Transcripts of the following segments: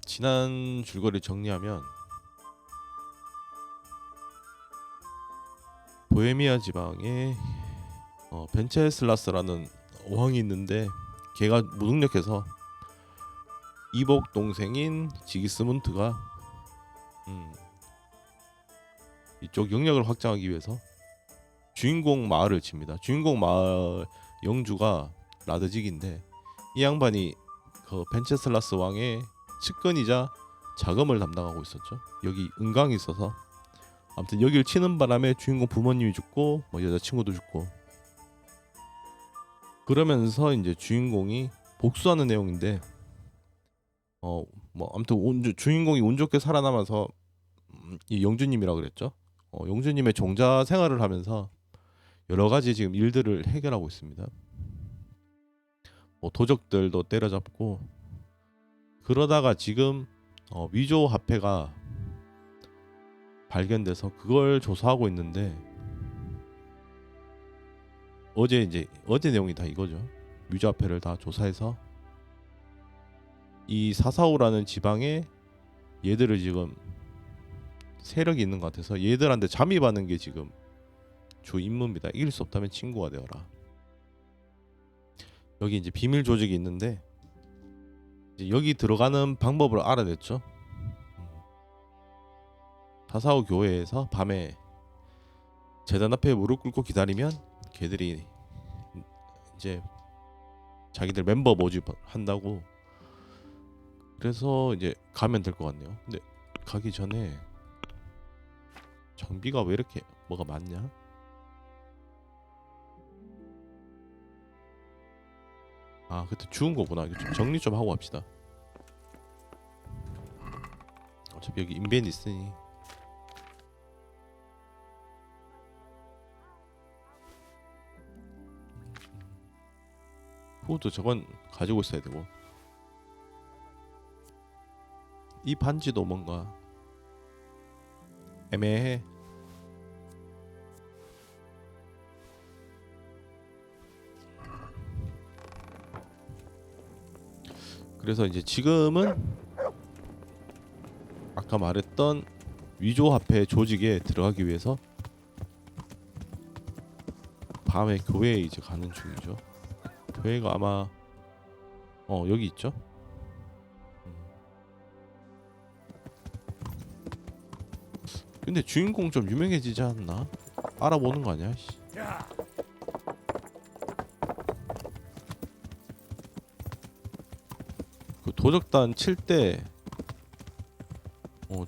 지난 줄거리 정리하면 보헤미아 지방에 벤체슬라스라는 왕이 있는데 걔가 무능력해서 이복 동생인 지기스문트가 이쪽 영역을 확장하기 위해서 주인공 마을을 칩니다. 주인공 마을 영주가 라드직인데 이 양반이 그 벤체슬라스 왕의 측근이자 자금을 담당하고 있었죠. 여기 은강이 있어서 아무튼 여기를 치는 바람에 주인공 부모님이 죽고 뭐 여자친구도 죽고 그러면서 이제 주인공이 복수하는 내용인데 뭐 아무튼 주인공이 운 좋게 살아남아서 이 영주님이라 그랬죠. 영주님의 종자 생활을 하면서 여러 가지 지금 일들을 해결하고 있습니다. 뭐 도적들도 때려잡고 그러다가 지금 위조 화폐가 발견돼서 그걸 조사하고 있는데 어제 내용이 다 이거죠. 위조 화폐를 다 조사해서 이 사사오라는 지방에 얘들을 지금 세력이 있는 것 같아서 얘들한테 잠입하는 게 지금 주 임무입니다. 이길 수 없다면 친구가 되어라. 여기 이제 비밀 조직이 있는데 이제 여기 들어가는 방법을 알아냈죠. 사사오 교회에서 밤에 재단 앞에 무릎 꿇고 기다리면 걔들이 이제 자기들 멤버 모집한다고 그래서 이제 가면 될 것 같네요. 근데 가기 전에 장비가 왜 이렇게 뭐가 많냐? 아 그때 주운 거구나. 이거 좀 정리 좀 하고 갑시다. 어차피 여기 인벤 있으니 후드 저건 가지고 있어야 되고 이 반지도 뭔가 애매해. 그래서 이제 지금은 아까 말했던 위조 화폐 조직에 들어가기 위해서 밤에 교회에 이제 가는 중이죠. 교회가 아마 여기 있죠. 근데 주인공 좀 유명해지지 않나? 알아보는 거 아니야? 그 도적단 칠 때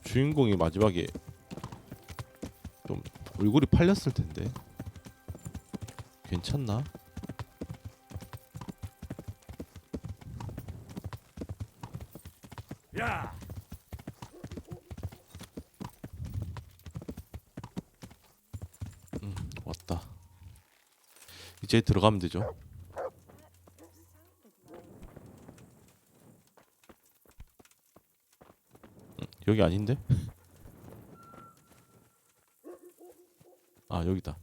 주인공이 마지막에 좀 얼굴이 팔렸을 텐데 괜찮나? 야! 왔다. 이제 들어가면 되죠. 여기 아닌데? 아 여기다.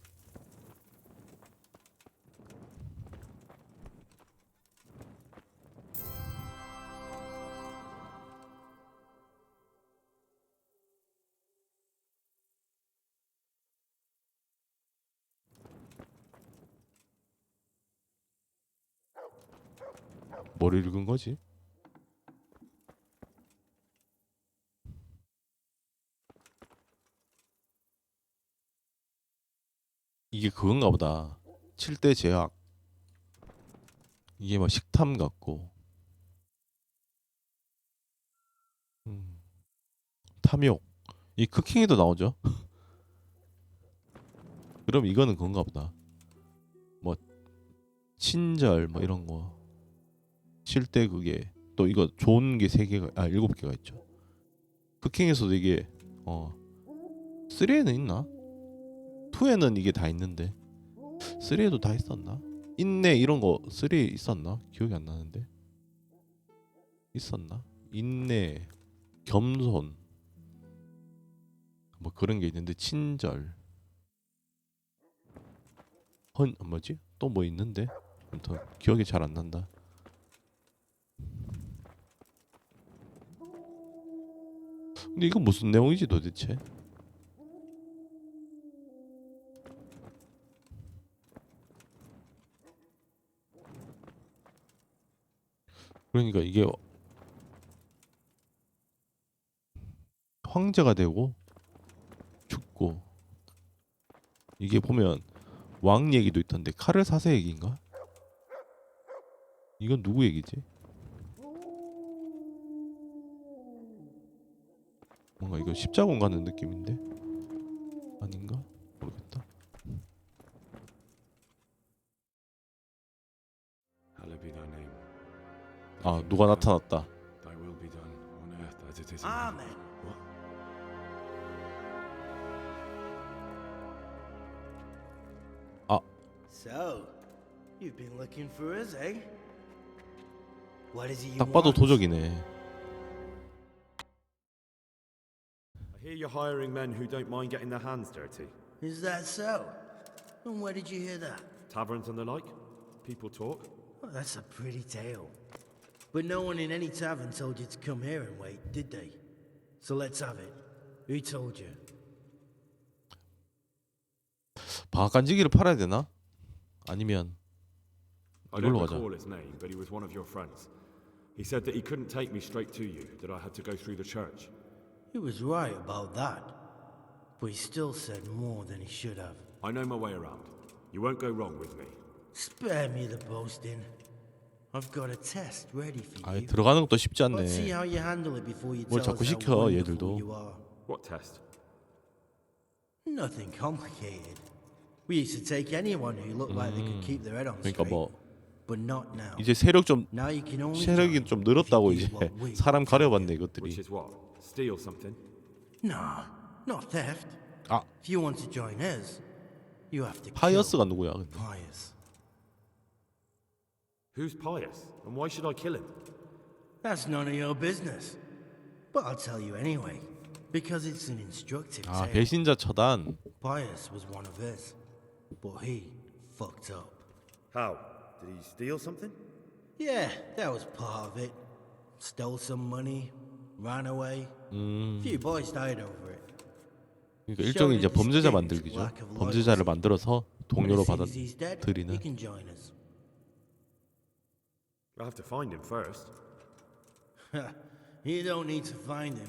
뭘 읽은 거지? 이게 그건가 보다. 7대 제약. 이게 뭐 식탐 같고 탐욕. 이 쿠킹에도 나오죠. 그럼 이거는 그건가 보다. 뭐 친절 뭐 이런 거. 7대 그게 또 이거 좋은 게 3개가 7개가 있죠. 쿠킹에서도 이게 3에는 있나? 2에는 이게 다 있는데 3에도 다 있었나? 인내 이런 거 3에 있었나? 기억이 안 나는데 있었나? 인내, 겸손 뭐 그런 게 있는데 친절, 뭐지? 또 뭐 있는데 더 기억이 잘 안 난다. 근데 이건 무슨 내용이지 도대체? 그러니까 이게 황제가 되고 죽고, 이게 보면 왕 얘기도 있던데 카를 사세 얘기인가? 이건 누구 얘기지? 뭔가 이거 십자군 가는 느낌인데? 아닌가? 모르겠다. 아, 누가 나타났다. 아, So, you've been looking for us, eh? What is it you 딱 봐도 want? 도적이네. I hear you're hiring men who don't mind getting their hands dirty. Is that so? And where did you hear that? Taverns and the like. People talk. Well, that's a pretty tale. But no one in any tavern told you to come here and wait, did they? So let's have it. Who told you? 방앗간지기를 팔아야 되나? 아니면 I don't 이걸로 가자. recall his name, but he was one of your friends. He said that he couldn't take me straight to you, that I had to go through the church. He was right about that. But he still said more than he should have. I know my way around. You won't go wrong with me. Spare me the boasting. I've got a test ready for 아, you. 들어가는 것도 쉽지 Let's see 않네. how you handle it before you 뭘 tell 자꾸 us how 시켜, wonderful 얘들도. you are. What test? Nothing complicated. We used to take anyone who looked like they could keep their head on 그러니까 straight, 뭐 but not now. 이제 세력 좀 Now you can only 세력이 join 좀 if you 늘었다고 do 이제 what we 사람 tell you. 가려봤네 Which 이것들이. is what? Steal something? No, not theft. 아, If you want to join us, you have to kill 파이어스가 누구야? 근데? Pius. Who's pious? And why should I kill him? That's none of your business. But I'll tell you anyway, because it's an instructive 아, tale. 배신자 처단. Pius was one of us, but he fucked up. How? Did he steal something? Yeah, that was part of it. Stole some money, ran away. Few boys died over it. 그러니까 일종의 이제 범죄자 만들기죠. 범죄자를 만들어서 동료로 As soon as he's dead, 받아들이는. he can join us. I have to find him first. You don't need to find him.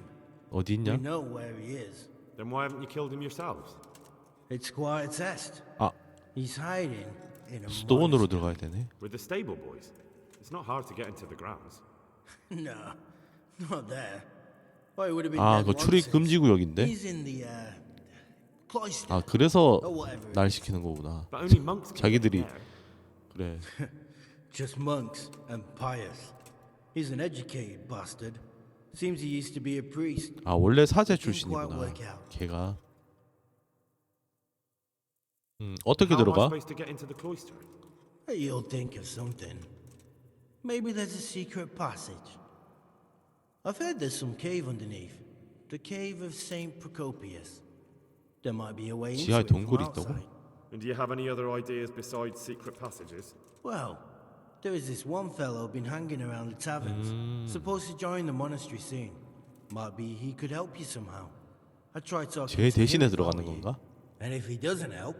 어디 We 있냐? know where he is. Then why haven't you killed him yourselves? It's quite a test. 아, He's hiding in a 수도원으로 monastery. 들어가야 되네. With the stable boys? It's not hard to get into the grounds. No, not there. Well, it would have been 아, dead 그 long 출입 since. 금지 구역인데. He's in the cloister. 아, 그래서 or whatever it 날 is. 시키는 거구나. But only monks can get 자기들이 there. 그래. Just monks and pious. He's an educated bastard. Seems he used to be a priest. 아, 원래 사제 Didn't quite 출신이구나. work out. 걔가. 어떻게 How am I 들어가? supposed to get into the cloister? You'll think of something. Maybe there's a secret passage. I've heard there's some cave underneath. The cave of Saint Procopius. There might be a way into 지하에 it from 동굴이 있다고? outside. And do you have any other ideas besides secret passages? Well, there is this one fellow been hanging around the taverns. Supposed to join the monastery soon. Might be he could help you somehow. I tried talking 쟤 to him 대신에 if I 들어가는 were you. 건가? And if he doesn't help,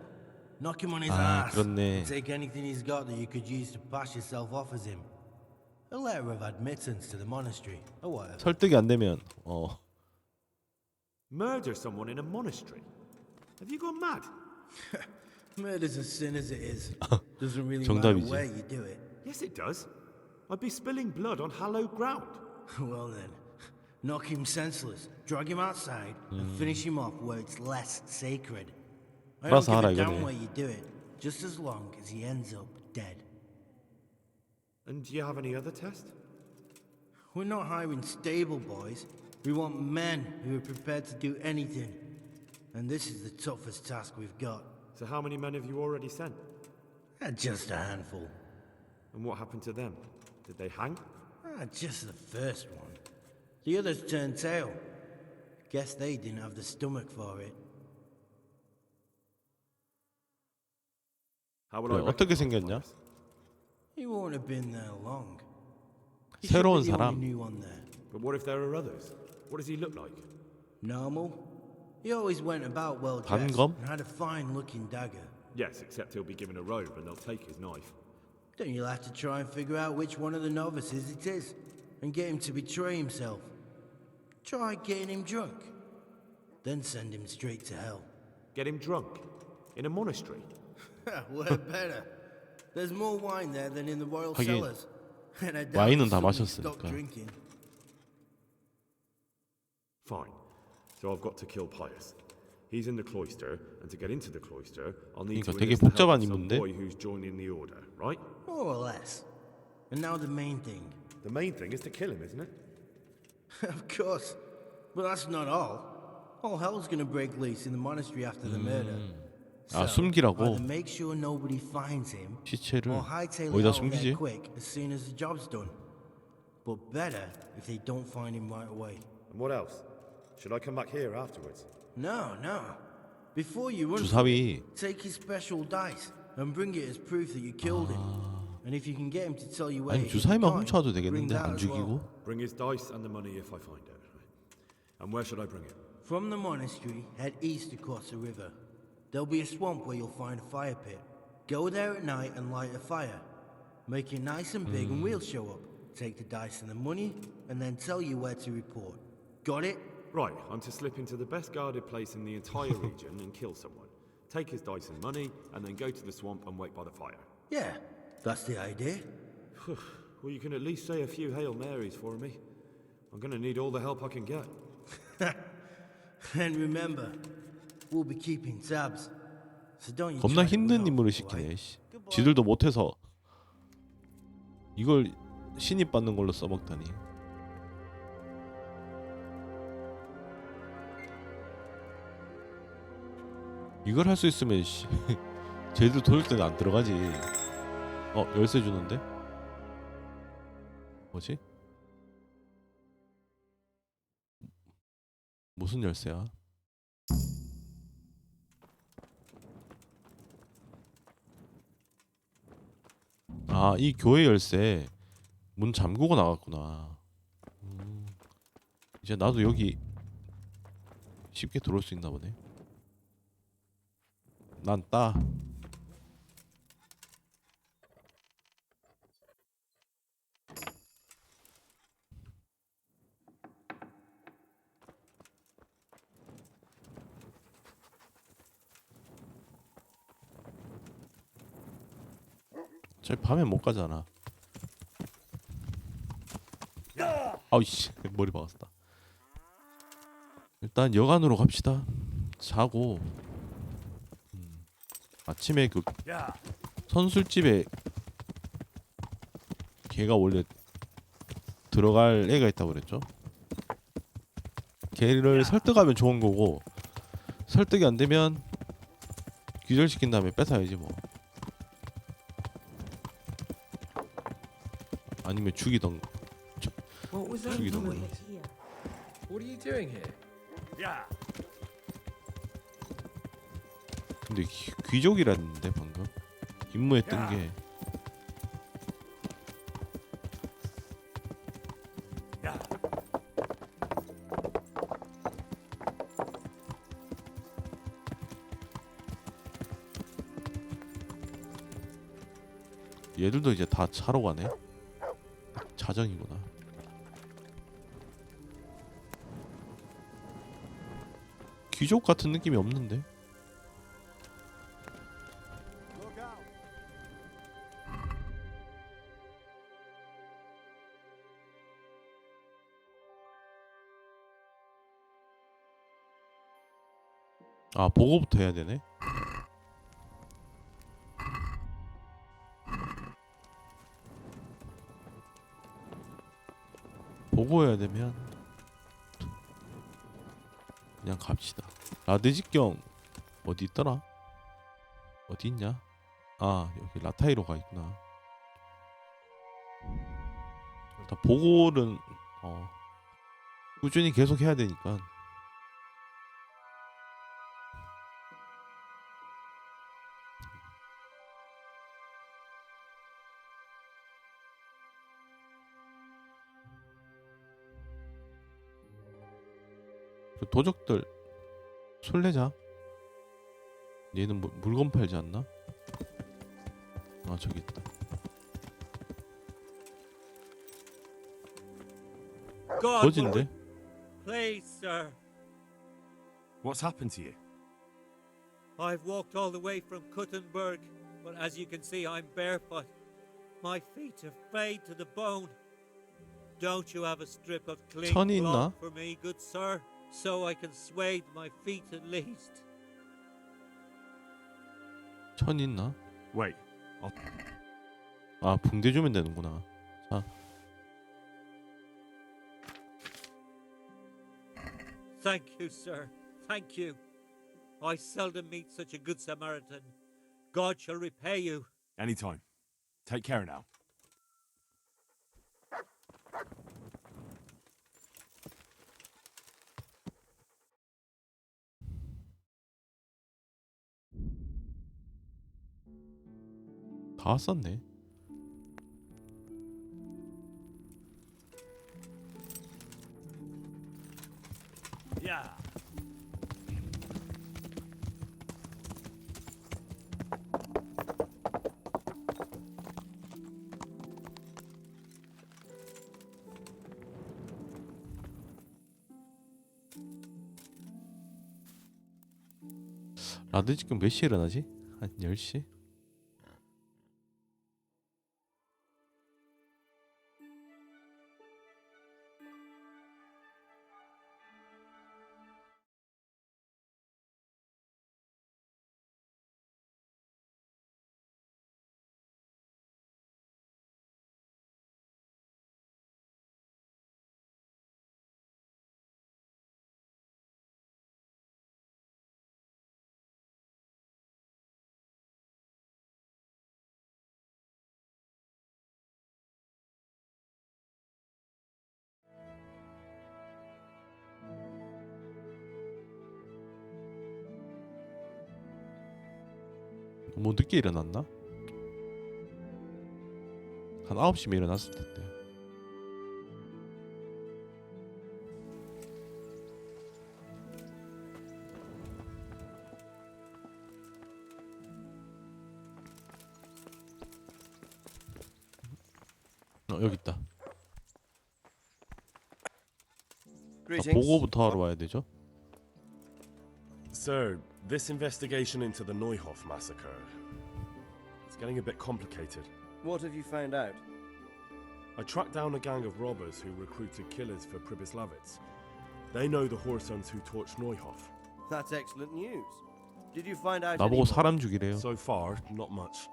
knock him on his 아, ass. 그렇네. Take anything he's got that you could use to pass yourself off as him. A letter of admittance to the monastery, or whatever. 설득이 안 되면 Murder someone in a monastery? Have you gone mad? Murder's a sin as it is. Doesn't really 정답이지. matter where you do it. Yes, it does. I'd be spilling blood on hallowed ground. Well then, knock him senseless, drag him outside, and finish him off where it's less sacred. I don't 알아서 하라, give a damn 이거네. where you do it, just as long as he ends up dead. And do you have any other test? We're not hiring stable boys. We want men who are prepared to do anything. And this is the toughest task we've got. So how many men have you already sent? Just a handful. And what happened to them? Did they hang? Just the first one. The others turned tail. Guess they didn't have the stomach for it. How will 그래, I 어떻게 recognize 생겼냐? Pius? He won't have been there long. He 새로운 should be the 사람. only new one there. But what if there are others? What does he look like? Normal. He always went about well dressed 단검? and had a fine-looking dagger. Yes, except he'll be given a robe and they'll take his knife. Then you'll have to try and figure out which one of the novices it is, and get him to betray himself. Try getting him drunk, then send him straight to hell. Get him drunk? In a monastery? We're better. There's more wine there than in the royal 하긴 cellars. And I doubt 와인은 he's 다 suddenly stopped 마셨으니까. drinking. Fine. So I've got to kill Pius. He's in the cloister, and to get into the cloister, I'll need 그러니까 to 되게 enlist the help 복잡한 of some 인물인데? boy who's joining the order, right? More or less. And now the main thing. The main thing is to kill him, isn't it? Of course. But that's not all. All hell's gonna break loose in the monastery after the murder. 아, So, 숨기라고? either make sure nobody finds him, 시체를 or hightail it 어디다 out of there 숨기지? quick as soon as the job's done. But better if they don't find him right away. And what else? Should I come back here afterwards? No, no. Before you run, 주사위 take his special dice and bring it as proof that you killed him. And if you can get him to tell you where 아니 he hid the 주사위만 coin, 훔쳐와도 bring 되겠는데 that 안 as well. 죽이고 Bring his dice and the money if I find it. And where should I bring it? From the monastery, head east across the river. There'll be a swamp where you'll find a fire pit. Go there at night and light a fire. Make it nice and big and we'll show up. Take the dice and the money and then tell you where to report. Got it? Right, I'm to slip into the best guarded place in the entire region and kill someone. Take his dice and money, and then go to the swamp and wait by the fire. Yeah, that's the idea. Well, you can at least say a few Hail Marys for me. I'm gonna need all the help I can get. And remember, we'll be keeping tabs. So don't you 겁나 try to 힘든 run 임무를 off, 시키네. alright? 씨. 지들도 못해서 이걸 신입 받는 걸로 써먹다니. 이걸 할 수 있으면 씨, 쟤들 돌릴 때는 안 들어가지. 열쇠 주는데? 뭐지? 무슨 열쇠야? 아, 이 교회 열쇠 문 잠그고 나갔구나. 이제 나도 여기 쉽게 들어올 수 있나 보네. 난 따. 저 밤에 못 가잖아. 아우씨 머리 박았다. 일단 여관으로 갑시다. 자고 아침에 그 선술집에 걔가 원래 들어갈 애가 있다고 그랬죠. 걔를 설득하면 좋은 거고 설득이 안 되면 기절시킨 다음에 뺏어야지 뭐. 아니면 죽이던 What was that 죽이던 noise? 걸로. What are you doing here? 근데 귀족이라는데 방금 임무에 뜬 게 얘들도 이제 다 차로 가네. 자정이구나. 귀족 같은 느낌이 없는데. 아, 보고부터 해야 되네. 보고해야 되면 그냥 갑시다. 라드직경 어디 있더라? 어디 있냐? 아, 여기 라타이로가 있구나. 일단 보고는 꾸준히 계속 해야 되니까. 그 도적들 술래자? 얘는 뭐, 물건 팔지 않나? 아 저기 있다. God, 거진데? please, sir. What's happened to you? I've walked all the way from Kuttenberg, but as you can see, I'm barefoot. My feet are frayed to the bone. Don't you have a strip of clean 천이 cloth 있나? for me, good sir, so I can swathe my feet at least? 천 있나? Wait, 아 붕대 주면 되는구나. 자 Thank you, sir. Thank you. I seldom meet such a good Samaritan. God shall repay you. anytime. Take care now. 다 썼네. Yeah. 라드 지금 몇 시에 일어나지? 한 10시? 너무 늦게 일어났나? 한 9시면 일어났을 텐데. 여기 있다. 아, Greetings. 보고부터 하러 와야 되죠? Sir, this investigation into the Neuhof massacre, it's getting a bit complicated. What have you found out? I tracked down a gang of robbers who recruited killers for Pribyslavitz. They know the Horsons who torched Neuhof. That's excellent news. Did you find out 나보고 any more? 사람 죽이래요. So far, not much.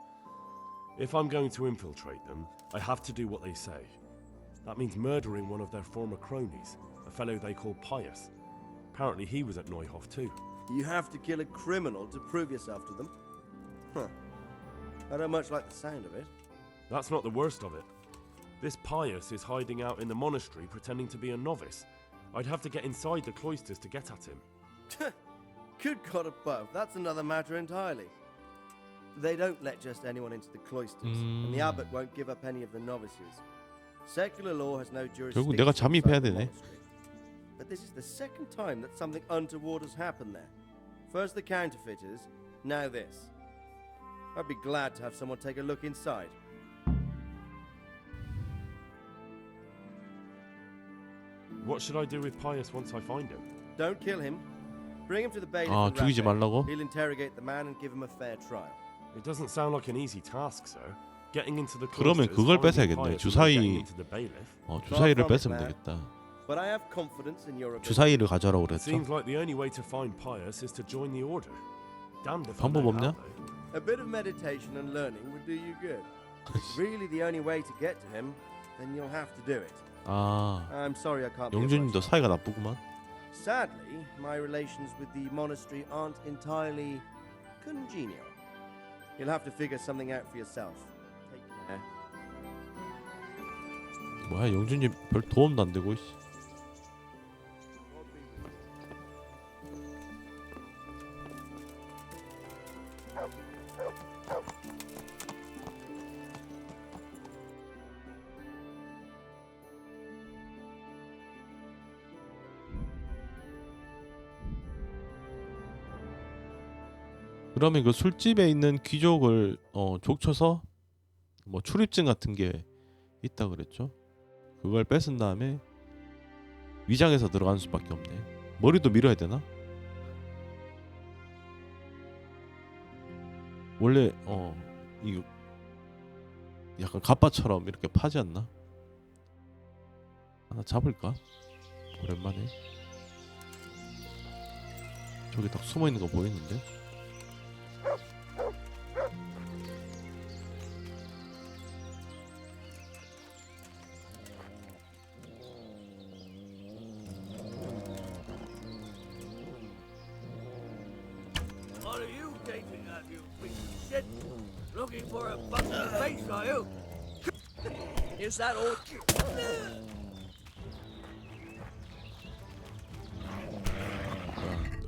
If I'm going to infiltrate them, I have to do what they say. That means murdering one of their former cronies, a fellow they call Pius. Apparently he was at Neuhof too. You have to kill a criminal to prove yourself to them? Huh. I don't much like the sound of it. That's not the worst of it. This Pius is hiding out in the monastery pretending to be a novice. I'd have to get inside the cloisters to get at him. Good God above, that's another matter entirely. They don't let just anyone into the cloisters, and the abbot won't give up any of the novices. Secular law has no jurisdiction. 결국 내가 잠입해야 inside the 되네. monastery. But this is the second time that something untoward has happened there. First the counterfeiters, now this. I'd be glad to have someone take a look inside. What should I do with Pius once I find him? Don't kill him. Bring him to the bailiff. 아, and 죽이지 Rappe. 말라고? He'll interrogate the man and give him a fair trial. It doesn't sound like an easy task, sir. Getting into the 그러면 cloisters, 그걸 finding 뺏어야겠네. Pius, and then getting 주사위. into the bailiff. 주사위를 뺏으면 되겠다. But I have confidence in your ability. 주사위를 가져라고 그랬죠. Seems like the only way to find Pius is to join the order. Damned if I 방법 know 없냐? how, though. A bit of meditation and learning would do you good. If it's really the only way to get to him, then you'll have to do it. 아, I'm sorry I can't be of 영준님도 much help. 사이가 나쁘구만. Sadly, my relations with the monastery aren't entirely congenial. You'll have to figure something out for yourself. Take care. 뭐야, 영준님 별 도움도 안 되고. 씨. 그러면 그 술집에 있는 귀족을 족쳐서 뭐 출입증 같은 게 있다 그랬죠. 그걸 뺏은 다음에 위장해서 들어가는 수밖에 없네. 머리도 밀어야 되나? 원래 이거 약간 갑바처럼 이렇게 파지 않나? 하나 잡을까? 오랜만에. 저기 딱 숨어 있는 거 보이는데? What are you gaping at, you piece of shit? Looking for a bump in the face, are you? Is that all?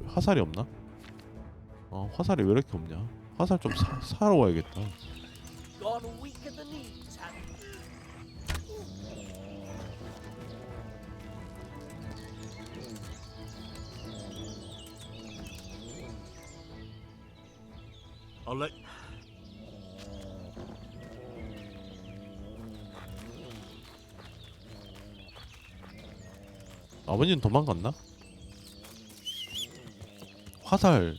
화살이 없나? 화살이 왜 이렇게 없냐? 화살 좀 사러 와야겠다. Gone weak in the knees, have you? I'll let. 아버지는 도망갔나? 화살을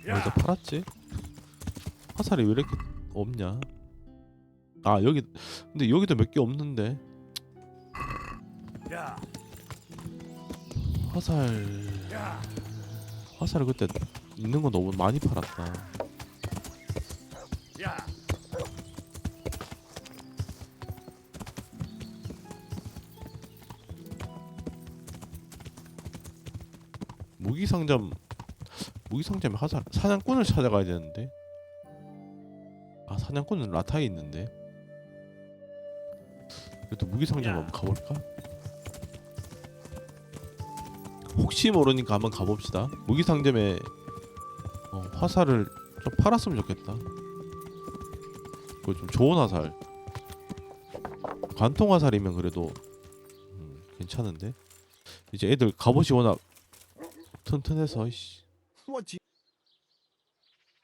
어디서 팔았지? 화살이 왜 이렇게 없냐? 아 여기 근데 여기도 몇 개 없는데 화살을 그때 있는 거 너무 많이 팔았다. 무기상점에 화살 사냥꾼을 찾아가야 되는데. 아 사냥꾼은 라타에 있는데. 그래도 무기상점 한번 가볼까? 혹시 모르니까 한번 가봅시다. 무기상점에 화살을 좀 팔았으면 좋겠다. 그거 좀 좋은 화살. 관통 화살이면 그래도 괜찮은데. 이제 애들 갑옷이 워낙 튼튼해서 이씨. What do you...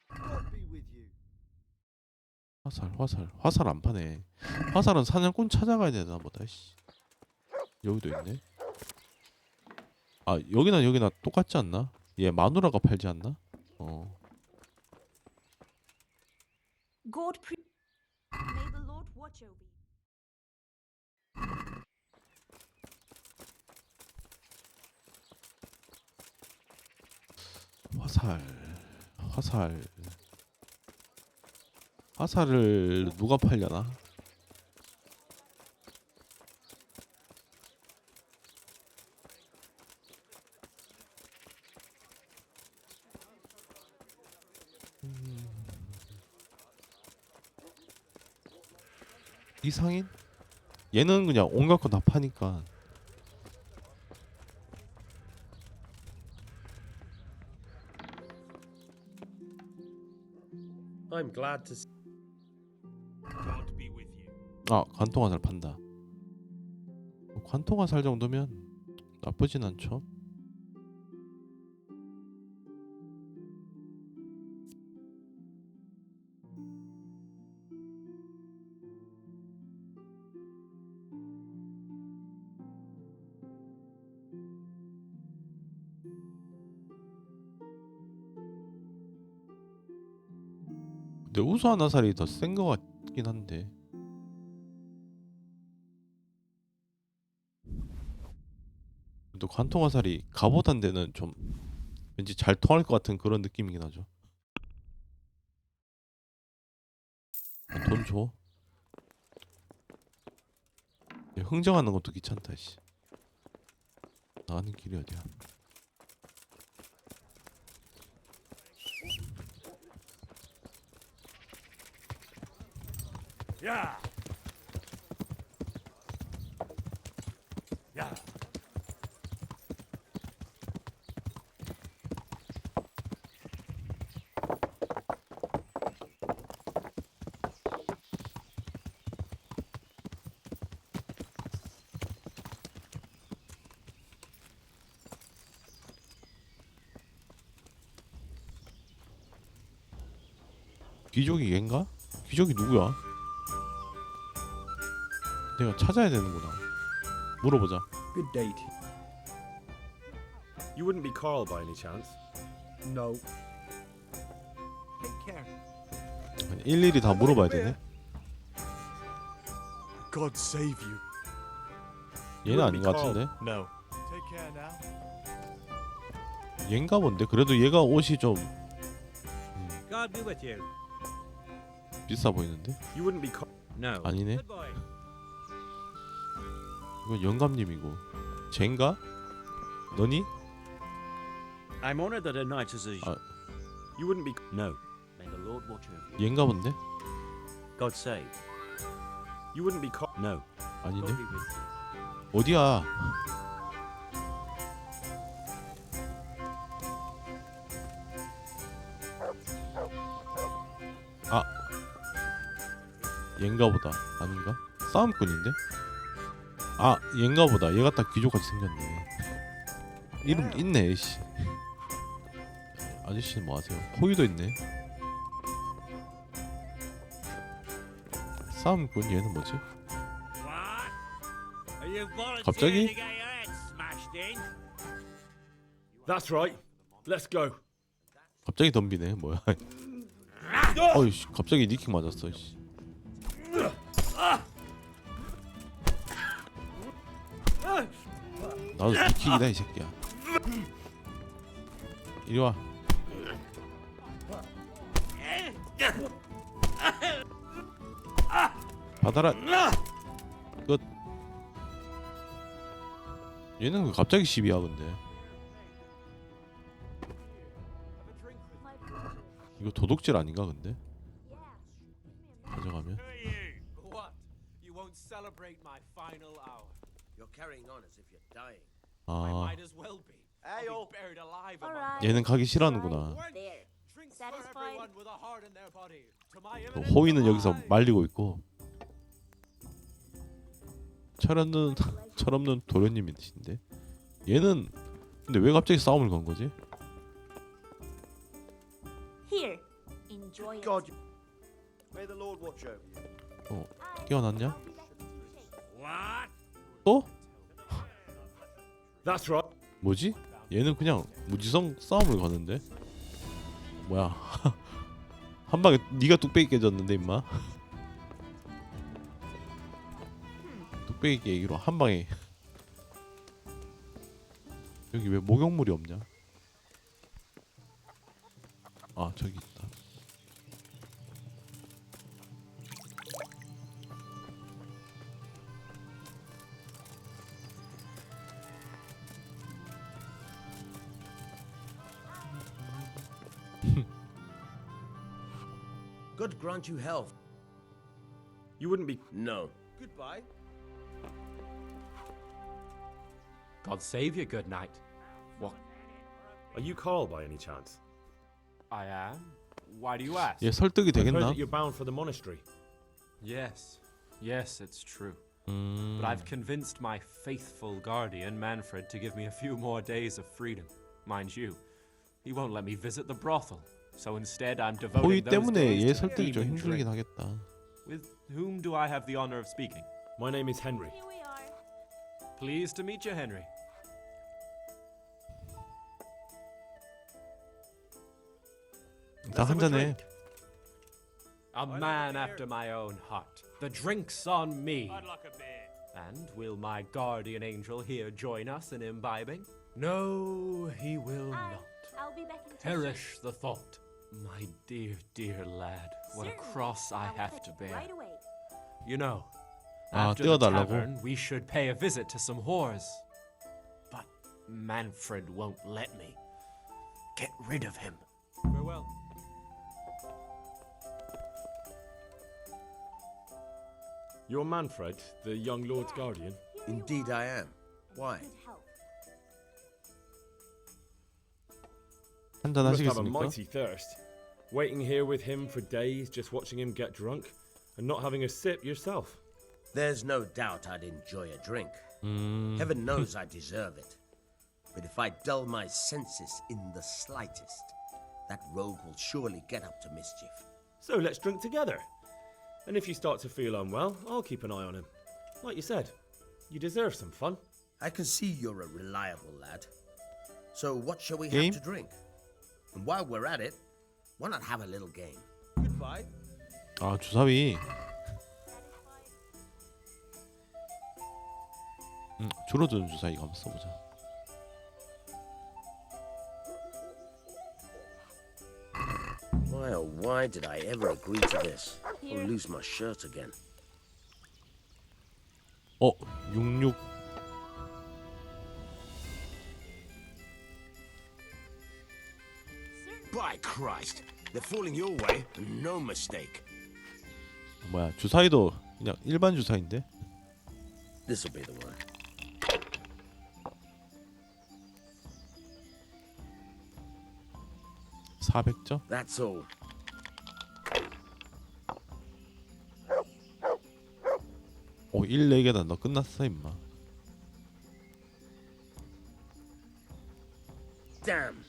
God be with you. 화살 안 파네. 화살은 사냥꾼 찾아가야 되나 보다. 씨. 여기도 있네. 아 여기나 똑같지 않나? 얘 마누라가 팔지 않나? God may the Lord watch over you. 화살을 누가 팔려나? 이상인? 얘는 그냥 온갖 거 다 파니까. I'm glad to see. God be with you. 아 관통 화살 판다. 관통 화살 정도면 나쁘진 않죠. 근데 우수한 화살이 더 센 거 같긴 한데. 또 관통 화살이 갑옷한 데는 좀 왠지 잘 통할 것 같은 그런 느낌이긴 하죠. 돈 줘. 흥정하는 것도 귀찮다 씨. 나가는 길이 어디야? Yeah. Yeah. 귀족이 얘인가? 귀족이 누구야? 내가 찾아야 되는구나. 물어보자. Good day to You wouldn't be Carl by any chance? you. No. Take care. 아니, 일일이 다 물어봐야 되네. God save you. 얘는 아닌 것 같은데. No. Take care now. 얘인가 본데. 그래도 얘가 옷이 좀 God be with you. 비싸 보이는데. You wouldn't be Carl. No. 아니네. Good boy. 이건 영감님이고. 쟤인가? 너니? I'm honored that a knight is a... You wouldn't be. No. May the Lord watch over you. 얘인가 본데. God save. You wouldn't be Carl. No. 아니네. God be with you. 어디야? 아, 얘인가 보다. 아닌가? 싸움꾼인데? 아, 얘인가 보다. 얘가 딱 귀족같이 생겼네. 이름 있네. 씨. 아저씨는 뭐 하세요? 호의도 있네. 싸움꾼 얘는 뭐지? What? Are you volunteering 갑자기? to get your head smashed in? That's right. Let's go. 갑자기 덤비네. 뭐야? 어이씨, 갑자기 니킥 맞았어. 씨. 나도 니킥이다 이 새끼야. 이리 와. 받아라. 끝. 얘는 왜 갑자기 시비야 근데. 이거 도둑질 아닌가 근데? 가져가면. What? You won't celebrate my final hour. You're carrying on as if you're dying. I 아, might as well be. I'll be buried alive among Alright. 얘는 가기 싫어하는구나. There. drinks for Satisfied? everyone with a heart in their body. To my 또 imminent 호의는 여기서 demise. 말리고 있고. 철없는 도련님이신데. 얘는 근데 왜 갑자기 싸움을 건 거지? Here. Enjoy it. God. May the Lord watch over you. 깨어났냐? I'll be back in 2 days. What? 또? That's right. 뭐지? 얘는 그냥 무지성 싸움을 거는데. 뭐야? 한 방에 네가 뚝배기 깨졌는데 임마. 뚝배기 깨기로 한 방에. 여기 왜 목욕물이 없냐? 아 저기 있다. God grant you health. You wouldn't be. No. Goodbye. God save you, good night. What? Are you Carl by any chance? I am? Why do you ask? 얘 설득이 I've heard 되겠나? that you're bound for the monastery. Yes. Yes, it's true. But I've convinced my faithful guardian, Manfred, to give me a few more days of freedom. Mind you, he won't let me visit the brothel. So instead, I'm 호의 devoting those 때문에 days 얘 to 설득이 좀 eating 힘들긴 drink. 하겠다. With whom do I have the honor of speaking? My name is Henry. Here we are. Pleased to meet you, Henry. 다 한 잔해. A man after my own heart. The drink's on me. And will my guardian angel here join us in imbibing? No, he will not. I'll be back in 2 Perish days. the thought. My dear, dear lad, what a Certainly. cross I will have to fetch it bear. Right away. You know, 아, after the 떼어달라고? tavern, we should pay a visit to some whores. But Manfred won't let me. Get rid of him. Farewell. You're Manfred, the young lord's guardian. Here you Indeed, are. I am. Why? Good health. 한잔 You must have a 하시겠습니까? mighty thirst. Waiting here with him for days, just watching him get drunk, and not having a sip yourself. There's no doubt I'd enjoy a drink. Heaven knows I deserve it. But if I dull my senses in the slightest, that rogue will surely get up to mischief. So let's drink together. And if you start to feel unwell, I'll keep an eye on him. Like you said, you deserve some fun. I can see you're a reliable lad. So what shall we Game? have to drink? And while we're at it, why not have a little game? Goodbye. 아 주사위. 줄어드는 주사위 한번 써보자. Why oh why did I ever agree to this? I'll lose my shirt again. 66. By Christ, they're falling your way, no mistake. 뭐야 주사위도 그냥 일반 주사위인데? This'll be the one. 400점? That's all. 오 1, 4개다. 너 끝났어 임마. Damn.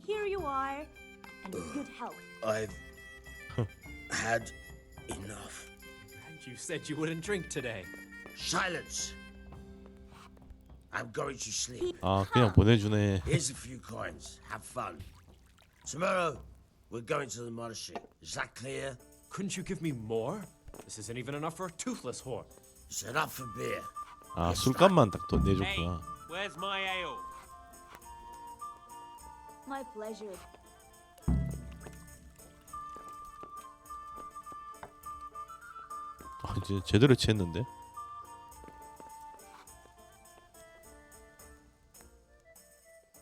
Here you are, and good health. I've had enough. And you said you wouldn't drink today. Silence. I'm going to sleep. 아 그냥 보내주네. Here's a few coins. Have fun. Tomorrow, we're going to the monastery. Is that clear? Couldn't you give me more? This isn't even enough for a toothless whore. It's enough for beer. 아 술값만 딱 돈 내줬구나. Where's my ale? My pleasure. 아 이제 제대로 취했는데?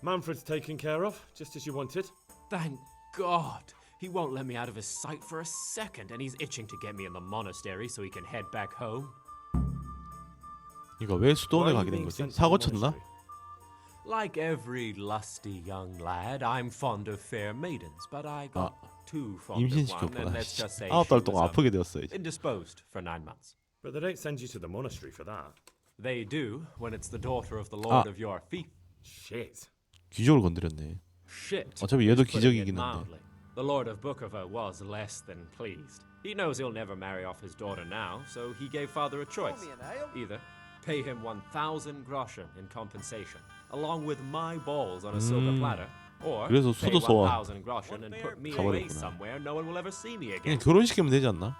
Manfred's taken care of, just as you wanted. Thank God. He won't let me out of his sight for a second, and he's itching to get me in the monastery so he can head back home. 이거 왜 수도원에 Why are you 가게 된 being 거지? sent to 사고 the 쳤나? monastery? Like every lusty young lad, I'm fond of fair maidens, but I got too fond of one, and 임신시켰구나. let's just say 9달 she 동안 was 아프게 되었어야지. indisposed for 9 months. But they don't send you to the monastery for that. They do when it's the daughter of the lord of your fief. Shit. 귀족을 건드렸네. Shit. 어차피 얘도 is putting it 기적이긴 한데. mildly. The lord of Bukover was less than pleased. He knows he'll never marry off his daughter now, so he gave father a choice. Either pay him 1,000 groschen in compensation, along with my balls on a silver platter, or 그래서 pay 수도 소원 1,000 groschen and put me away 가버렸구나. somewhere no one will ever see me 그냥 again. 결혼시키면 되지 않나?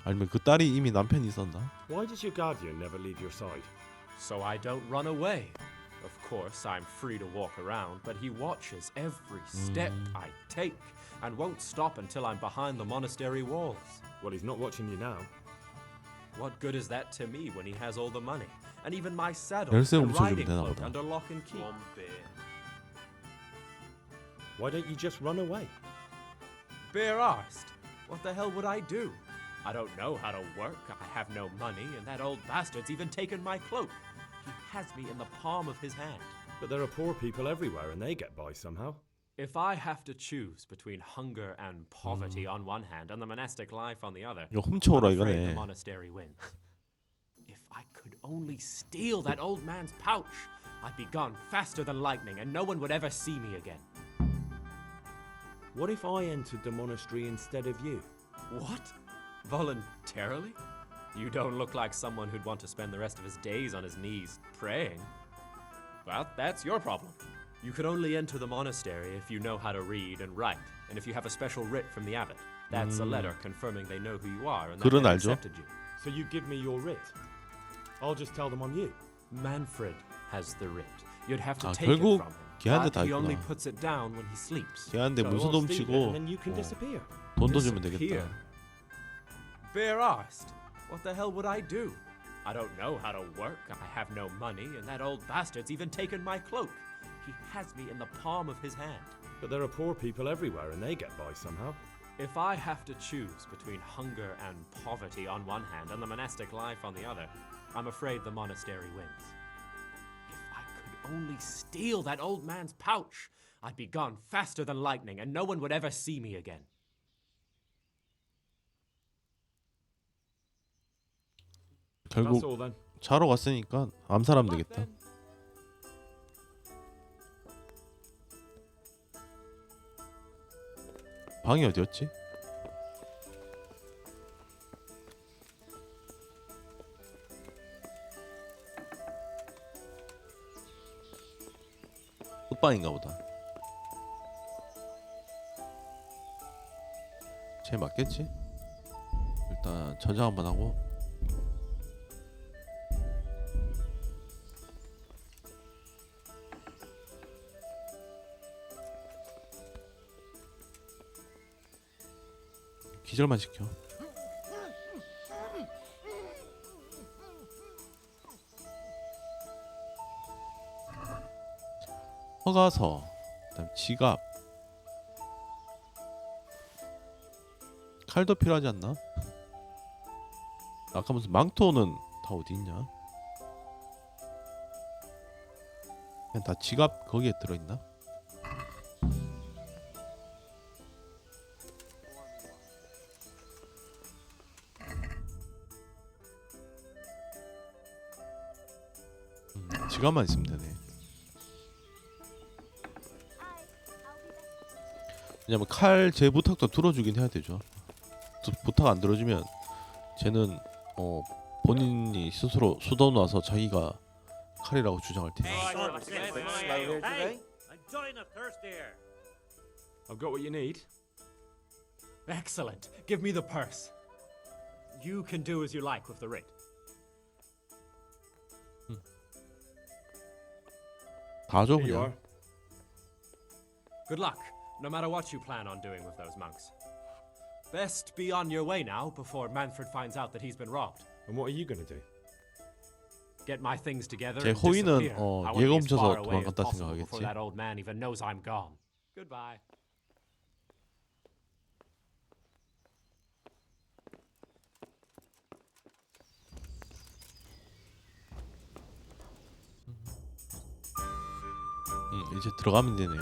아니면 그 딸이 이미 남편이 있었나? Why does your guardian never leave your side? So I don't run away. Of course, I'm free to walk around, but he watches every step I take and won't stop until I'm behind the monastery walls. Well, he's not watching you now. What good is that to me when he has all the money? And even my saddle 열쇠 and 훔쳐주면 riding 되나 cloak 보다. under lock and key. Why don't you just run away? Bare arsed. What the hell would I do? I don't know how to work, I have no money, and that old bastard's even taken my cloak. He has me in the palm of his hand. But there are poor people everywhere and they get by somehow. If I have to choose between hunger and poverty on one hand and the monastic life on the other, 이거 훔쳐오라 I'm afraid the 이거네. monastery wins. If I could only steal that old man's pouch, I'd be gone faster than lightning and no one would ever see me again. What if I entered the monastery instead of you? What? Voluntarily? You don't look like someone who'd want to spend the rest of his days on his knees praying. Well, that's your problem. You could only enter the monastery if you know how to read and write, and if you have a special writ from the abbot. That's a letter confirming they know who you are and that 글은 they've 알죠? accepted you. So you give me your writ. I'll just tell them I'm you. Manfred has the writ. You'd have to 아, take it 결국 from him. 걔한테 다 But he only 있구나. puts it down when he sleeps. 걔한테 So 문서도 I'll steal it 훔치고 and then you can disappear. 돈도 주면 Disappear. 되겠다. Bare arsed. What the hell would I do? I don't know how to work. I have no money, and that old bastard's even taken my cloak. He has me in the palm of his hand. But there are poor people everywhere and they get by somehow. If I have to choose between hunger and poverty on one hand and the monastic life on the other, I'm afraid the monastery wins. If I could only steal that old man's pouch, I'd be gone faster than lightning and no one would ever see me again. That's 결국 all then. 자러 갔으니까 암살하면 되겠다. 방이 어디였지? 끝방인가 보다. 쟤 맞겠지? 일단 저장 한번 하고. 기절만 시켜. 허가서, 그다음 지갑, 칼도 필요하지 않나? 아까 무슨 망토는 다 어디 있냐? 그냥 다 지갑 거기에 들어있나? 지갑만 있으면 되네. 왜냐면 칼 제 부탁도 들어주긴 해야 되죠. 부탁 안 들어주면 쟤는 본인이 스스로 수도 놔서 자기가 칼이라고 주장할 테니. Hey, I'm dying of thirst here. I've got what you need. Excellent. Give me the purse. You can do as you like with the writ. 다 줘 Here you 그냥. are. Good luck, no matter what you plan on doing with those monks. Best be on your way now before Manfred finds out that he's been robbed. And what are you going to do? Get my things together 제 and 호의는 disappear. I want to 얘가 be as 훔쳐서 far away as 도망갔다 possible before 생각하겠지. that old man even knows I'm gone. Goodbye. 이제 들어가면 되네요.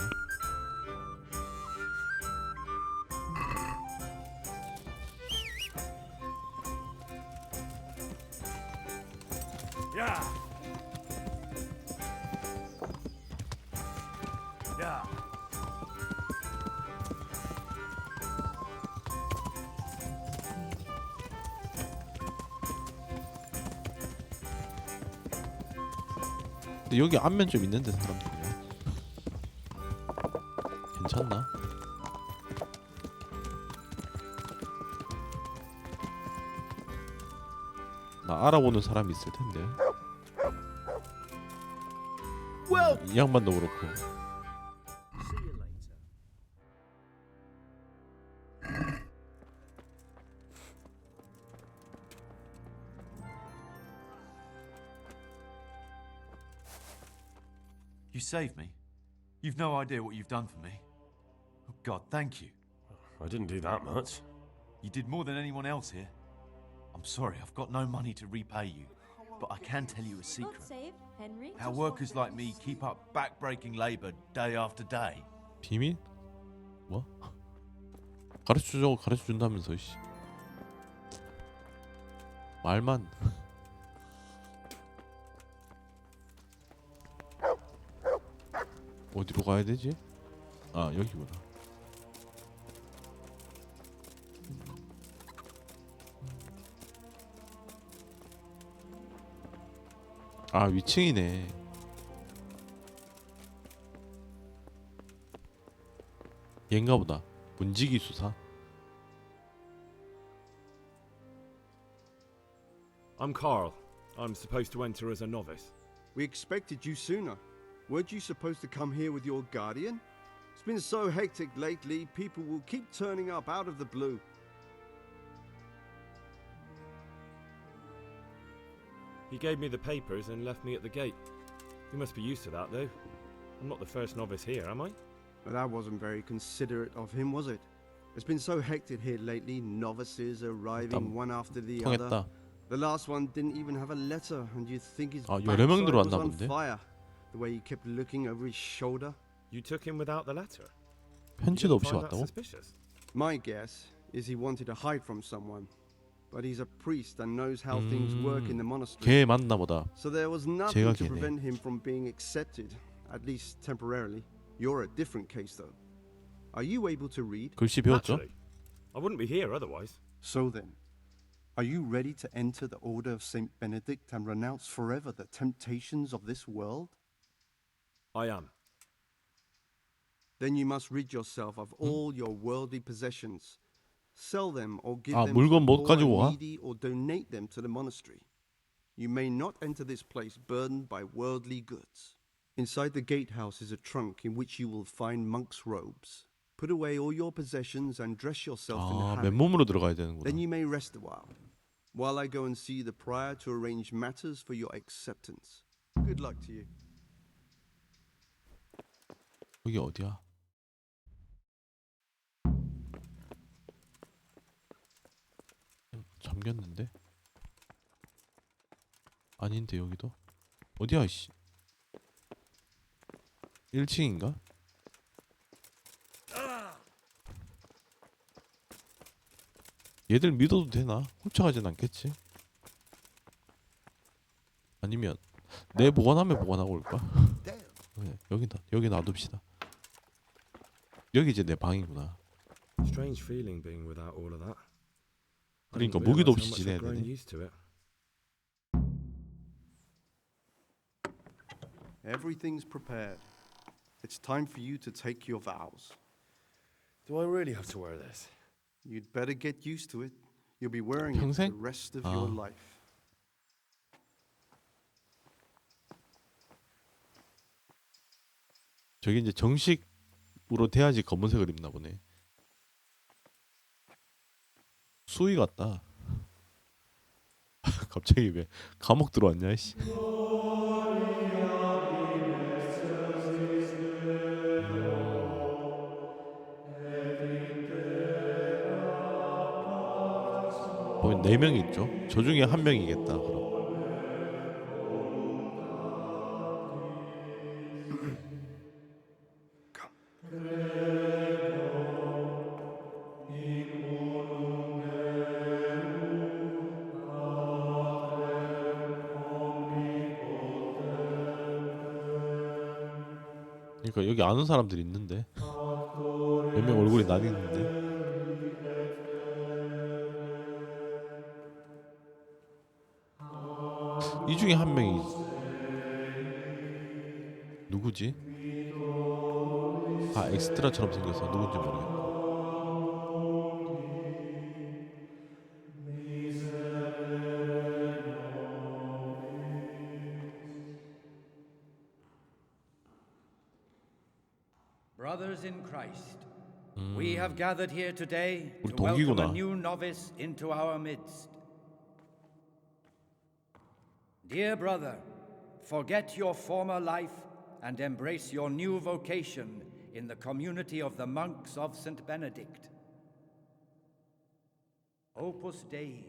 Yeah. Yeah. 근데 여기 안면 좀 있는데 사람들이. 괜찮나? 나 알아보는 사람이 있을 텐데. 이 양반도 그렇고. See you later. You saved me. You've no idea what you've done for me. Oh God, thank you. I didn't do that much. You did more than anyone else here. I'm sorry, I've got no money to repay you, but I can tell you a secret. save, Henry. How workers like me keep up back-breaking labor day after day. 비밀? 뭐? 가르쳐주고 가르쳐준다면서 씨. 말만. 어디로 가야 되지? 아 여기구나. 아 위층이네. 얘인가 보다. 문지기 수사. I'm Carl. I'm supposed to enter as a novice. We expected you sooner. Weren't you supposed to come here with your guardian? It's been so hectic lately, people will keep turning up out of the blue. He gave me the papers and left me at the gate. You must be used to that, though. I'm not the first novice here, am I? But that wasn't very considerate of him, was it? It's been so hectic here lately, novices arriving one after the other. 통했다. The last one didn't even have a letter, and you'd think his 아, 여러 명 backside was 들어왔나 on 본데? fire. The way he kept looking over his shoulder. You took him without the letter? 편지도 You 없이 didn't find that 왔다고? suspicious? My guess is he wanted to hide from someone. But he's a priest and knows how things work in the monastery. 걔 맞나 보다. So there was 제가 nothing to 걔네. prevent him from being accepted, at least temporarily. You're a different case, though. Are you able to read? 글씨 배웠죠? Naturally. I wouldn't be here otherwise. So then, are you ready to enter the order of Saint Benedict and renounce forever the temptations of this world? I am. Then you must rid yourself of all your worldly possessions. Sell them or give 아, them 물건 to 못 the poor 가지고 가? and needy or donate them to the monastery. You may not enter this place burdened by worldly goods. Inside the gatehouse is a trunk in which you will find monk's robes. Put away all your possessions and dress yourself in the 아, habit. 맨몸으로 들어가야 되는구나. Then you may rest a while I go and see the prior to arrange matters for your acceptance. Good luck to you. 여기 어디야? 잠겼는데? 아닌데 여기도? 어디야 씨? 1층인가? 얘들 믿어도 되나? 훔쳐가진 않겠지? 아니면 내 보관함에 보관하고 올까? 네, 여기 놔둡시다. 여기 이제 내 방이구나. Strange feeling being without all of that. I 그러니까 didn't 무기도 realise 없이 how much 지내야 I'd grown 되네. used to it. Everything's prepared. It's time for you to take your vows. Do I really have to wear this? You'd better get used to it. You'll be wearing it for 평생? the rest of your life. 저기 이제 정식으로 돼야지 검은색을 입나 보네. 수위 같다. 갑자기 왜 감옥 들어왔냐 씨. 보면 4명 있죠. 저 중에 한 명이겠다. 그럼. 그러니까 여기 아는 사람들이 있는데 몇 명 얼굴이 나뉘는데. 이 중에 한 명이 누구지? 아 엑스트라처럼 생겨서 누군지 모르겠네. Brothers in Christ, we have gathered here today 우리 to welcome a 동기구나. new novice into our midst. Dear brother, forget your former life and embrace your new vocation in the community of the monks of St. Benedict. Opus Dei,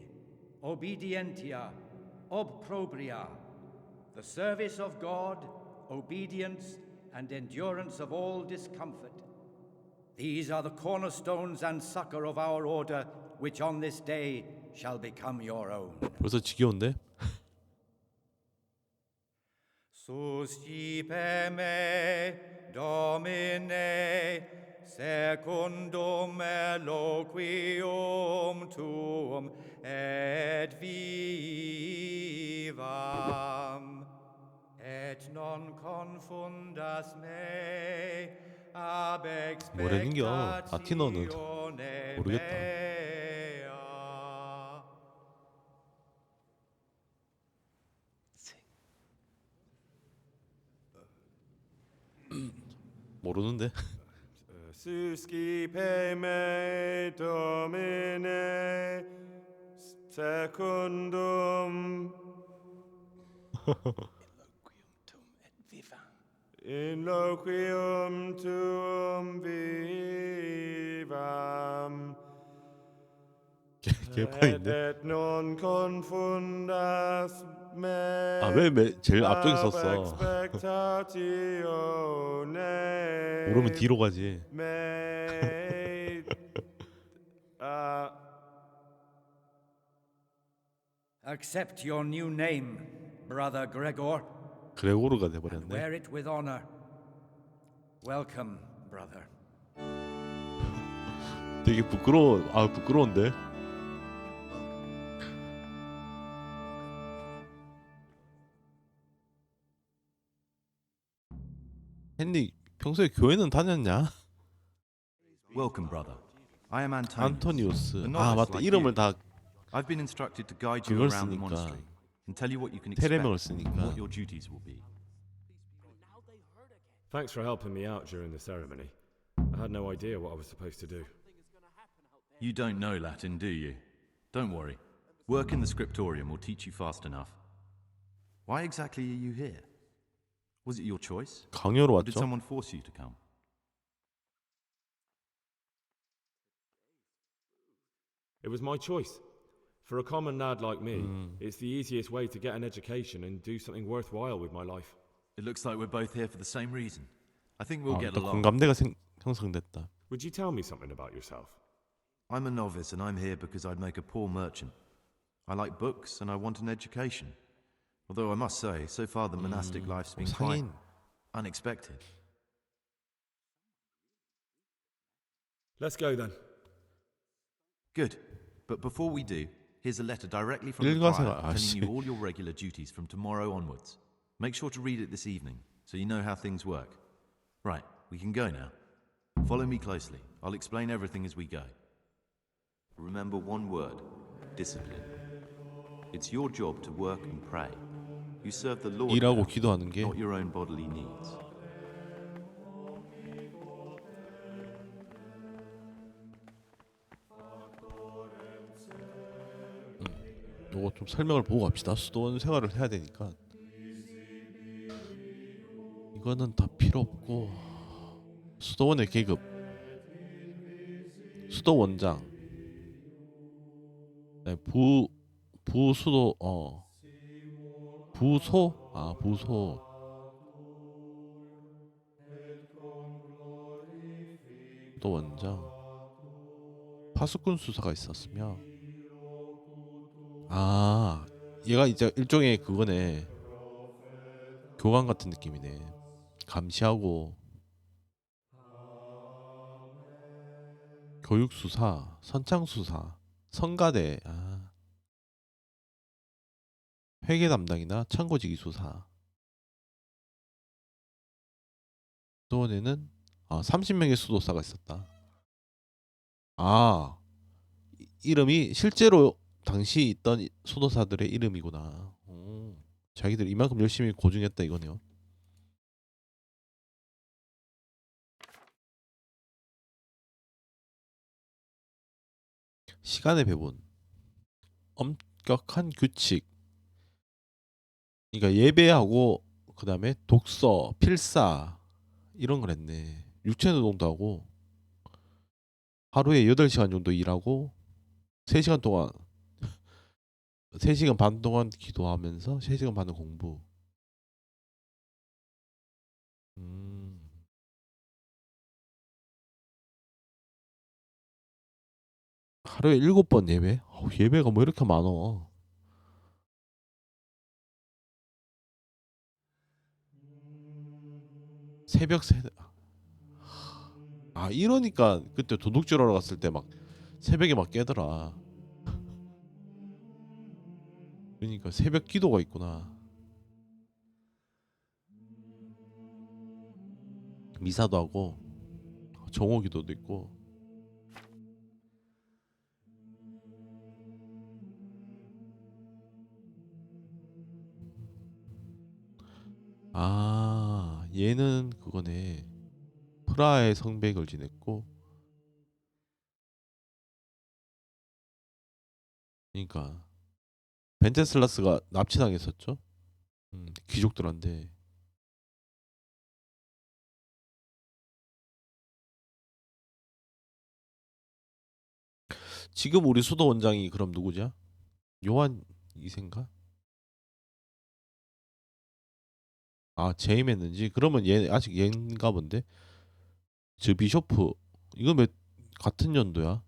obedientia, obprobria, the service of God, obedience, and endurance of all discomfort. These are the cornerstones and succor of our order, which on this day shall become your own. 벌써 지겨운데? Suscipe me, Domine, secundum eloquium tuum, et vivam, et non confundas me, ab 뭐라는겨? 라틴어는 expectatione 모르겠다. mea. 모르는데? Suscipe me, Domine, secundum in loquium tuum vivam, 개판인데? et non confundas me. 아 왜 제일 앞쪽에 썼어? expectatione 모르면 뒤로 가지. mea. Accept your new name, Brother Gregor, 그레고르가 and 돼버렸네. wear it with honor. Welcome, brother. 되게 부끄러워. 아 부끄러운데. 헨리 평소에 교회는 다녔냐? Welcome, brother. I am Antonius. 안토니우스. A 아 novice 맞다. like 이름을 you. 다 I've been instructed to guide you 그걸 around the 쓰니까. monastery and tell you what you can expect 테레명을 and 쓰니까. what your duties will be. Thanks for helping me out during the ceremony. I had no idea what I was supposed to do. You don't know Latin, do you? Don't worry. Work in the scriptorium will teach you fast enough. Why exactly are you here? Was it your choice? 강요로 Or did 왔죠? someone force you to come? It was my choice. For a common lad like me, it's the easiest way to get an education and do something worthwhile with my life. It looks like we're both here for the same reason. I think we'll get 또 along. 공감대가 형성됐다. Would you tell me something about yourself? I'm a novice and I'm here because I'd make a poor merchant. I like books and I want an education. Although I must say, so far the monastic life's been quite 상인. unexpected. Let's go then. Good. But before we do, here's a letter directly from the 일과생활. prior telling 아씨. you all your regular duties from tomorrow onwards. Make sure to read it this evening so you know how things work. Right, we can go now. Follow me closely. I'll explain everything as we go. Remember one word, discipline. It's your job to work and pray. You serve the Lord, 일하고 now, 기도하는 게 not your own bodily needs. 요거 좀 설명을 보고 갑시다. 수도원 생활을 해야 되니까 이거는 다 필요 없고 수도원의 계급 수도원장 네, 부수도 부소 부소 수도원장 파수꾼 수사가 있었으며 얘가 이제 일종의 그거네 교관 같은 느낌이네. 감시하고 교육수사 선창수사 성가대 회계 담당이나 창고지기 수사. 수도원에는 30명의 수도사가 있었다. 이름이 실제로 당시 있던 수도사들의 이름이구나. 자기들 이만큼 열심히 고증했다 이거네요. 시간의 배분, 엄격한 규칙. 그러니까 예배하고 그 다음에 독서, 필사 이런 걸 했네. 육체노동도 하고 하루에 8시간 정도 일하고 3시간 동안 3시간 반 동안 기도하면서 3시간 반은 공부. 하루에 7번 예배? 예배가 뭐 이렇게 많어. 새벽 이러니까 그때 도둑질하러 갔을 때 막 새벽에 막 깨더라. 그러니까 새벽 기도가 있구나. 미사도 하고 정오 기도도 있고. 얘는 그거네. 프라하의 성백을 지냈고. 그러니까 벤체슬라스가 납치당했었죠. 귀족들한테. 지금 우리 수도 원장이 그럼 누구죠? 요한 2세인가? 재임했는지. 그러면 얘 아직 얘인가 본데. 저 비쇼프 이거 몇 같은 연도야?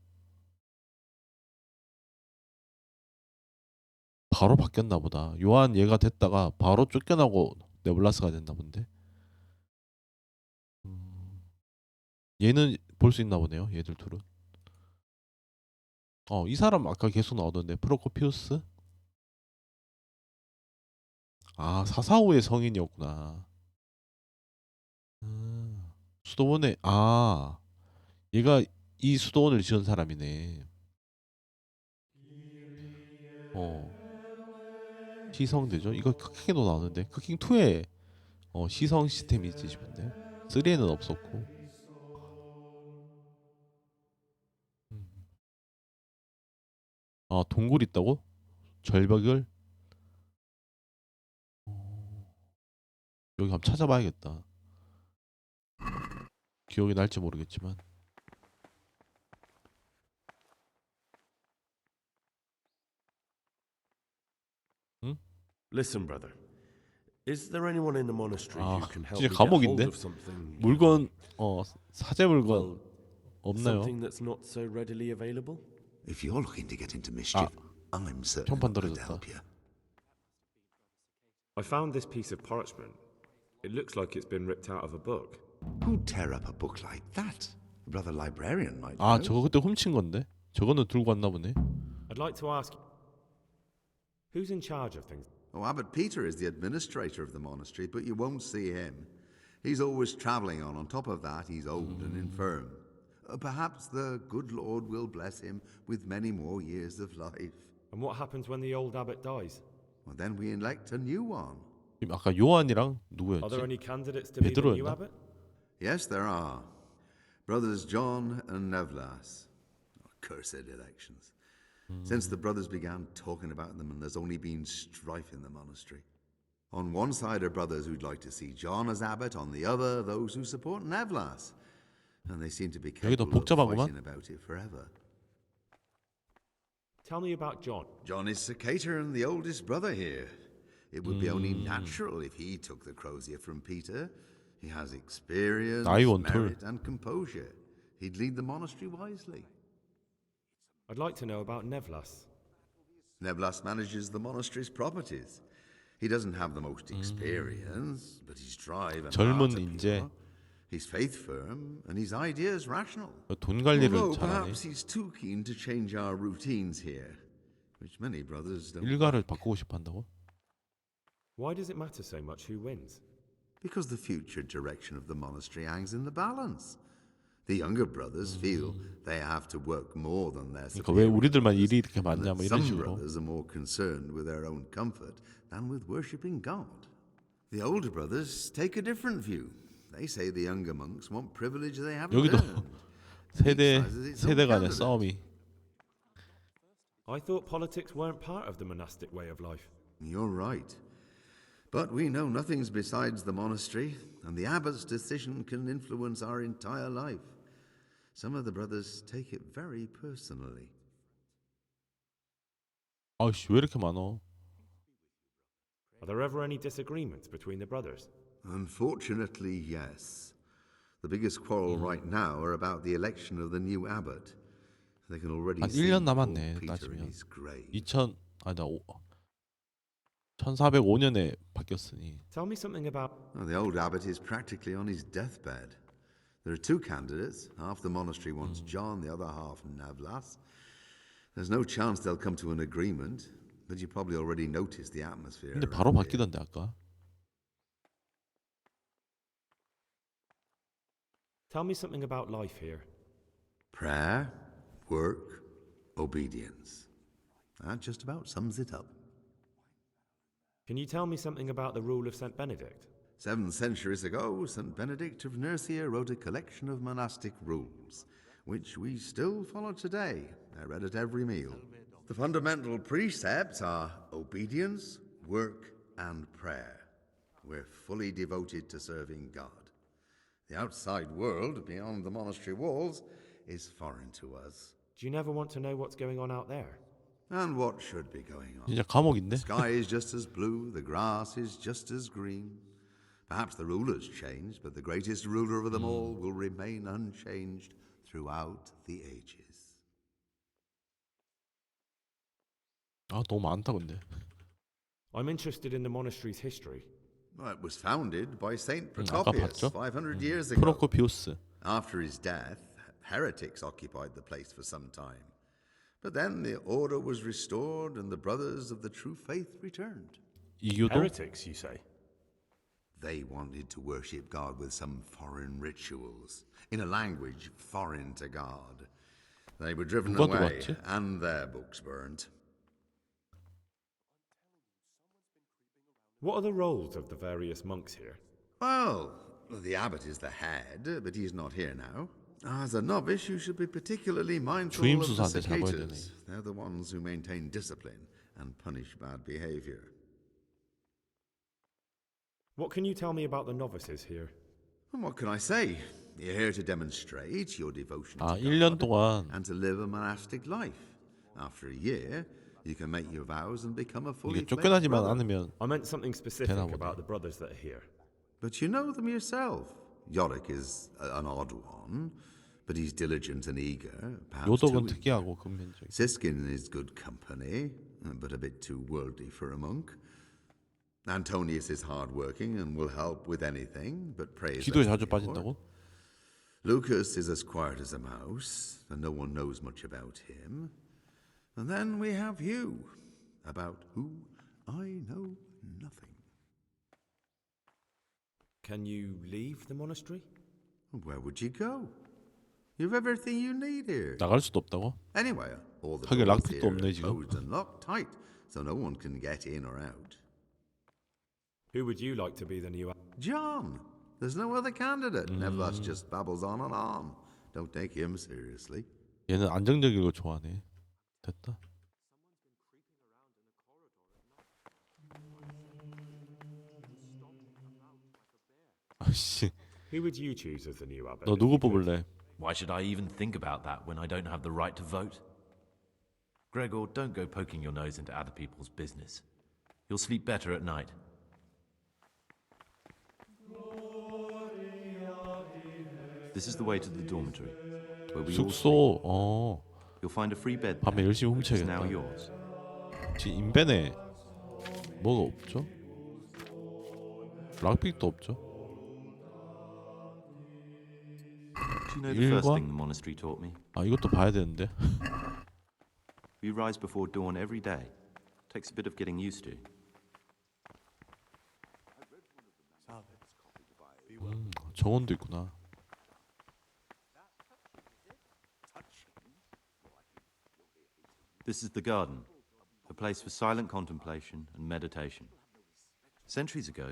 바로 바뀌었나 보다. 요한 얘가 됐다가 바로 쫓겨나고 네블라스가 됐나 본데. 얘는 볼 수 있나 보네요. 얘들 둘은. 이 사람 아까 계속 나오던데 프로코피우스? 445의 성인이었구나. 수도원에 얘가 이 수도원을 지은 사람이네. 시성대죠? 이거 크킹에도 나오는데 크킹 2에 시성 시스템이 있지 싶은데 3에는 없었고. 동굴 있다고? 절벽을 여기 한번 찾아봐야겠다. 기억이 날지 모르겠지만. 응? Listen, brother. Is there anyone in the monastery who can help 진짜 me get hold 감옥인데? of something? 물건 사제 물건 없나요? Something that's not so readily available? If you're looking to get into mischief, I'm certain 평판 I could 떨어졌다. help you. I found this piece of parchment. It looks like it's been ripped out of a book. Who'd tear up a book like that? A brother librarian might know. 저거 그때 훔친 건데? 저거는 들고 왔나 보네. I'd like to ask, who's in charge of things? Oh, Abbot Peter is the administrator of the monastery, but you won't see him. He's always travelling on. On top of that, he's old and infirm. Perhaps the good Lord will bless him with many more years of life. And what happens when the old abbot dies? Well, then we elect a new one. 아까 요한이랑 Are there any 누구였지? candidates to be the new 베드로였나? abbot? Yes, there are. Brothers John and Nevlas. Cursed elections. Since the brothers began talking about them, and there's only been strife in the monastery. On one side are brothers who'd like to see John as abbot, on the other, those who support Nevlas. And they seem to be 여기도 capable of 복잡하구만. fighting about it forever. Tell me about John. John is Cicator and the oldest brother here. It would be only natural if he took the crozier from Peter. He has experience, 나이 원툴. merit, and composure. He'd lead the monastery wisely. I'd like to know about Nevlas. Nevlas manages the monastery's properties. He doesn't have the most experience, but his drive and 젊은 heart are 인재. pure. His faith firm, and his ideas rational. 돈 관리를 Although 잘하네. perhaps he's too keen to change our routines here, which many brothers don't. 일가를 바꾸고 싶어 한다고? Why does it matter so much who wins? Because the future direction of the monastery hangs in the balance. The younger brothers feel they have to work more than their 그러니까 왜 superiors, 우리들만 일이 이렇게 and 많냐 that 뭐 이런 some 식으로. brothers are more concerned with their own comfort than with worshipping God. The older brothers take a different view. They say the younger monks want privilege they haven't 여기도 earned. 세대 간의 싸움이. I thought politics weren't part of the monastic way of life. You're right. But we know nothing's besides the monastery, and the abbot's decision can influence our entire life. Some of the brothers take it very personally. 왜 이렇게 많어? Are there ever any disagreements between the brothers? Unfortunately, yes. The biggest quarrel right now are about the election of the new abbot. They can already 한 see 1년 poor 남았네. Peter in 따지면 his grave. 1405년에 바뀌었으니. Tell me something about... Well, the old abbot is practically on his deathbed. There are two candidates. Half the monastery wants John, the other half Navlas. There's no chance they'll come to an agreement, but you probably already noticed the atmosphere. 근데 바로 around here. 바뀌던데 아까. Tell me something about life here. Prayer, work, obedience. That just about sums it up. Can you tell me something about the rule of St. Benedict? 7 centuries ago, St. Benedict of Nursia wrote a collection of monastic rules, which we still follow today. They're read at every meal. The fundamental precepts are obedience, work, and prayer. We're fully devoted to serving God. The outside world, beyond the monastery walls, is foreign to us. Do you never want to know what's going on out there? And what should be going on? 진짜 감옥인데? The sky is just as blue, the grass is just as green. Perhaps the rulers changed, but the greatest ruler of them all will remain unchanged throughout the ages. 너무 많다 근데. I'm interested in the monastery's history. Well, it was founded by Saint 아까 Procopius 봤죠? 500 years ago. 프로코피우스. After his death, heretics occupied the place for some time. But then the order was restored and the brothers of the true faith returned. 이교도? Heretics, you say? They wanted to worship God with some foreign rituals, in a language foreign to God. They were driven 누가 away 들어왔지? and their books burnt. What are the roles of the various monks here? Well, the abbot is the head, but he's not here now. As a novice, you should be particularly mindful of the 주임수사한테 잡아야 되네. cicadas. They're the ones who maintain discipline and punish bad behavior. What can you tell me about the novices here? And what can I say? You're here to demonstrate your devotion 아, to 1년 God 동안 and to live a monastic life. After a year, you can make your vows and become a fully 이게 fledged 쫓겨나지만 brother. 않으면 I meant something specific 되나 보네. about the brothers that are here. But you know them yourself. Yorick is an odd one, but he's diligent and eager. Perhaps 요독은 too 특이하고 근면적이고. Siskin is good company, but a bit too worldly for a monk. Antonius is hard-working and will help with anything, but prays 기도에 less 자주 than you. 빠진다고? Lucas is as quiet as a mouse, and no one knows much about him. And then we have you, about who I know nothing. Can you leave the monastery? Where would you go? You've everything you need here. 나갈 수도 없다고? Anyway, all the 하긴 doors 락픽도 here 없네 are 지금. closed and locked tight, so no one can get in or out. Who would you like to be the new abbot? John! There's no other candidate. Nevertheless, just babbles on and on. Don't take him seriously. 얘는 안정적인 걸 좋아하네. 됐다. 아씨, Who would you choose as the new abbot? 너 누구 뽑을래? Why should I even think about that when I don't have the right to vote? Gregor, don't go poking your nose into other people's business. You'll sleep better at night. This is the way to the dormitory, where we all sleep. 숙소. 어. You'll find a free bed 밤에 there. 열심히 It's now 훔쳐야겠다. yours. 지금 인벤에 뭐가 없죠? 락픽도 없죠? Do you know the first 일과? thing the monastery taught me? 아, 이것도 봐야 되는데. We rise before dawn every day. Takes a bit of getting used to. 정원도 있구나. This is the garden, a place for silent contemplation and meditation. Centuries ago,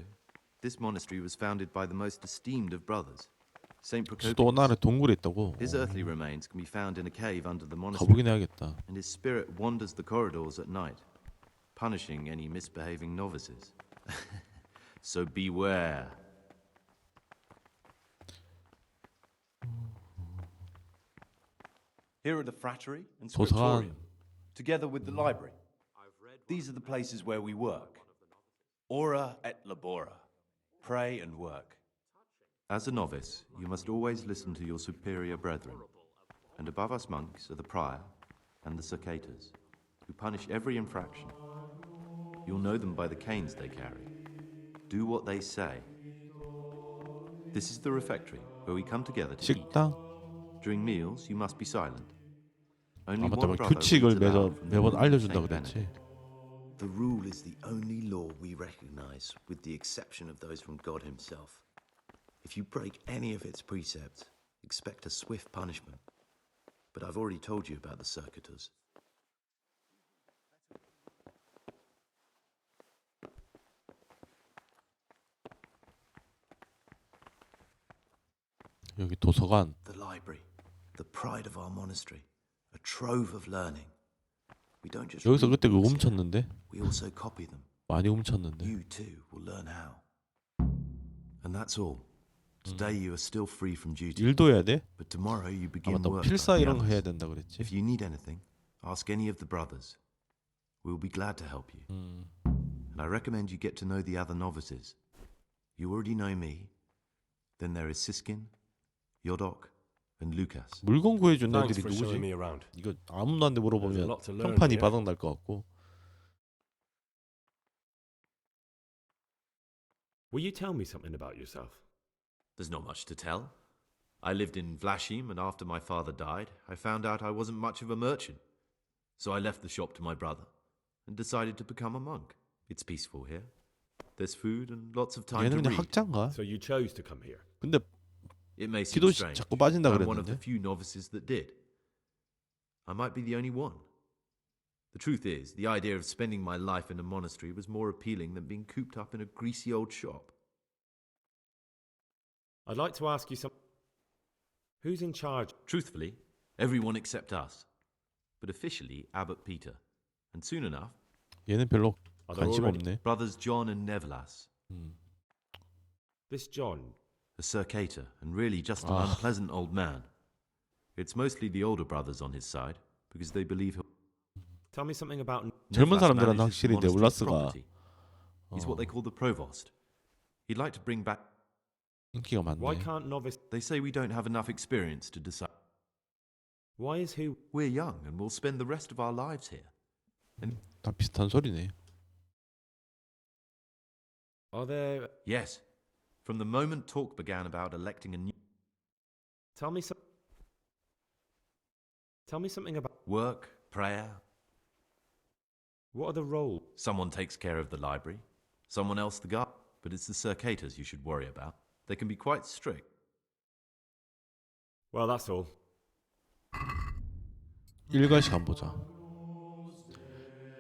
this monastery was founded by the most esteemed of brothers, Saint 수도 Procopius. 나래 동굴에 있다고. His earthly remains can be found in a cave under the monastery, 가보긴 해야겠다. and his spirit wanders the corridors at night, punishing any misbehaving novices. So beware. Here are the frattery and scriptorium, together with the library. These are the places where we work. Ora et labora. Pray and work. As a novice, you must always listen to your superior brethren. And above us monks are the prior and the cicadas, who punish every infraction. You'll know them by the canes they carry. Do what they say. This is the refectory, where we come together to eat. 식당? During meals, you must be silent. 아, Only 맞다. one 막 brother 규칙을 reads aloud from the 매번 book of 알려준다 Saint 그랬지. Benedict. The rule is the only law we recognize, with the exception of those from God himself. If you break any of its precepts, expect a swift punishment. But I've already told you about the circuitous. 여기 도서관. The library, the pride of our monastery, a trove of learning. We don't just 여기서 read 그때 그거 books here, 훔쳤는데. we also copy them. 많이 훔쳤는데. You too will learn how. And that's all. Today you are still free from duty. 일도 해야 돼? But tomorrow you 아, begin 맞다. work. 필사 like the 이런 거 해야 others. 된다 그랬지. If you need anything, ask any of the brothers. We'll be glad to help you. And I recommend you get to know the other novices. You already know me. Then there is Siskin, Yodok, and Lucas. 물건 구해준 Thanks 애들이 for showing me 누구지? around. 이거 아무나한테 There's a 물어보면 lot to learn 평판이 here. 바닥 날 것 같고. Will you tell me something about yourself? There's not much to tell. I lived in Vlashim, and after my father died, I found out I wasn't much of a merchant. So I left the shop to my brother and decided to become a monk. It's peaceful here. There's food and lots of time to 얘는 그냥 read. 학자인가? So you chose to come here. 근데 It may seem 기도 strange. 자꾸 빠진다 I'm one of the 그랬는데. few novices that did. I might be the only one. The truth is, the idea of spending my life in a monastery was more appealing than being cooped up in a greasy old shop. I'd like to ask you something. Who's in charge? Truthfully, everyone except us. But officially, Abbot Peter. And soon enough, 얘는 별로 Are there 관심 already 없네. brothers John and Nevelas. This John? A circator, and really just an unpleasant old man. It's mostly the older brothers on his side, because they believe he'll... Tell me something about... 젊은 Nevelas 사람들은 manages the 확실히 monastery's 네블라스가 property. He's what they call the provost. He'd like to bring back... 인기가 많네. Why can't novice... They say we don't have enough experience to decide... Why is he... We're young, and we'll spend the rest of our lives here. And... 다 비슷한 소리네. Are there... Yes. From the moment talk began about electing a new... Tell me something about... Work, prayer... What are the roles? Someone takes care of the library, someone else the guard. But it's the circators you should worry about. They can be quite strict. Well, that's all. 일과식 안 보자.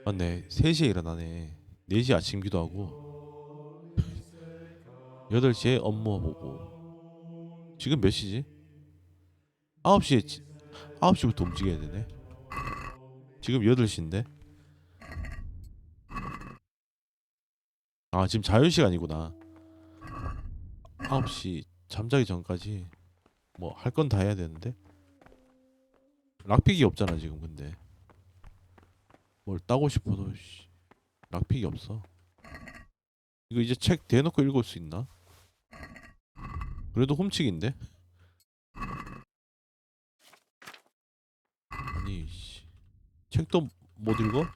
맞네. 3시에 일어나네. 4시 아침 기도하고 8시에 업무 보고. 지금 몇 시지? 9시부터 움직여야 되네. 지금 8시인데. 아, 지금 자유시간이구나. 9시 잠자기 전까지 뭐 할 건 다 해야 되는데. 락픽이 없잖아 지금. 근데 뭘 따고 싶어도 락픽이 없어. 이거 이제 책 대놓고 읽을 수 있나? 그래도 훔치기인데? 아니 책도 못 읽어?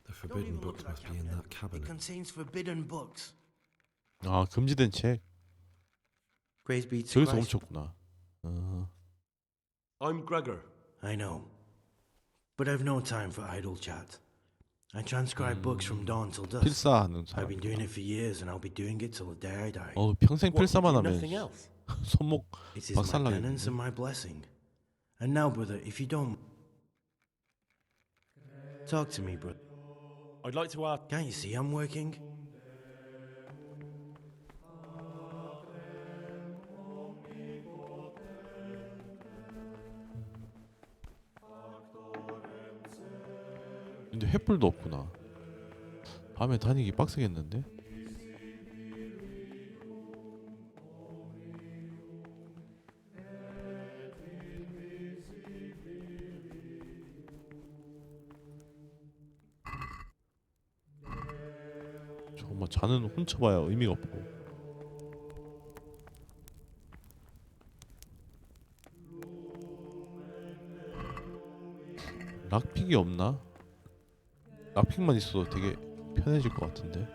The forbidden books must be in that It cabinet. contains forbidden books. 아, 금지된 책. Praise be to 저기서 Christ. 훔쳤구나. I'm Gregor. I know. But I've no time for idle chat. I transcribe books from dawn till dusk. 필사하는 I've been doing 사람. it for years and I'll be doing it till the day I die. 평생 What, you 필사만 do 하면 nothing else? 손목 It is my 박살나겠는데. penance and my blessing. And now, brother, if you don't... Talk to me, brother. I'd like to ask... Can't you see I'm working? 근데 횃불도 없구나. 밤에 다니기 빡세겠는데? 정말 자는 훔쳐봐야 의미가 없고. 락픽이 없나? 락픽만 있어도 되게 편해질 것 같은데.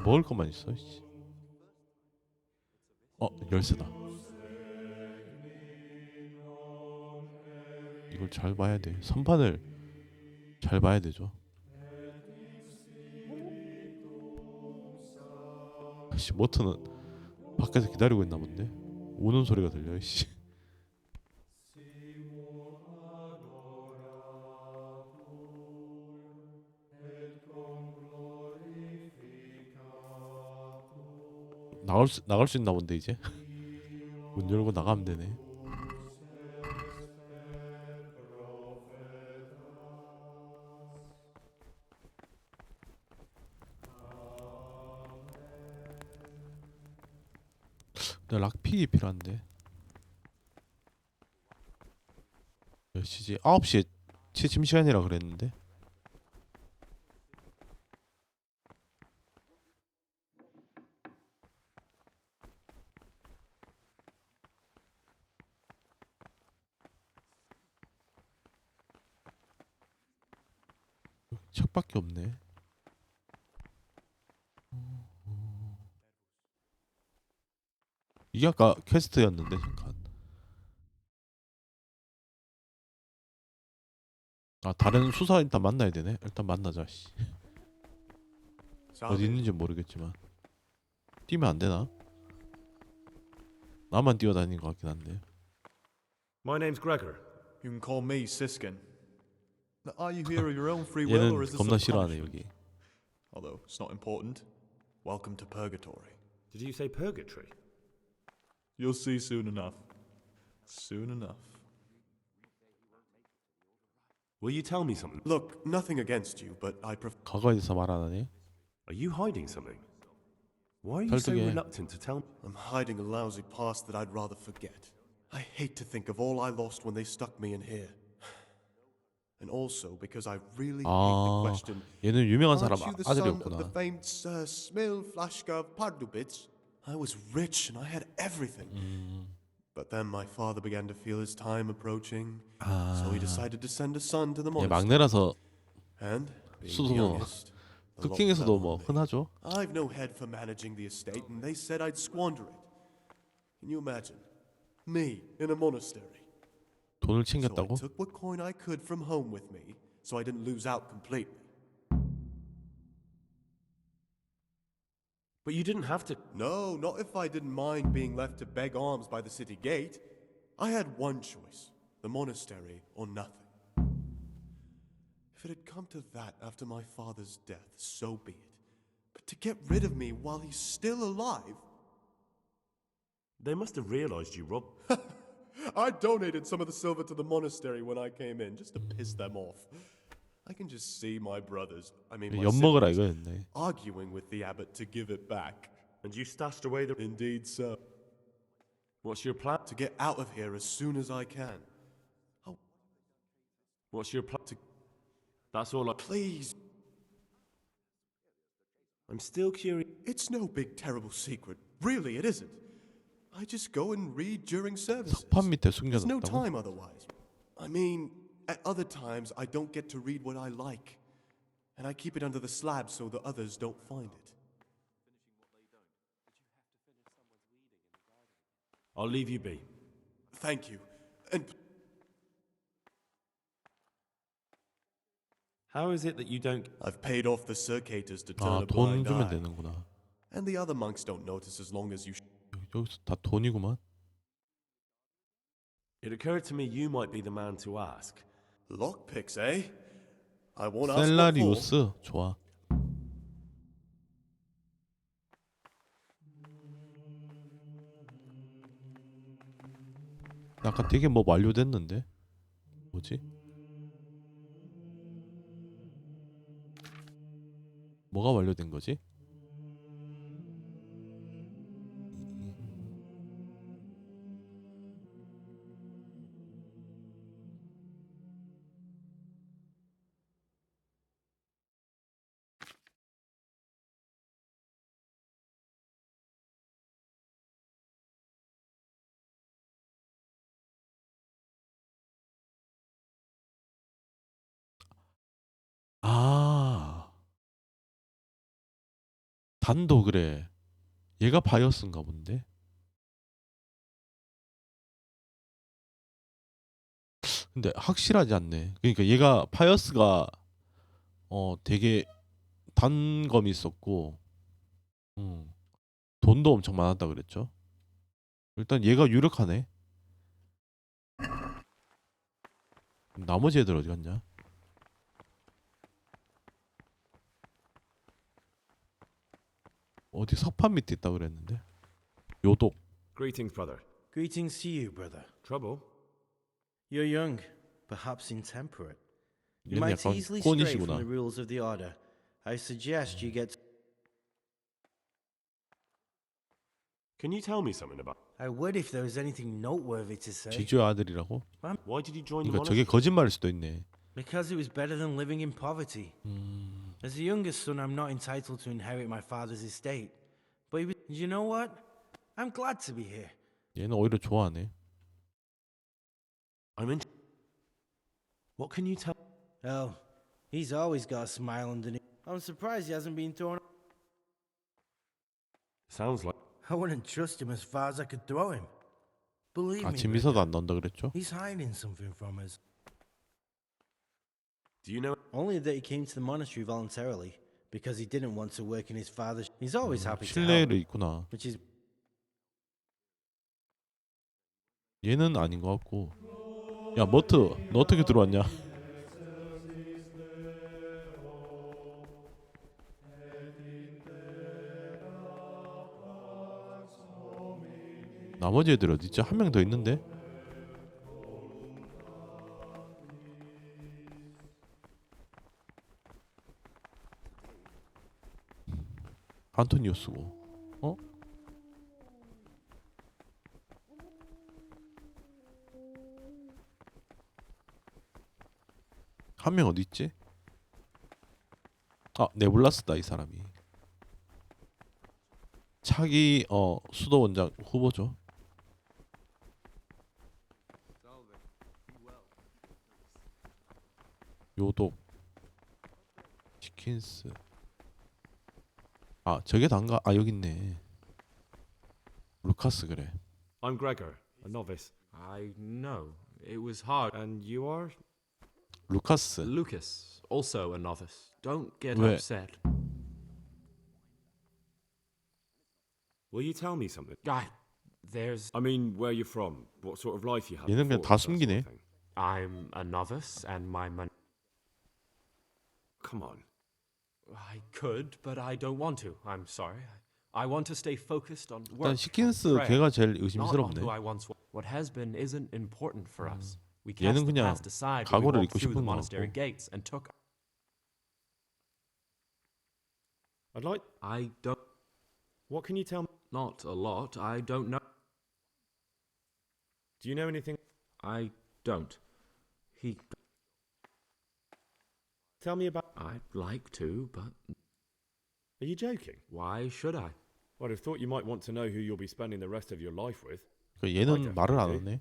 먹을 것만 있어. 열쇠다. 이걸 잘 봐야 돼. 선판을 잘 봐야 되죠. 모트는 밖에서 기다리고 있나 본데. 우는 소리가 들려. 씨. 나갈 수 있나 본데 이제. 문 열고 나가면 되네. 락픽이 필요한데. 몇 시지? 9시에 취침 시간이라 그랬는데. 책밖에 없네. 이게 아까 퀘스트였는데 잠깐. 아 다른 수사 일단 만나야 되네. 일단 만나자. 씨. 어디 있는지 모르겠지만 뛰면 안 되나? 나만 뛰어다니는 것 같긴 한데. My name's Gregor. You can call me Siskin. Now, are you here of your own free will, or 얘는 is this 겁나 some 싫어하네 punishment? 여기. Although it's not important. Welcome to purgatory. Did you say purgatory? You'll see soon enough. Soon enough. Will you tell me something? Look, nothing against you, but I prefer. 과거에 대해서 말 안 하네. Are you hiding something? Why are you so 설득해. reluctant to tell me? I'm hiding a lousy past that I'd rather forget. I hate to think of all I lost when they stuck me in here. And also because I really hate the 아 question. 얘는 유명한 사람 Aren't you the son of the 아들이었구나. famed Sir Smil Flashka of Pardubitz? I was rich and I had everything. But then my father began to feel his time approaching, so he decided to send a son to the 얘 monastery. 막내라서 And being the 수도 youngest, the lot 쿠킹에서도 fell 뭐 on me. 흔하죠. I've no head for managing the estate, and they said I'd squander it. Can you imagine? Me in a monastery. 돈을 So I 챙겼다고? took what coin I could from home with me, so I didn't lose out completely. But you didn't have to. No, not if I didn't mind being left to beg alms by the city gate. I had one choice, the monastery or nothing. If it had come to that after my father's death, so be it. But to get rid of me while he's still alive? They must have realized you robbed. I donated some of the silver to the monastery when I came in, just to piss them off. I can just see my brothers, I mean my 엿먹으라 siblings, 이거였네. arguing with the abbot to give it back. And you stashed away the. Indeed so. What's your plan? To get out of here as soon as I can. Oh, What's your plan? That's all I. please. I'm still curious. It's no big terrible secret. Really, it isn't. I just go and read during services. 석판 밑에 There's no 숨겨놨다고? time otherwise. I mean, at other times I don't get to read what I like. And I keep it under the slab so the others don't find it. I'll leave you be. Thank you. And How is it that you don't? I've paid off the circators to turn 아 a 돈 blind 주면 eye. 되는구나. And the other monks don't notice as long as you... 여기서 다 돈이구만. It occurred to me you might be the man to ask. Lockpicks, eh? I won't ask what for. 셀라리우스 좋아. 아까 되게 뭐 완료됐는데 뭐지? 뭐가 완료된 거지? 아 단도 그래. 얘가 바이어스인가 본데. 근데 확실하지 않네. 그러니까 얘가 파이어스가 되게 단검이 있었고 돈도 엄청 많았다 그랬죠. 일단 얘가 유력하네. 나머지 애들 어디 갔냐? 어디 석판 밑에 있다 그랬는데. 요독. Greetings, brother. Greetings to you, brother. Trouble? You're young, perhaps intemperate. You 얘는 might 약간 easily stray from 꼰이시구나. the rules of the order. I suggest you get... Can you tell me something about? I would if there was anything noteworthy to say. 지주의 아들이라고? Why did he join the 그러니까 저게 monastery? 거짓말일 수도 있네. Because it was better than living in poverty. As the youngest son, I'm not entitled to inherit my father's estate. But you know what? I'm glad to be here. 얘는 오히려 좋아하네. I'm in. What can you tell? Oh, he's always got a smile underneath. I'm surprised he hasn't been thrown. Sounds like. I wouldn't trust him as far as I could throw him. Believe me, 아침 미사도 안 나온다 그랬죠? he's hiding something from us. Do you know? Only that he came to the monastery voluntarily because he didn't want to work in his father's. He's always happy to help, 신뢰를 있구나. which is 얘는 아닌 것 같고. 야 머트, 너 어떻게 들어왔냐? 나머지 애들 어디 있지? 한 명 더 있는데? 안토니오스고. 어? 한 명 어디 있지? 아, 네블라스다 이 사람이. 차기 수도 원장 후보죠. 요독 치킨스. 아 저게 단가? 아 여기 있네. 루카스 그래. I'm Gregor, a novice. I know. It was hard. And you are? 루카스. Lucas, also a novice. Don't get 왜? upset. Will you tell me something? There's. I mean, where you're from, what sort of life you had. 얘는 그냥 before, 다 that sort of 숨기네. thing. I'm a novice, and my money. Come on. I could, but I don't want to. I'm sorry. I want to stay focused on 일단 work. 시킨스 prayer, 걔가 제일 not on 의심스럽네. who I once was. What has been isn't important for us. We 얘는 cast the 그냥 past aside when we 각오를 walked 잊고 through the 싶은 것 monastery 같고. gates and took. I'd like. I don't. What can you tell me? Not a lot. I don't know. Do you know anything? I don't. He. Tell me about. I'd like to, but Are you joking? why should I? Well, I'd have thought you might want to know who you'll be spending the rest of your life with. 얘는 말을 안 definitely 하네.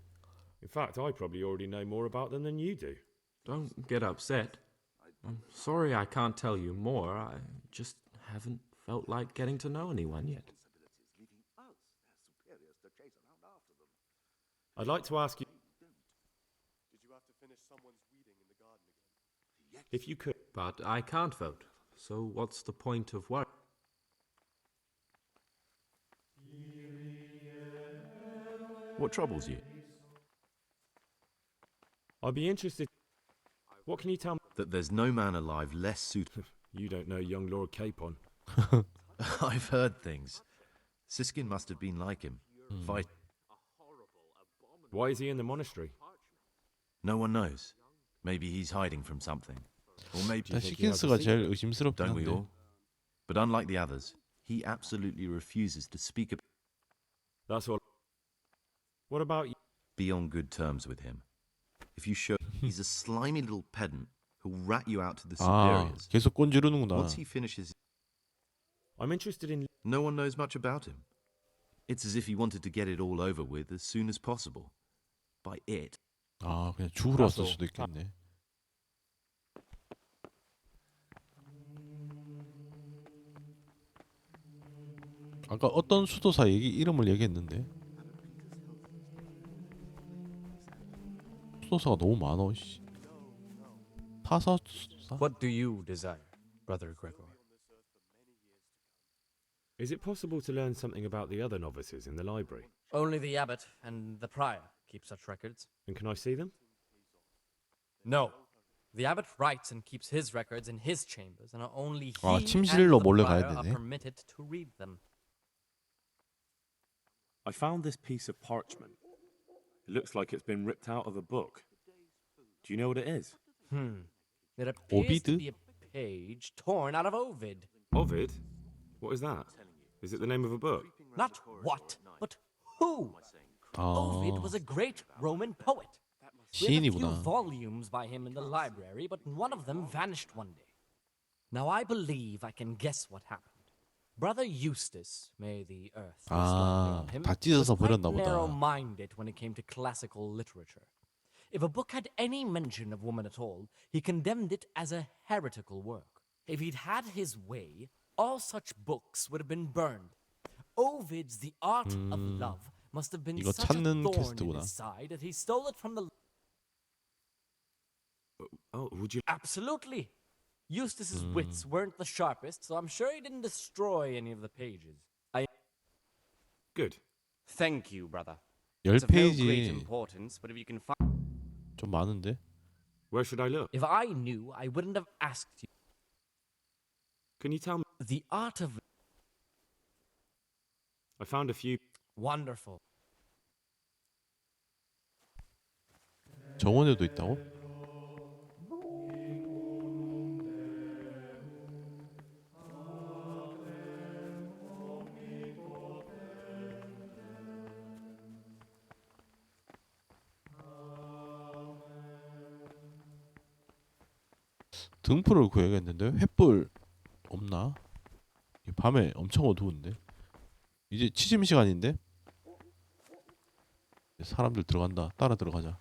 In fact, I probably already know more about them than you do. Don't get upset. I'm sorry I can't tell you more. I just haven't felt like getting to know anyone yet. I'd like to ask you. Did you have to finish someone's weeding in the garden again? If you could. But I can't vote. So what's the point of work? What troubles you? I'd be interested. What can you tell me? That there's no man alive less suitable. You don't know young Lord Capon. I've heard things. Siskin must have been like him. Fight. Why is he in the monastery? No one knows. Maybe he's hiding from something. Or maybe 일단 시킨스가 제일 의심스럽긴 don't we 한데. all? But unlike the others, he absolutely refuses to speak about. That's all. What about you? Be on good terms with him. If you show he's a slimy little pedant who'll rat you out to the 아 superiors. 계속 꼰지르는구나. Once he finishes, I'm interested in. no one knows much about him. It's as if he wanted to get it all over with as soon as possible. By it. 아 그냥 죽으러 왔을 수도 있겠네. 아까 어떤 수도사 이름을 얘기했는데 수도사가 너무 많아. 씨. 타사 수도사? What do you desire, Brother Gregor? Is it possible to learn something about the other novices in the library? Only the abbot and the prior keep such records. And can I see them? No. The abbot writes and keeps his records in his chambers, and only he 아, and 침실로 the 몰래 prior 가야 are 되네. permitted to read them. I found this piece of parchment. It looks like it's been ripped out of a book. Do you know what it is? It appears to Ovid? be a page torn out of Ovid. Ovid? What is that? Is it the name of a book? Not what, but who. Ovid was a great Roman poet. We have a few 시인이구나. volumes by him in the library, but one of them vanished one day. Now I believe I can guess what happened. Brother Eustace, may the earth rest on him, 다 찢어서 was quite 버렸나 보다. narrow-minded when it came to classical literature. If a book had any mention of woman at all, he condemned it as a heretical work. If he'd had his way, all such books would have been burned. Ovid's The Art of Love must have been 이거 such a 찾는 thorn in 퀘스트구나. his side that he stole it from the... Oh, would you... Absolutely. Eustace's wits weren't the sharpest, so I'm sure he didn't destroy any of the pages. Good. Thank you, brother. 10페이지 Importance, but if you can find... 좀 많은데? Where should I look? If I knew, I wouldn't have asked you. Can you tell me? The Art of... I found a few... Wonderful. 정원에도 있다고? 등불을 구해야겠는데 횃불 없나? 밤에 엄청 어두운데. 이제 취침 시간인데? 사람들 들어간다. 따라 들어가자.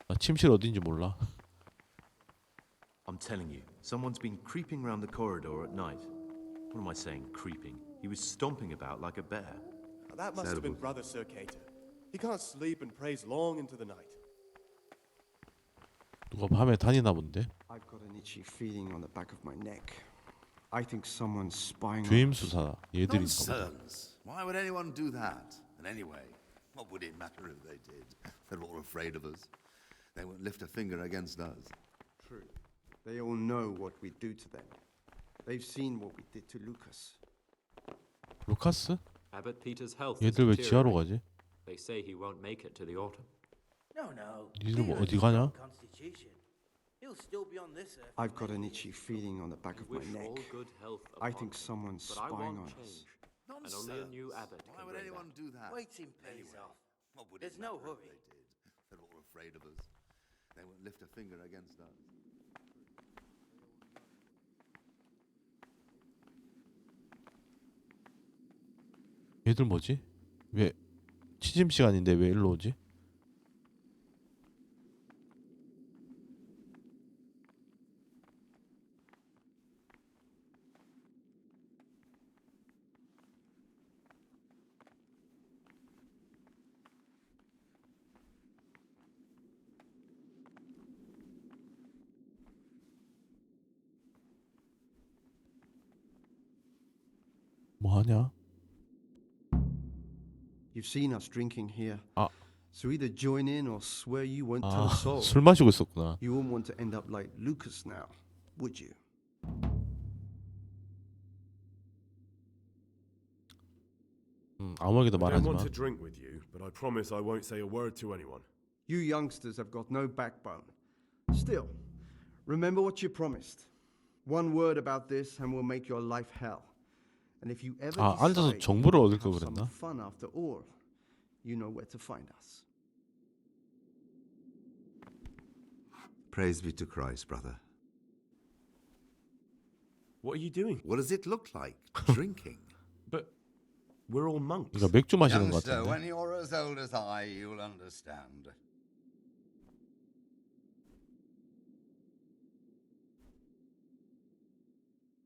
나 침실 어딘지 몰라. I'm telling you, someone's been creeping round the corridor at night. What am I saying, creeping? He was stomping about like a bear. That must have been Brother Sir Cater. He can't sleep and prays long into the night. 누가 밤에 다니나 본데? I've got an itchy feeling on the back of my neck. I think someone's spying on us. 주임수사 얘들인가 보다. Nonsense. Why would anyone do that? And anyway, what would it matter if they did? They're all afraid of us. They won't lift a finger against us. True. They all know what we do to them. They've seen what we did to Lucas. 루카스? Abbot Peter's health is 얘들 왜 지하로 deteriorating. 가지? They say he won't make it to the autumn. No. 니들 뭐 어디 가냐? Constitution. He'll still be on this earth. I've got an itchy feeling on the back of my Wish all neck. good health I upon think him, someone's but I spying want on us. change. And only a new abbot Why can would bring anyone that. do that? Wait till pays Anyway, off. what would There's it no matter if hurry. they did? They're all afraid of us. They won't lift a finger against us. 얘들 뭐지? 왜 취침 시간인데 왜 일로 오지? 뭐 하냐? You've seen us drinking here. 아, So either join in or swear you won't tell 아, us all. 술 마시고 있었구나. You won't want to end up like Lucas now, would you? 아무에게도 I don't 말하지 want 마. to drink with you, but I promise I won't say a word to anyone. You youngsters have got no backbone. Still, remember what you promised. One word about this and we'll make your life hell. And if you ever 아, 앉아서 decide 정보를 to 얻을 걸 have some 그랬나? fun after all, you know where to find us. Praise be to Christ, brother. What are you doing? What does it look like? Drinking? But we're all monks. 그러니까 맥주 마시는 것 Youngster, 같은데. when you're as old as I, you'll understand.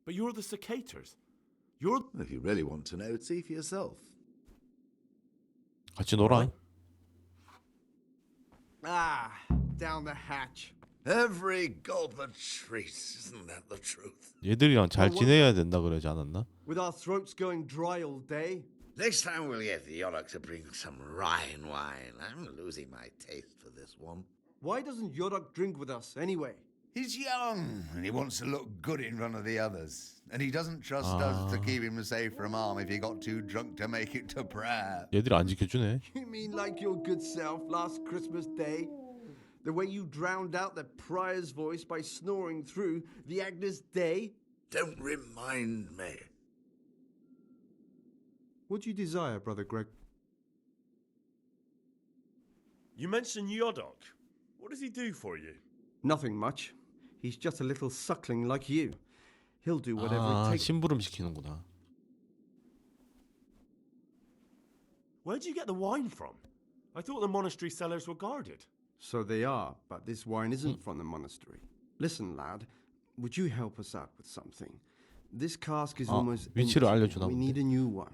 But you're the cicators. You're... If you really want to know, see for yourself. 같이 놀아. Ah, down the hatch. Every gulp a treat, isn't that the truth? 얘들이랑 잘 지내야 된다 그러지 않았나? With our throats going dry all day. Next time we'll get the Yolok to bring some Rhine wine. I'm losing my taste for this one. Why doesn't Yodak drink with us anyway? He's young, and he wants to look good in front of the others. And he doesn't trust us to keep him safe from harm if he got too drunk to make it to prayer. 얘들이 안 지켜주네. You mean like your good self last Christmas Day? The way you drowned out the prior's voice by snoring through the Agnes Day? Don't remind me. What do you desire, Brother Greg? You mentioned Yodok. What does he do for you? Nothing much. He's just a little suckling like you. He'll do whatever it 아, takes. 심부름 시키는구나. Where'd you get the wine from? I thought the monastery cellars were guarded. So they are, but this wine isn't from the monastery. Listen, lad, would you help us out with something? This cask is almost 위치를 empty. 알려주나 We 본데. need a new one.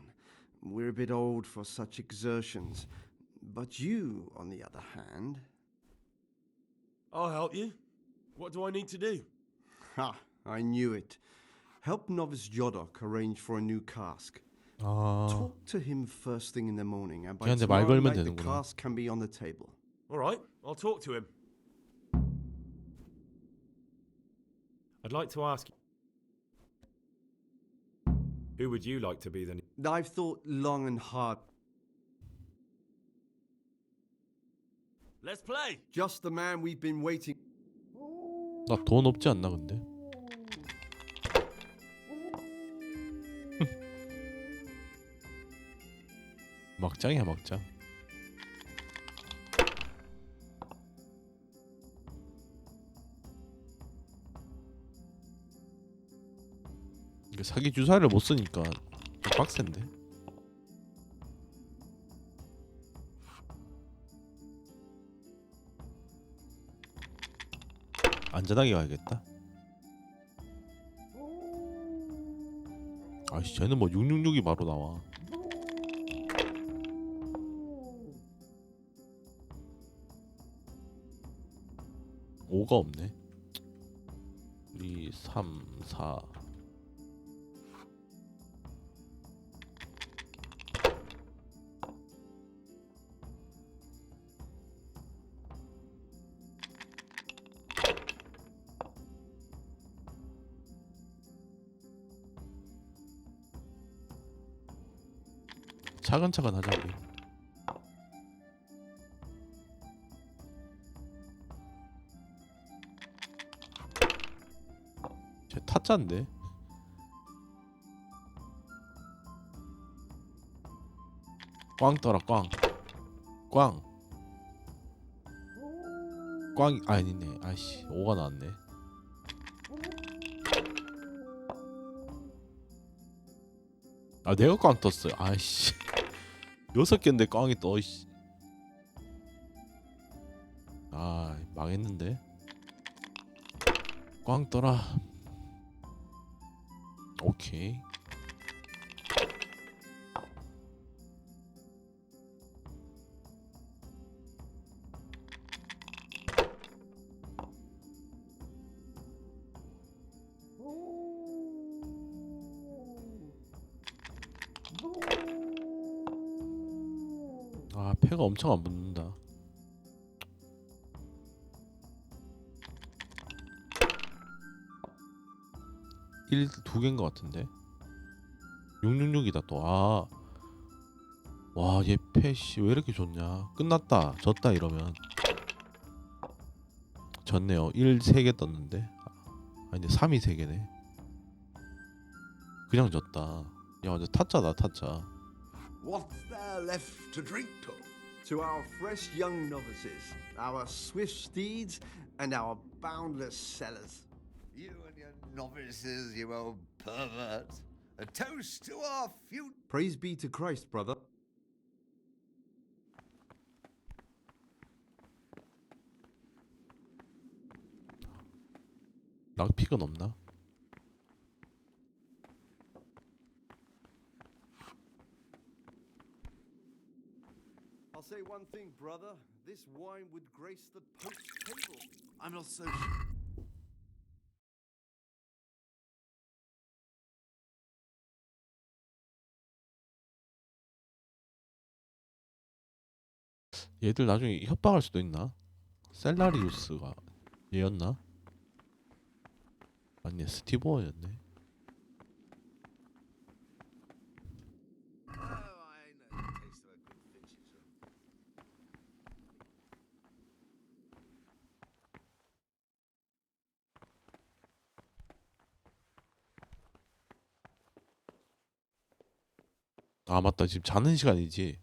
We're a bit old for such exertions. But you, on the other hand... I'll help you. What do I need to do? Ha, I knew it. Help novice Yodok arrange for a new cask. 아, Talk to him first thing in the morning, and by 걔한테 말 tomorrow 걸면 night the 되는구나. cask can be on the table. All right, I'll talk to him. I'd like to ask you, who would you like to be the... I've thought long and hard. Let's play. Just the man we've been waiting. 나 돈 없지 않나 근데? 막장이야 막장. 이게 사기 주사를 못 쓰니까 좀 빡센데. 안전하게 가야겠다. 아씨 쟤는 뭐 666이 바로 나와. 오가 없네. 2, 3, 4. 차근차근 하자 우리. 쟤 타짜인데. 꽝 떠라 꽝. 꽝. 꽝이 아니네. 아이씨 5가 나왔네. 아 내가 꽝 떴어요. 아이씨 6개인데 꽝이 떠. 이씨. 아 망했는데. 꽝 떠라. 오케이. 아 패가 엄청 안 붙는다. 일 두 개인 것 같은데. 666이다 또. 아, 와 얘 패시 왜 이렇게 좋냐. 끝났다 졌다 이러면 졌네요. 1 3개 떴는데. 아니 3이 3개네. 그냥 졌다. 야 완전 타짜다 타짜. What's there left to drink to? To our fresh young novices, our swift steeds, and our boundless cellars. You and your novices, you old pervert. A toast to our future. Praise be to Christ, brother. 락픽은 없나? I'll say one thing, brother. This wine would grace the Pope's table. I'm not so 얘들 나중에 협박할 수도 있나? 셀라리우스가 얘였나? 아니 스티브어였네. 아 맞다, 지금 자는 시간이지.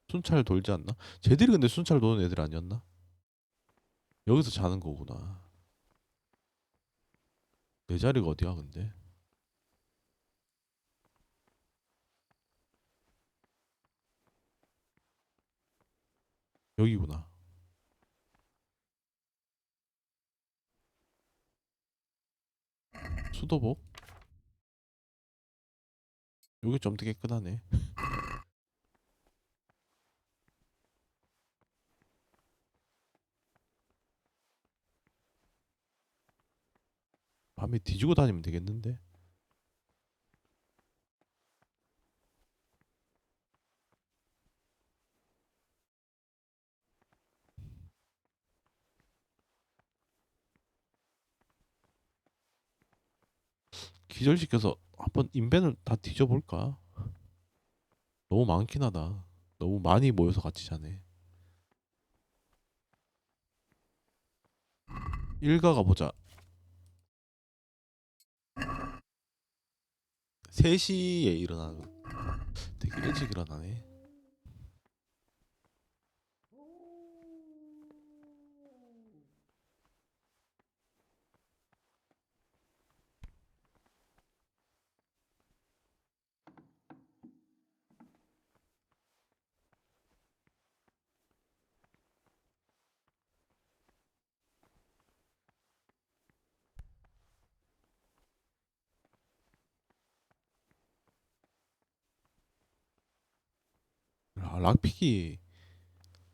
순찰 돌지 않나? 쟤들이 근데 순찰 도는 애들 아니었나? 여기서 자는 거구나. 내 자리가 어디야 근데? 여기구나. 수도복? 여기 좀 더 깨끗하네. 밤에 뒤지고 다니면 되겠는데? 기절시켜서 한번 인벤을 다 뒤져볼까? 너무 많긴 하다. 너무 많이 모여서 같이 자네. 일가 가보자. 3시에 일어나는. 되게 일찍 일어나네. 아,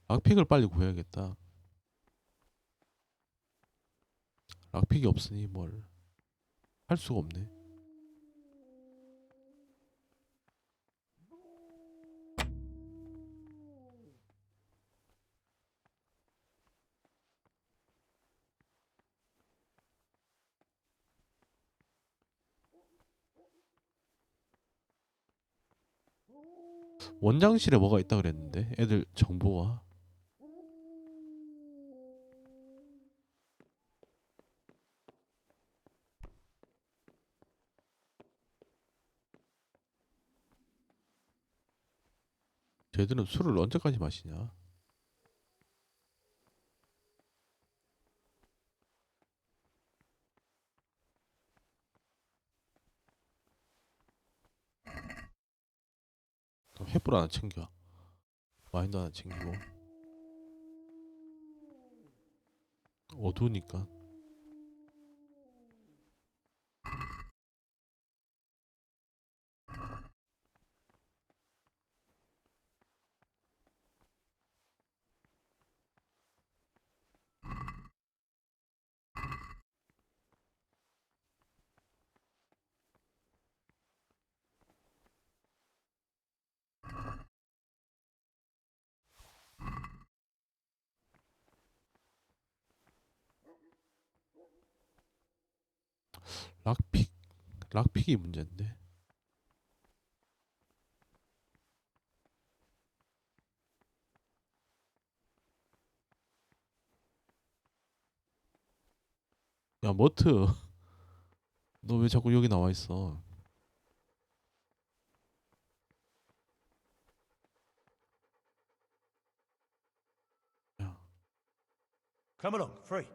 락픽을 빨리 구해야겠다. 락픽이 없으니 뭘 할 수가 없네. 원장실에 뭐가 있다 그랬는데 애들 정보가. 쟤들은 술을 언제까지 마시냐? 또 횃불 하나 챙겨. 와인도 하나 챙기고. 어두우니까. 락픽. 락픽이 문제인데. 야 머트. 너 왜 자꾸 여기 나와 있어? Come along, free.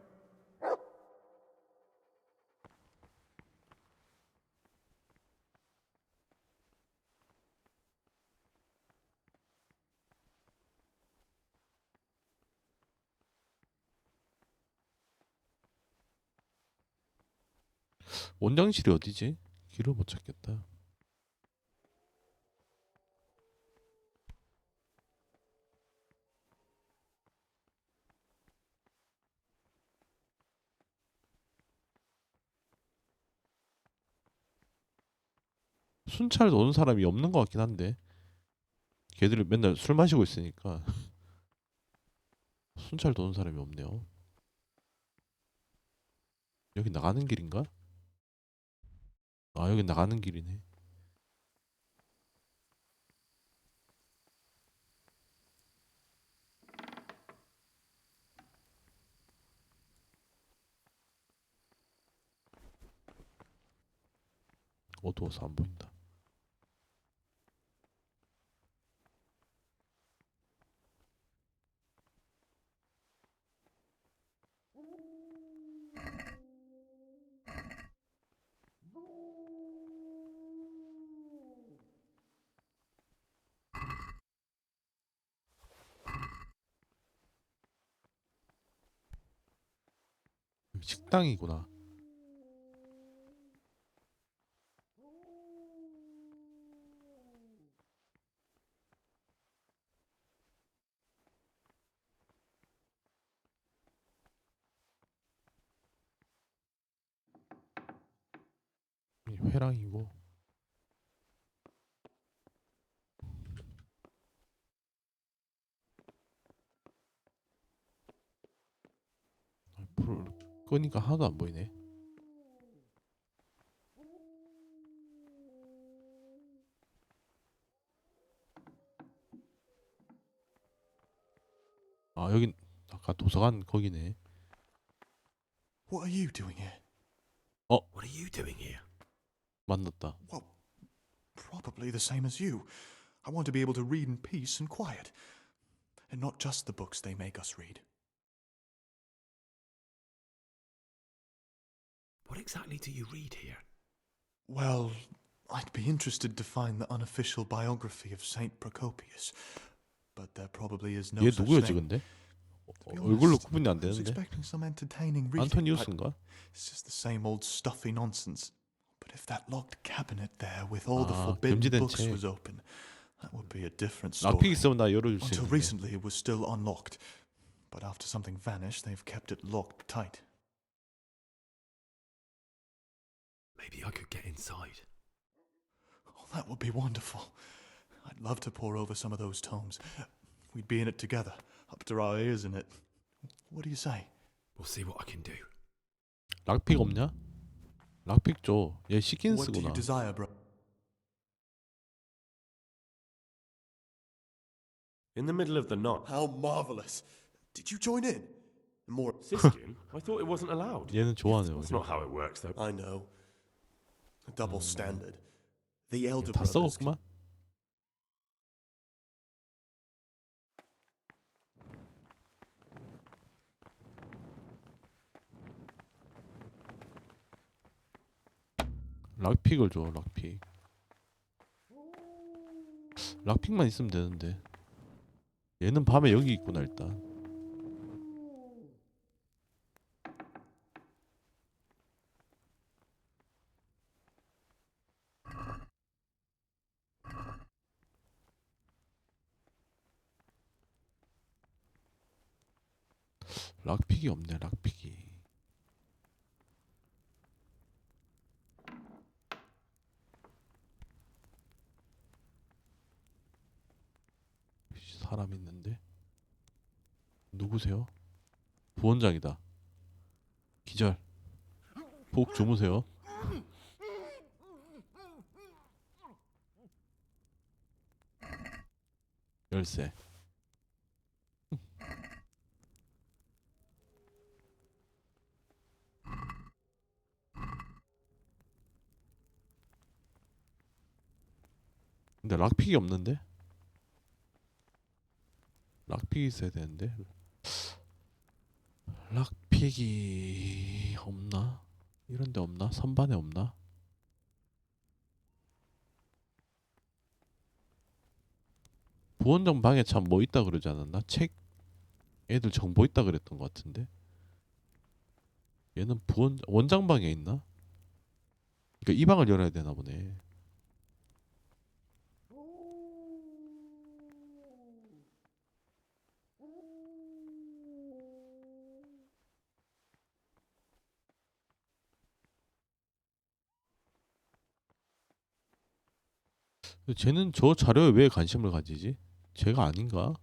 원장실이 어디지? 길을 못 찾겠다. 순찰 오는 사람이 없는 것 같긴 한데. 걔들이 맨날 술 마시고 있으니까 순찰 도는 사람이 없네요. 여기 나가는 길인가? 아 여기 나가는 길이네. 어두워서 안 보인다. 식당이구나. 회랑이고. 불을 끄니까 하나도 안 보이네. 아, 여긴 아까 도서관 거기네. What are you doing here? What are you doing here? 만났다. Well, probably the same as you. I want to be able to read in peace and quiet. And not just the books they make us read. What exactly do you read here? Well, I'd be interested to find the unofficial biography of Saint Procopius. But there probably is no 얘 such 누구였지 thing. 근데? To be 얼굴로 honest, 구분이 안 I was 되는데. expecting some entertaining reading, but 안토니우스인가? it's just the same old stuffy nonsense. But if that locked cabinet there with all the 아, forbidden 금지된 books 책. was open, that would be a different story. 락픽 있으면 나 열어줄 수 Until 있는데. recently, it was still unlocked. But after something vanished, they've kept it locked tight. Maybe I could get inside. Oh, that would be wonderful. I'd love to pore over some of those tomes. We'd be in it together, up to our ears in it. What do you say? We'll see what I can do. 락픽 없냐? 락픽 줘. 얘 What do 시킨스구나. you desire, bro? In the middle of the night. How marvelous! Did you join in? More Siskin? I thought it wasn't allowed. 얘는 좋아하네. That's not how it works, though. I know. A double standard. The elder 다 brothers. 썩었구만. 락픽을 줘. 락픽. 락픽만 있으면 되는데. 얘는 밤에 여기 있구나 일단. 락픽이 없네. 락픽이. 사람 있는데. 누구세요? 부원장이다. 기절. 푹 주무세요. 열쇠. 근데 락픽이 없는데? 락픽이 있어야 되는데. 락픽이 없나? 이런 데 없나? 선반에 없나? 부원장 방에 참 뭐 있다 그러지 않았나? 책 애들 정보 있다 그랬던 것 같은데. 얘는 원장 방에 있나? 그러니까 이 방을 열어야 되나 보네. 쟤는 저 자료에 왜 관심을 가지지? 쟤가 아닌가?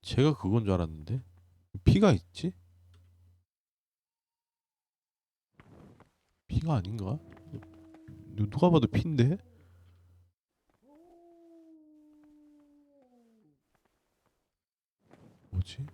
쟤가 그건 줄 알았는데. 피가 있지? 피가 아닌가? 누가 봐도 피인데? 뭐지?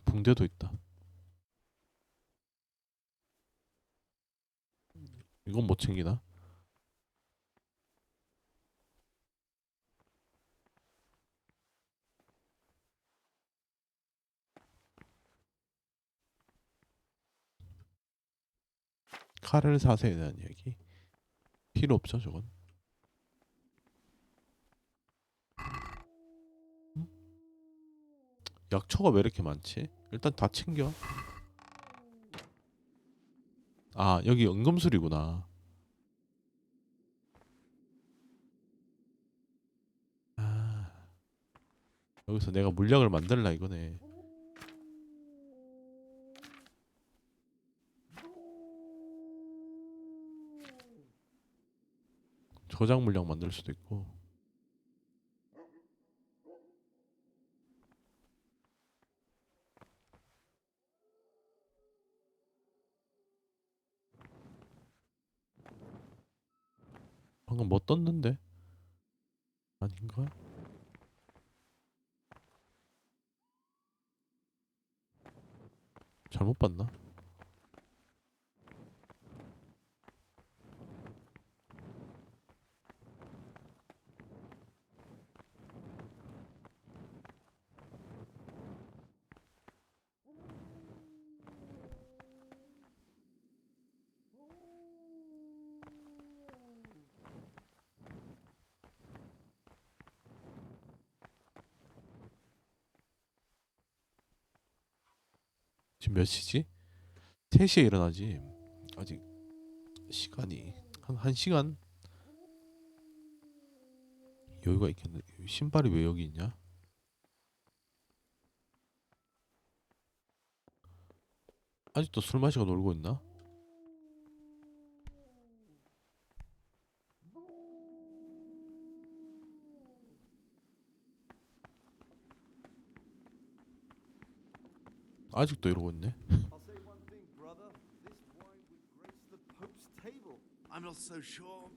붕대도 있다. 이건 못 챙기나? 칼을 사세에 대한 이야기. 필요 없죠, 저건. 약초가 왜 이렇게 많지? 일단 다 챙겨. 아, 여기 연금술이구나. 아, 여기서 내가 물약을 만들라 이거네. 저장 물약 만들 수도 있고. 방금 뭐 떴는데? 아닌가? 잘못 봤나? 지금 몇 시지? 3시에 일어나지. 아직 시간이 한 1시간 여유가 있겠네. 신발이 왜 여기 있냐? 아직도 술 마시고 놀고 있나? 아직도 이러고 있네. I'll say one thing, brother. This wine would grace the Pope's table. I'm not so sure.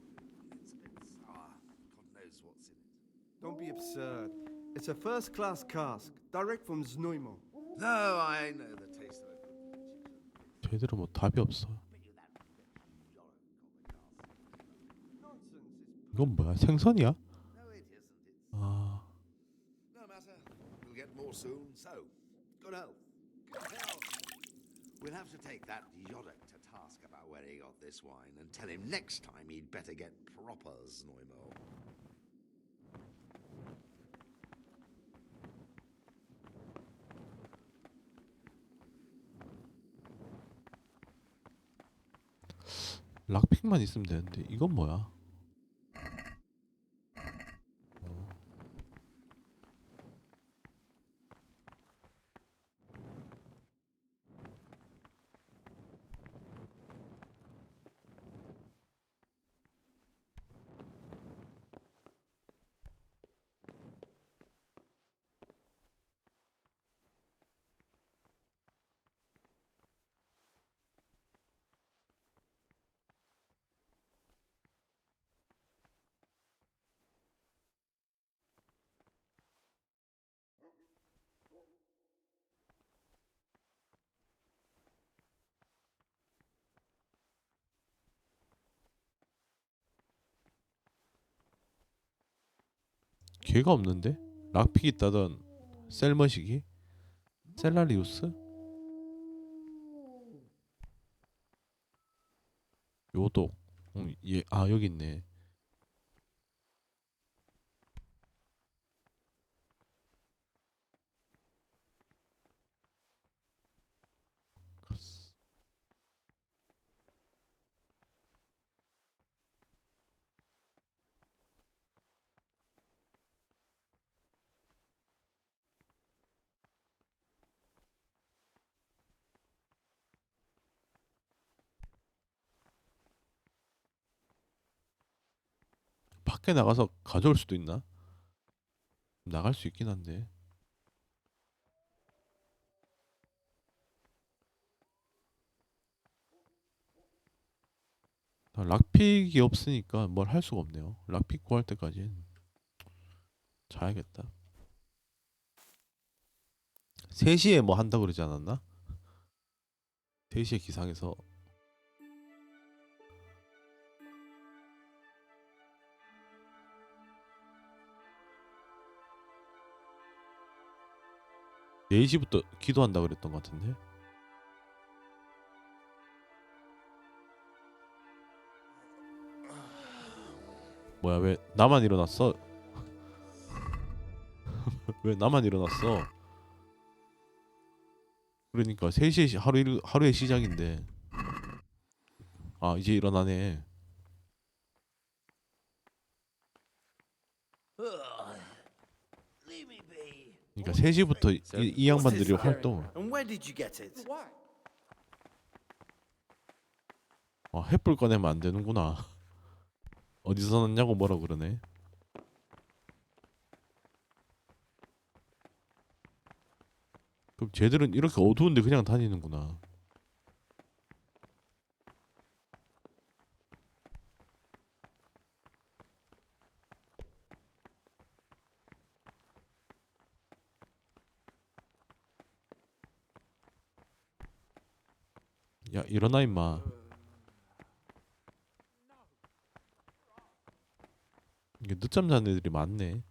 It's a bit sour. God knows what's in it. Don't be absurd. It's a first-class cask, direct from Znojmo. No, I know the taste of it. 제대로 뭐 답이 없어. 이건 뭐야? 생선이야? No, it isn't. 아, No matter. We'll get more soon. So, good health. Good health. We'll have to take that Yodok to task about where he got this wine and tell him next time he'd better get proper Znojmo. 락픽만 있으면 되는데 이건 뭐야? 걔가 없는데? 락픽 있다던 셀머시기? 셀라리우스? 요독. 얘, 아 여기 있네. 밖에 나가서 가져올 수도 있나? 나갈 수 있긴 한데. 락픽이 없으니까 뭘 할 수가 없네요. 락픽 구할 때까지는 자야겠다. 3시에 뭐 한다 그러지 않았나? 3시에 기상해서. 네 시부터 기도한다 그랬던 것 같은데. 뭐야, 왜 나만 일어났어? 왜 나만 일어났어? 그러니까 3시에 하루의 시작인데. 아, 이제 일어나네. 그러니까 3시부터 이 양반들이 활동을. And where did you get it? 아, 횃불 꺼내면 안 되는구나. 어디서 났냐고 뭐라 그러네. 그럼 쟤들은 이렇게 어두운데 그냥 다니는구나. 야, 일어나 임마. 이게 늦잠 자는 애들이 많네.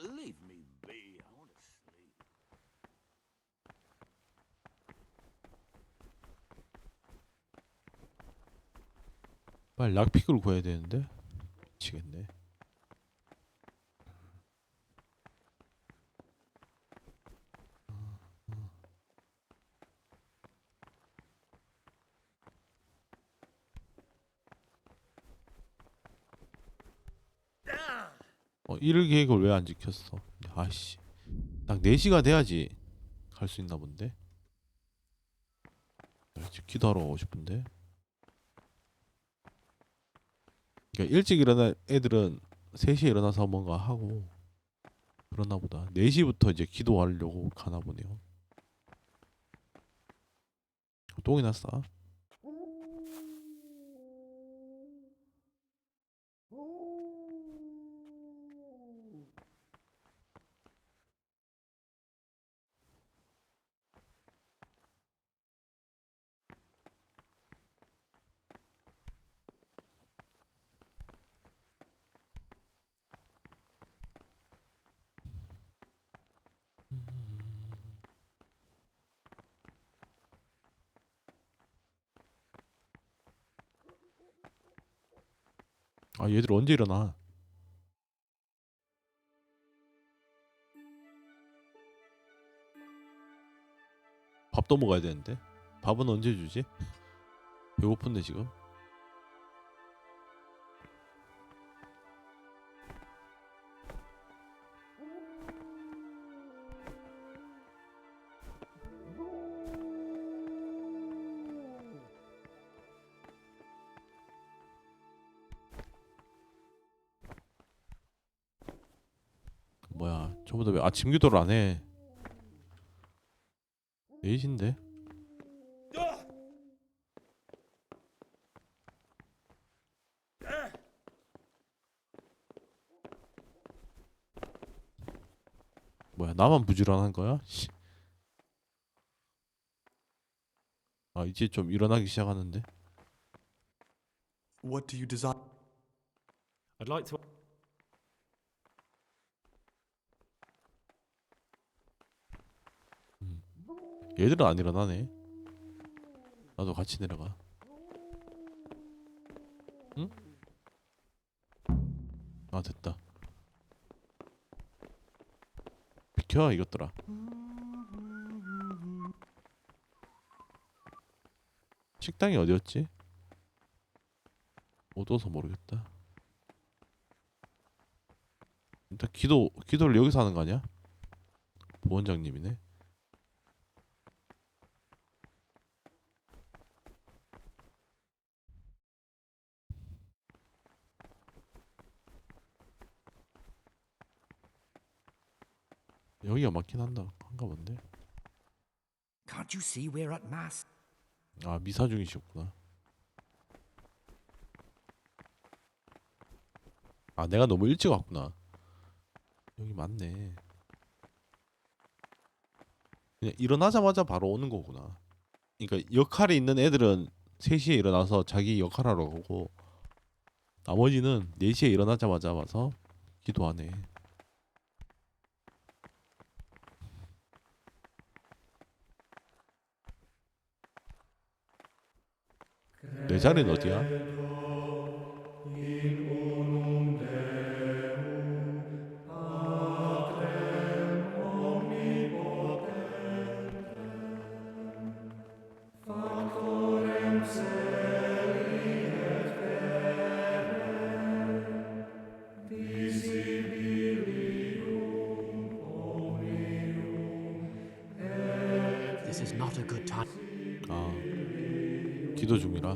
Leave me be. I want to sleep. 빨리 락픽을 구해야 되는데. 미치겠네. 일일 계획을 왜 안 지켰어? 아씨, 딱 4시가 돼야지 갈 수 있나 본데. 기도하러 가고 싶은데. 그러니까 일찍 일어날 애들은 3시에 일어나서 뭔가 하고 그러나 보다. 4시부터 이제 기도하려고 가나 보네요. 똥이나 싸. 아, 얘들 언제 일어나? 밥도 먹어야 되는데. 밥은 언제 주지? 배고픈데 지금. 뭐야, 저보다 왜 아침 기도를 안 해? 4시인데? 뭐야, 나만 부지런한 거야? 씨. 아, 이제 좀 일어나기 시작하는데. What do you desire? I'd like to. 얘들은 안 일어나네. 나도 같이 내려가. 응? 아, 됐다. 비켜 이것들아. 식당이 어디였지? 어두워서 모르겠다. 일단 기도를 여기서 하는 거 아니야? 보원장님이네. 여기가 맞긴 한가 본데. Can't you see we're at mass? 아, 미사 중이셨구나. 아, 내가 너무 일찍 왔구나. 여기 맞네. 그냥 일어나자마자 바로 오는 거구나. 그러니까 역할이 있는 애들은 3시에 일어나서 자기 역할하러 가고 나머지는 4시에 일어나자마자 와서 기도하네. 내 자리는 어디야? This is not a good time. 아, 기도 중이라.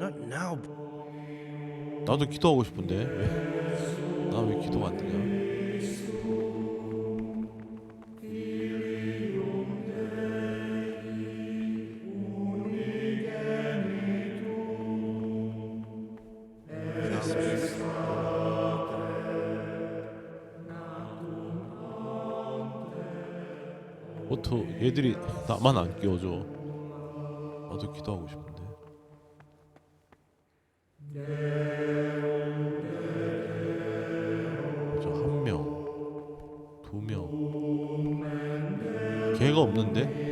Not now. 나도 기도하고 싶은데 왜? 나 왜 기도가 안 되냐? 보통 얘들이 나만 안 끼워줘. 나도 기도하고 싶은데. 저 1명, 2명. 걔가 없는데?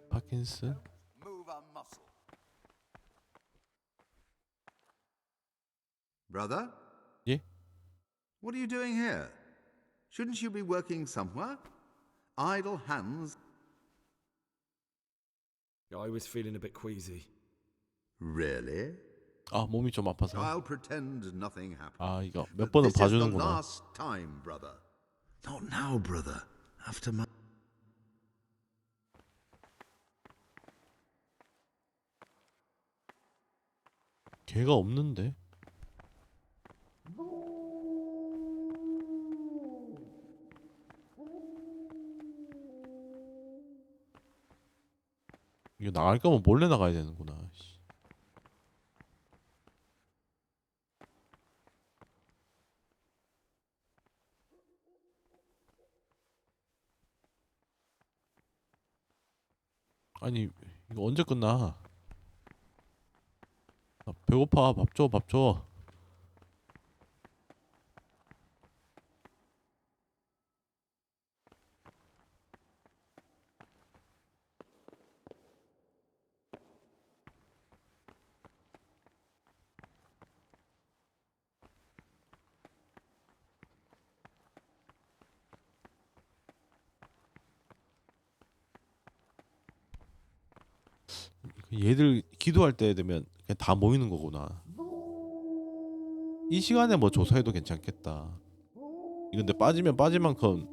파킨슨? Brother? Yeah? What are you doing here? Shouldn't you be working somewhere? Idle hands. I was feeling a bit queasy. Really? 아, 몸이 좀 아파서. I'll pretend nothing happened. 아, 이거 But 몇 번은 this is the 봐주는구나. last time, brother. Not now, brother. After my... 걔가 없는데? 이거 나갈 거면 몰래 나가야 되는구나. 씨. 아니, 이거 언제 끝나? 나 배고파. 밥 줘, 밥 줘. 얘들 기도할 때 되면 그냥 다 모이는 거구나. 이 시간에 뭐 조사해도 괜찮겠다. 근데 빠지면 빠질 만큼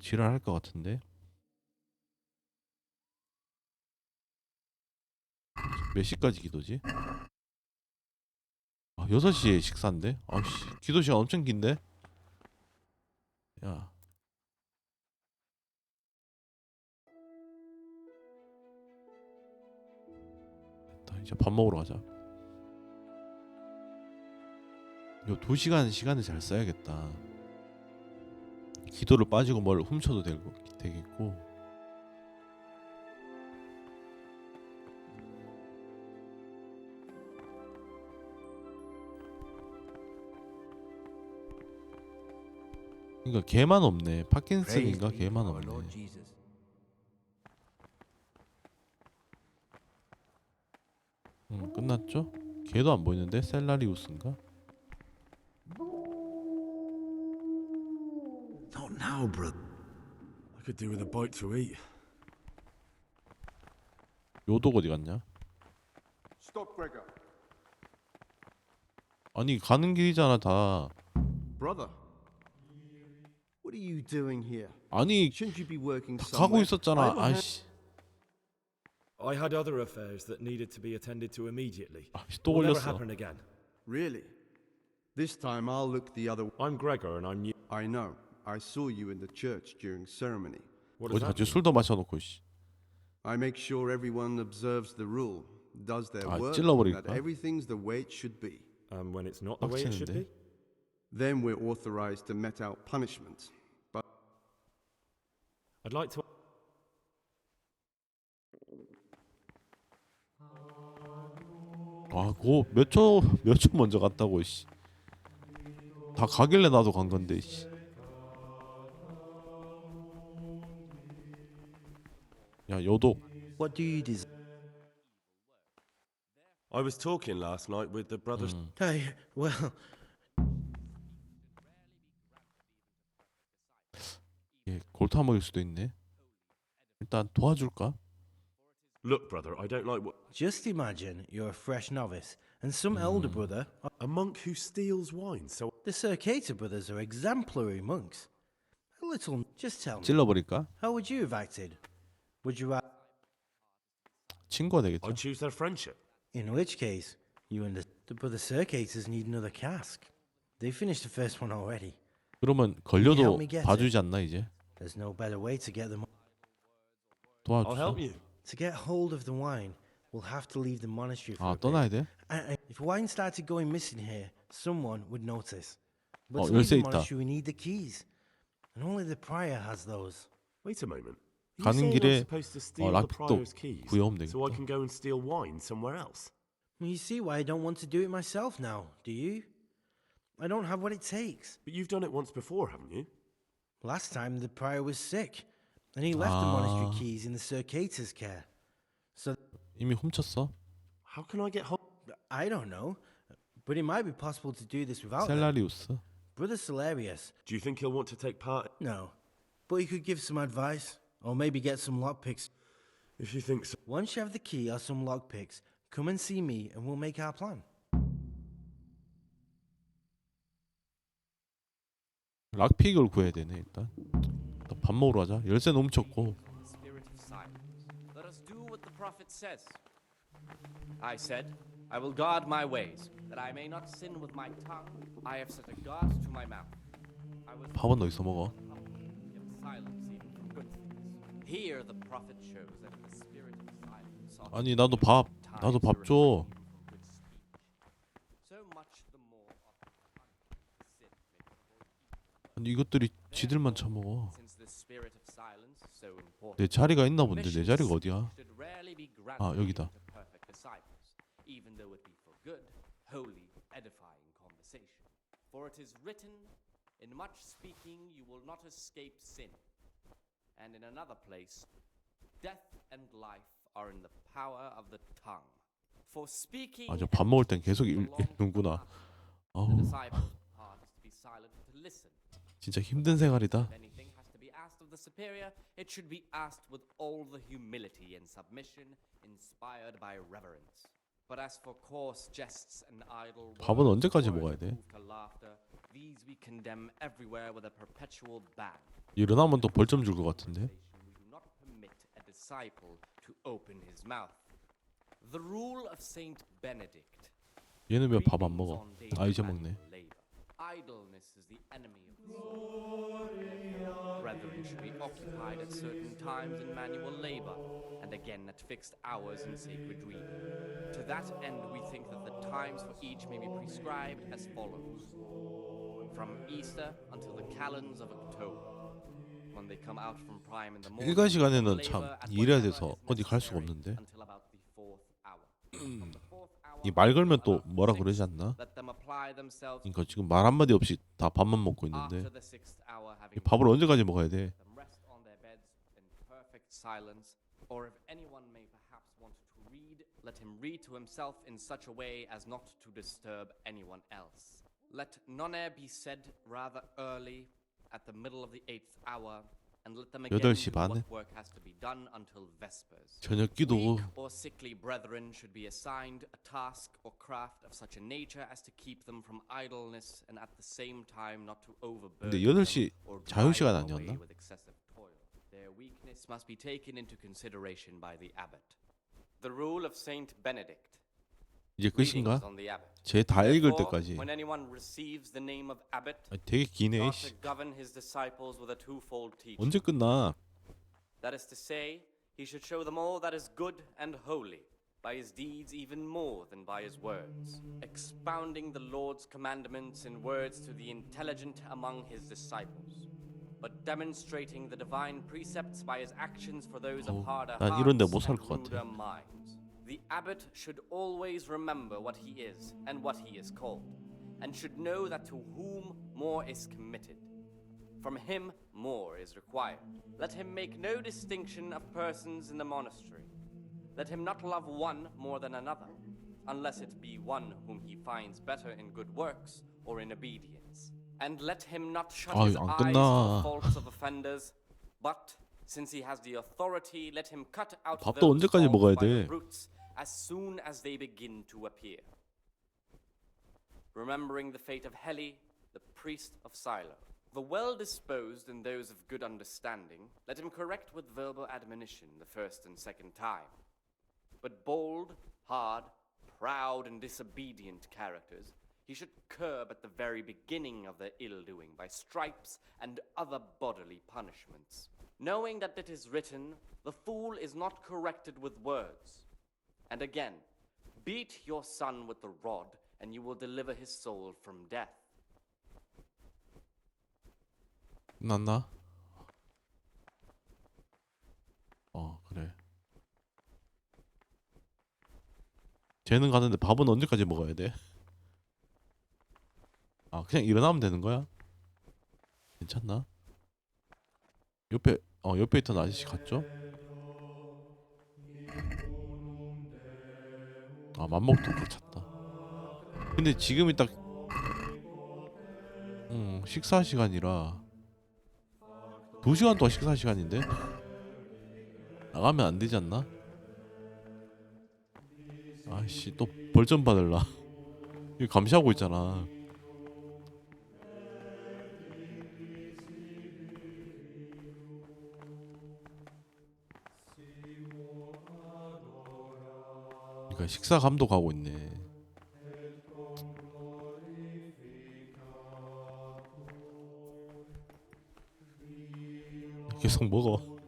지랄할 것 같은데. 몇 시까지 기도지? 아, 6시에 식사인데? 아씨, 기도 시간 엄청 긴데? 야. 됐다, 이제 밥 먹으러 가자. 요 2시간 시간을 잘 써야겠다. 기도를 빠지고 뭘 훔쳐도 되겠고. 그러니까 걔만 없네. 파킨슨인가 걔만 없네. 끝났죠? 걔도 안 보이는데? 셀라리우스인가? Not now, brother. I could do with a bite to eat. 요독 어디 갔냐? Stop, Gregor. 아니 가는 길이잖아 다. Brother, what are you doing here? 아니 Shouldn't you be working 다 somewhere? 가고 있었잖아. I'm 아이씨. I had other affairs that needed to be attended to immediately. 또 Will never 걸렸어. happen again. Really? This time I'll look the other way. I'm Gregor and I'm new. I know. I saw you in the church during ceremony. What does 어디 that 갑자기 mean? 술도 마셔놓고 씨. I make sure everyone observes the rule, does their 아, work, 찔러버릴까? that everything's the way it should be. When it's not the way it should 빡치는데. be? Then we're authorized to mete out punishment. But I'd like to. 아, 그거 몇 초 먼저 갔다고 씨. 다 가길래 나도 간 건데 씨. 야, 여독. What do you desire? I was talking last night with the brothers. Hey, well, 예, 골타 먹일 수도 있네. 일단 도와줄까? Look, brother, I don't like what. just imagine you're a fresh novice and some elder brother. A monk who steals wine, so. The Circator brothers are exemplary monks. A little. Just tell me. 찔러버릴까? How would you have acted? Would you? 친구가 되겠죠. I choose their friendship. In which case, you and the brother Circators need another cask. They finished the first one already. 그러면 걸려도 봐주지 않나 이제? There's no better way to get them. I'll 도와줘. help you. To get hold of the wine, we'll have to leave the monastery for 아, a bit. 떠나야 돼? And if wine started going missing here, someone would notice. But to 열쇠 leave the 있다. monastery, we need the keys, and only the prior has those. Wait a moment. You 가는 saying I'm 길에 supposed to steal the 락도 prior's keys 구해오면 so I 되겠다. can go and steal wine somewhere else? Well, you see why I don't want to do it myself now, do you? I don't have what it takes. But you've done it once before, haven't you? Last time the prior was sick, and he left the monastery keys in the Circator's care. So 이미 훔쳤어? How can I get hold? I don't know, but it might be possible to do this without them. 셀라리우스. Brother Salarius. Do you think he'll want to take part? No, but he could give some advice, or maybe get some lockpicks. If you think so. Once you have the key or some lockpicks, come and see me, and we'll make our plan. 락픽을 구해야 되네 일단. 일단 밥 먹으러 가자. 열쇠 훔쳤고. Spirit of silence. Let us do what the prophet says. I said, I will guard my ways, that I may not sin with my tongue. I have set a guard to my mouth. I was 밥은 어디서 먹어? kept silence even from good things. Here the prophet shows that the spirit of silence sought 아니 나도 밥 줘. so much the more sin 아니 이것들이 지들만 처먹어. since the spirit of silence so important. 내 자리가 있나 본데 내 자리가 어디야? should rarely be granted 아 여기다. to perfect disciples, even though it be for good, holy, edifying conversation. For it is written, in much speaking you will not escape sin. And in another place, death and life are in the power of the tongue. For speaking 아 저 밥 먹을 땐 계속 읽는구나. the 어우 disciple's part is to be silent and to listen. 진짜 힘든 생활이다. If anything has to be asked of the superior, it should be asked with all the humility and submission inspired by reverence. But as for coarse jests and idle 밥은 words, 언제까지 words 먹어야 that 돼? move to laughter, these we condemn everywhere with a perpetual ban. 일어나면 또 벌점 줄 것 같은데. We do not permit a disciple to open his mouth. The rule of Saint Benedict. 얘는 왜 밥 안 먹어? 아 이제 먹네. Idleness is the enemy of the soul. Brethren should be occupied at certain times in manual labor, and again at fixed hours in sacred reading. To that end, we think that the times for each may be prescribed as follows: from Easter until the calends of October. When they come out from prime in the morning, 일과 시간에는 참 labor at 일해야 whatever 돼서 is 어디 갈 수가 necessary 없는데. until about the fourth hour. From the fourth hour 이 말 걸면 또 뭐라 그러지 않나? let them apply themselves 그러니까 지금 말 한마디 없이 다 밥만 먹고 있는데 after the sixth hour 이 having 밥을 언제까지 먹어야 돼? them rest on their beds in perfect silence, or if anyone may perhaps want to read, let him read to himself in such a way as not to disturb anyone else. Let none be said rather early at the middle of the eighth hour, and let them again do 8시 반에? what work has to be done until vespers. 저녁 기도 Weak or sickly brethren should be assigned a task or craft of such a nature as to keep them from idleness, and at the same time not to overburden 근데 8시 them or 자유 drive 시간 them away 아니었나? with excessive toil. Their weakness must be taken into consideration by the abbot. The rule of Saint Benedict. 이제 끝인가? Greetings on the abbot. 제 다 읽을 Therefore, 때까지. when anyone receives the name of abbot, 되게 기네. ought to govern his disciples with a twofold teaching. 언제 끝나? That is to say, he should show them all that is good and holy, by his deeds even more than by his words, expounding the Lord's commandments in words to the intelligent among his disciples, but demonstrating the divine precepts by his actions for those of harder 난 이런데 hearts 못 살 and 것 ruder 같아. minds. The abbot should always remember what he is and what he is called, and should know that to whom more is committed, from him more is required. Let him make no distinction of persons in the monastery. Let him not love one more than another, unless it be one whom he finds better in good works or in obedience. And let him not shut his 안 eyes to 끝나. the faults of offenders, but since he has the authority, let him cut out 밥도 those 언제까지 faults 먹어야 by the 돼? roots as soon as they begin to appear. Remembering the fate of Heli, the priest of Silo. The well-disposed and those of good understanding, let him correct with verbal admonition the first and second time. But bold, hard, proud, and disobedient characters he should curb at the very beginning of their ill-doing by stripes and other bodily punishments, knowing that it is written, "The fool is not corrected with words." And again, beat your son with the rod, and you will deliver his soul from death. 끝났나? 그래. 쟤는 가는데 밥은 언제까지 먹어야 돼? 그냥 일어나면 되는 거야? 괜찮나? 옆에 있던 아저씨 갔죠? 맘먹도 꽉 찼다. 근데 지금이 딱 식사 시간이라 2시간 동안 식사 시간인데 나가면 안 되지 않나? 아이씨 또 벌점 받을라. 이거 감시하고 있잖아. 그러니까 식사 감독하고 있네. 계속 먹어.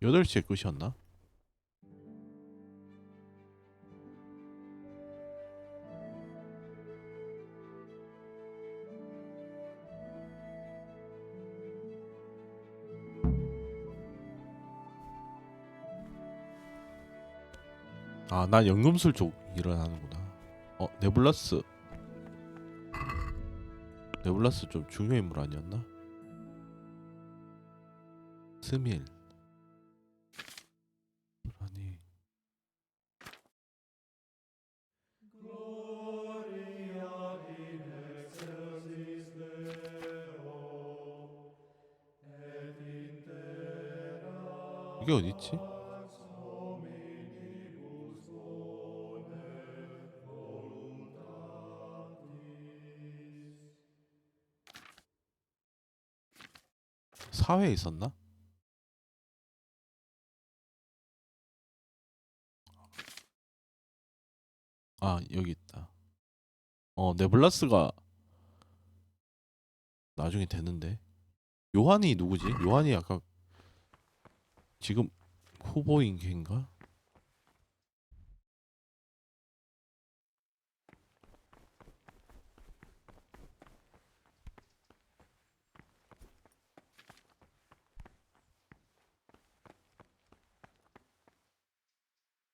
여덟 시에 끝이었나? 난 연금술 쪽 일어나는구나. 네블라스 좀 중요 인물 아니었나? 스밀 아니 이게 어딨지? 사회에 있었나? 여기 있다. 네블라스가 나중에 되는데 요한이 누구지? 요한이 아까 지금 후보인 걔인가?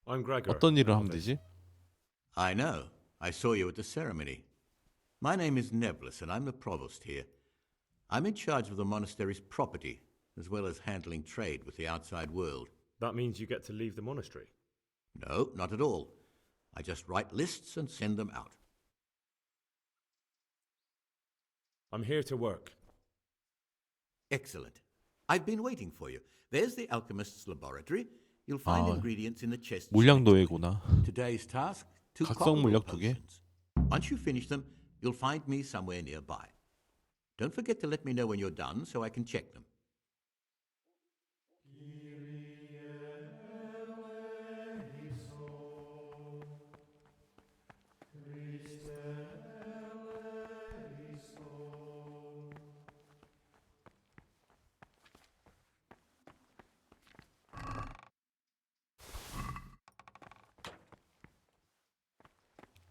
I'm Gregor. 어떤 일을 하면 되지? I know. I saw you at the ceremony. My name is Nebulus, and I'm the provost here. I'm in charge of the monastery's property, as well as handling trade with the outside world. That means you get to leave the monastery? No, not at all. I just write lists and send them out. I'm here to work. Excellent. I've been waiting for you. There's the alchemist's laboratory. You'll find ingredients in the chest. 물량도회구나. Today's task: to 각성 물약 2개. Once you finish them, you'll find me somewhere nearby. Don't forget to let me know when you're done so I can check them.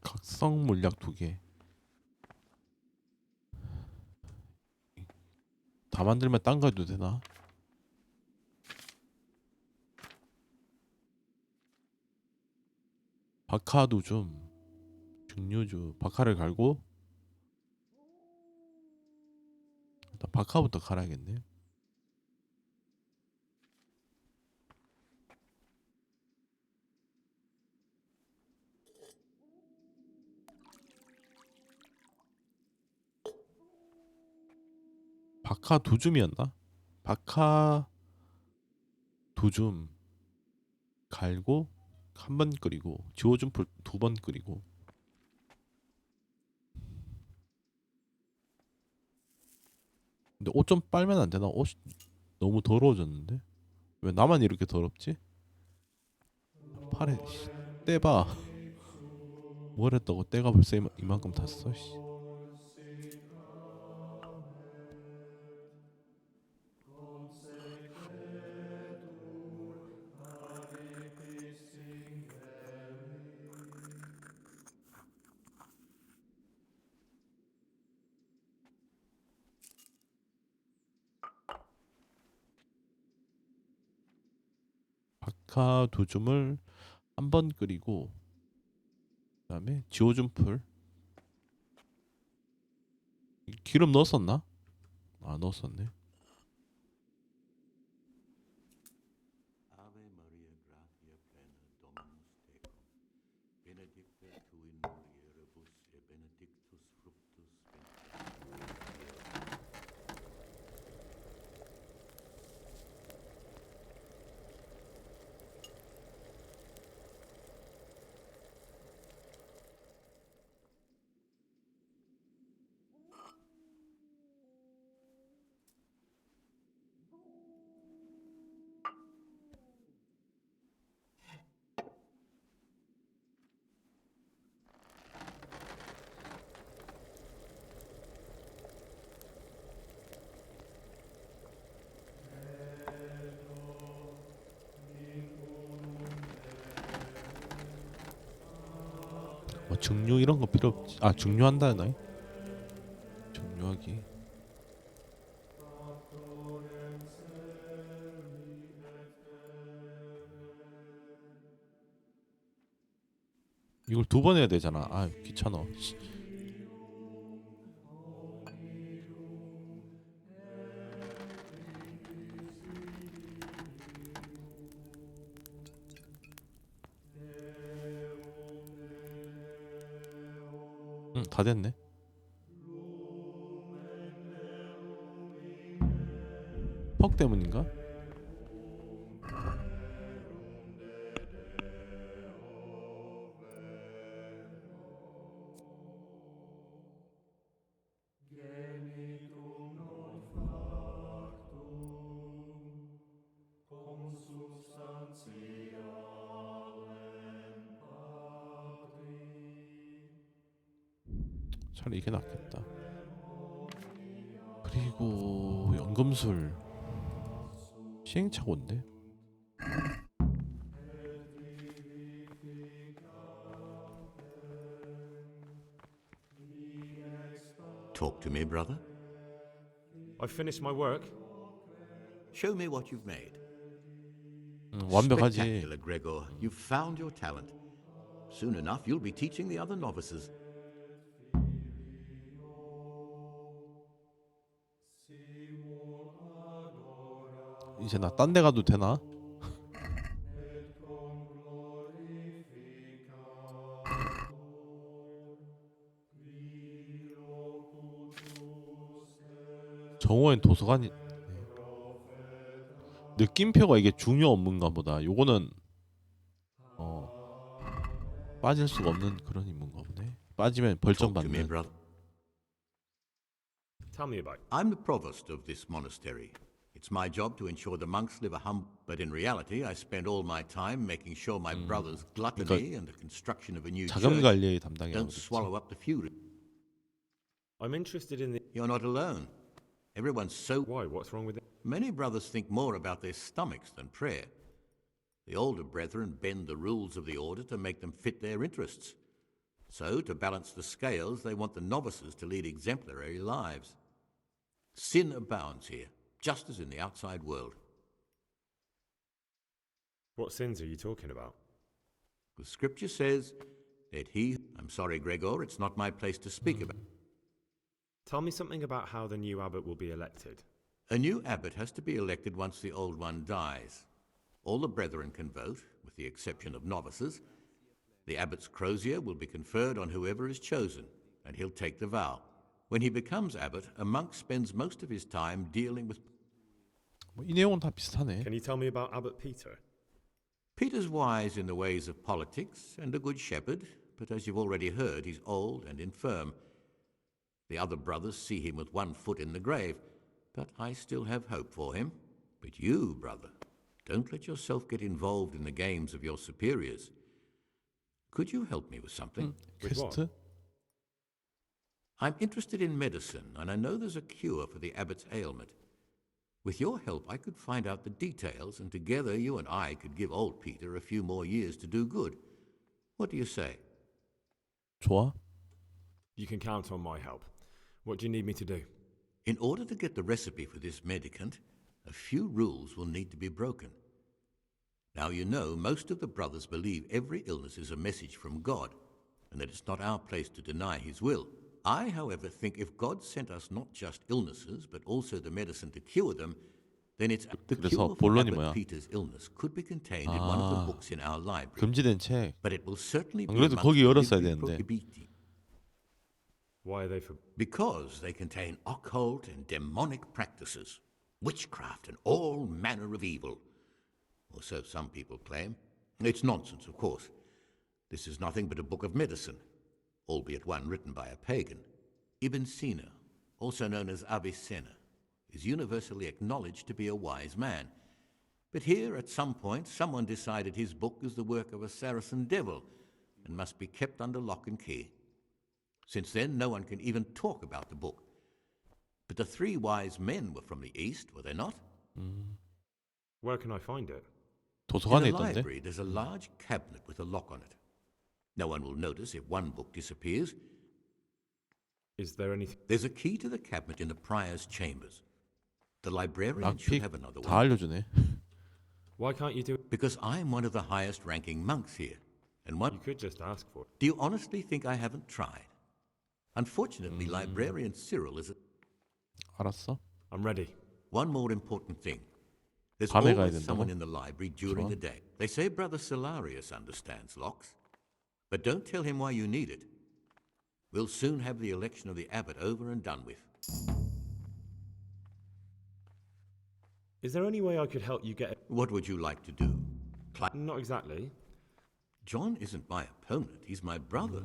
각성 물약 2개. 다 만들면 딴 거 해도 되나? 박하도 좀 증류주 박하를 갈고 일단 박하부터 갈아야겠네. 박하 2줌이었나? 박하 2줌 갈고 한 번 끓이고 지워준풀 2번 끓이고. 근데 옷 좀 빨면 안 되나? 옷이 너무 더러워졌는데? 왜 나만 이렇게 더럽지? 팔에 떼봐. 뭘 했다고 때가 벌써 이만큼 탔어. 씨. 박하 2줌을 한 번 끓이고 그다음에 지워준 풀. 기름 넣었었나? 아, 넣었었네. 뭐 증류 이런 거 필요 없지. 아, 증류한다 나. 증류하기. 이걸 2번 해야 되잖아. 아, 귀찮아. 다 됐네. 퍽 때문인가? 차라리 이게 낫겠다. 그리고 연금술 시행착오인데. Talk to me, brother. I've finished my work. Show me what you've made. 완벽하지. Spectacular, Gregor. You've found your talent. Soon enough, you'll be teaching the other novices. 이제 나 딴 데 가도 되나? 정오엔 도서관이 느낌표가 이게 중요 업무인가 보다. 요거는 빠질 수가 없는 그런 임무인가 보네. 빠지면 벌점 Talk to me, 받는. brother. Tell me about it. I'm the provost of this monastery. It's my job to ensure the monks live a humble, but in reality I spend all my time making sure my brother's gluttony and the construction of a new 자금 church 관리의 담당이라고 don't 그랬지. swallow up the feud. I'm interested in the... You're not alone. Everyone's so... Why? What's wrong with it? Many brothers think more about their stomachs than prayer. The older brethren bend the rules of the order to make them fit their interests. So, to balance the scales, they want the novices to lead exemplary lives. Sin abounds here, just as in the outside world. What sins are you talking about? The scripture says that he... I'm sorry, Gregor, it's not my place to speak about. Tell me something about how the new abbot will be elected. A new abbot has to be elected once the old one dies. All the brethren can vote, with the exception of novices. The abbot's crozier will be conferred on whoever is chosen, and he'll take the vow. When he becomes abbot, a monk spends most of his time dealing with... 이 내용은 다 비슷하네. Can you tell me about Abbot Peter? Peter's wise in the ways of politics and a good shepherd, but as you've already heard, he's old and infirm. The other brothers see him with one foot in the grave, but I still have hope for him. But you, brother, don't let yourself get involved in the games of your superiors. Could you help me with something? With what? 퀘스트? I'm interested in medicine, and I know there's a cure for the abbot's ailment. With your help, I could find out the details, and together you and I could give old Peter a few more years to do good. What do you say? 좋아. You can count on my help. What do you need me to do? In order to get the recipe for this medicament, a few rules will need to be broken. Now you know most of the brothers believe every illness is a message from God, and that it's not our place to deny his will. I, however, think if God sent us not just illnesses, but also the medicine to cure them, then it's the cure for 본론이 Abbot 뭐야? Peter's illness could be contained in one of the books in our library. 금지된 책. But it will certainly 안 be 그래도 amongst 거기 the 열었어야 libri 되는데. prohibiti. Why are they for... Because they contain occult and demonic practices, witchcraft and all manner of evil. Or so some people claim. It's nonsense, of course. This is nothing but a book of medicine, albeit one written by a pagan. Ibn Sina, also known as Avicenna, is universally acknowledged to be a wise man. But here, at some point, someone decided his book is the work of a Saracen devil and must be kept under lock and key. Since then, no one can even talk about the book. But the three wise men were from the East, were they not? Where can I find it? 도서관에 In the 있던데. library, there's a large cabinet with a lock on it. No one will notice if one book disappears. Is there anything... There's a key to the cabinet in the prior's chambers. The librarian should have another 다 one. 알려주네. Why can't you do it? Because I'm one of the highest ranking monks here. And what? You could just ask for it. Do you honestly think I haven't tried? Unfortunately, librarian Cyril is a... 알았어. I'm ready. One more important thing. There's 밤에 가야 always 된다고? someone in the library during 좋아. the day. They say Brother Solarius understands locks. But don't tell him why you need it. We'll soon have the election of the abbot over and done with. Is there any way I could help you get... What would you like to do? Not exactly. John isn't my opponent, he's my brother.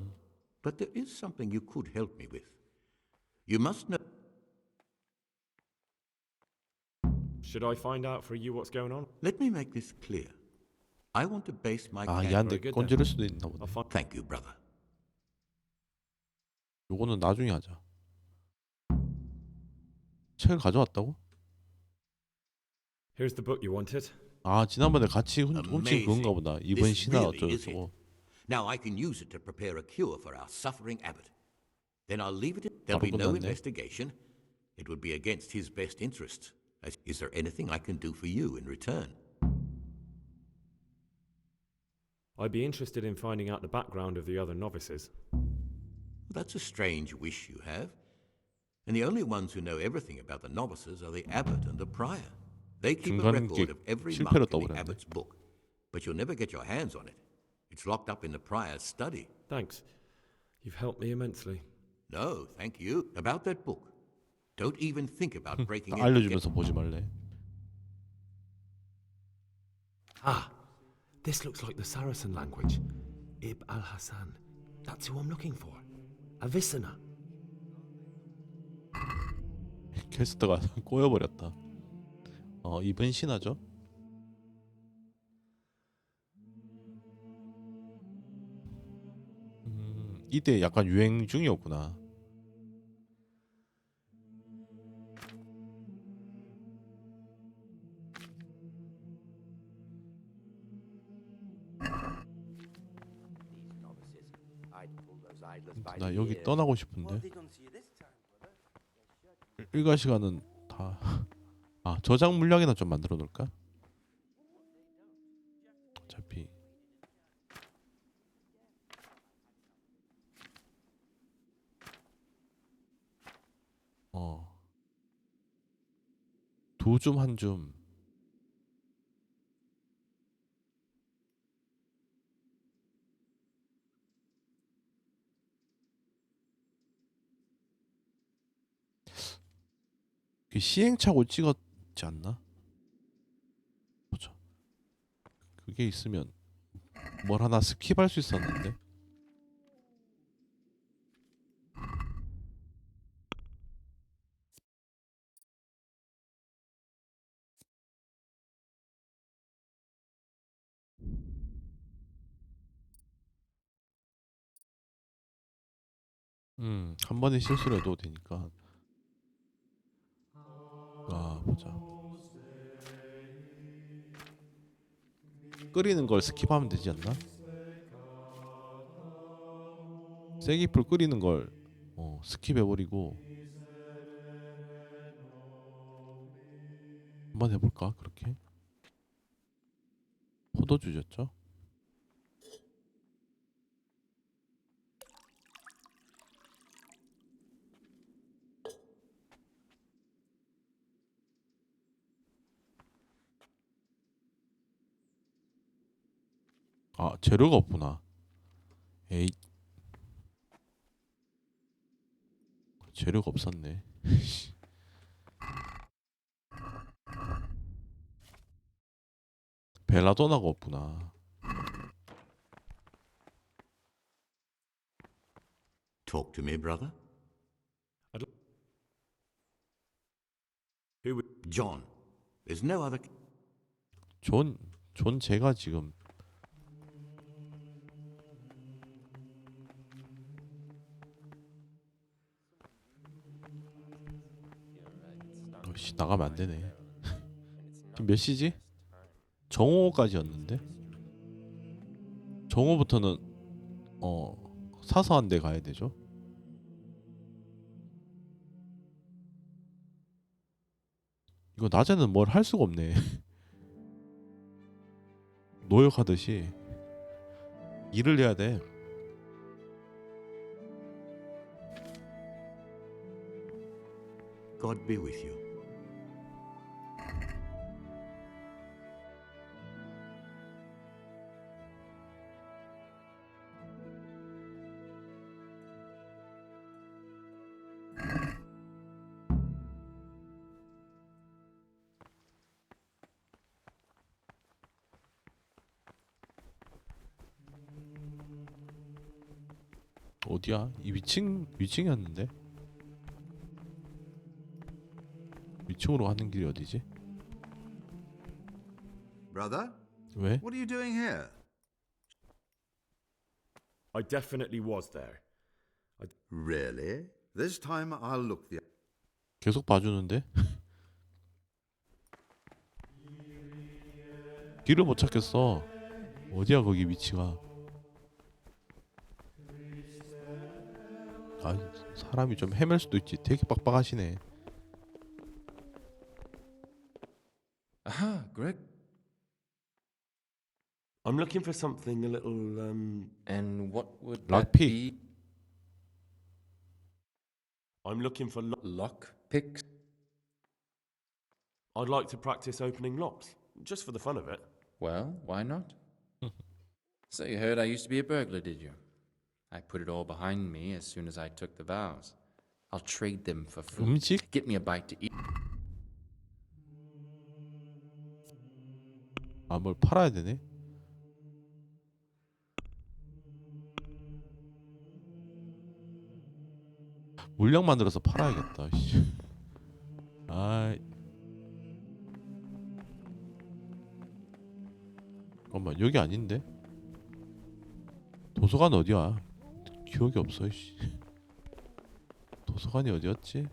But there is something you could help me with. You must know... Should I find out for you what's going on? Let me make this clear. I want to base my... 아, campaign- 얘한테 건드릴 수도 있나 보네. Thank you, brother. 요거는 나중에 하자. 책을 가져왔다고? Here's the book you wanted. 아, 지난번에 같이 훔친 그건가 보다. 이번 This 신화 really is 어쩌고저쩌고. it. Now I can use it to prepare a cure for our suffering abbot. Then I'll leave it. There'll be no 끝났네. investigation. It would be against his best interests. Is there anything I can do for you in return? I'd be interested in finding out the background of the other novices. That's a strange wish you have. And the only ones who know everything about the novices are the abbot and the prior. They keep a record of every monk 실패로 in the 떠버렸네. abbot's book. But you'll never get your hands on it. It's locked up in the prior's study. Thanks. You've helped me immensely. No, thank you. About that book. Don't even think about breaking in. 알려주면서 보지 말래. Ah, this looks like the Saracen language. Ib al-Hassan. That's who I'm looking for. Avicenna. 퀘스트가 꼬여버렸다. 이번 신화죠? 이때 약간 유행 중이었구나. 나 여기 떠나고 싶은데. 일과 시간은 다. 아, 저장 물량이나 좀 만들어 놓을까? 어차피 두 줌 한 줌. 시행착오 찍었지 않나? 보자. 그게 있으면 뭘 하나 스킵할 수 있었는데. 한 번에 실수를 해도 되니까. 보자. 끓이는 걸 스킵하면 되지 않나? 쐐기풀 끓이는 걸 스킵해버리고 한번 해볼까? 그렇게 포도주였죠? 아, 재료가 없구나. 에이, 재료가 없었네. 벨라도나가 없구나. Talk to me, brother. Who? John. There's no other. 존 제가 지금 나가면 안 되네. 지금 몇 시지? 정오까지였는데. 정오부터는 사서한 데 가야 되죠. 이거 낮에는 뭘 할 수가 없네. 노역하듯이 일을 해야 돼. God be with you. 어디야? 이 위층이었는데? 위층으로 가는 길이 어디지? Brother? 왜? What are you doing here? I definitely was there. Really? This time I'll look the... 계속 봐주는데? 길을 못 찾겠어. 어디야 거기 위치가? 아, 사람이 좀 헤맬 수도 있지. 되게 빡빡하시네. Aha, Greg. I'm looking for something a little, And what would Lock that pick. be? I'm looking for Lock picks? I'd like to practice opening locks, just for the fun of it. Well, why not? So you heard I used to be a burglar, did you? I put it all behind me as soon as I took the vows. I'll trade them for food. 음식? Get me a bite to eat. 아, 뭘 팔아야 되네. 물량 만들어서 팔아야겠다. 씨. 아, 잠깐만, 여기 아닌데? 도서관 어디야? 기억이 없어. 씨. 도서관이 어디였지?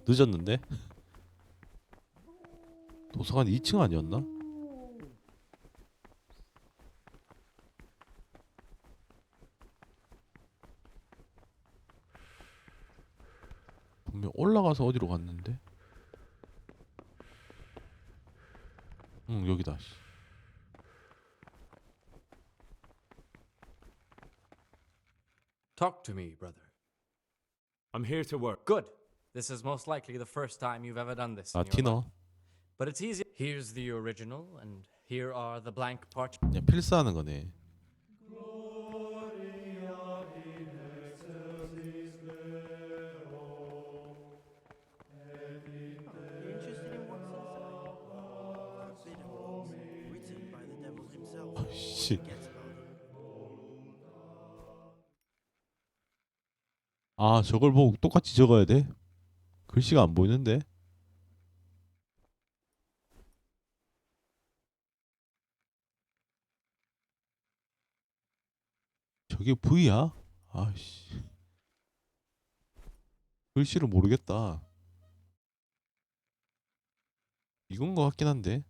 늦었는데? 도서관 2층 아니었나? 분명 올라가서 어디로 갔는데? 응, 여기다. Talk to me, brother. I'm here to work. Good. This is most likely the first time you've ever done this. 아, in your 티너. life. But it's easy. Here's the original, and here are the blank parchment. 그냥 필사하는 거네. You're interested in what's inside? Forbidden, written by the devil himself. 아, 씨. Forget about it. 아, 저걸 보고 똑같이 적어야 돼? 글씨가 안 보이는데? 저게 V야? 아씨. 글씨를 모르겠다. 이건 거 같긴 한데.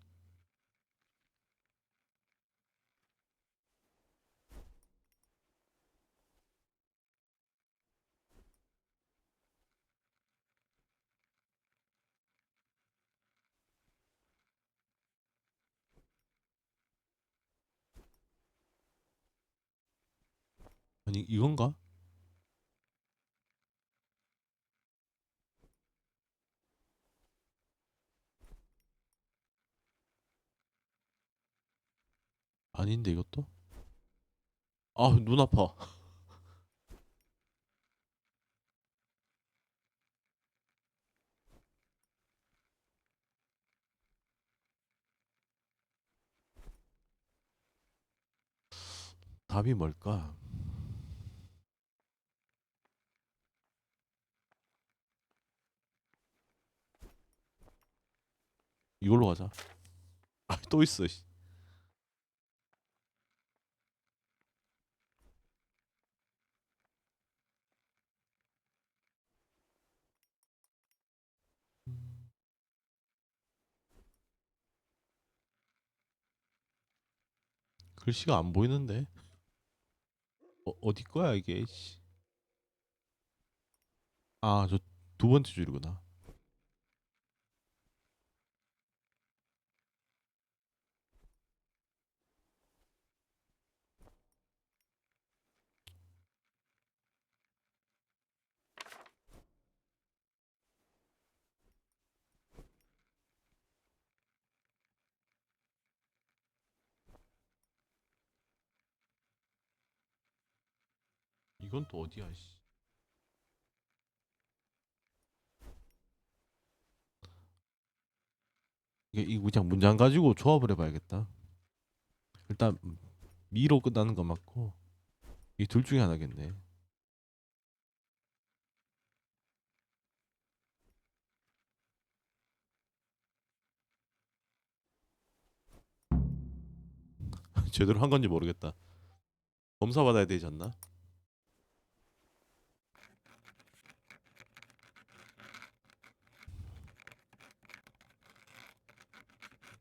아니, 이건가? 아닌데 이것도? 아, 눈 아파. 답이 뭘까? 이걸로 가자. 아, 또 있어. 씨. 글씨가 안 보이는데. 어디 거야 이게? 씨. 아, 저 두 번째 줄이구나. 이건 또 어디야? 씨. 이거 그냥 문장 가지고 조합을 해봐야겠다. 일단 미로 끝나는 거 맞고 이 둘 중에 하나겠네. 제대로 한 건지 모르겠다. 검사 받아야 되지 않나?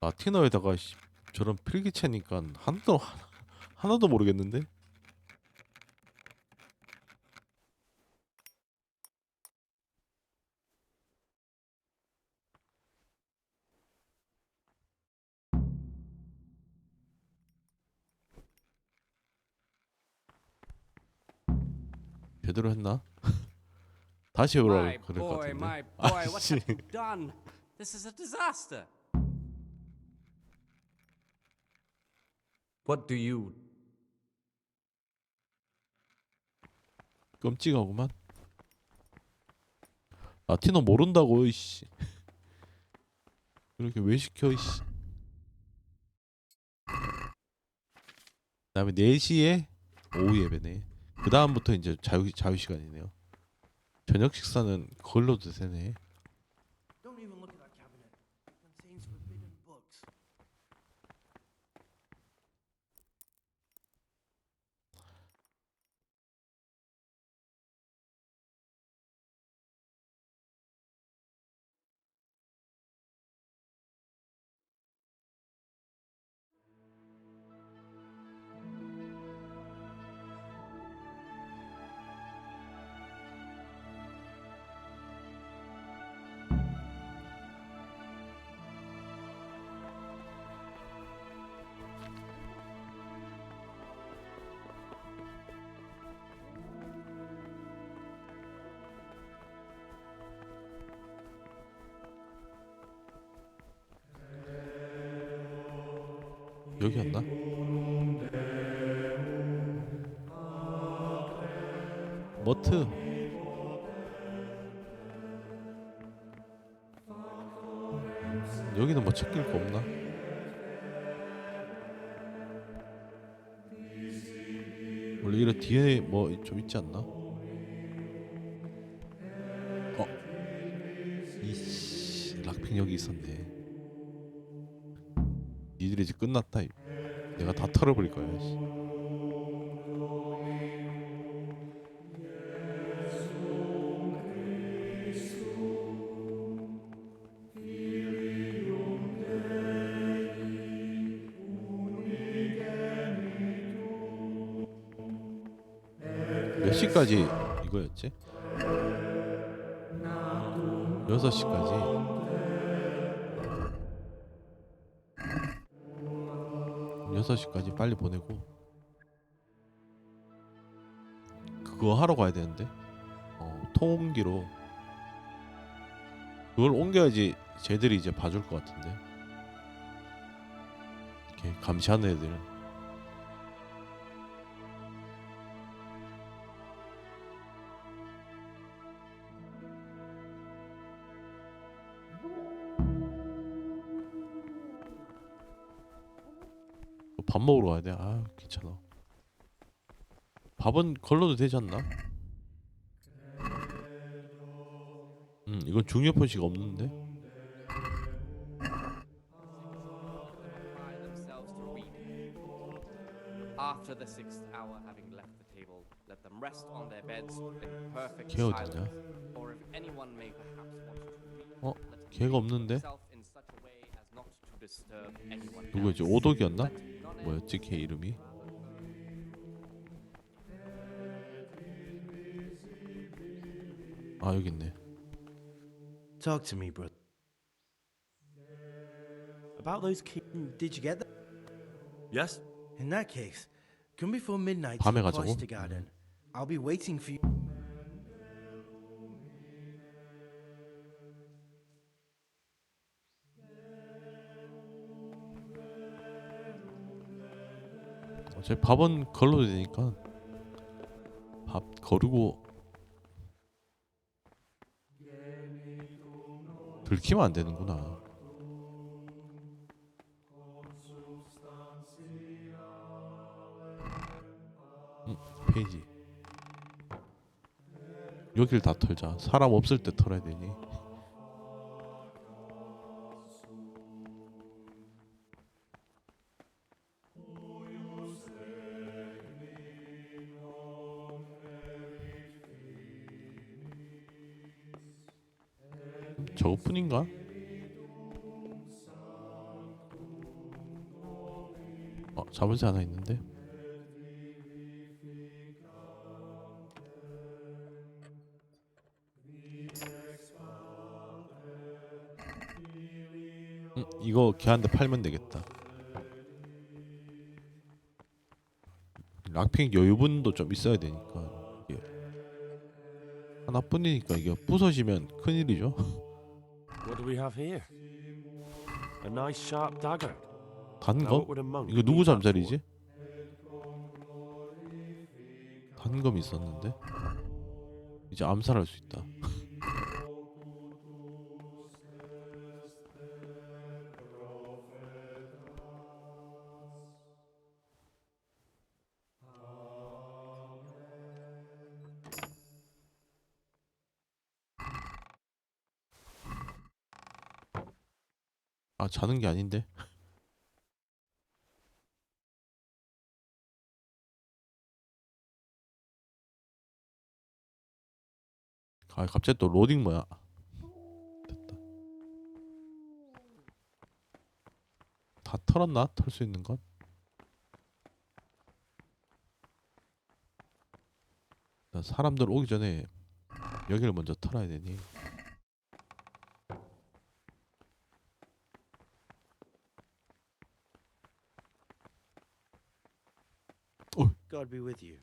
라틴어에다가 저런 필기체니까 하나도 모르겠는데? 제대로 했나? 다시 해보라고 My 그럴 것 boy, 같은데. my boy, what 아씨. have you done? This is a disaster. What do you... 끔찍하구만. 라틴어 모른다고 이씨. 이렇게 왜 시켜 이씨. 그다음에 4시에 오후 예배네. 그 다음부터 이제 자유 시간이네요. 저녁 식사는 그걸로도 되네. Don't even look at that cabinet. It contains forbidden books. 여기였나? 머트. 여기는 뭐 찾길 거 없나? 원래 이런 뒤에 뭐 좀 있지 않나? 이씨, 락핑 여기 있었네. 니들이 이제 끝났다. 내가 다 털어버릴 거야. 씨. 몇 시까지 이거였지? 6시까지. 6시까지 빨리 보내고 그거 하러 가야 되는데 통옮기로 그걸 옮겨야지 쟤들이 이제 봐줄 것 같은데. 이렇게 감시하는 애들. 밥 먹으러 가야 돼. 아 귀찮아. 밥은 걸러도 되지 않나? 이건 중요 표시가 없는데. After the 6th hour, having left the table, let them rest on their beds in perfect 걔 어딨냐? silence. Or if anyone may perhaps want to read, let 걔가 없는데? himself in such a way as not to disturb anyone 누구였지? else. 오독이었나? 뭐였지? 걔 이름이? 아 여기 있네. Talk to me, bro. About those keys. Did you get that? Yes? In that case, come before midnight to 밤에 the 가자고? cloister garden. I'll be waiting for you. 어차피 밥은 걸러도 되니까 밥 거르고 들키면 안 되는구나. 페이지. 여길 다 털자. 사람 없을 때 털어야 되니. 저것뿐인가? 자물쇠 하나 있는데. 이거 걔한테 팔면 되겠다. 락핑 여유분도 좀 있어야 되니까. 이게 하나뿐이니까 이게 부서지면 큰일이죠. What do we have here? A nice sharp dagger. 단 Now 거? what would a monk 이거 need 누구 that 잠자리지? for? 현금이 있었는데 이제 암살할 수 있다. 아, 자는 게 아닌데? 아, 갑자기 또 로딩 뭐야? 됐다. 다 털었나? 털 수 있는 건? 사람들 오기 전에 여기를 먼저 털어야 되니. God be with you.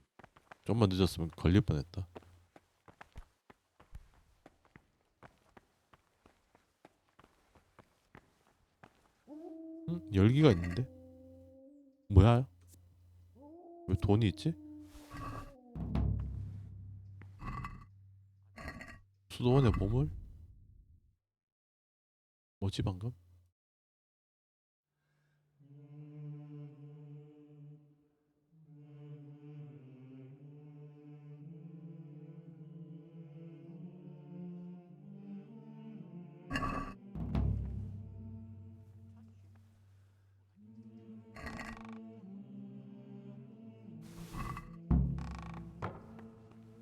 좀만 늦었으면 걸릴 뻔했다. 열기가 있는데? 뭐야? 왜 돈이 있지? 수도원의 보물? 뭐지 방금?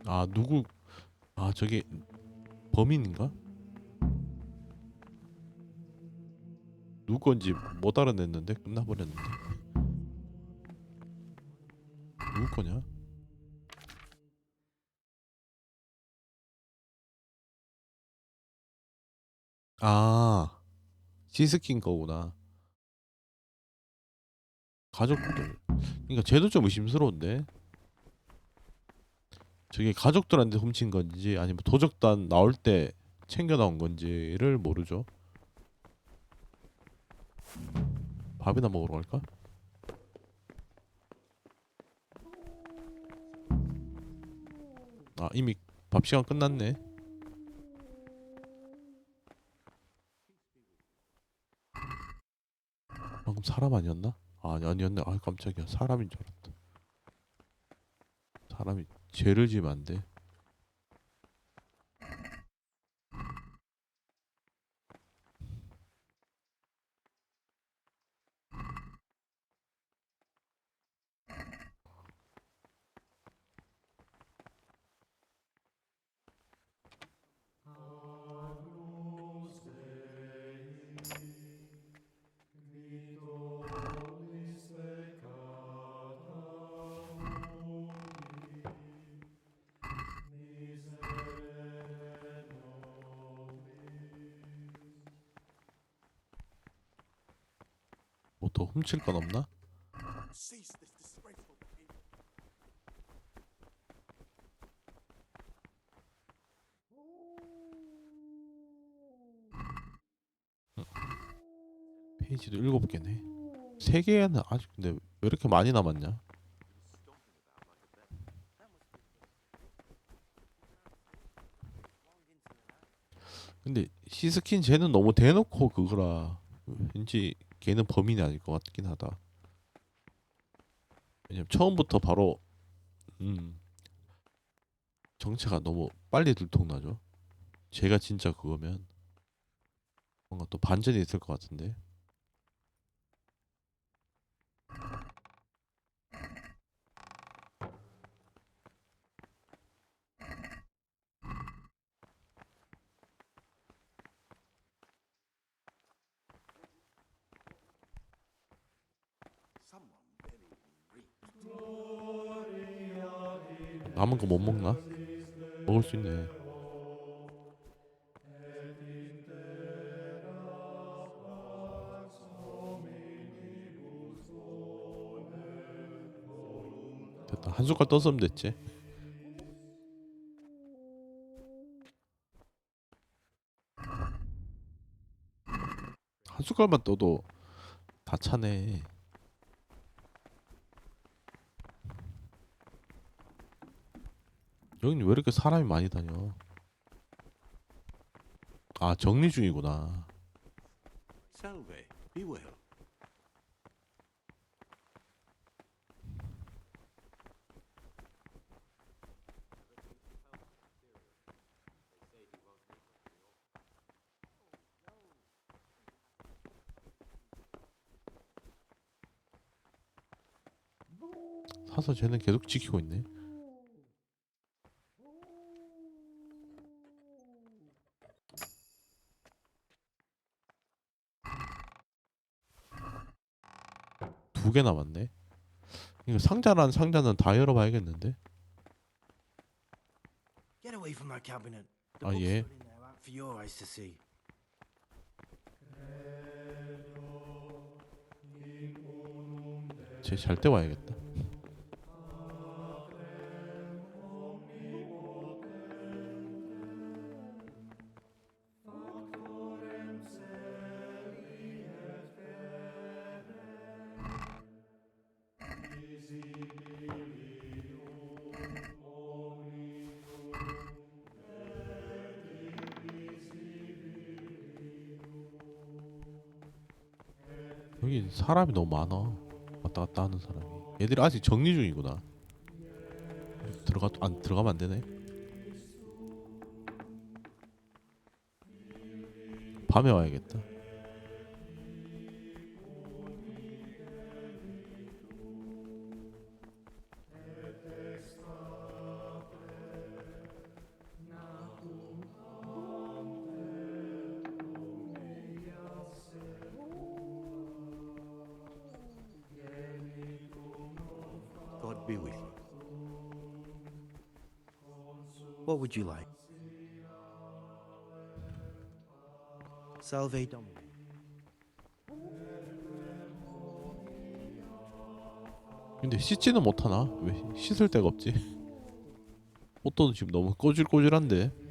아, 누구? 아, 저게 범인인가? 누구 건지 못 알아냈는데 끝나버렸는데. 누구 거냐? 아, 시스킨 거구나. 가족들. 그러니까 쟤도 좀 의심스러운데. 저게 가족들한테 훔친 건지 아니면 도적단 나올 때 챙겨 나온 건지를 모르죠. 밥이나 먹으러 갈까? 아, 이미 밥 시간 끝났네. 방금 사람 아니었나? 아, 아니었네. 아, 깜짝이야. 사람인 줄 알았다. 사람이 죄를 지면 안 돼. 뭐 더 훔칠 건 없나? 페이지도 7개네. 3개는 아직 근데 왜 이렇게 많이 남았냐? 근데 시스킨 쟤는 너무 대놓고 그거라. 왠지 걔는 범인이 아닐 것 같긴 하다. 왜냐면 처음부터 바로 정체가 너무 빨리 들통나죠. 제가 진짜 그거면 뭔가 또 반전이 있을 것 같은데. 남은 거 못 먹나? 먹을 수 있네. 됐다. 한 숟갈 떠서면 됐지. 한 숟갈만 떠도 다 차네. 여기는 왜 이렇게 사람이 많이 다녀? 아, 정리 중이구나. Salve, be well. 사서 쟤는 계속 지키고 있네. 두 개 남았네. 이거 상자란 상자는 다 열어봐야겠는데. Get away from that cabinet. The 아, books 예. are in there out for your eyes to see. 쟤 잘 때 와야겠다. 여기 사람이 너무 많아. 왔다 갔다 하는 사람이. 얘들이 아직 정리 중이구나. 들어가면 안 되네. 밤에 와야겠다. God be with you. What would you like? Salve Domini. 근데 씻지는 못하나? 왜 씻을 데가 없지? 옷도 지금 너무 꼬질꼬질한데.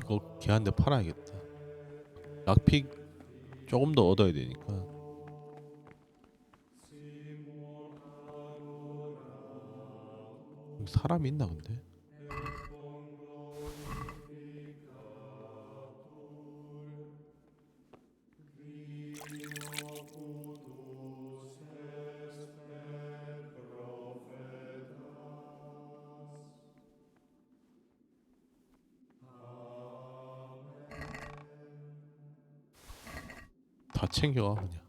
이거 걔한테 팔아야겠다. 락픽 조금 더 얻어야 되니까. 사람이 있나 근데? 다 챙겨가 그냥.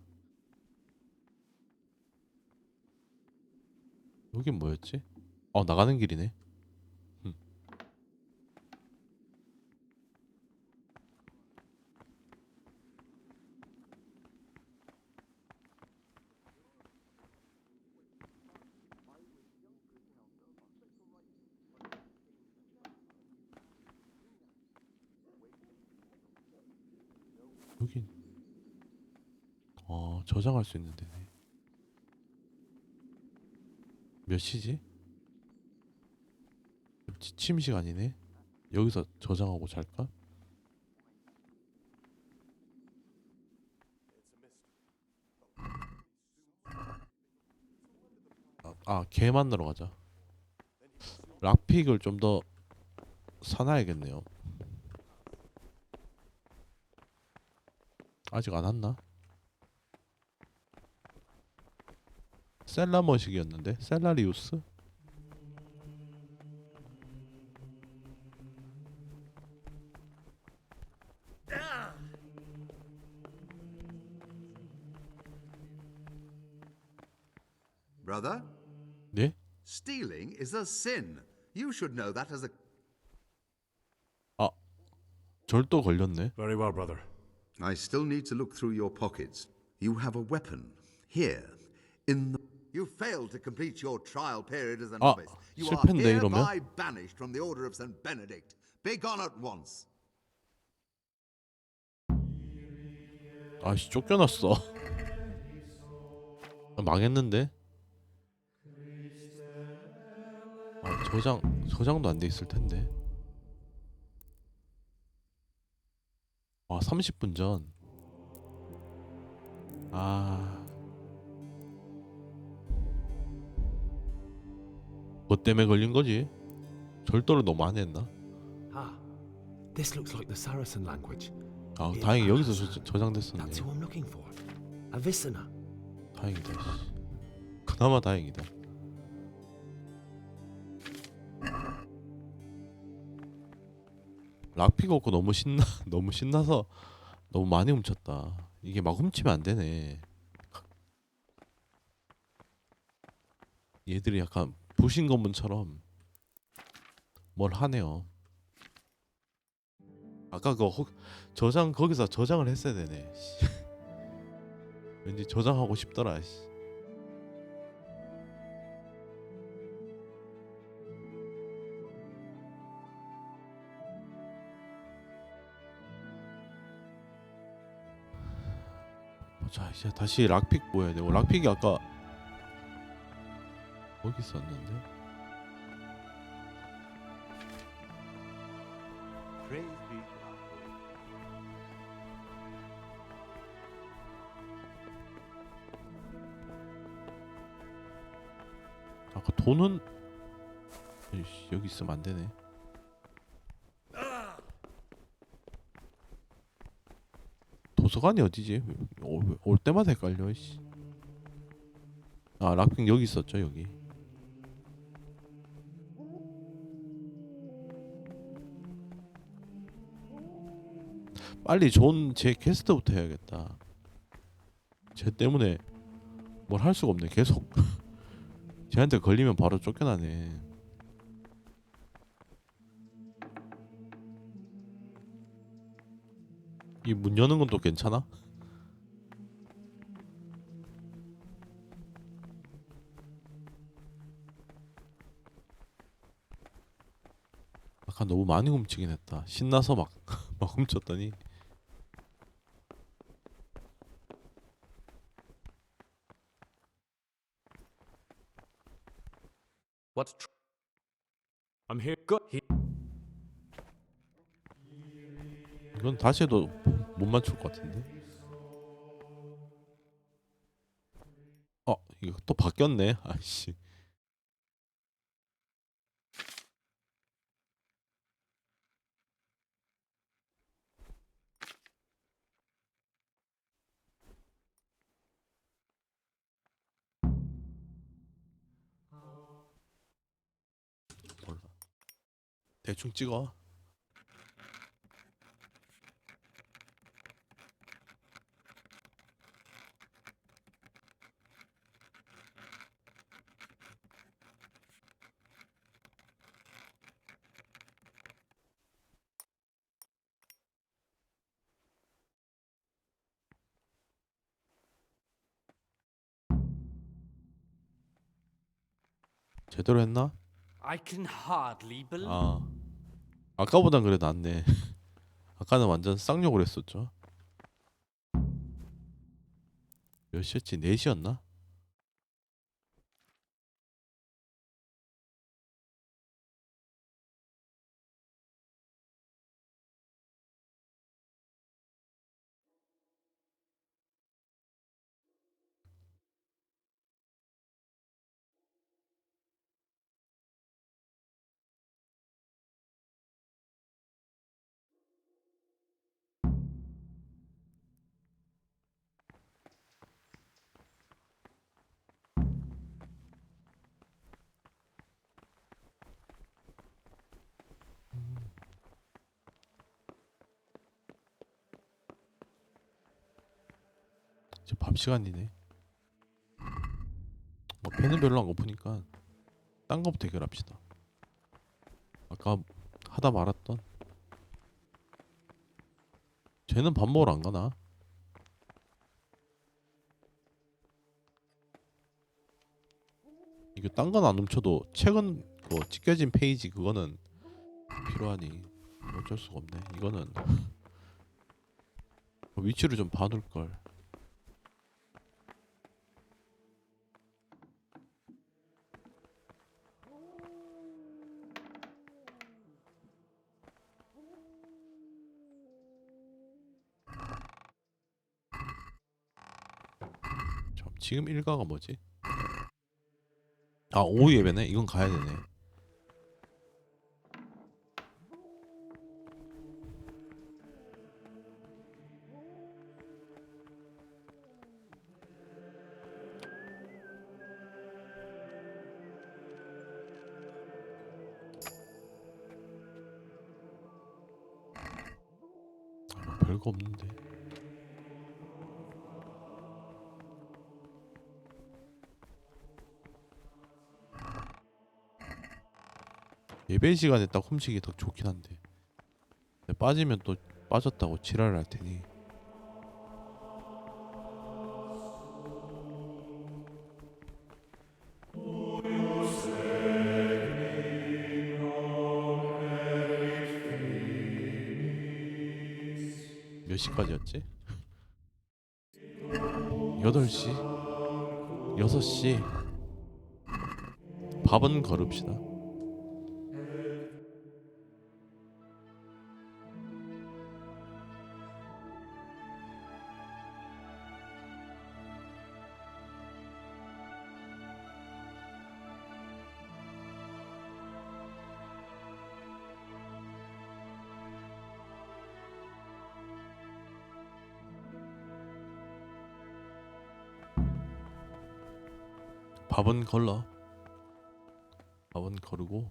여긴 뭐였지? 나가는 길이네. 여긴 저장할 수 있는 데네. 몇 시지? 취침 시간이네. 여기서 저장하고 잘까? 개 만나러 가자. 락픽을 좀 더 사놔야겠네요. 아직 안 왔나? 셀라 머식이었는데? 셀라리우스? Brother? 네? Stealing is a sin. You should know that as a... 절도 걸렸네. Very well, brother. I still need to look through your pockets. You have a weapon here in the... You failed to complete your trial period as a novice. You are 실패인데 hereby 이러면? banished from the Order of St. Benedict. Begone at once. 아씨 쫓겨났어. 망했는데? 저장도 안 돼 있을 텐데. 와, 30분 전. 아, 뭐 때문에 걸린 거지? 절도를 너무 많이 했나? Ah, this looks like the Saracen language. 아, 다행히 여기서 저장됐었네. That's who I'm looking for. Avicenna. 다행이다. 씨. 그나마 다행이다. 락피가 없고 너무 신나서 너무 많이 훔쳤다. 이게 막 훔치면 안 되네. 얘들이 약간 부신 건물처럼 뭘 하네요. 아까 거기서 저장을 했어야 되네. 왠지 저장하고 싶더라. 자, 이제 다시 락픽 보여야 되고, 락픽이 아까 어디 있었는데? 아까 돈은 에이씨, 여기 있으면 안 되네. 도서관이 어디지? 올 때마다 헷갈려. 씨. 아, 락핑 여기 있었죠, 여기. 빨리 좋은 제 퀘스트부터 해야겠다. 쟤 때문에 뭘 할 수가 없네. 계속 쟤한테 걸리면 바로 쫓겨나네. 이 문 여는 건 또 괜찮아? 아까 너무 많이 훔치긴 했다. 신나서 막 훔쳤더니. What's I'm here. Good. 이건 다시 해도 못 맞출 것 같은데. 이거 또 바뀌었네. 아이씨. 몰라. 대충 찍어. 제대로 했나? I can hardly believe. 아, 아까보단 그래도 낫네. 아까는 완전 쌍욕을 했었죠. 몇 시였지? 4시였나? 이제 밥 시간이네. 뭐 펜은 별로 안 고프니까 딴 거부터 해결합시다. 아까 하다 말았던 쟤는 밥 먹으러 안 가나? 이거 딴 건 안 훔쳐도 최근 뭐 찢겨진 페이지 그거는 필요하니 어쩔 수가 없네. 이거는 위치를 좀 봐둘 걸. 지금 일가가 뭐지? 아 오후 예배네. 이건 가야 되네. 별거 없는데. 예배 시간에 딱 훔치기 더 좋긴 한데. 근데 빠지면 또 빠졌다고 지랄을 할 테니. 몇 시까지였지? 8시? 6시? 밥은 걸읍시다. 밥은 걸러. 밥은 거르고.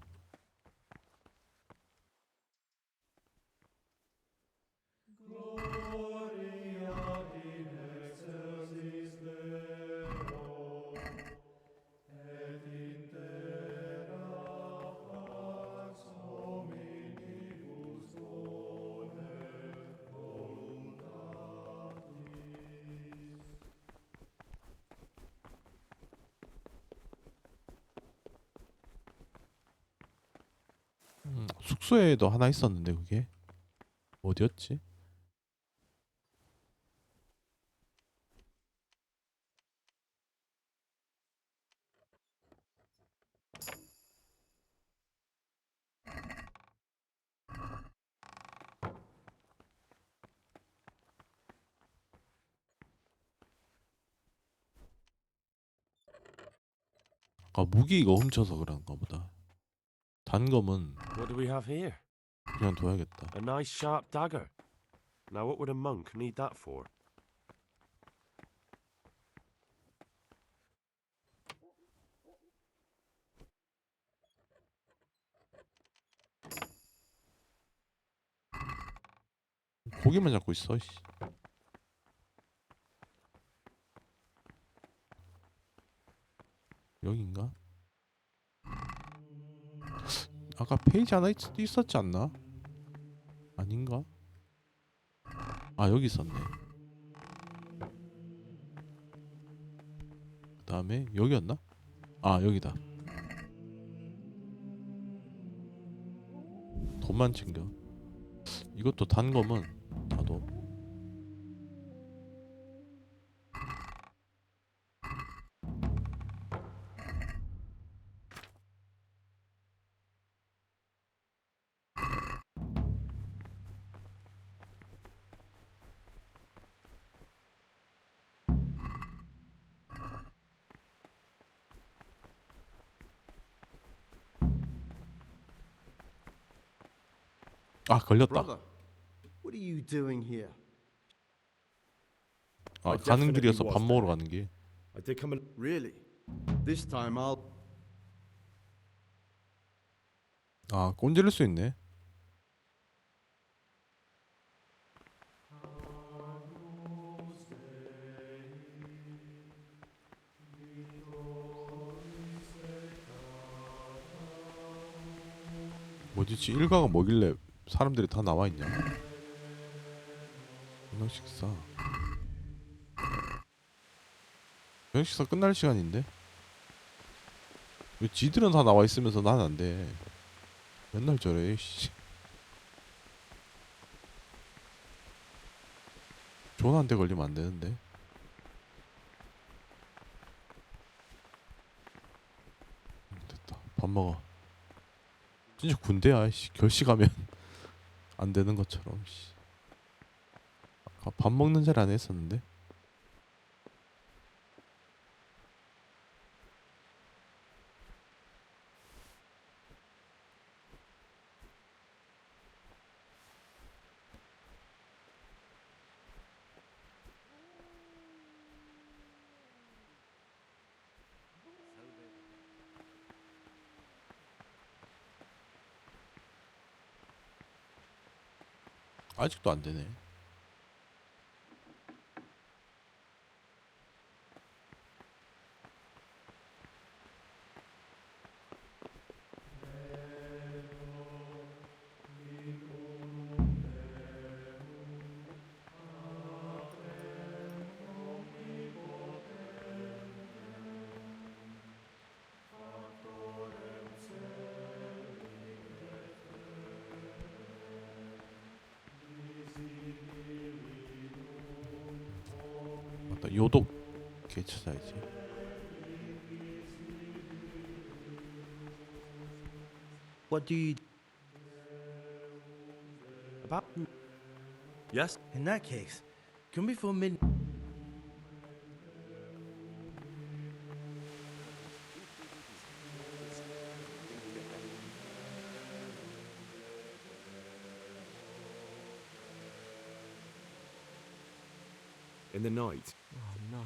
숙소에도 하나 있었는데 그게 어디였지? 아 무기 이거 훔쳐서 그런가 보다. 단검은 What do we have here? 그냥 둬야겠다. A nice sharp dagger. Now what would a monk need that for? 고기만 잡고 있어. 씨. 여긴가? 아까 페이지 하나 있었지 않나? 아닌가? 아 여기 있었네. 그 다음에 여기였나? 아 여기다. 돈만 챙겨. 이것도 단검은 나도. 아 걸렸다. Brother, what are you doing here? 아 가는 길이어서 밥 먹으러 가는 길. I did come and Really? This time I'll. 아 꼰지를 수 있네. 뭐지? 일가가 뭐길래 사람들이 다 나와 있냐? 저녁 식사. 저녁 식사 끝날 시간인데? 왜 지들은 다 나와 있으면서 난 안 돼? 맨날 저래. 씨. 존한테 걸리면 안 되는데. 됐다. 밥 먹어. 진짜 군대야. 씨. 결시 가면 안 되는 것처럼. 씨. 아까 밥 먹는 자리 안에 있었는데. 아직도 안 되네. 맞다. 요독 개 찾아야지. What do you... About... Yes? In that case, come before midnight. In the night. Oh no.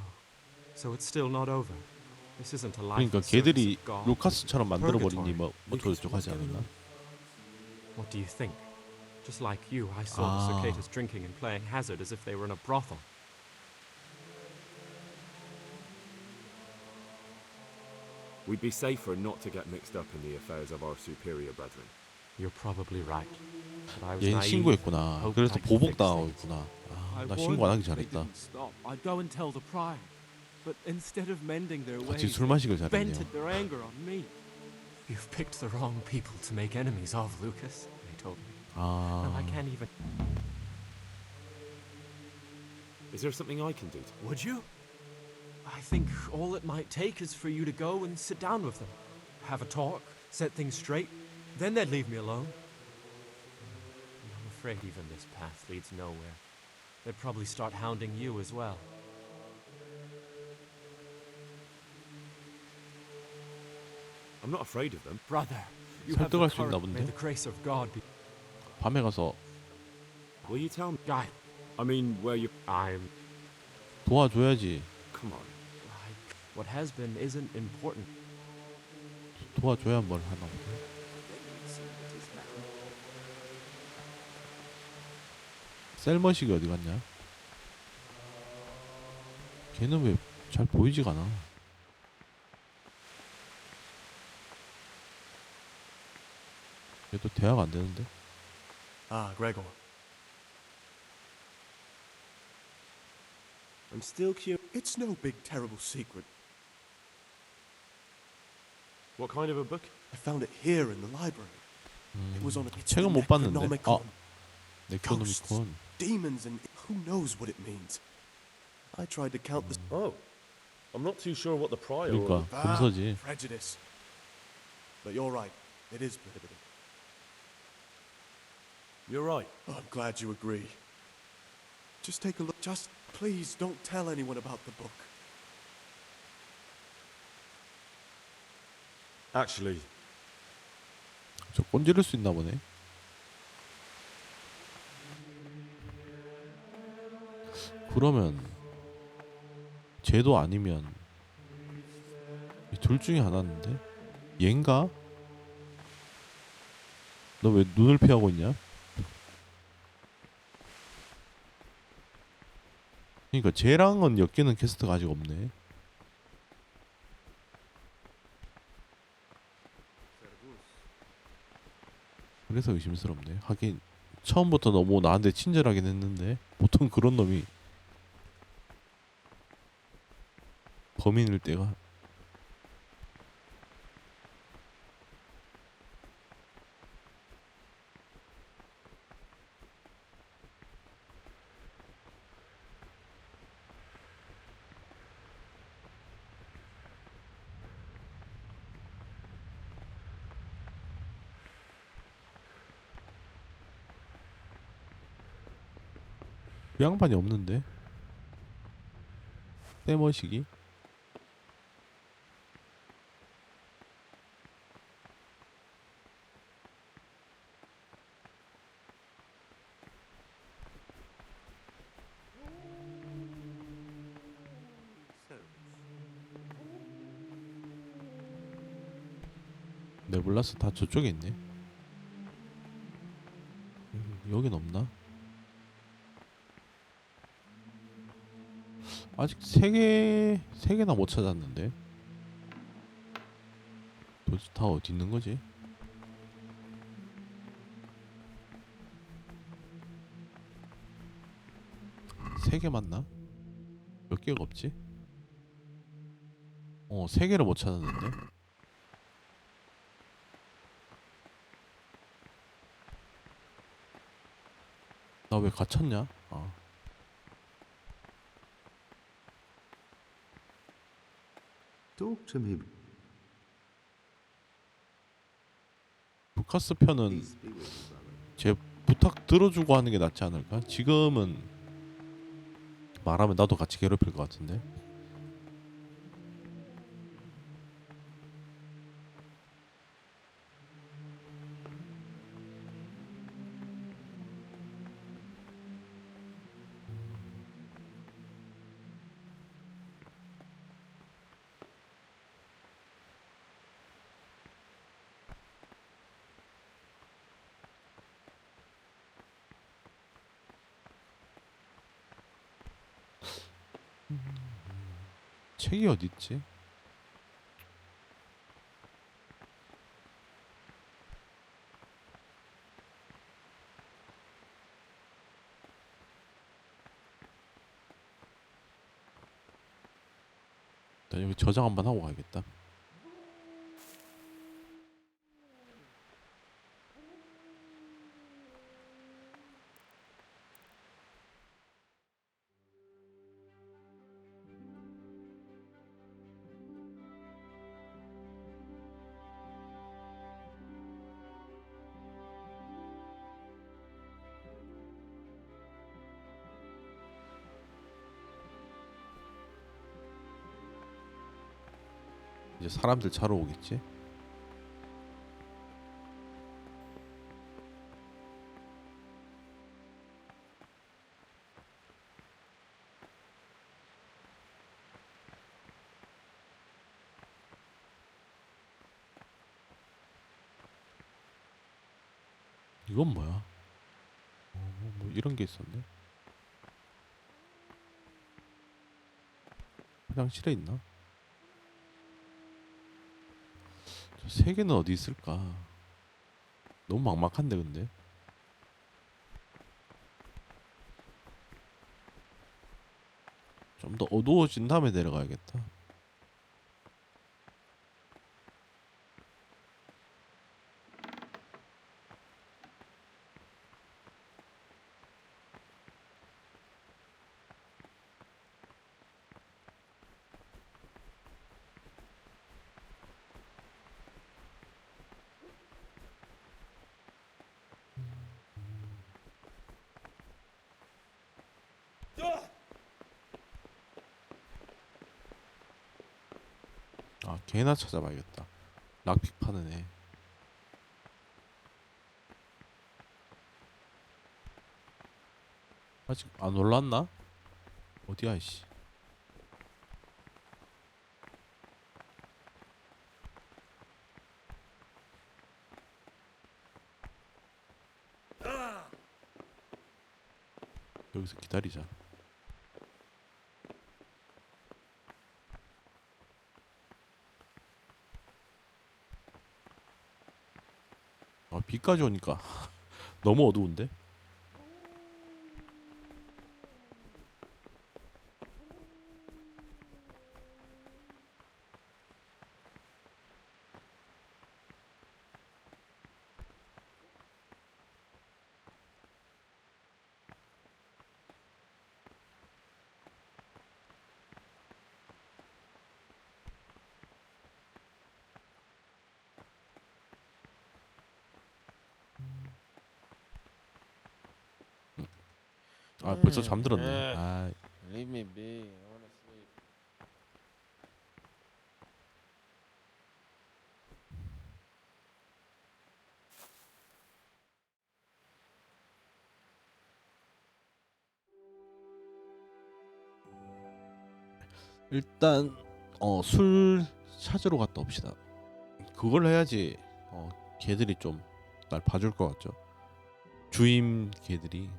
So it's still not over. This isn't a 그러니까 life 걔들이 루카스처럼 만들어 버리니 뭐 어쩌고저쩌고 하지 않았나? What do you think? Just like you, I saw the cicadas drinking and playing hazard as if they were in a brothel. We'd be safer not to get mixed up in the affairs of our superior brethren. You're probably right. But I was 얘는 naive. 신고했구나. Hoped 그래서 I could 보복 fix 당하고 things. 있구나. 아, 나 I 신고 안 하기 warned them they 잘했다. didn't stop. I'd go and tell the prior. But instead of mending their 같이 ways, 술 마시길 they 잘했네요. vented their anger on me. You've picked the wrong people to make enemies of, Lucas. They told me. 아. And I can't even. Is there something I can do? Would you? I think all it might take is for you to go and sit down with them, have a talk, set things straight. Then they'd leave me alone. I'm afraid even this path leads nowhere. They'd probably start hounding you as well. I'm not afraid of them. Brother, you have the 설득할 수 있나 courage. May 본데? the grace of God be. 밤에 가서 Will you tell me? I mean, where you... I'm... 도와줘야지. Come on. Like, what has been isn't important. 도와줘야 뭘 하나 보네. 셀머식이 어디 갔냐? 걔는 왜 잘 보이지가 않아? 얘도 대화가 안 되는데? Ah, Gregor. I'm still curious. It's no big, terrible secret. What kind of a book? I found it here in the library. It was on a 책은 못 봤는데. 아, Ghosts, 네크로노미콘. demons, and who knows what it means. I tried to count the... Oh. I'm not too sure what the prior... 그러니까 금서지. Prejudice. But you're right. It is prohibited. You're right. Oh, I'm glad you agree. Just take a look. Just please don't tell anyone about the book. Actually, 저 꼰지를 수 있나 보네. 그러면 쟤도 아니면 이 둘 중에 하나인데 얘인가? 너 왜 눈을 피하고 있냐? 그러니까 쟤랑은 엮이는 캐스트가 아직 없네. 그래서 의심스럽네. 하긴 처음부터 너무 나한테 친절하긴 했는데 보통 그런 놈이 범인일 때가 그 양반이 없는데? 떼머시기? 네블라스 다 저쪽에 있네. 여긴 없나? 아직 세 개나 못 찾았는데. 도대체 다 어디 있는 거지? 세 개 맞나? 몇 개가 없지? 세 개를 못 찾았는데. 나 왜 갇혔냐? Talk to me. 루카스 편은 제 부탁 들어주고 하는 게 낫지 않을까? 지금은 말하면 나도 같이 괴롭힐 것 같은데. 책이 어디 있지? 일단 여기 저장 한번 하고 가야겠다. 이제 사람들 차로 오겠지? 이건 뭐야? 뭐 이런 게 있었네. 화장실에 있나? 저 세 개는 어디 있을까? 너무 막막한데 근데. 좀 더 어두워진 다음에 내려가야겠다. 아, 개나 찾아봐야겠다. 락픽 파는 애. 아직 안 올랐나? 어디야 이씨. 여기서 기다리자. 비까지 오니까 너무 어두운데? 아, 벌써 잠들었네. 아. Leave me be. I wanna sleep. 일단 술 찾으러 갔다 옵시다. 그걸 해야지 개들이 좀 날 봐줄 것 같죠. 주임 개들이.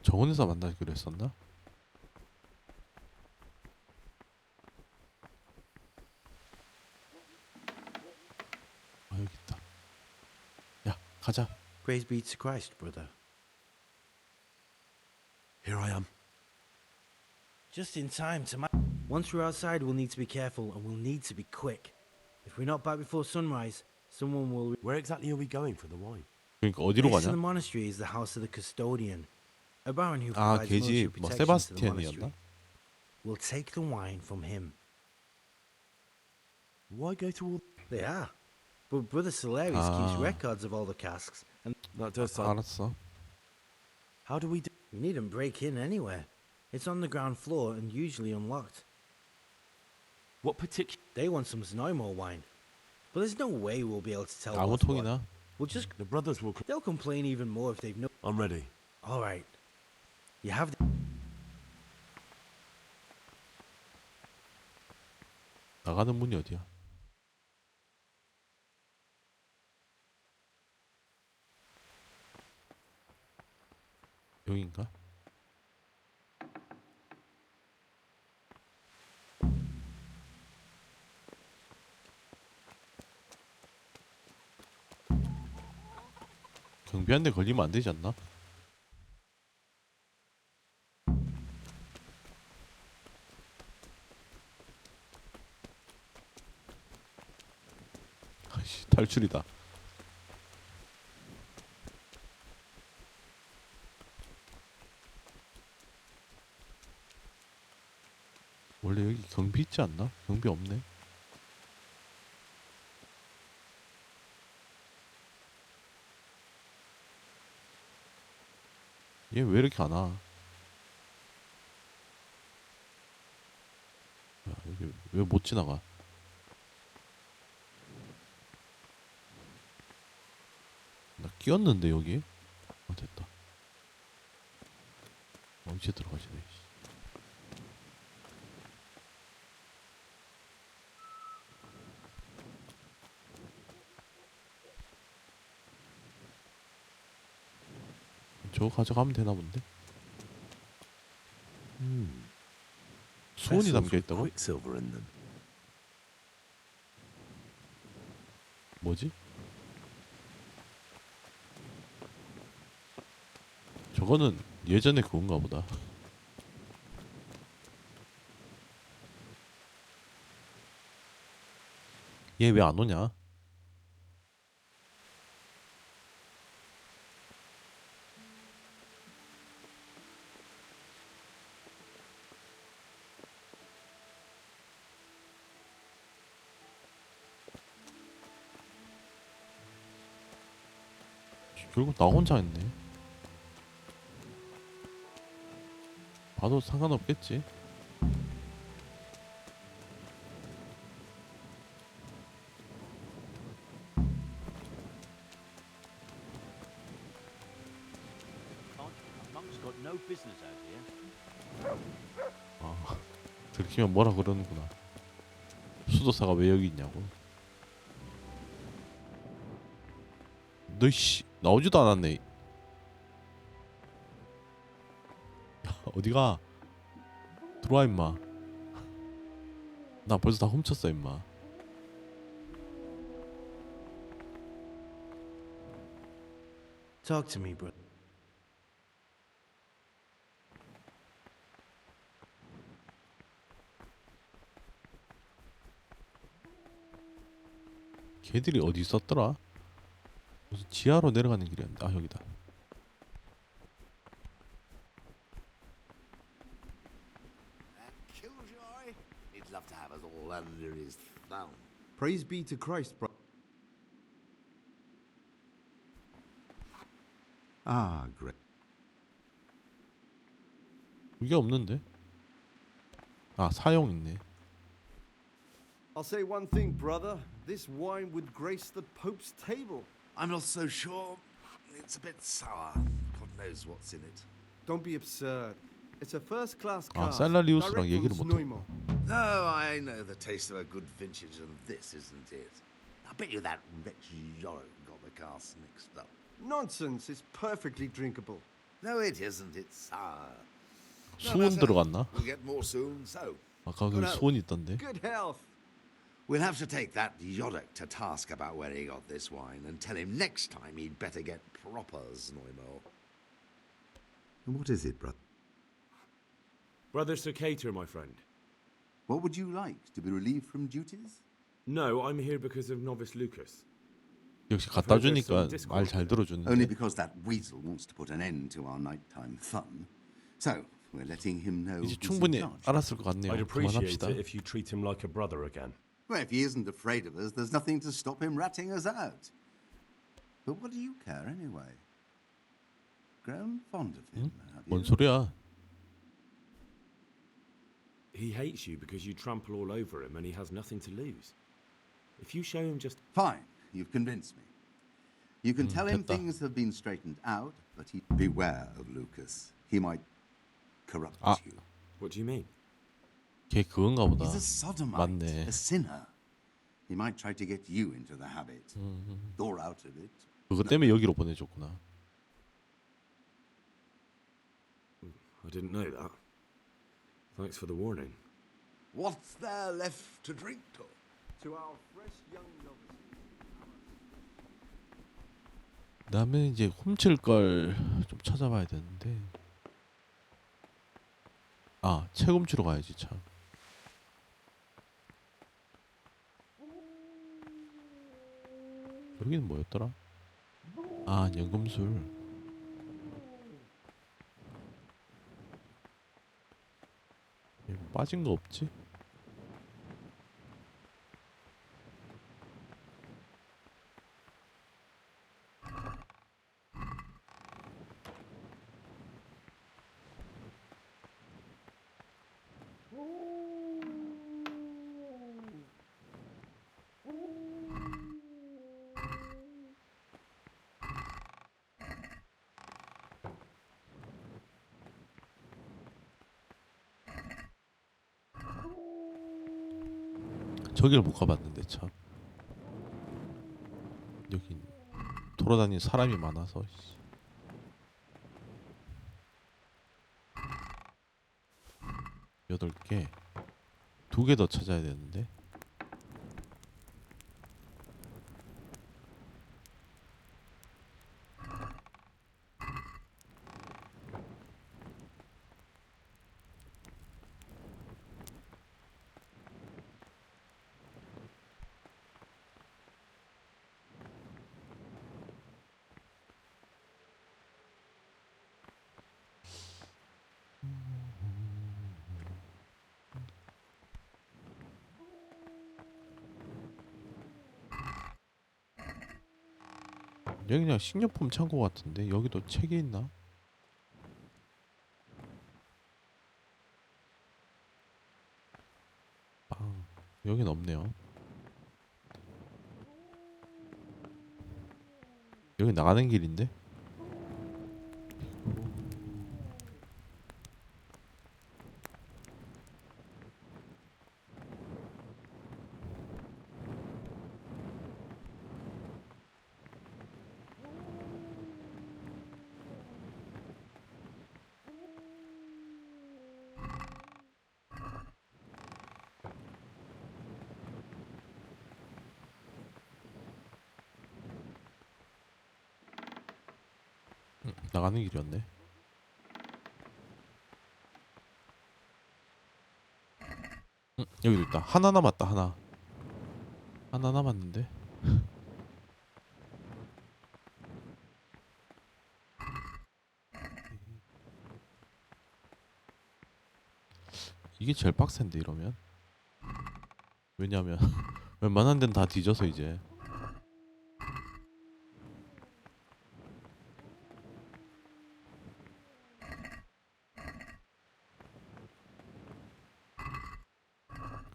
정원에서 만나기로 했었나? 아, 여기 있다. 야, 가자. Praise be to Christ, brother. Here I am. Just in time to Once we're outside, we'll need to be careful and we'll need to be quick. If we're not back before sunrise, someone will... Where exactly are we going for the wine? 그러니까 어디로 Next to 가냐? the monastery is the house of the custodian, a baron who 아, provides 걔지. military 뭐 protection to the monastery. 세바스티안이었나? We'll take the wine from him. Why go to all... They are. But Brother Solarius keeps records of all the casks, and That does sound... 알았어. How do we do... we needn't break in anywhere. It's on the ground floor and usually unlocked. What particular... They want some no more wine. But there's no way we'll be able to tell 아무 what's what. 통이나. We'll just... The brothers will... They'll complain even more if they've no... I'm ready. All right. You have... 나가는 문이 어디야? 여긴가? 경비한테 걸리면 안 되지 않나? 아이씨, 탈출이다. 원래 여기 경비 있지 않나? 경비 없네. 얘 왜 이렇게 안 와? 야, 여기 왜 못 지나가? 나 끼었는데 여기? 됐다. 언제 들어가지네. 저거 가져가면 되나 본데? 수온이 담겨 있다고? Quicksilver in them. 뭐지? 저거는 예전에 그건가 보다. 얘 왜 안 오냐? 결국 나 혼자 했네. 봐도 상관없겠지. 아, 들키면 뭐라 그러는구나. 수도사가 왜 여기 있냐고. 너씨 나오지도 않았네. 어디가? 들어와 임마. 나 벌써 다 훔쳤어 임마. Talk to me, bro. 걔들이 어디 있었더라? 무슨 지하로 내려가는 길이었는데. 아, 여기다. Killjoy? He'd love to have us all under his thumb. Praise be to Christ, bro. Ah, great. 이게 없는데? 아, 사용 있네. I'll say one thing, brother. This wine would grace the Pope's table. I'm not so sure. It's a bit sour. God knows what's in it. Don't be absurd. It's a first-class 아, cask. 셀라리우스랑 direct 얘기를 from 못 Znojmo. No, I know the taste of a good vintage, and this isn't it. I bet you that wretched Yorick got the cask mixed up. Nonsense. It's perfectly drinkable. No, it isn't. It's sour. 수은 들어갔나? We'll get more soon. So, 아까 그 수은 있던데. good health. We'll have to take that Yodok to task about where he got this wine and tell him next time he'd better get proper Zneumo. What is it, brother? Brother Circator, my friend. What would you like? To be relieved from duties? No, I'm here because of Novice Lucas. 역시 갖다 주니까 말 잘 들어주는데. Only because that weasel wants to put an end to our nighttime fun. So, we're letting him know. 이제 충분히 알았을 것 같네요. I'd appreciate 그만합시다. it if you treat him like a brother again. Well, if he isn't afraid of us, there's nothing to stop him ratting us out. But what do you care anyway? Grown fond of him, have you? 뭔 소리야? He hates you because you trample all over him and he has nothing to lose. If you show him just... Fine, you've convinced me. You can tell him 됐다. things have been straightened out, but beware of Lucas. He might corrupt you. What do you mean? 걔 그건가 보다. He's a sodomite, 맞네. a sinner. He might try to get you into the habit, or out of it. 그것 때문에 여기로 보내줬구나. I didn't know that. Thanks for the warning. What's there left to drink to? To our fresh young novices. 그다음에 이제 훔칠 걸 좀 찾아봐야 되는데. 아, 책 훔치러 가야지 참. 여기는 뭐였더라? 아, 연금술. 빠진 거 없지? 저기를 못 가봤는데 참. 여기 돌아다니는 사람이 많아서. 8개. 2개 더 찾아야 되는데. 여기 그냥 식료품 창고 같은데 여기도 책이 있나? 여긴 없네요. 여기 나가는 길인데? 나가는 길이었네. 여기도 있다. 하나 남았다. 하나 남았는데. 이게 제일 빡센데 이러면. 왜냐면 웬만한 데는 다 뒤져서 이제.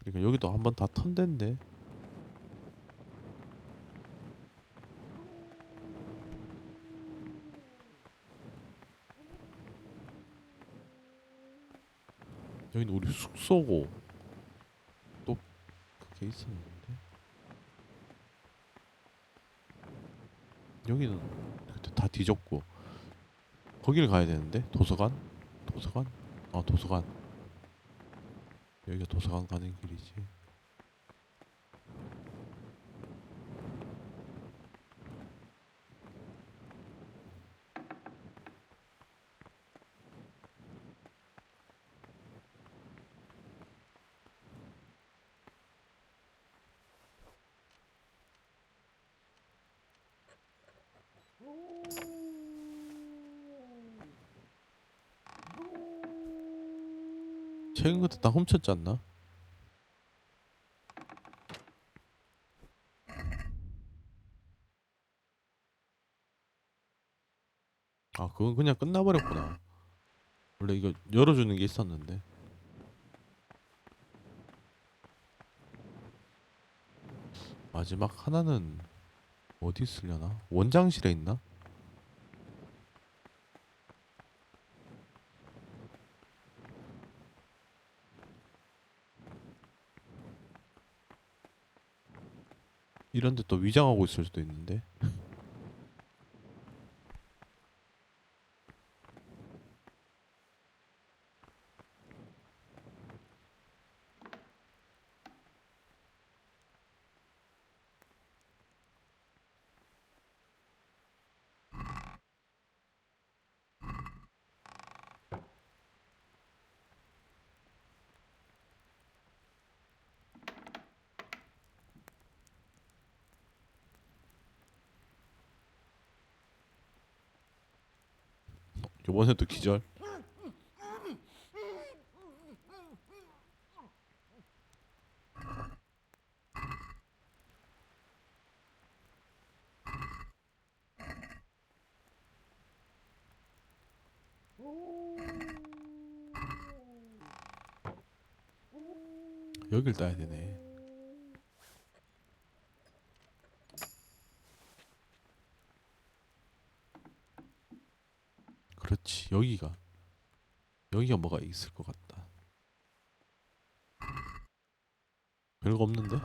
그러니까 여기도 한번 다 턴댄데. 여기는 우리 숙소고 또 그게 있었는데. 여기는 다 뒤졌고 거기를 가야 되는데. 도서관? 도서관? 도서관. 여기가 도서관 가는 길이지. 최근 것도 다 훔쳤지 않나? 그건 그냥 끝나버렸구나. 원래 이거 열어주는 게 있었는데. 마지막 하나는 어디 있으려나? 원장실에 있나? 이런데 또 위장하고 있을 수도 있는데. 요번에도 기절. 여길 따야 되네. 그렇지. 여기가 뭐가 있을 것 같다. 별거 없는데?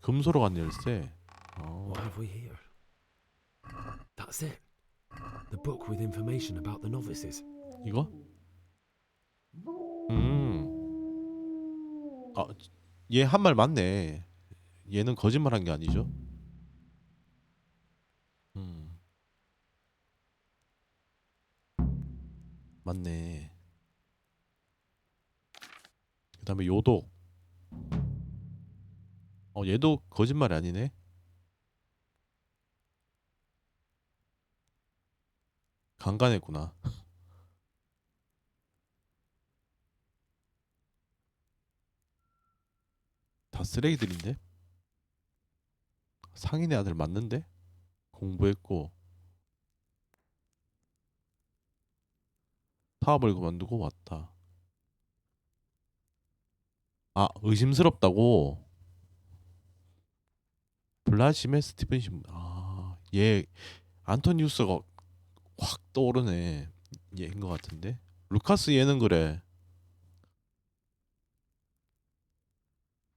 금소로 간 열쇠. What have we here? That's it. The book with information about the novices. 이거? 얘 한 말 맞네. 얘는 거짓말한 게 아니죠. 맞네. 그다음에 요독. 얘도 거짓말이 아니네. 강간했구나. 다 쓰레기들인데? 상인의 아들 맞는데? 공부했고 사업을 그만두고 왔다. 의심스럽다고. 블라시메 스티븐신. 얘 안토니우스가 확 떠오르네. 얘인 것 같은데. 루카스 얘는 그래.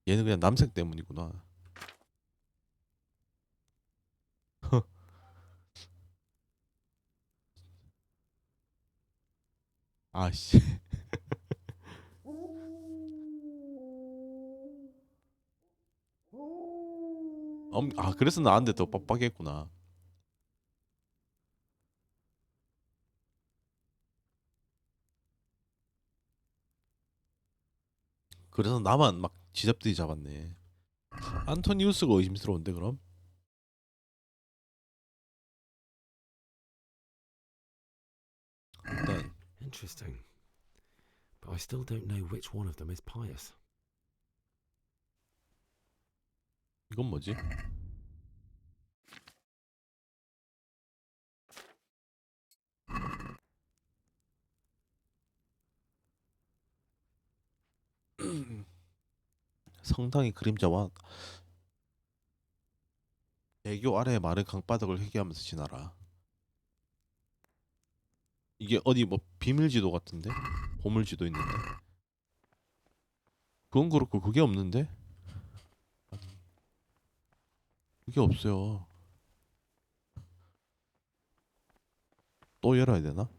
얘는 그냥 남색 때문이구나. 아씨. 그래서 나한테 더 빡빡했구나. 그래서 나만 막 지잡들이 잡았네. 안토니우스가 의심스러운데 그럼? 일단 Interesting. But I still don't know which one of them is pious. 이건 뭐지? 성당의 그림자와 대교 아래의 마른 강바닥을 회귀하면서 지나라. 이게 어디 뭐 비밀지도 같은데? 보물지도 있는데. 그건 그렇고 그게 없는데? 그게 없어요. 또 열어야 되나?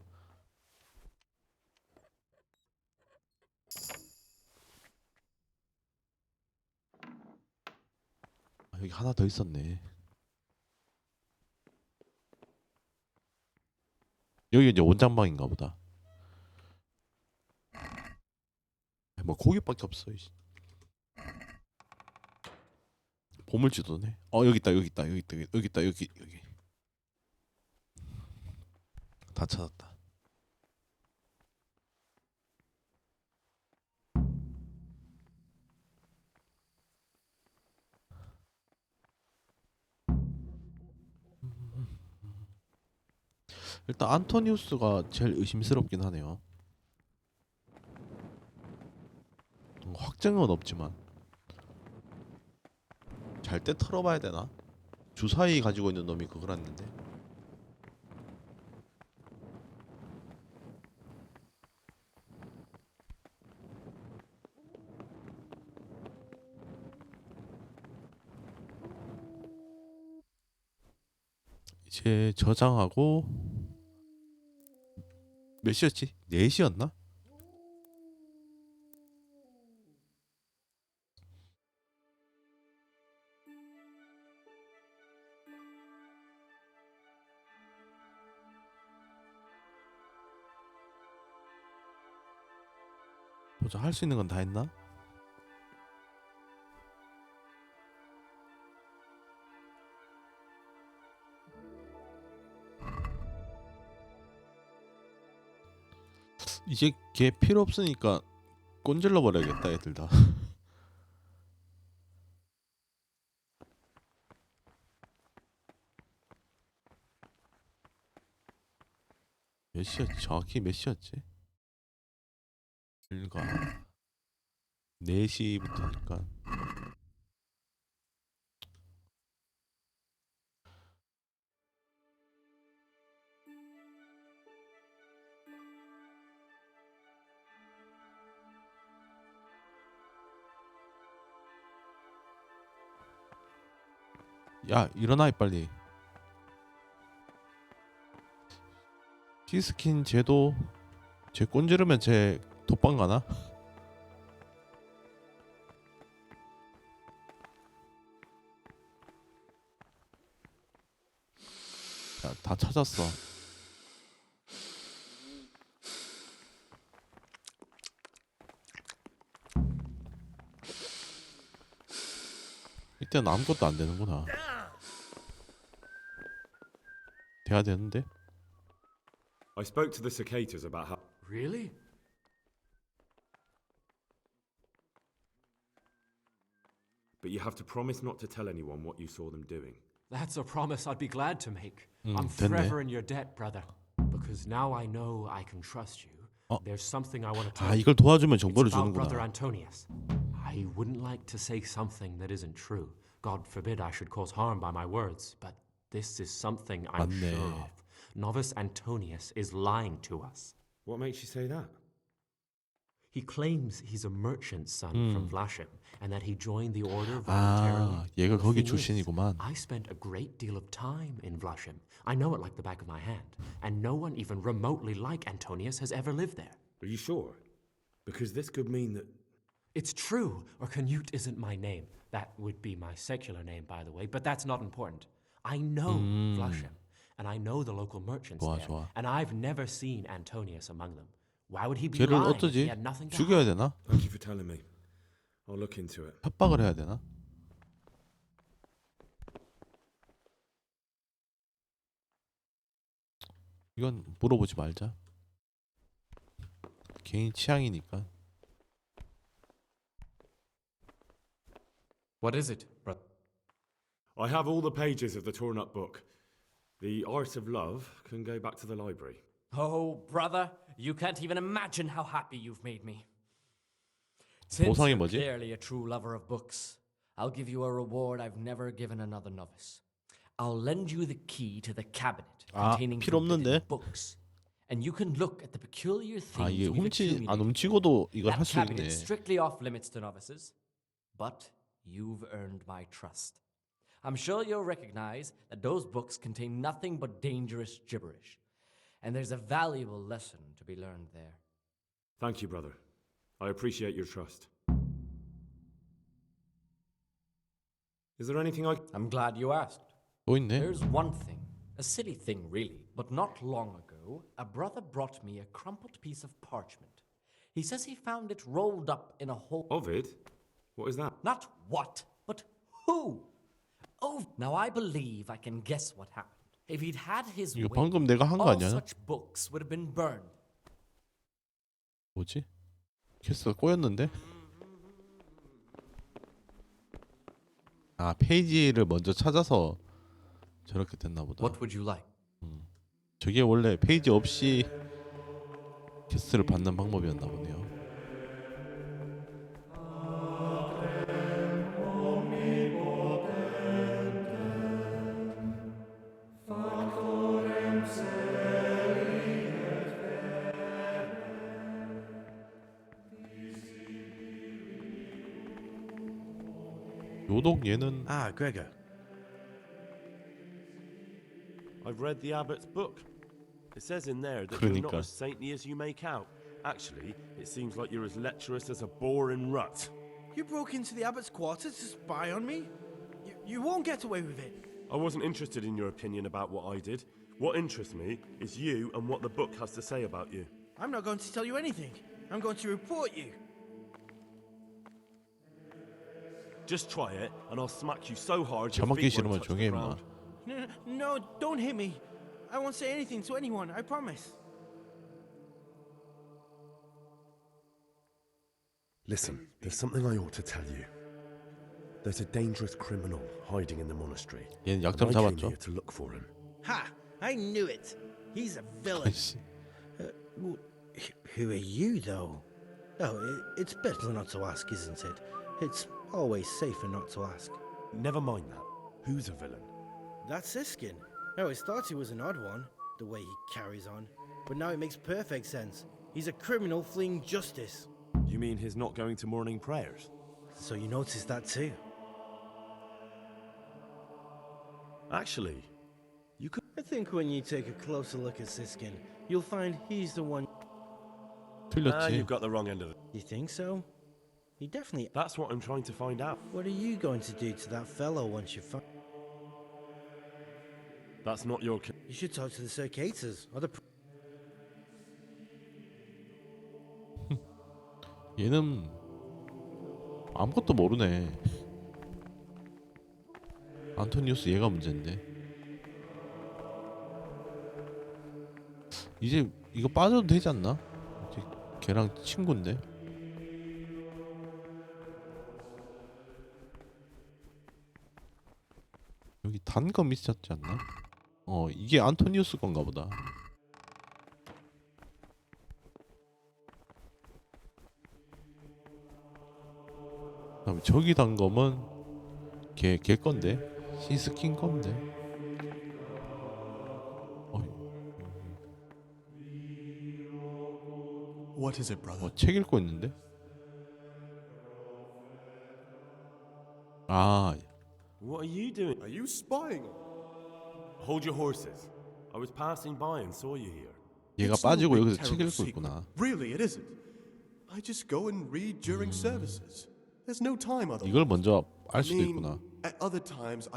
아, 여기 하나 더 있었네. 여기 이제 원장방인가 보다. 뭐 고기밖에 없어. 이씨. 보물지도네. 여기 있다, 여기 있다, 여기 있다, 여기 있다, 여기. 다 찾았다. 일단 안토니우스가 제일 의심스럽긴 하네요. 확증은 없지만 잘 때 털어봐야 되나? 주사위 가지고 있는 놈이 그거랐는데. 이제 저장하고 몇 시였지? 4시였나? 보자. 할 수 있는 건 다 했나? 이제 걔 필요 없으니까 꼰질러 버려야겠다, 애들 다. 몇 시였지? 정확히 몇 시였지? 일과 4시부터니까 야, 일어나 빨리. 키스킨 쟤도 쟤 꼰지르면 쟤 독방 가나? 야, 다 찾았어. 이때는 아무것도 안 되는구나. 돼야 되는데? I spoke to the cicadas about how. Really? But you have to promise not to tell anyone what you saw them doing. That's a promise I'd be glad to make. I'm 됐네. forever in your debt, brother. Because now I know I can trust you. There's something I want to tell 아, you. 이걸 도와주면 정보를 It's about brother 주는구나. Antonius. I wouldn't like to say something that isn't true. God forbid I should cause harm by my words, but this is something I'm 맞네. sure of. Novice Antonius is lying to us. What makes you say that? He claims he's a merchant's son from Vlashim, and that he joined the order voluntarily. 아, 얘가 The 거기 thing is, 출신이구만. I spent a great deal of time in Vlashim. I know it like the back of my hand, and no one even remotely like Antonius has ever lived there. Are you sure? Because this could mean that. It's true, or Canute isn't my name. That would be my secular name, by the way, but that's not important. I know Vlashim, and I know the local merchants 좋아, there, 좋아. and I've never seen Antonius among them. Why would he be 쟤를 lying if he 어쩌지? had nothing to 죽여야 hide? 되나? Thank you for telling me. I'll look into it. 협박을 해야 되나? 이건 물어보지 말자. 개인 취향이니까. What is it, brother? I have all the pages of the torn up book. The Art of Love can go back to the library. Oh, brother, you can't even imagine how happy you've made me. Since 보상이 you're 뭐지? clearly a true lover of books, I'll give you a reward I've never given another novice. I'll lend you the key to the cabinet 아, containing 필요 forbidden 없는데? books, and you can look at the peculiar 아, 이게 things we've 안 accumulated. 훔치고도 이걸 That 할 수 cabinet 있네. strictly off limits to novices, but you've earned my trust. I'm sure you'll recognize that those books contain nothing but dangerous gibberish, and there's a valuable lesson to be learned there. Thank you, brother. I appreciate your trust. Is there anything I'm glad you asked. 또 있네. There's one thing, a silly thing really, but not long ago, a brother brought me a crumpled piece of parchment. He says he found it rolled up in a hole. Ovid? What is that? Not what, but who? Oh, now I believe I can guess what happened. If he'd had his 이거 way, 방금 내가 한 거 all 아니야? such books would have been burned. 뭐지? 캐스가 꼬였는데? 아, 페이지를 먼저 찾아서 저렇게 됐나 보다. What would you like? 저게 원래 페이지 없이 캐스를 받는 방법이었나 보네요. 요독 얘는 Ah, Gregor. I've read the abbot's book. It says in there that you're not 그러니까. as saintly as you make out. Actually, it seems like you're as lecherous as a boring rut. You broke into the abbot's quarters to spy on me? You won't get away with it. I wasn't interested in your opinion about what I did. What interests me is you and what the book has to say about you. I'm not going to tell you anything. I'm going to report you. Just try it, and I'll smack you so hard your 처먹기 feet 싫으면 won't touch the 조용히 해, ground. 임마. No, don't hit me. I won't say anything to anyone, I promise. Listen, there's something I ought to tell you. There's a dangerous criminal hiding in the monastery. 얘는 and 약점 I came 잡았죠? here to look for him. Ha! I knew it. He's a villain. 아이씨. Who are you, though? Oh, it's better not to ask, isn't it? It's always safer not to ask. Never mind that. Who's a villain? That's Siskin. I always thought he was an odd one, the way he carries on. But now it makes perfect sense. He's a criminal fleeing justice. You mean his not going to morning prayers? So you noticed that too? Actually, you could. I think when you take a closer look at Siskin, you'll find he's the one. You've got the wrong end of it. You think so? He definitely. That's what I'm trying to find out. What are you going to do to that fellow once you find? That's not your. You should talk to the circators or the. 얘는 아무것도 모르네. 안토니우스 얘가 문제인데. 이제 이거 빠져도 되지 않나? 이제 걔랑 친구인데. 여기 단검 있었지 않나? 이게 안토니우스 건가 보다. 그다음에 저기 단검은 걔 건데, 시스킨 건데. What is it, brother? 책 읽고 있는데? 아, What are you doing? Are you spying? Hold your horses. I was passing by and saw you here. 얘가 It's no 빠지고 big, 여기서 책 terrible 읽고 secret. 있구나. Really, it isn't. I just go and read during services. There's no time otherwise. 이걸 먼저 알 I 수도 mean, 있구나. at other times,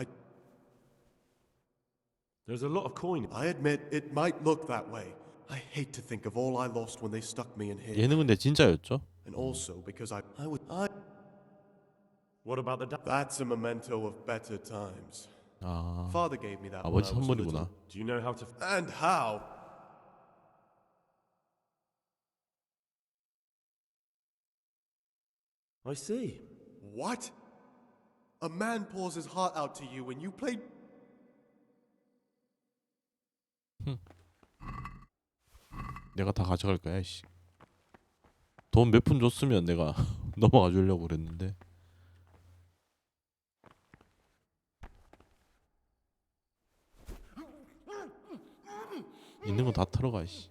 There's a lot of coin. I admit it might look that way. I hate to think of all I lost when they stuck me in here. 얘는 근데 진짜였죠? And also because I What about the That's a memento of better times. 아, Father gave me that. 아버지 when I was 선물이구나. little. Do you know how to? And how? I see. What? A man pours his heart out to you when you play. 내가 다 가져갈 거야, 씨. 돈 몇 푼 줬으면 내가 넘어가 주려고 그랬는데. 있는 거 다 털어가, 씨.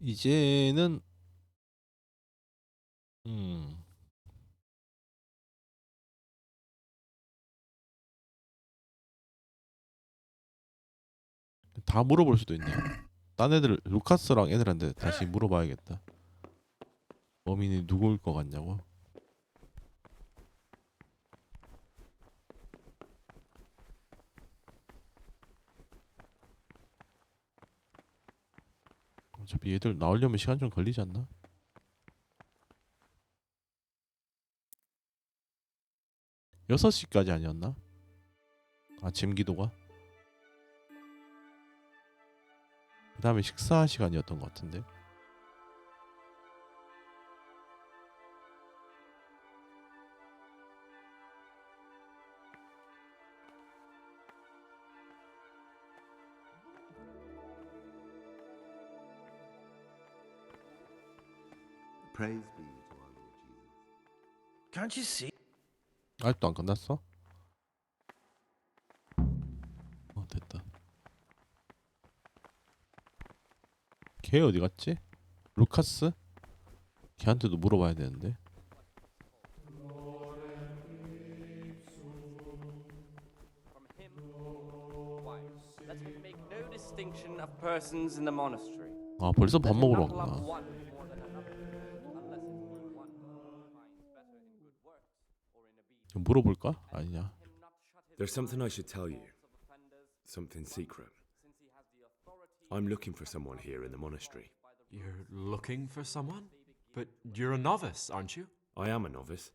이제는 다 물어볼 수도 있네요. 딴 애들 루카스랑 애들한테 다시 물어봐야겠다. 범인이 누구일 것 같냐고. 어차피 얘들 나오려면 시간 좀 걸리지 않나? 여섯 시까지 아니었나? 아침 기도가? 그 다음에 식사 시간이었던 것 같은데. Praise be to our Lord Jesus. Can't you see? 아직도 안 끝났어? 됐다. 걔 어디 갔지? 루카스? 걔한테도 물어봐야 되는데. Let him make no distinction of persons in the monastery. 아, 벌써 밥 Let him 먹으러 not love 왔구나. one more than another, unless it be one who finds better in good works or in obedience. 좀 물어볼까? 아니냐? There's something I should tell you. Something secret. I'm looking for someone here in the monastery. You're looking for someone? But you're a novice, aren't you? I am a novice.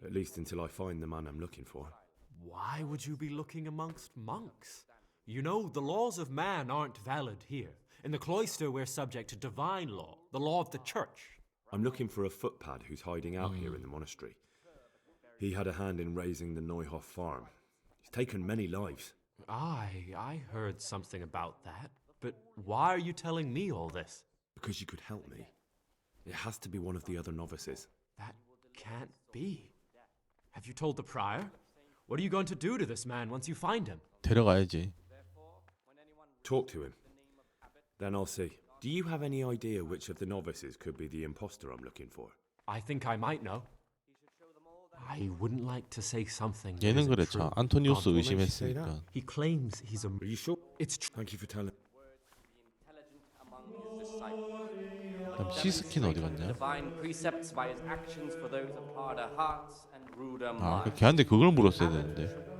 At least until I find the man I'm looking for. Why would you be looking amongst monks? You know, the laws of man aren't valid here. In the cloister, we're subject to divine law, the law of the church. I'm looking for a footpad who's hiding out here in the monastery. He had a hand in raising the Neuhoff farm. He's taken many lives. I heard something about that. But why are you telling me all this? Because you could help me. It has to be one of the other novices. That can't be. Have you told the prior? What are you going to do to this man once you find him? 데려가야지. Talk to him. Then I'll see. Do you have any idea which of the novices could be the imposter I'm looking for? I think I might know. I wouldn't like to say something. that 얘는 isn't 그래. true. 자, 안토니우스 What makes you say 의심했으니까. that? He claims he's a... Are you sure? It's true. Thank you for telling. 그럼 시스킨 어디 갔냐? Divine precepts by his actions for those of harder hearts and ruder 아, minds. 걔한테 그걸 물었어야 되는데.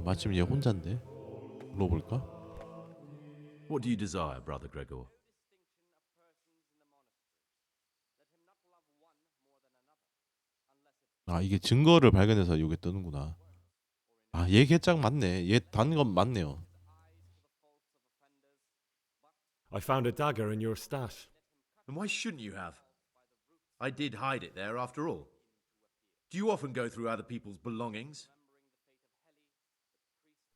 마침 얘 혼잔데. 물어볼까? What do you desire, Brother Gregor? 아, 이게 증거를 발견해서 이게 뜨는구나. 아, 얘 개짝 맞네. 얘 단 건 맞네요. I found a dagger in your stash. And why shouldn't you have? I did hide it there after all. Do you often go through other people's belongings?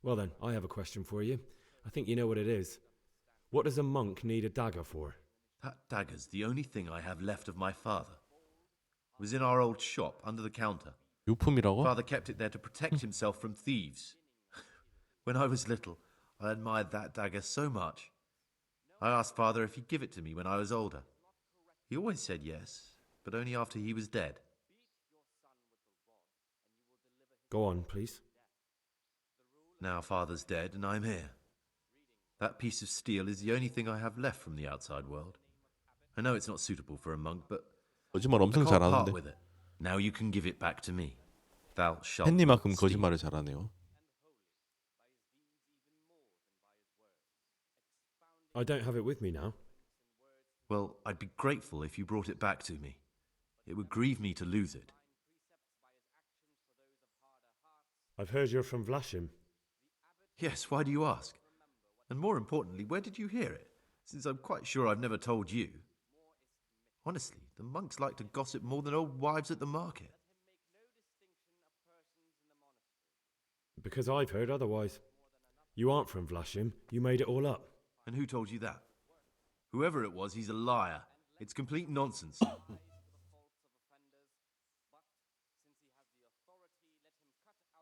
Well then, I have a question for you. I think you know what it is. What does a monk need a dagger for? That dagger's the only thing I have left of my father. It was in our old shop under the counter. 유품이라고? Father kept it there to protect himself from thieves. When I was little, I admired that dagger so much. I asked Father if he'd give it to me when I was older. He always said yes, but only after he was dead. Go on, please. Now Father's dead and I'm here. That piece of steel is the only thing I have left from the outside world. I know it's not suitable for a monk, but 거짓말 I 엄청 can't part 잘하는데. with it. Now you can give it back to me. Thou shalt 헨리만큼 not steal. 거짓말을 잘하네요. I don't have it with me now. Well, I'd be grateful if you brought it back to me. It would grieve me to lose it. I've heard you're from Vlashim. Yes, why do you ask? And more importantly, where did you hear it? Since I'm quite sure I've never told you. Honestly, the monks like to gossip more than old wives at the market. Because I've heard otherwise. You aren't from Vlashim. You made it all up. And who told you that? Whoever it was, he's a liar. It's complete nonsense.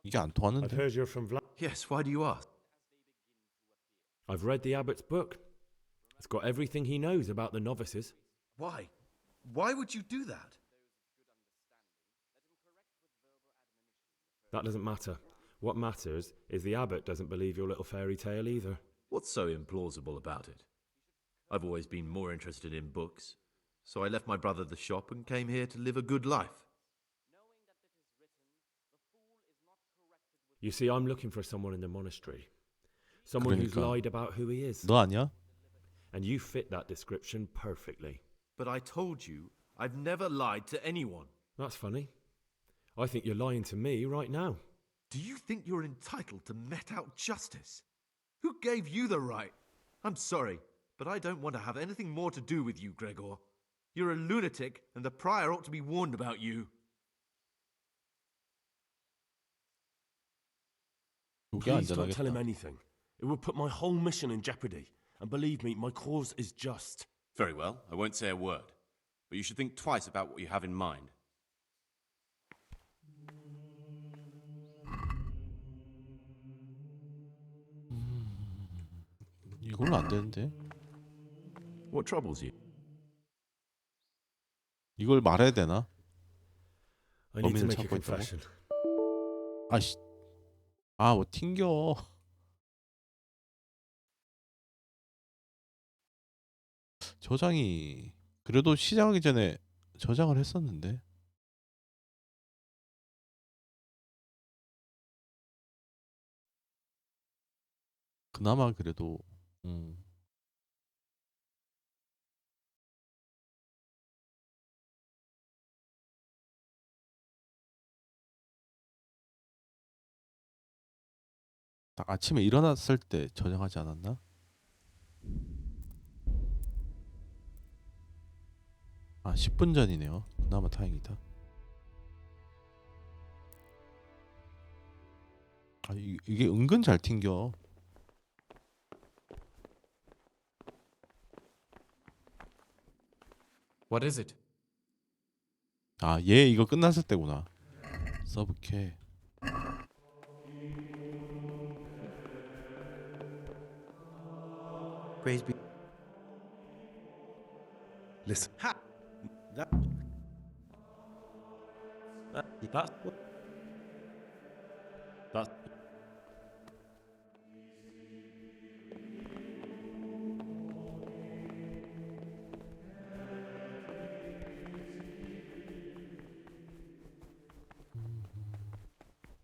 이게 안 I've 통하는데. heard you're from Yes, why do you ask? I've read the abbot's book. It's got everything he knows about the novices. Why? Why would you do that? That doesn't matter. What matters is the abbot doesn't believe your little fairy tale either. What's so implausible about it? I've always been more interested in books, so I left my brother the shop and came here to live a good life. You see, I'm looking for someone in the monastery. Someone who's 그러니까. lied about who he is. 너 아니야? And you fit that description perfectly. But I told you, I've never lied to anyone. That's funny. I think you're lying to me right now. Do you think you're entitled to met out justice? Who gave you the right? I'm sorry, but I don't want to have anything more to do with you, Gregor. You're a lunatic, and the prior ought to be warned about you. Please don't tell him anything. It would put my whole mission in jeopardy. And believe me, my cause is just. Very well, I won't say a word. But you should think twice about what you have in mind. 이걸로 안 되는데. What troubles you? 이걸 말해야 되나? I need to 범인을 make a 찾고 있다고? confession. 아씨. 아, 뭐 튕겨. 저장이 그래도 시작하기 전에 저장을 했었는데. 그나마 그래도 딱 아침에 일어났을 때 저장하지 않았나? 아, 10분 전이네요. 그나마 다행이다. 아, 이게 은근 잘 튕겨. What is it? 아, 얘 이거 끝났을 때구나. 서브캐. Praise be. Listen. Ha! That's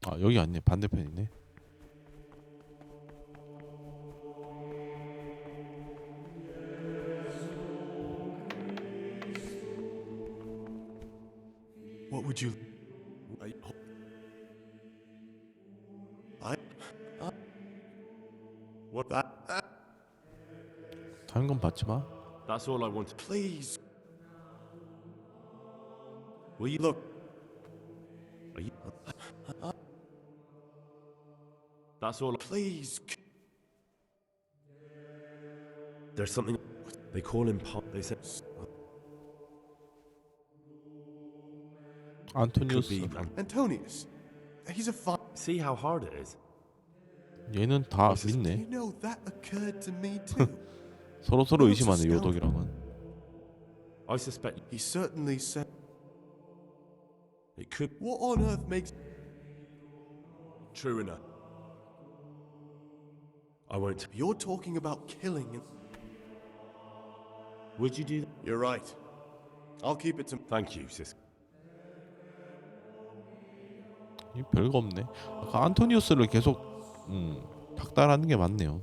아, 여기 아니네. 반대편이네. What would you... What that? 다른 건 받지 마. That's all I want. Please. Will you look? Are you? That's all. Please. There's something. They call him Pop. They say. 안토니우스. Antonius. He's a fine. See how hard it is. 얘는 다 You 믿네. know that occurred to me too. 서로 의심하네, 요독이랑은. I suspect He certainly said. it could. What on earth makes... True enough. I won't. You're talking about killing and... Would you do that? You're right. I'll keep it to... Thank you, sis. 이 별거 없네. 아까 안토니우스를 계속 닥달하는 게 맞네요.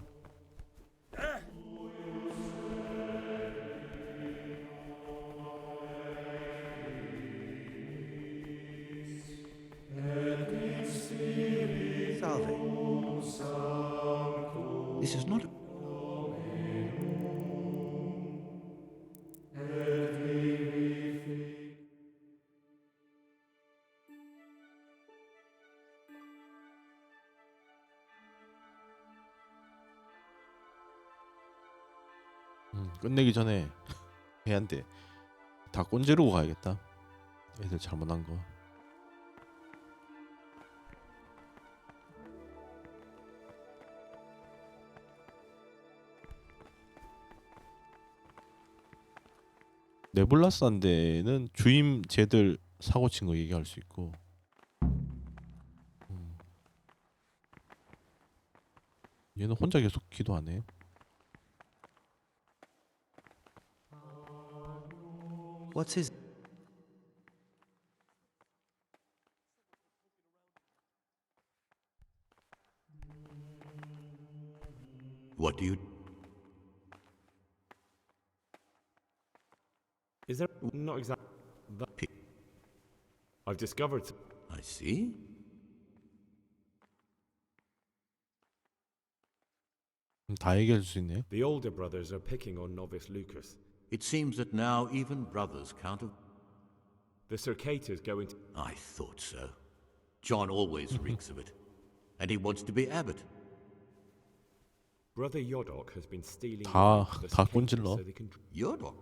Salve. This is not. 끝내기 전에 걔한테 다 꼰지르고 가야겠다. 애들 잘못한 거. 네블라스한테는 주임 쟤들 사고 친 거 얘기할 수 있고. 얘는 혼자 계속 기도하네. What's his? What do you... Is there not exactly that? I've discovered. I see. 다 얘기해 줄 수 있네. The older brothers are picking on novice Lucas. It seems that now even brothers count a... The Circator's going to... I thought so. John always reeks of it. And he wants to be abbot. Brother Yodok has been stealing 다 the 다 Circator 꼰질러. so they can... Yodok?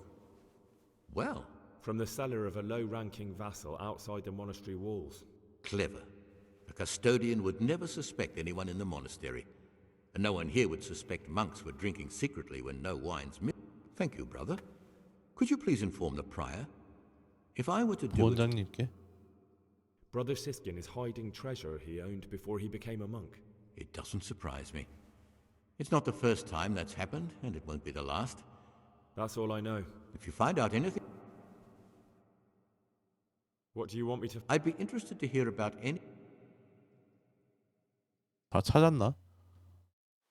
Well... From the cellar of a low-ranking vassal outside the monastery walls. Clever. A custodian would never suspect anyone in the monastery. And no one here would suspect monks were drinking secretly when no wine's missed. Thank you, brother. Could you please inform the prior? If I were to do it... 부원장님께. Brother Siskin is hiding treasure he owned before he became a monk. It doesn't surprise me. It's not the first time that's happened, and it won't be the last. That's all I know. If you find out anything... What do you want me to... I'd be interested to hear about any... 다 찾았나?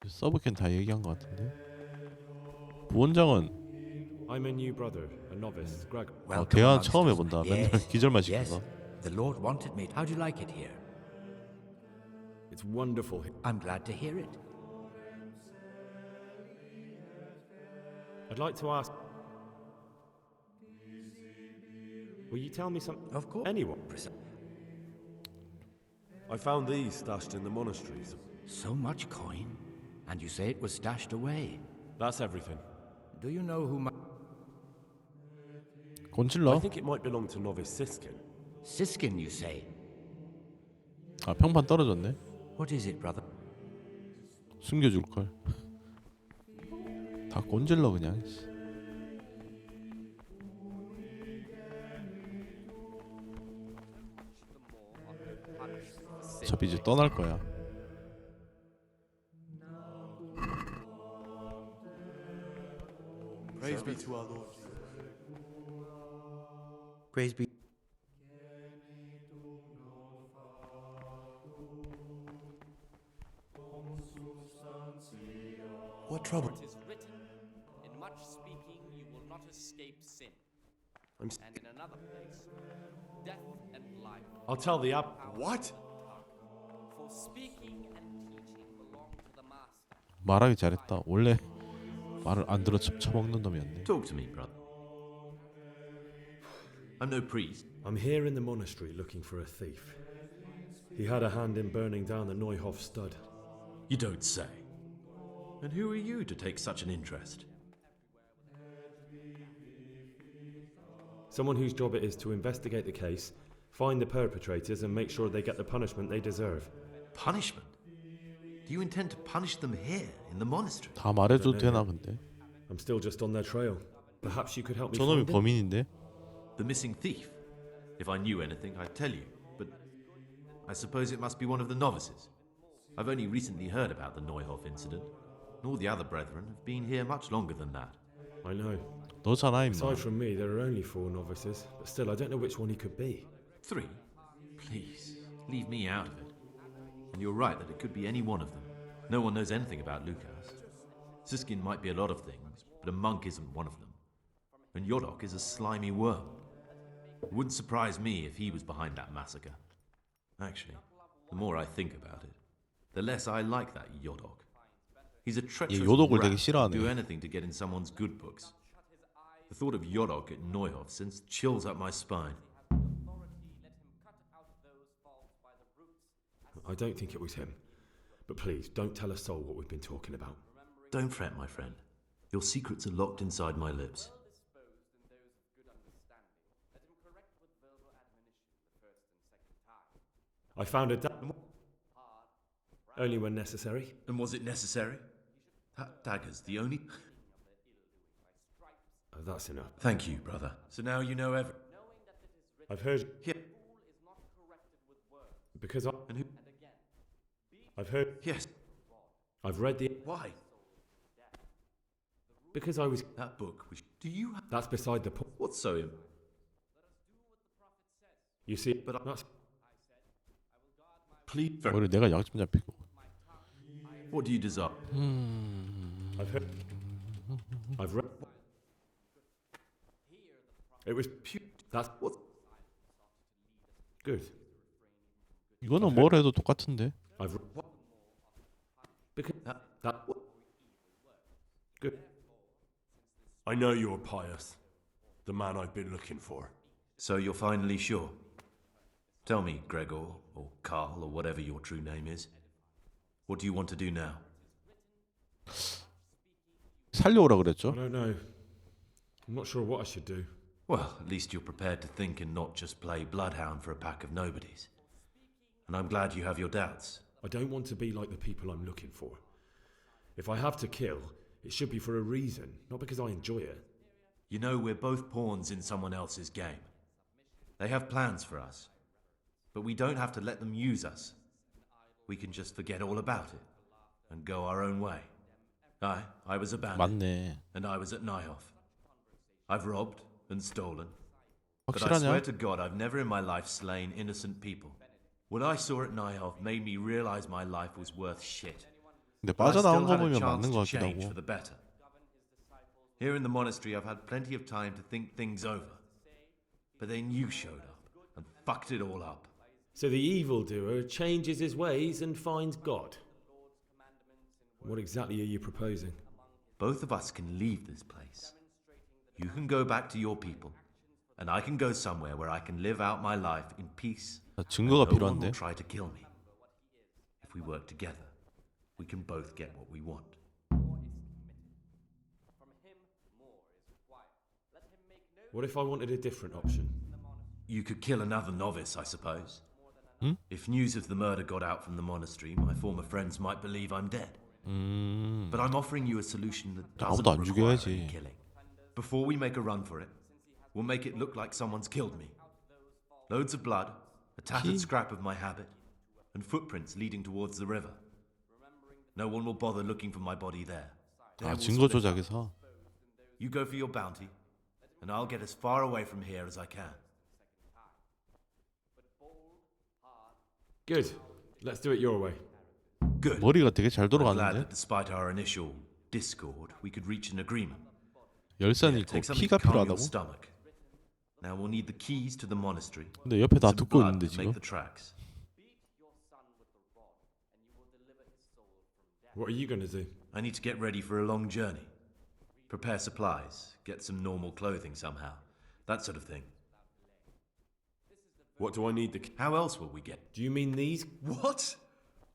서브캔 다 얘기한 것 같은데. 부원장은 I'm a new brother, a novice, Greg. 대화 처음 해본다. 맨날 기절만 시켜서. The Lord wanted me. How do you like it here? It's wonderful. I'm glad to hear it. I'd like to ask... Will you tell me something? Of course. Anyone? I found these stashed in the monasteries. So much coin? And you say it was stashed away? That's everything. Do you know who my... 꼰질러? I think it might belong to novice Siskin. Siskin, you say? 아 평판 떨어졌네. What is it, brother? 숨겨줄 걸. 다 꼰질러 그냥. 어차피 이제 떠날 거야. Praise be to our Lord. Praise be. What trouble? It is written, in much speaking you will not escape sin. And in another place, death and life. I'll tell the abb... What? For speaking and teaching belong to the master. 말하기 잘했다. 원래 말을 안 들어 처먹는 놈이었네. Talk to me, brother. I'm no priest. I'm here in the monastery looking for a thief. He had a hand in burning down the Neuhof stud. You don't say. And who are you to take such an interest? Someone whose job it is to investigate the case, find the perpetrators and make sure they get the punishment they deserve. Punishment? Do you intend to punish them here, in the monastery? 다 말해줘도 되나 근데? I'm still just on their trail. Perhaps you could help me 저놈이 find them? 범인인데? The missing thief? If I knew anything, I'd tell you. But I suppose it must be one of the novices. I've only recently heard about the Neuhof incident. And all the other brethren have been here much longer than that. I know. 너잖아 임마. Aside from me, there are only 4 novices. But still, I don't know which one he could be. 3? Please, leave me out of it. And you're right that it could be any one of them. No one knows anything about Lucas. Siskin might be a lot of things, but a monk isn't one of them. And Yodok is a slimy worm. It wouldn't surprise me if he was behind that massacre. Actually, the more I think about it, the less I like that Yodok. He's a treacherous 요독을 rat 되게 싫어하네. who'd do anything to get in someone's good books. The thought of Yodok at Neuhof sends chills up my spine. I don't think it was him. But please, don't tell a soul what we've been talking about. Don't fret, my friend. Your secrets are locked inside my lips. I found a only when necessary. And was it necessary? That dagger's the only... A That's enough. Thank you, brother. So now you know every... I've heard. Yeah. Because I. And who? I've heard. Yes. I've read the. Why? Because I was. That book, which... Do you... That's beside the point. What's so... You see, but that's. Please... 오히려 내가 양심 잡히고. What do you desire? I've heard. I've read. It was pure. That's what. Good. 이거는 뭘 해도 똑같은데. I've. Because that. Good. I know you're pious. The man I've been looking for. So you're finally sure? Tell me, Gregor, or Carl, or whatever your true name is. What do you want to do now? 살려오라 그랬죠? I don't know. I'm not sure what I should do. Well, at least you're prepared to think and not just play bloodhound for a pack of nobodies. And I'm glad you have your doubts. I don't want to be like the people I'm looking for. If I have to kill, it should be for a reason, not because I enjoy it. You know, we're both pawns in someone else's game. They have plans for us. But we don't have to let them use us. We can just forget all about it and go our own way. I was abandoned. 맞네. And I was at Nyhoff. I've robbed and stolen. But I 확실하냐? swear to God, I've never in my life slain innocent people. What I saw at Nyhoff made me realize my life was worth shit. 근데 But I 빠져나온 still 거 had a 보면 chance 맞는 to 것 같기도 change 하고. for the better. Here in the monastery, I've had plenty of time to think things over. But then you showed up and fucked it all up. So the evildoer changes his ways and finds God. What exactly are you proposing? Both of us can leave this place. You can go back to your people, and I can go somewhere where I can live out my life in peace. 증거가 and no one 필요한데. will try to kill me. If we work together, we can both get what we want. What if I wanted a different option? You could kill another novice, I suppose. Hmm? If news of the murder got out from the monastery, my former friends might believe I'm dead. But I'm offering you a solution that doesn't 아무도 안 require 죽여야지. any killing. Before we make a run for it, we'll make it look like someone's killed me. Loads of blood, a tattered scrap of my habit, and footprints leading towards the river. No one will bother looking for my body there. 아, 증거 조작에서. You go for your bounty, and I'll get as far away from here as I can. Good. Let's do it your way. Good. 머리가 되게 잘 I'm glad 돌아가는데. that despite our initial discord, we could reach an agreement. 열쇠는 Yeah, 있고 take something 키가 to calm your 필요하다고? stomach. Now we'll need the keys to the monastery. 근데 옆에 다 some 듣고 blood 있는데 to make 지금. the tracks. What are you going to do? I need to get ready for a long journey. Prepare supplies, get some normal clothing somehow. That sort of thing. What do I need the... How else will we get? Do you mean these? What?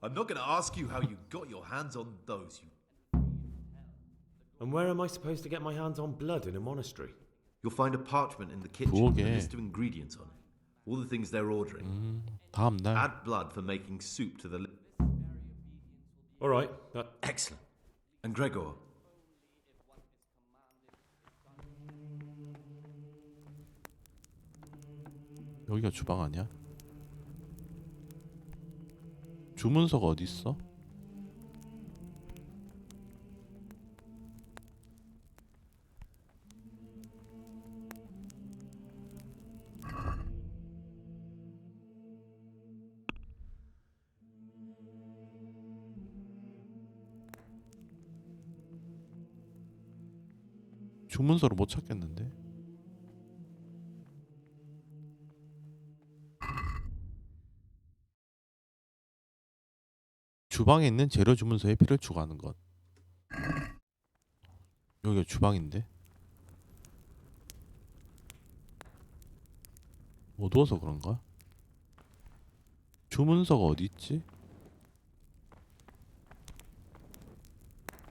I'm not going to ask you how you got your hands on those, you... And where am I supposed to get my hands on blood in a monastery? You'll find a parchment in the kitchen with a list of ingredients on it. All the things they're ordering. 다음 날. Add blood for making soup to the... All right. That... Excellent. And Gregor, 여기가 주방 아니야? 주문서가 어디 있어? 주문서를 못 찾겠는데. 주방에 있는 재료 주문서에 피를 추가하는 것. 여기가 주방인데. 어두워서 그런가? 주문서가 어디 있지?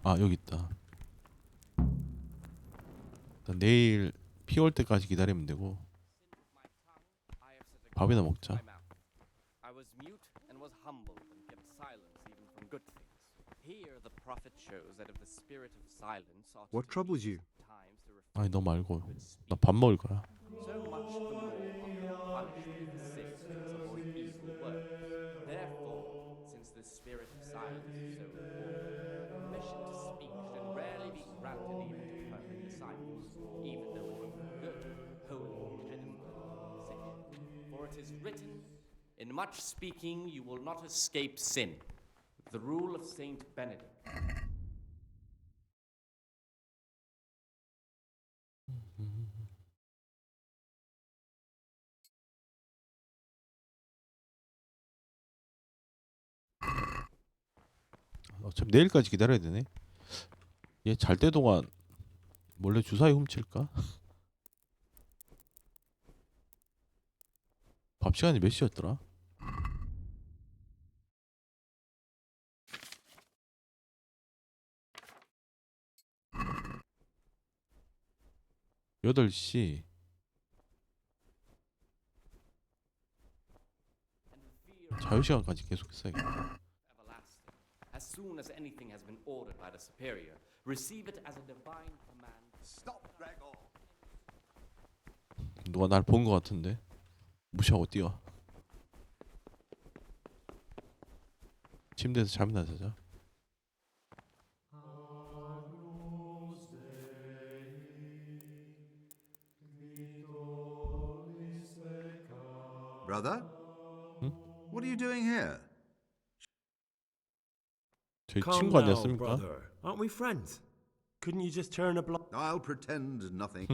아, 여기 있다. 일단 내일 피 올 때까지 기다리면 되고. 밥이나 먹자. I was mute and was humbled and kept silence even from good things. Here the prophet shows that if the spirit of silence ought What to troubles you? times 아니 너 말고 나 밥 먹을 거야. So much the more punishment for sin to avoid evil works. Therefore, since the spirit of silence is so important, permission to speak should rarely be granted even to perfect disciples, even though it be good, holy, legitimate, sacred. For it is written, "In much speaking you will not escape sin." The rule of Saint Benedict. 어차피 내일까지 기다려야 되네. 얘 잘 때 동안 몰래 주사위 훔칠까? 밥 시간이 몇 시였더라? 여덟 시. 자유시간까지 계속 했어야겠다. As soon as anything has been ordered by the superior, receive it as a divine command. Stop, Gregor. 누가 날 본 것 같은데 무시하고 뛰어. 침대에서 잠이나 자자. Brother? What are you doing here? 저희 Calm 친구 down, 아니었습니까? brother. Aren't we friends? Couldn't you just turn a blind? I'll pretend nothing.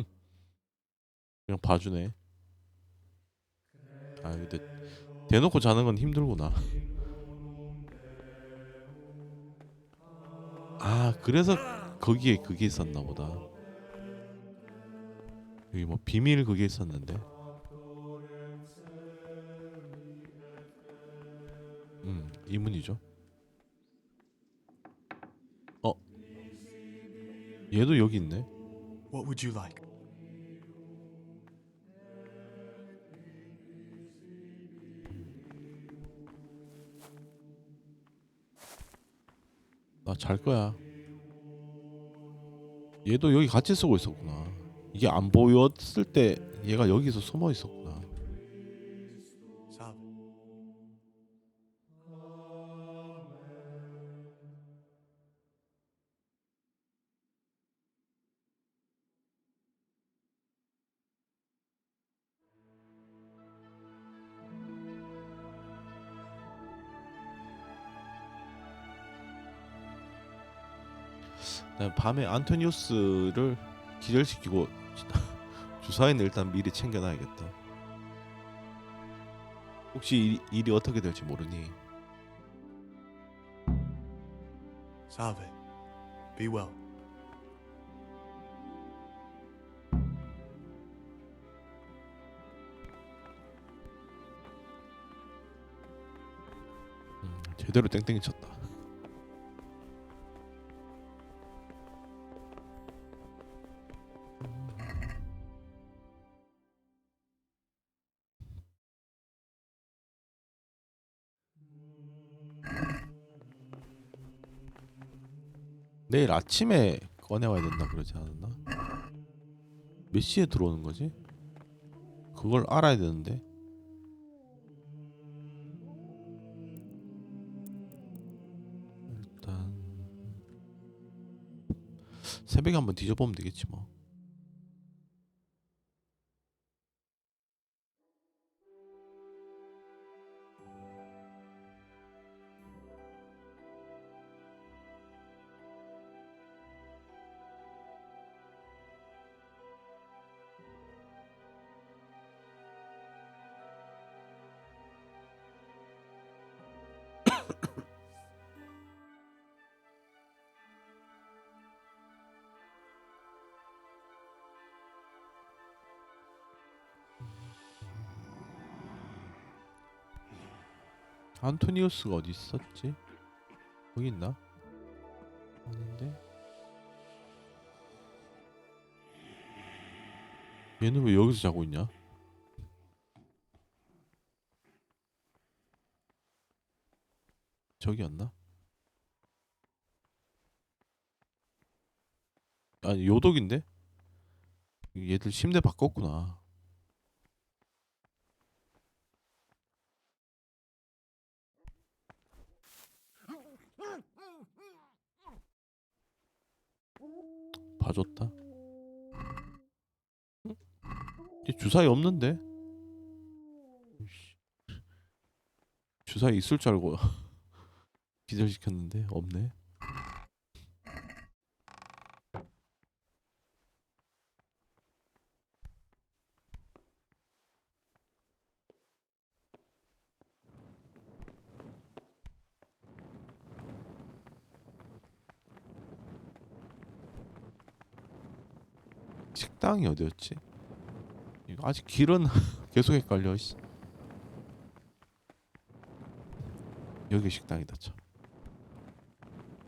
그냥 봐주네. 아 근데 대놓고 자는 건 힘들구나. 아 그래서 거기에 그게 있었나 보다. 여기 뭐 비밀 그게 있었는데. 이문이죠. 얘도 여기 있네. What would you like? 나 잘 거야. 얘도 여기 같이 쓰고 있었구나. 이게 안 보였을 때 얘가 여기서 숨어 있었구나. 밤에 안토니우스를 기절시키고 주사위는 일단 미리 챙겨놔야겠다. 혹시 일이 어떻게 될지 모르니. Salve. Be well. 제대로 땡땡이 쳤다. 내일 아침에 꺼내와야 된다 그러지 않았나? 몇 시에 들어오는 거지? 그걸 알아야 되는데. 일단 새벽에 한번 뒤져보면 되겠지 뭐. 안토니우스가 어디 있었지? 여기 있나? 아닌데? 얘는 왜 여기서 자고 있냐? 저기였나? 아니 요독인데? 얘들 침대 바꿨구나. 봐줬다. 얘 주사위 없는데? 주사위 있을 줄 알고 기절시켰는데 없네. 식당이 어디였지? 이거 아직 길은 계속 헷갈려. 씨. 여기 식당이다. 참.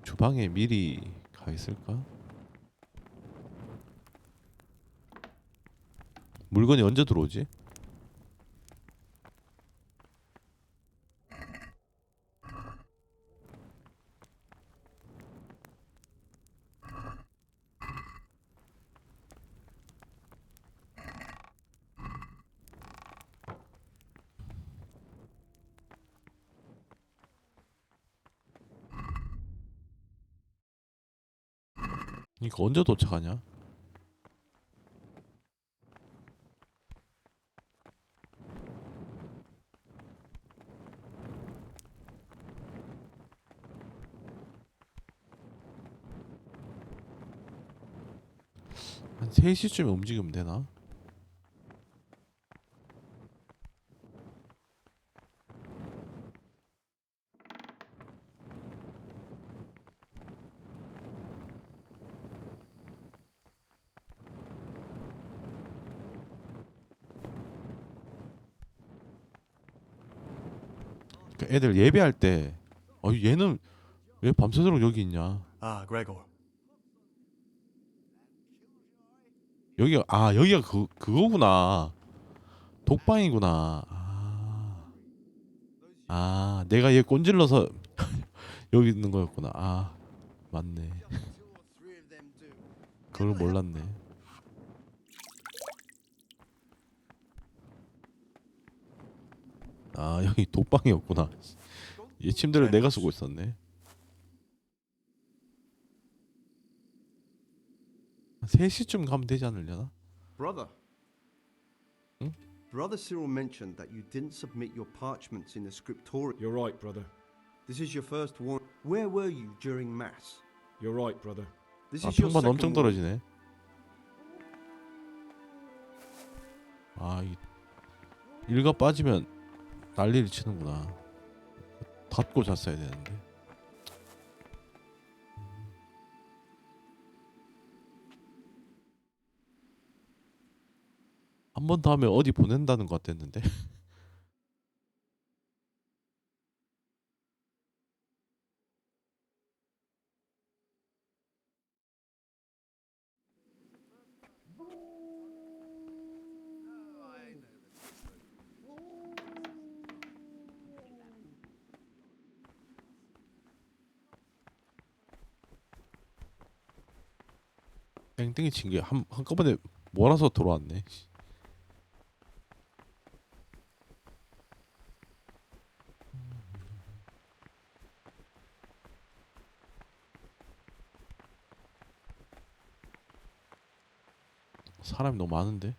주방에 미리 가 있을까? 물건이 언제 들어오지? 이거 언제 도착하냐? 한 3시쯤에 움직이면 되나? 애들 예배할 때 얘는 왜 밤새도록 여기 있냐? Ah, Gregor. 여기가 그거구나. 독방이구나. 내가 얘 꼰질러서 여기 있는 거였구나. 맞네. 그걸 몰랐네. 여기 독방이었구나. 얘 침대를 내가 쓰고 있었네. 3시쯤 가면 되지 않으려나? Brother. Hmm? Brother Cyril mentioned that you didn't submit your parchments in the scriptorium. You're right, brother. This is your first warning. Where were you during mass? You're right, brother. This is your 평판 second 엄청 warning. 떨어지네. 일가 빠지면 난리를 치는구나. 닫고 잤어야 되는데. 한 번 더 하면 어디 보낸다는 것 같았는데. 땡땡이 친 게 한꺼번에 몰아서 들어왔네. 사람이 너무 많은데.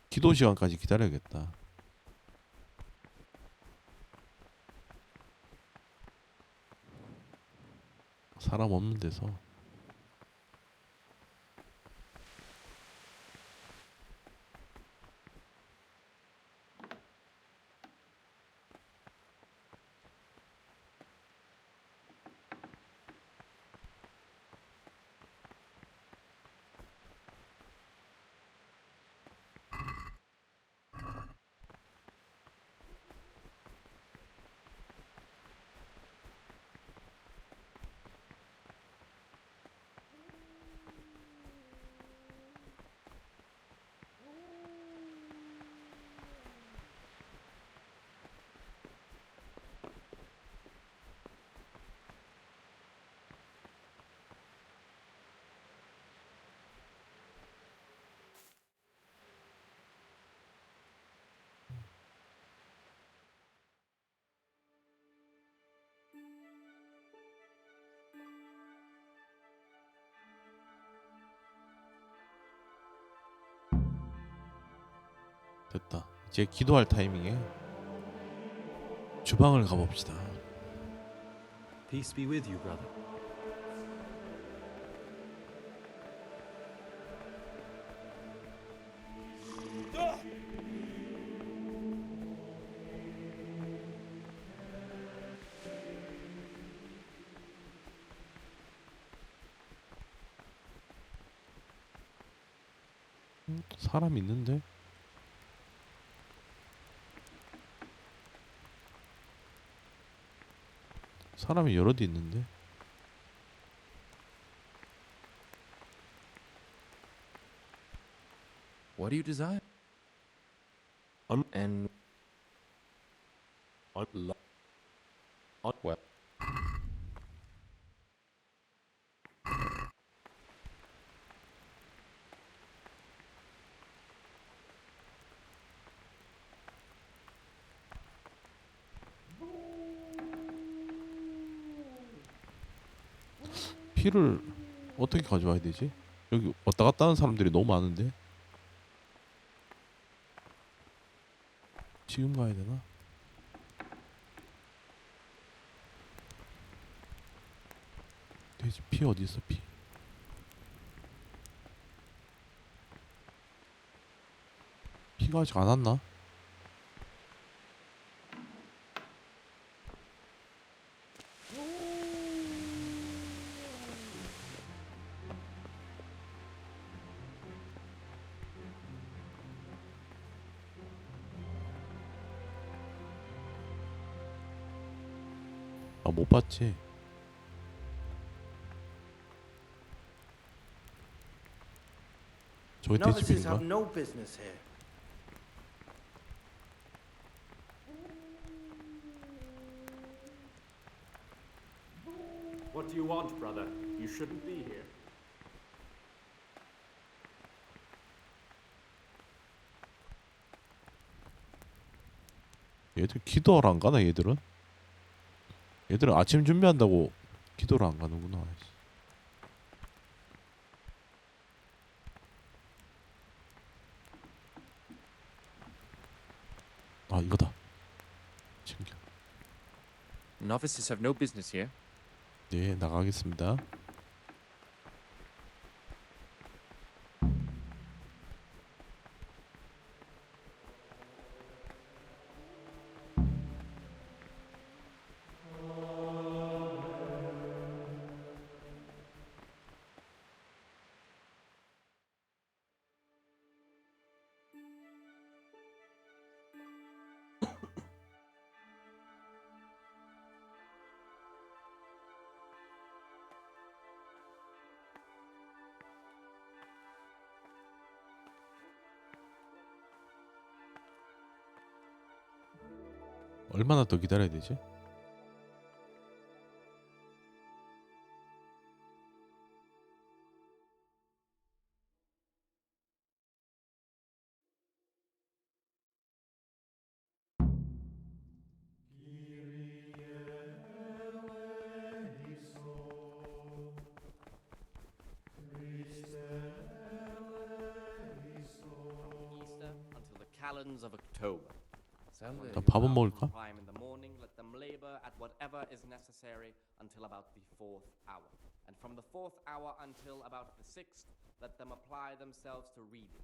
기도 시간까지 기다려야겠다. 사람 없는 데서. 됐다. 이제 기도할 타이밍에 주방을 가봅시다. Peace be with you, brother. 사람 있는데? 사람이 여러 대 있는데? What do you desire? And well, 피를 어떻게 가져와야 되지? 여기 왔다 갔다 하는 사람들이 너무 많은데? 지금 가야 되나? 돼지 피 어디 있어? 피. 피가 아직 안 왔나? 아, 못 봤지. 저기 Novices 돼지비인가? have no business here. What do you want, brother? You shouldn't be here. 얘들 기도하러 안 가나 얘들은? 얘들은 아침 준비한다고 기도를 안 가는구나. 아, 이거다. 챙겨. novices have no business here. 네, 나가겠습니다. 얼마나 더 기다려야 되지? Easter until the calends of October. 일단 밥은 먹을까? Prime in the morning, let them labor at whatever is necessary until about the 4th hour. And from the 4th hour until about the 6th, let them apply themselves to reading.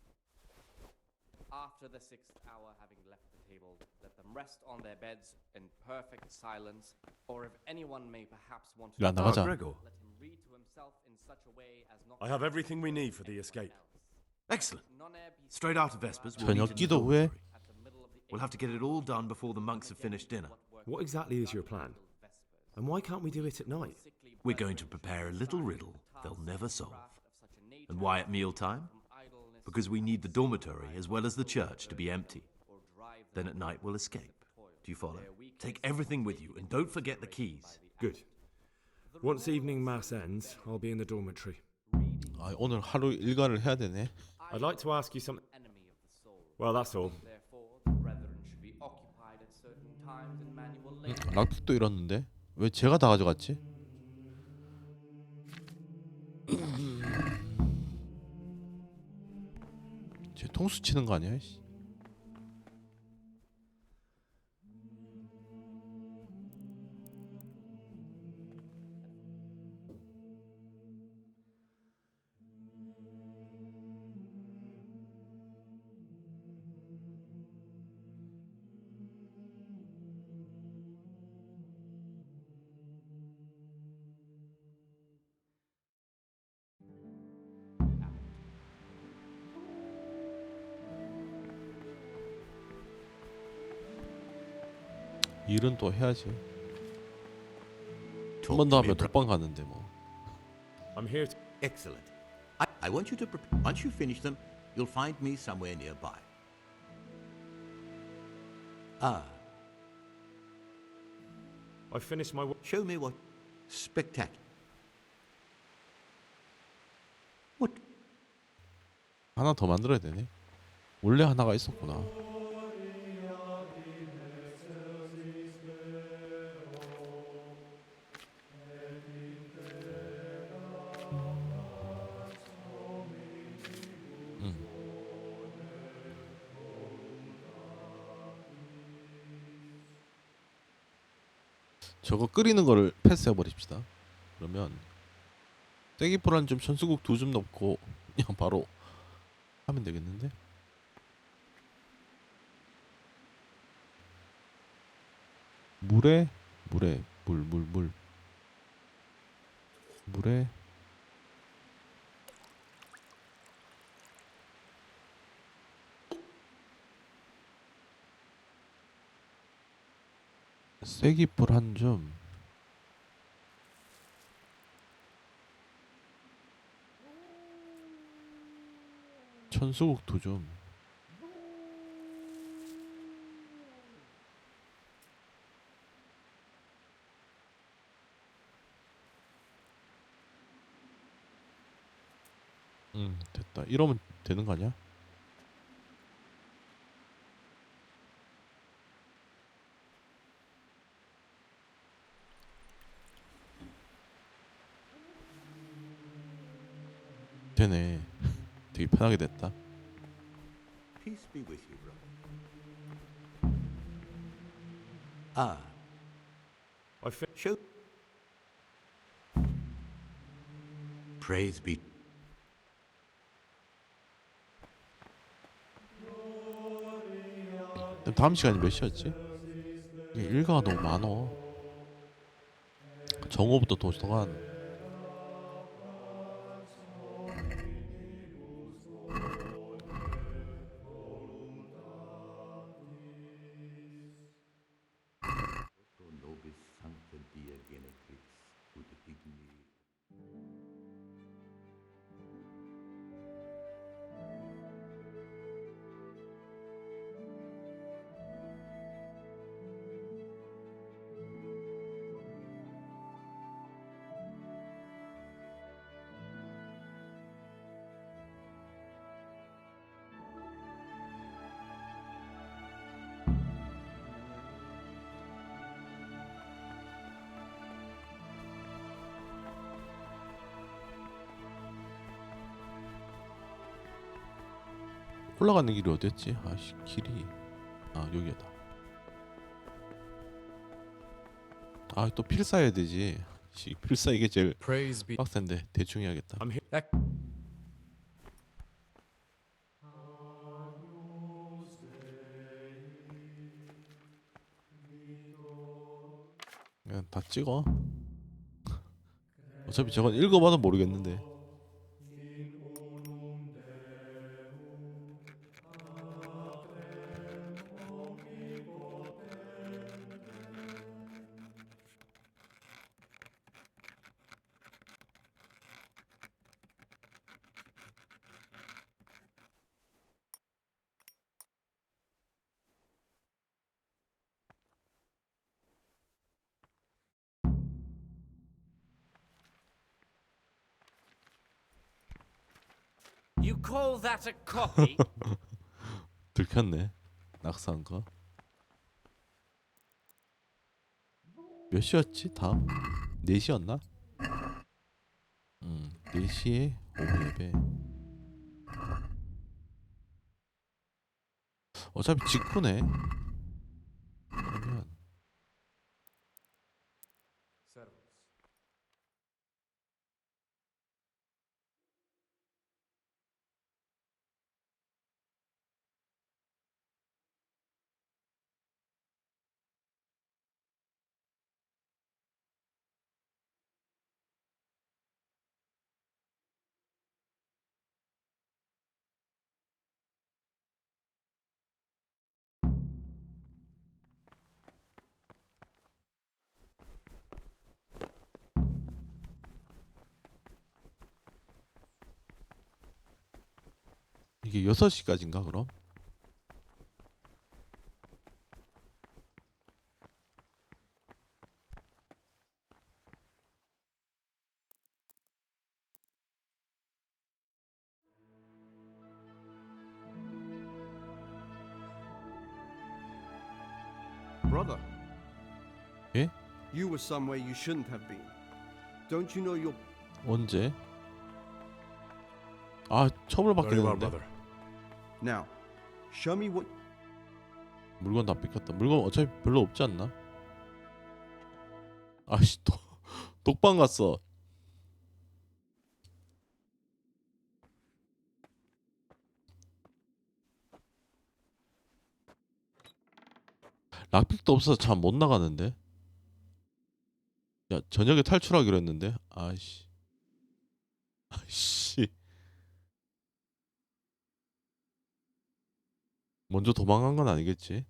After the 6th hour, having left the table, let them rest on their beds in perfect silence, or if anyone may perhaps want to 야, 나가자. Gregor, let him read to himself in such a way as not I have everything we need for the escape. Excellent. Straight after Vespers, we'll 저녁 meet in the 기도 후에 dormitory. We'll have to get it all done before the monks have finished dinner. What exactly is your plan? And why can't we do it at night? We're going to prepare a little riddle they'll never solve. And why at mealtime? Because we need the dormitory as well as the church to be empty. Then at night we'll escape. Do you follow? Take everything with you and don't forget the keys. Good. Once evening mass ends, I'll be in the dormitory. 아, 오늘 하루 일과를 해야 되네. I'd like to ask you something. Well, that's all. 락픽도 잃었는데 왜 제가 다 가져갔지? 제 통수 치는 거 아니야? 씨. 일은 또 해야지. 한 번 더 하면 독방 가는데 뭐. I'm here to... Excellent. I want you to once you finish them, you'll find me somewhere nearby. Ah. I finished my work. Show me what spectacular. 하나 더 만들어야 되네. 원래 하나가 있었구나. 저거 끓이는 거를 패스해 버립시다. 그러면 쐐기풀 한 줌, 천수국 2줌 넣고 그냥 바로 하면 되겠는데? 물에 물에 물에 쐐기풀 한 줌, 천수국 2줌, 됐다. 이러면 되는 거 아니야? 되네. 되게 편하게 됐다. Peace be with you, brother. Ah. I show. Praise be. 다음 시간이 몇 시였지? 이게 일가가 너무 많어. 정오부터 도서관. 올라가는 길이 어디였지? 아씨, 길이 여기다. 또 필사해야 되지. 필사 이게 제일 빡센데 대충 해야겠다. 그냥 다 찍어. 어차피 저건 읽어봐도 모르겠는데. You call that a copy? 들켰네. 낙서한 거. 몇 시였지? 다음 4시였나? 4시에 오후 예배. 어차피 직후네. 그러면 이게 6시까지인가 그럼? Brother. 예? You were somewhere you shouldn't have been. Don't you know you're... 언제? 아, 처벌받게 Very well, 되는데. brother. Now, show me what... 물건 다 뺏겼다. 물건 어차피 별로 없지 않나? 아씨, 독방 갔어. 락픽도 없어서 참 못 나가는데. 야, 저녁에 탈출하기로 했는데. 아이씨. 아이씨. 먼저 도망간 건 아니겠지?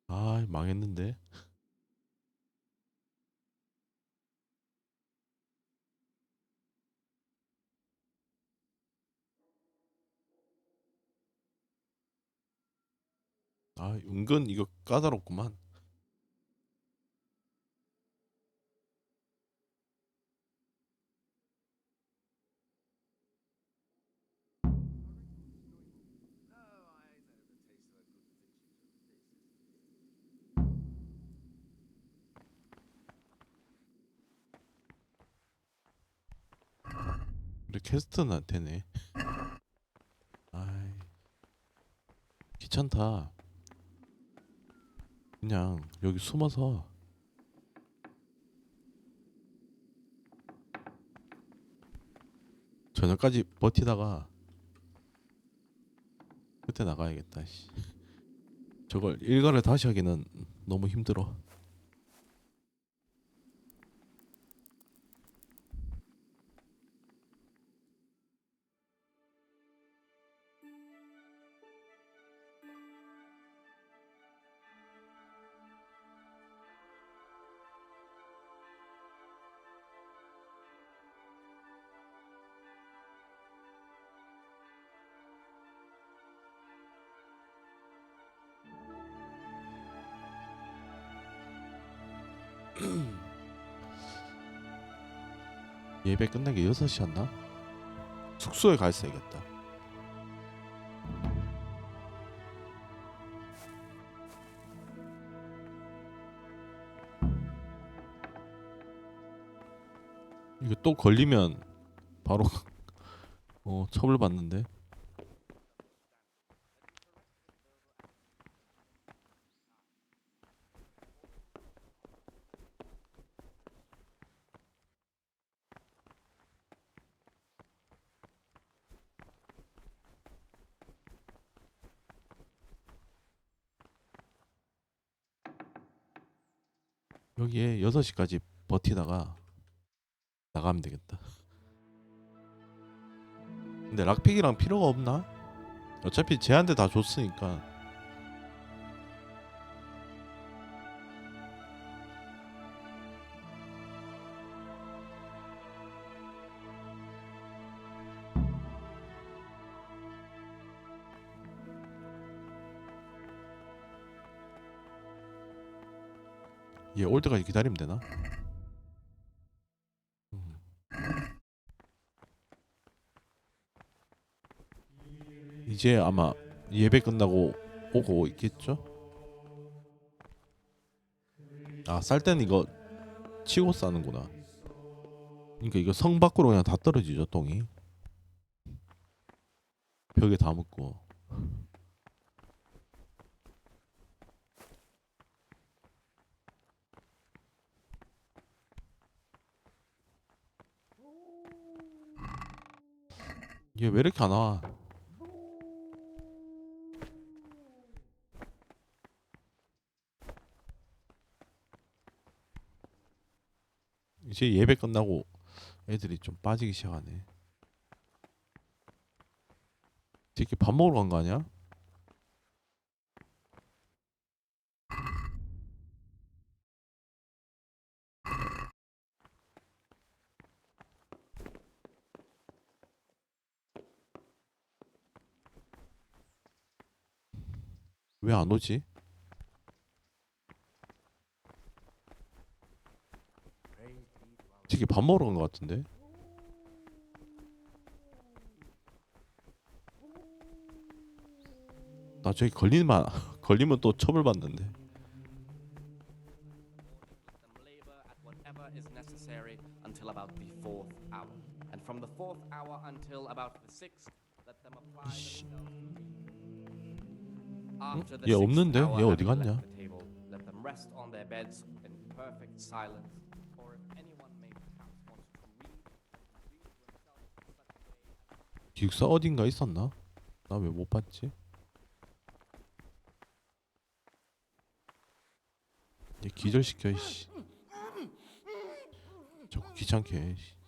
아, 망했는데. 아, 은근 이거 까다롭구만. 근데 캐스트는 안 되네. 아이, 귀찮다. 그냥 여기 숨어서 저녁까지 버티다가 그때 나가야겠다. 씨. 저걸 일과를 다시 하기는 너무 힘들어. 예배 끝나기 6시였나? 숙소에 가 있어야겠다. 이거 또 걸리면 바로 처벌받는데. 여기에 6시까지 버티다가 나가면 되겠다. 근데 락픽이랑 필요가 없나? 어차피 쟤한테 다 줬으니까. 얘 올 때까지 기다리면 되나? 이제 아마 예배 끝나고 오고 있겠죠? 아, 쌀 때는 이거 치고 싸는구나. 그러니까 이거 성 밖으로 그냥 다 떨어지죠, 똥이. 벽에 다 묻고. 얘 왜 이렇게 안 와? 이제 예배 끝나고 애들이 좀 빠지기 시작하네. 새끼 밥 먹으러 간 거 아니야? 왜 안 오지? 되게 밥 먹으러 간 것 같은데. 나 저기 걸리면 또 처벌 받는데. Whatever is necessary until about the 4th hour, and from the 4th hour until about the 6th, let them apply themselves. After the 얘 6th 없는데? hour 얘 어디 having 갔냐? left the table, let them rest on their beds in perfect silence, or if anyone may perhaps want to read to himself in such a way. 기숙사 어딘가 있었나? 나 왜 못 봤지? 얘 기절시켜 이씨. 자꾸 귀찮게 해. 이씨.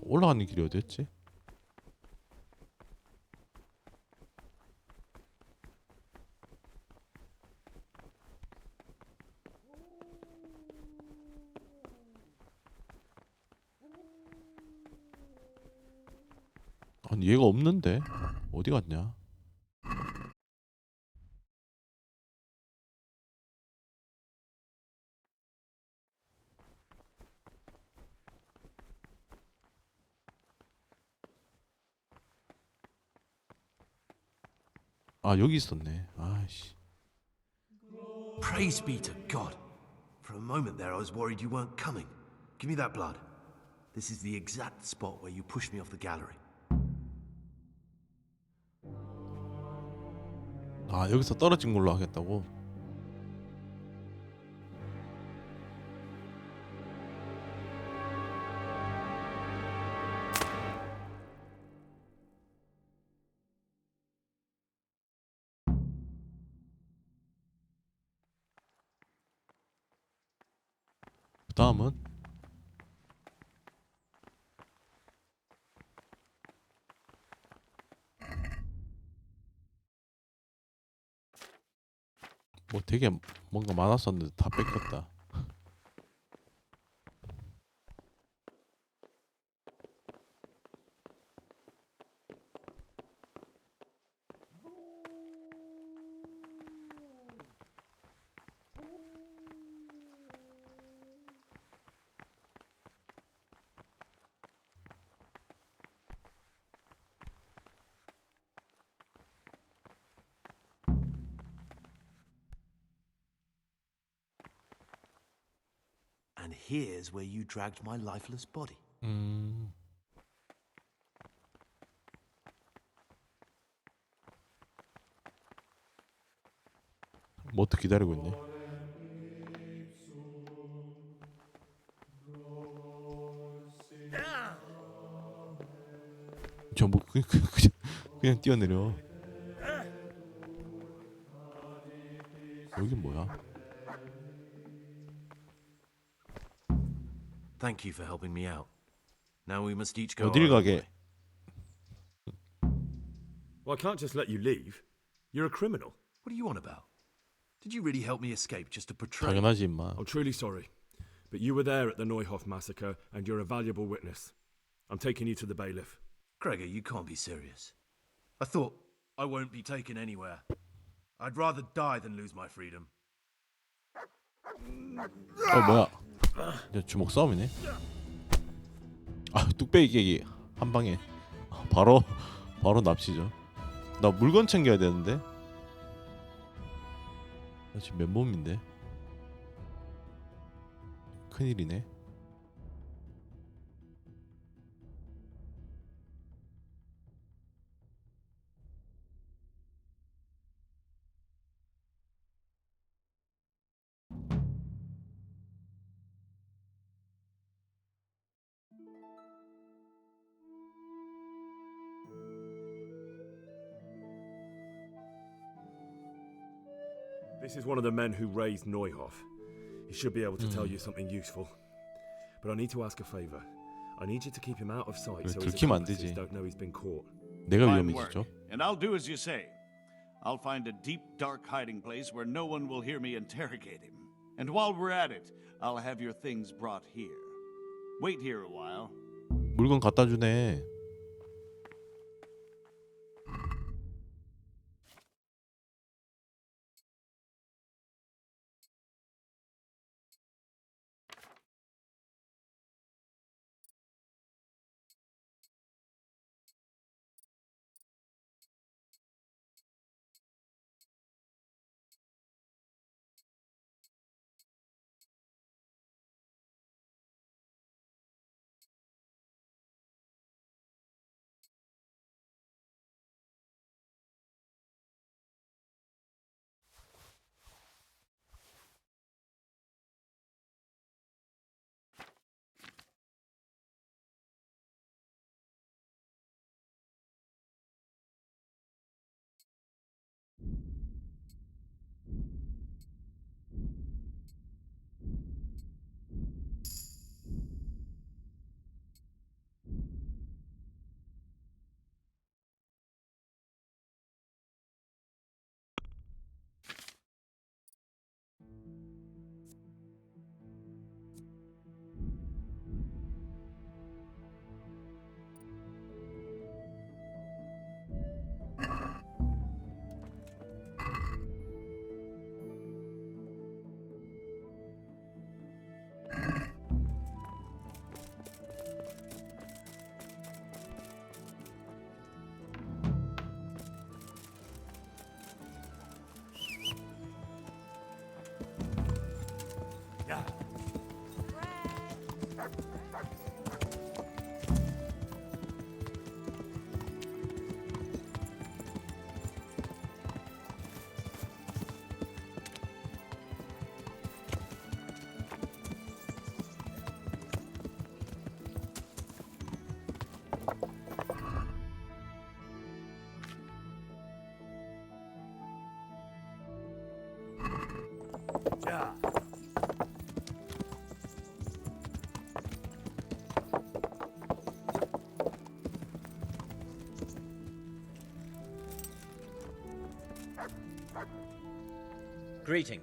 올라가는 길이 어디였지? 아니 얘가 없는데 어디 갔냐? 아 여기 있었네. 아이씨. Praise be to God. For a moment there I was worried you weren't coming. Give me that blood. This is the exact spot where you pushed me off the gallery. 아 여기서 떨어진 걸로 하겠다고? 그 다음은? 뭐 되게 뭔가 많았었는데 다 뺏겼다. And here's where you dragged my lifeless body. 뭐 또 기다리고 있네. 저뭐 그냥 뛰어내려. 여긴 뭐야? Thank you for helping me out. Now we must each go. 어딜 가게? Well, I can't just let you leave. You're a criminal. What are you on about? Did you really help me escape just to portray? 당연하지 임마. I'm truly sorry, but you were there at the Neuhoff massacre, and you're a valuable witness. I'm taking you to the bailiff. Gregor, you can't be serious. I thought I won't be taken anywhere. I'd rather die than lose my freedom. 뭐야? 이제 주먹 싸움이네. 아 뚝배기 깨기 한 방에 바로 납치죠. 나 물건 챙겨야 되는데. 나 지금 맨몸인데. 큰일이네. This is one of the men who raised Neuhoff. He should be able to tell you something useful. But I need to ask a favor. I need you to keep him out of sight so his 들키면 안 accomplices 되지. don't know he's been caught. 내가 Fine 위험해지죠. work. And I'll do as you say. I'll find a deep, dark hiding place where no one will hear me interrogate him. And while we're at it, I'll have your things brought here. Wait here a while. 물건 갖다 주네. Greeting.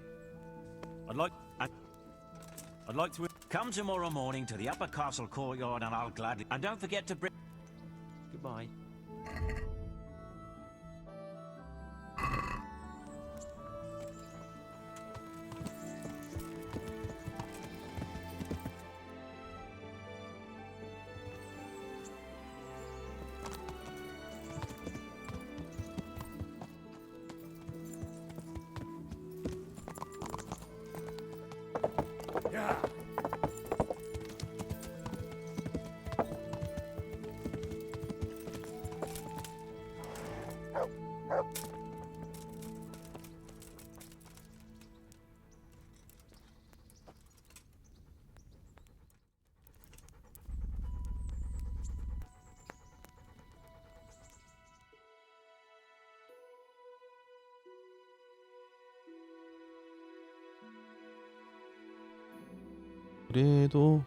I'd like to Come tomorrow morning to the upper castle courtyard and I'll gladly... And don't forget to bring... Goodbye. 그래도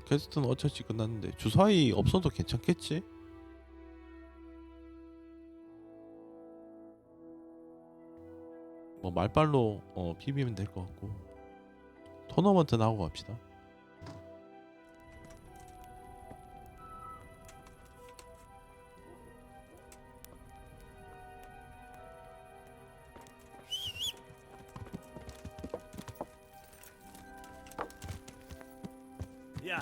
퀘스트는 어차피 끝났는데 주사위 없어도 괜찮겠지? 뭐 말빨로 비비면 될 것 같고 토너먼트 나오고 갑시다. 야.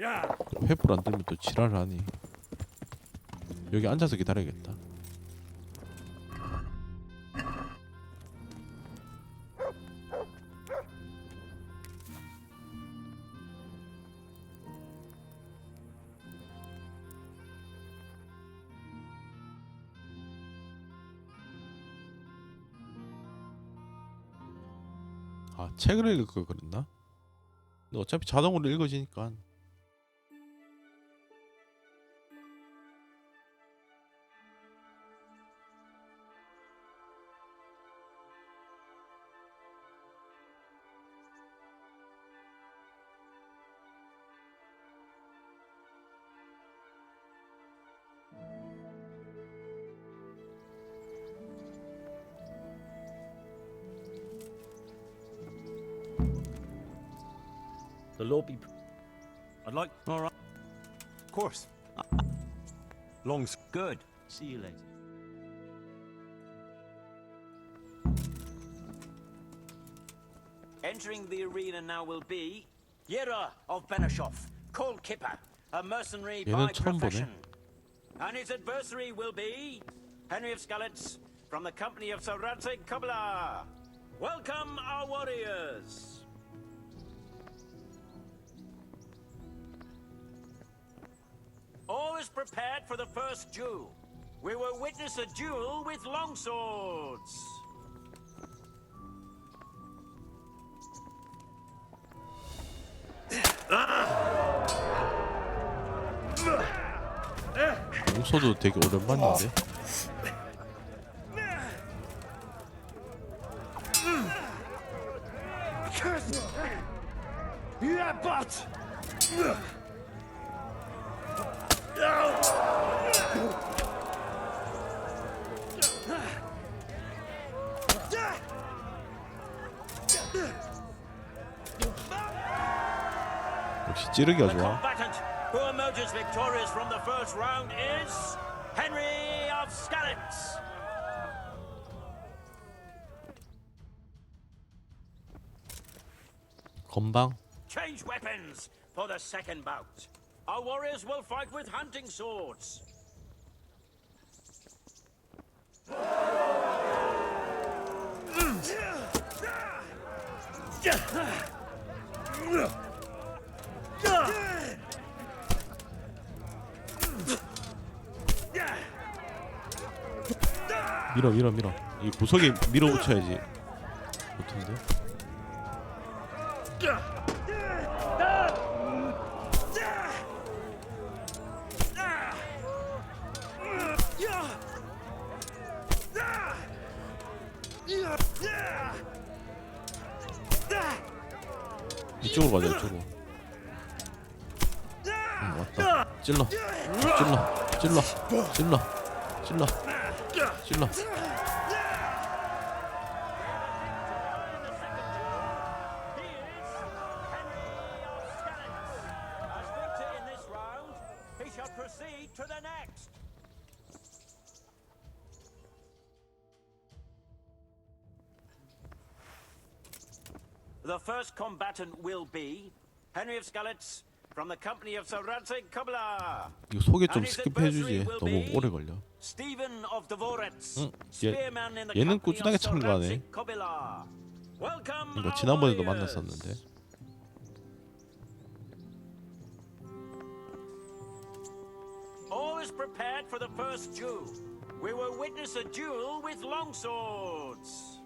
야. 횃불 안 들면 또 지랄을 하니. 여기 앉아서 기다려야겠다. 아, 책을 읽을 걸 그랬나? 근데 어차피 자동으로 읽어지니까. The Lord be. I'd like. All right. Of course. Good. See you later. Entering the arena now will be Yera of Benishov, Cole Kipper, a mercenary by 얘는 처음 보네. profession. And his adversary will be Henry of Skalitz from the company of Sir Radzig Kobyla. Welcome, our warriors. All is prepared for the first duel. We will witness a duel with longswords. 용서도 되게 오랜만인데. Yeah, but. 역시 찌르기가 좋아. Combatant who emerges victorious from the first round is Henry of Skalitz. 건방. Change weapons for the second bout. Our warriors will fight with hunting swords. 밀어. 이 구석에 밀어붙여야지. 못한데. 이쪽으로 가자, 이쪽으로. 왔다. 찔러. As victor in this round, he shall proceed to the next. The first combatant will be Henry of Skalitz from the company of Sir Radzig Kobyla. 이거 소개 좀 스킵해주지. 너무 오래 걸려. Stephen of Dvorets, 얘, spearman in the 얘는 company 꾸준하게 of Sir 참가하네. Radzig Kobyla. Welcome, 이거 our 지난번에도 warriors. 만났었는데. All is prepared for the first duel. We will witness a duel with longswords.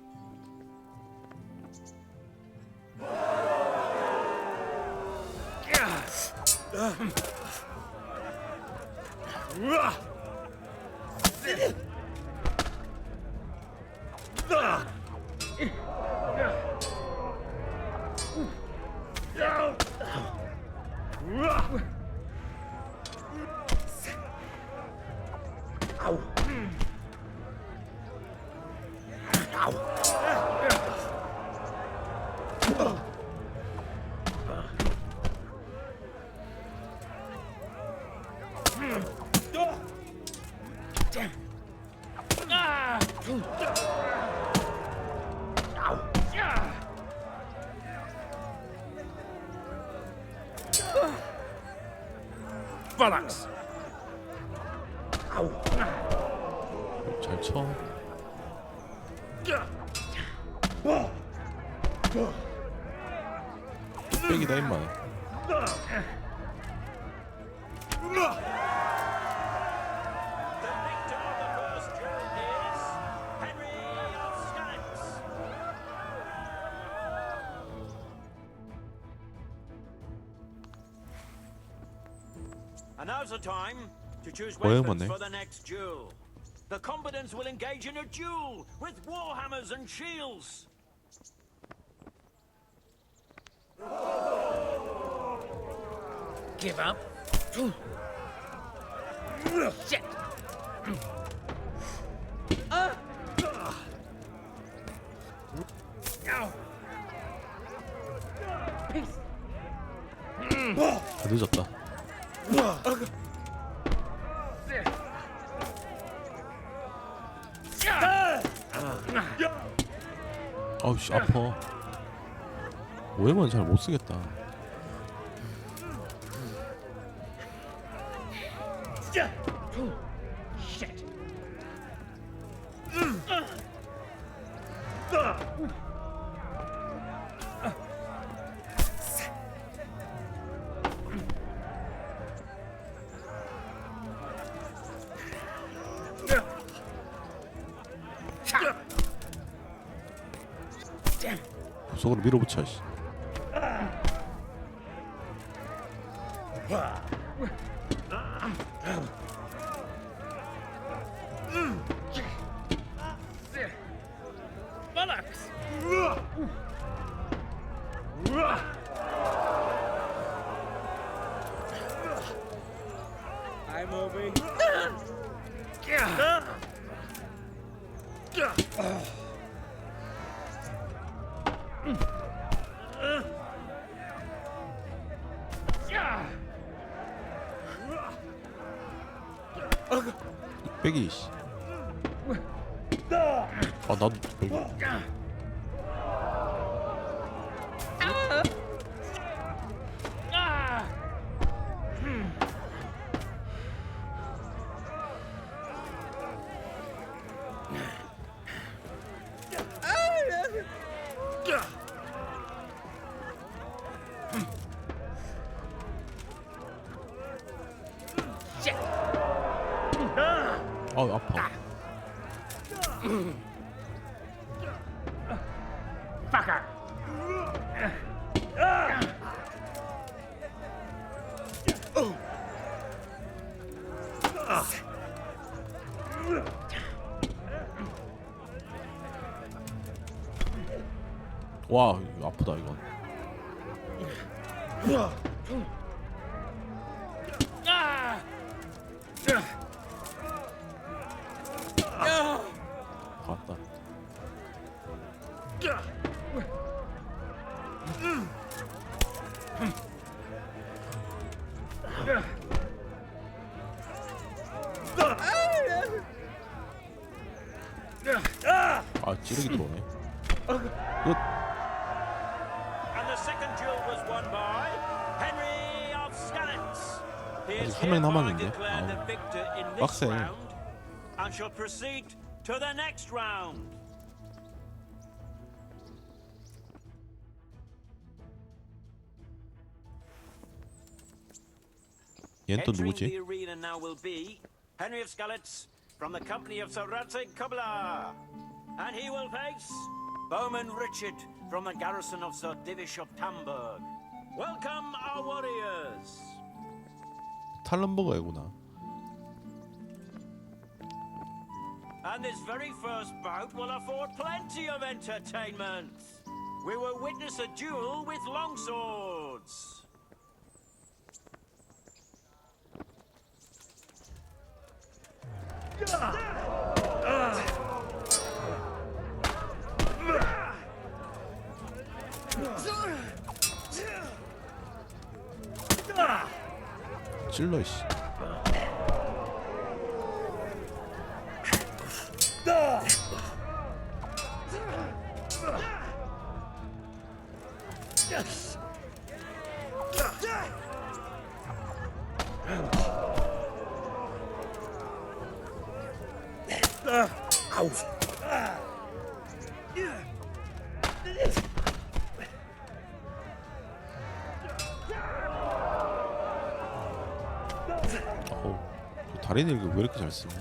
Phalanx. 잘 쳐. 뚝배기다 임마. And now's the time to choose 뭐야, weapons 뭐네. for the next duel. The combatants will engage in a duel with warhammers and shields. Give up? Shit! Ow! Peace! 늦었다. 아우씨 아파. 오해만 잘 못 쓰겠다. 속으로 밀어붙여. 씨. I'm moving. 빼기. 씨. 아 나도 빼기. 아 아파. 와 이거 아프다 이건. 봤다. 아 찌르기 들어오네. 끝. And the second duel was won by Henry of Skalitz. He is 아직 한 명 hereby 남았는데. declared the 아우. victor in this 빡세. round and shall proceed to the next round. 얘는 또 Entering 누구지? the arena now will be Henry of Skalitz from the company of Sir Radzig Kubla. And he will face Bowman Richard from the garrison of Sir Divish of Tamburg. Welcome our warriors. 탈런버거구나. And this very first bout will afford plenty of entertainment. We will witness a duel with longswords. 찔러 씨. 아우. 어우, 저 다리 내리기 왜 이렇게 잘 쓰냐?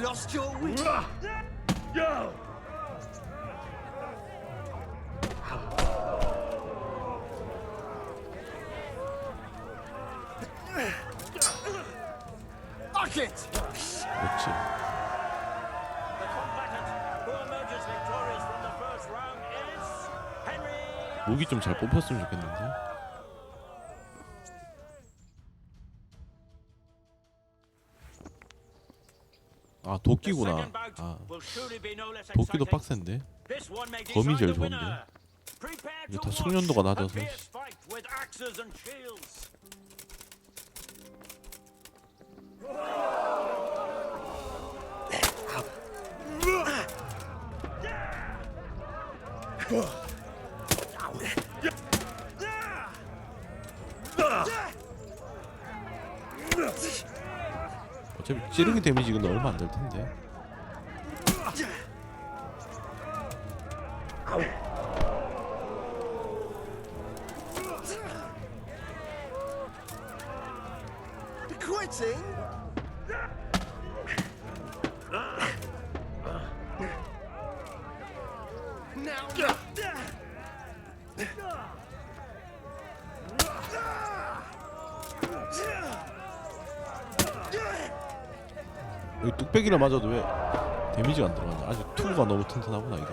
Lost your wit. Yo. Fuck it. 그렇지. The combatant who emerges victorious from the first round is Henry. 무기 좀 잘 뽑혔으면 좋겠는데. 아 도끼구나. 아 도끼도 빡센데. 검이 제일 좋은데. 이게 다 숙련도가 낮아서. 어차피 찌르기 데미지 이건 얼마 안 될 텐데. Quitting? 여기 뚝배기를 맞아도 왜 데미지가 안 들어가냐. 아직 투구가 너무 튼튼하구나 이거.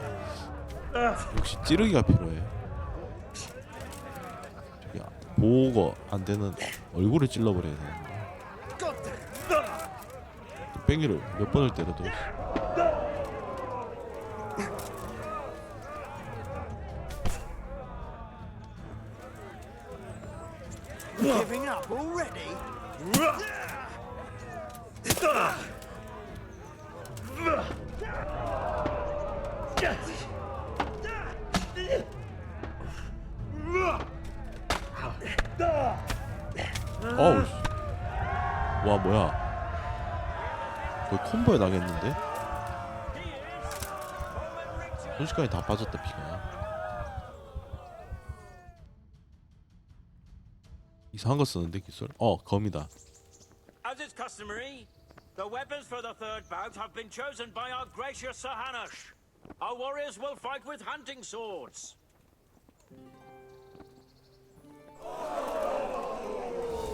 역시 찌르기가 필요해. 저기 보호가 안 되는 얼굴을 찔러버려야 되는데. 뚝배기를 몇 번을 때려도. Giving up already? 어우. 와 뭐야. 거의 콤보에 나겠는데? 순식간에 다 빠졌다 피가. 이상한 거 쓰는데 기술? 검이다. As is customary, the weapons for the third bout have been chosen by our gracious Sir Hanush. Our warriors will fight with hunting swords.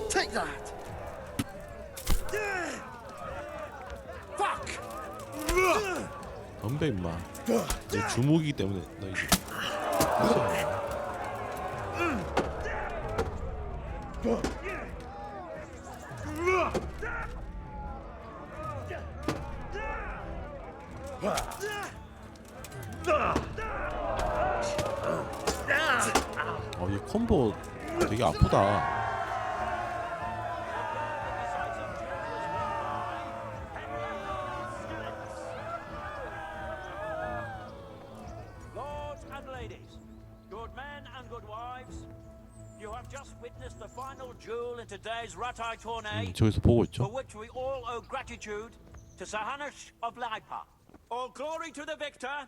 Take that! Fuck! 덤벼 임마. 내 주무기 때문에 너 이제. 이 콤보 되게 아프다. Lords and ladies, good men and good wives, you have just witnessed the final duel in today's Ratai tourney, 저기서 보고 for 있죠. which we all owe gratitude to Sir Hanush of Laipa. All glory to the victor,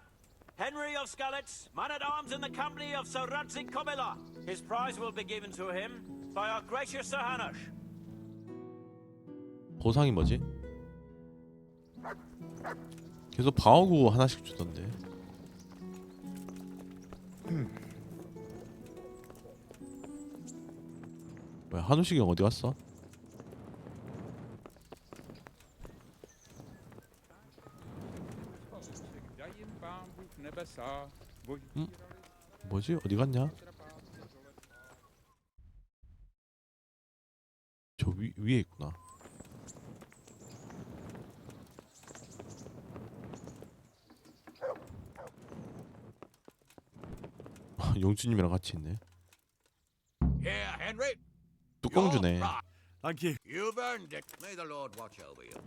Henry of Skalitz, man-at-arms in the company of Sir Radzik Kobila. His prize will be given to him by our gracious Sir Hanush. 보상이 뭐지? 계속 방어구 하나씩 주던데. 뭐야 한우식이 형 어디 갔어? 뭐지? 어디 갔냐? 저 위에 있구나. 용주님이랑 같이 있네. Here, Henry. 뚜껑 주네. Thank you. You've earned it. May the Lord watch over you.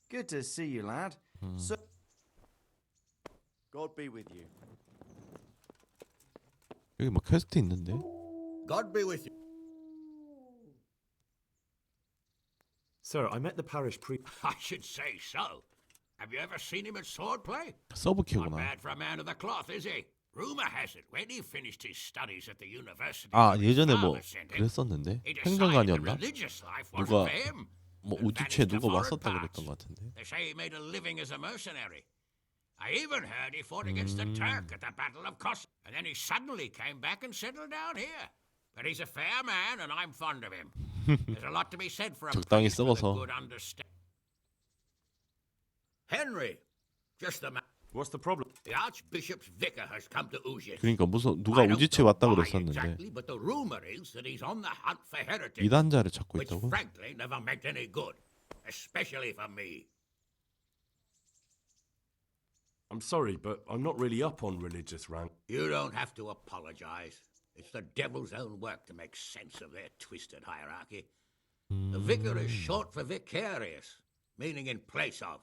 Good to see you, lad. So, God be with you. 여기 뭐 퀘스트 있는데? God be with you. Sir, I met the parish priest. I should say so. Have you ever seen him at swordplay? Not 서브키구나. bad for a man of the cloth, is he? Rumor has it, when he finished his studies at the university, 아 his 예전에 뭐 father sent him, 그랬었는데 he decided the 행정관이었나? religious life wasn't 누가 for him. 뭐 and 우주체 vanished to 누가 foreign 왔었다 parts. 그랬던 것 같은데. They say he made a living as a mercenary. I even heard he fought against the Turk at the Battle of Kos, and then he suddenly came back and settled down here. But he's a fair man, and I'm fond of him. There's a lot to be said for a 적당히 priest with a 썩어서. good understanding. Henry, just the man. What's the problem? The Archbishop's vicar has come to Uzis. 그러니까 무슨 누가 우지치에 왔다 그랬었는데 Exactly, but the rumor is that he's on the hunt for heretics. 이단자를 찾고 which 있다고? frankly never meant any good, especially for me. I'm sorry, but I'm not really up on religious rank. You don't have to apologize. It's the devil's own work to make sense of their twisted hierarchy. The vicar is short for vicarious, meaning in place of.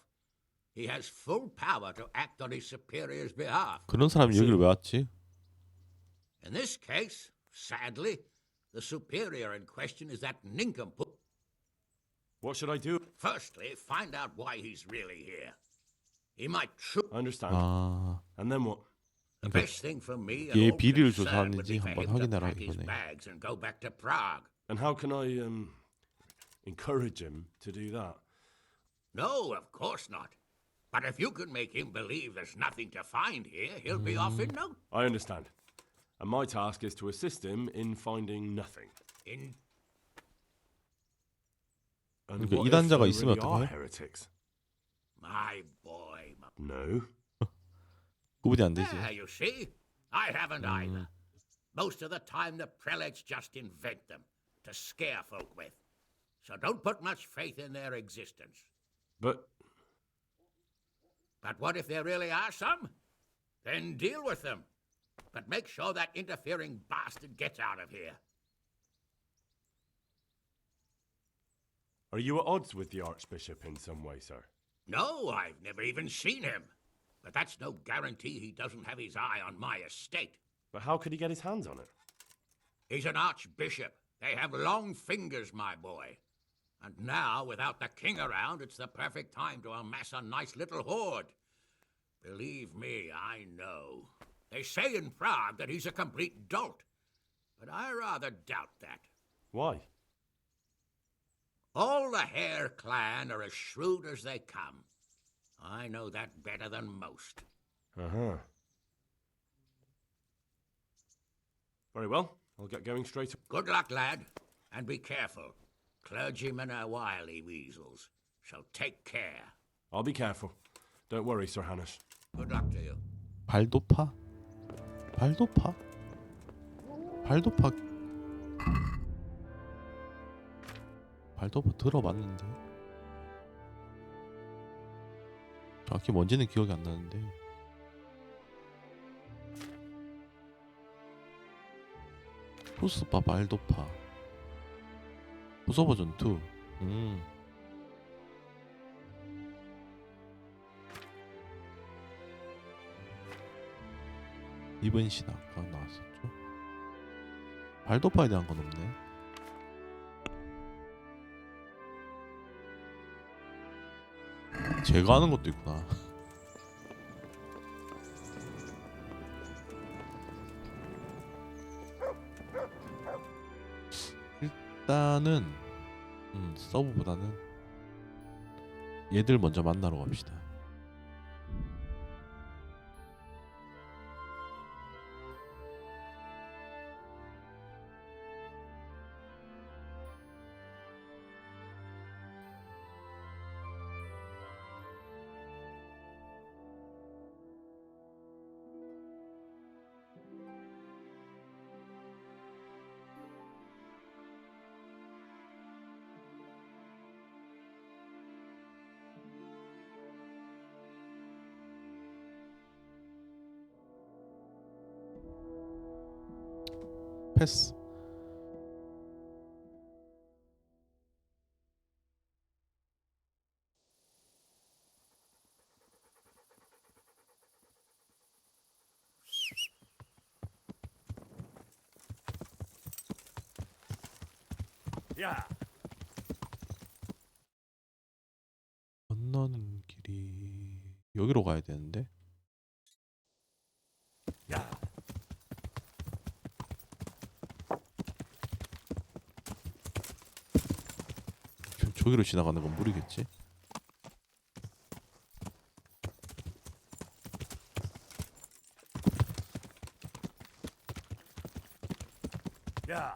He has full power to act on his superior's behalf. 그런 사람이 여기를 왜 왔지? In this case, sadly, the superior in question is that nincompoop. What should I do? Firstly, find out why he's really here. He might I understand. 아, And then what? The best thing for me and 얘 all 비리를 concerned would 조사하는지 be for 한번 him to 확인하라 pack his 이거네. bags and go back to Prague. And how can I encourage him to do that? No, of course not. But if you can make him believe there's nothing to find here, he'll be off in no. I understand. And my task is to assist him in finding nothing. In And 그러니까 what if 이단자가 there 있으면 really are 어떡해? heretics? my boy. No. 구분이 안 되지. There, you see? I haven't either. Most of the time, the prelates just invent them to scare folk with. So don't put much faith in their existence. But But what if there really are some? Then deal with them. But make sure that interfering bastard gets out of here. are you at odds with the Archbishop in some way, sir? No, I've never even seen him. But that's no guarantee he doesn't have his eye on my estate. But how could he get his hands on it? He's an archbishop. They have long fingers, my boy. And now, without the king around, it's the perfect time to amass a nice little hoard. Believe me, I know. They say in Prague that he's a complete dolt. But I rather doubt that. Why? All the Hare clan are as shrewd as they come. I know that better than most. Uh-huh. Very well. I'll get going straight. Good luck, lad. And be careful. Clergymen are wily weasels. So take care. I'll be careful. Don't worry, Sir Hannes. Good luck to you. 발도파? 발도파? 발도파? 발도파 들어봤는데 정확히 뭔지는 기억이 안 나는데 포스파 발도파 포서 버전 2 이번 신화가 나왔었죠. 발도파에 대한 건 없네. 제가 하는 것도 있구나. 일단은 서브보다는 얘들 먼저 만나러 갑시다. 패스. 야. 건너는 길이 여기로 가야 되는데. 야. 저기로 지나가는 건 무리겠지? 야.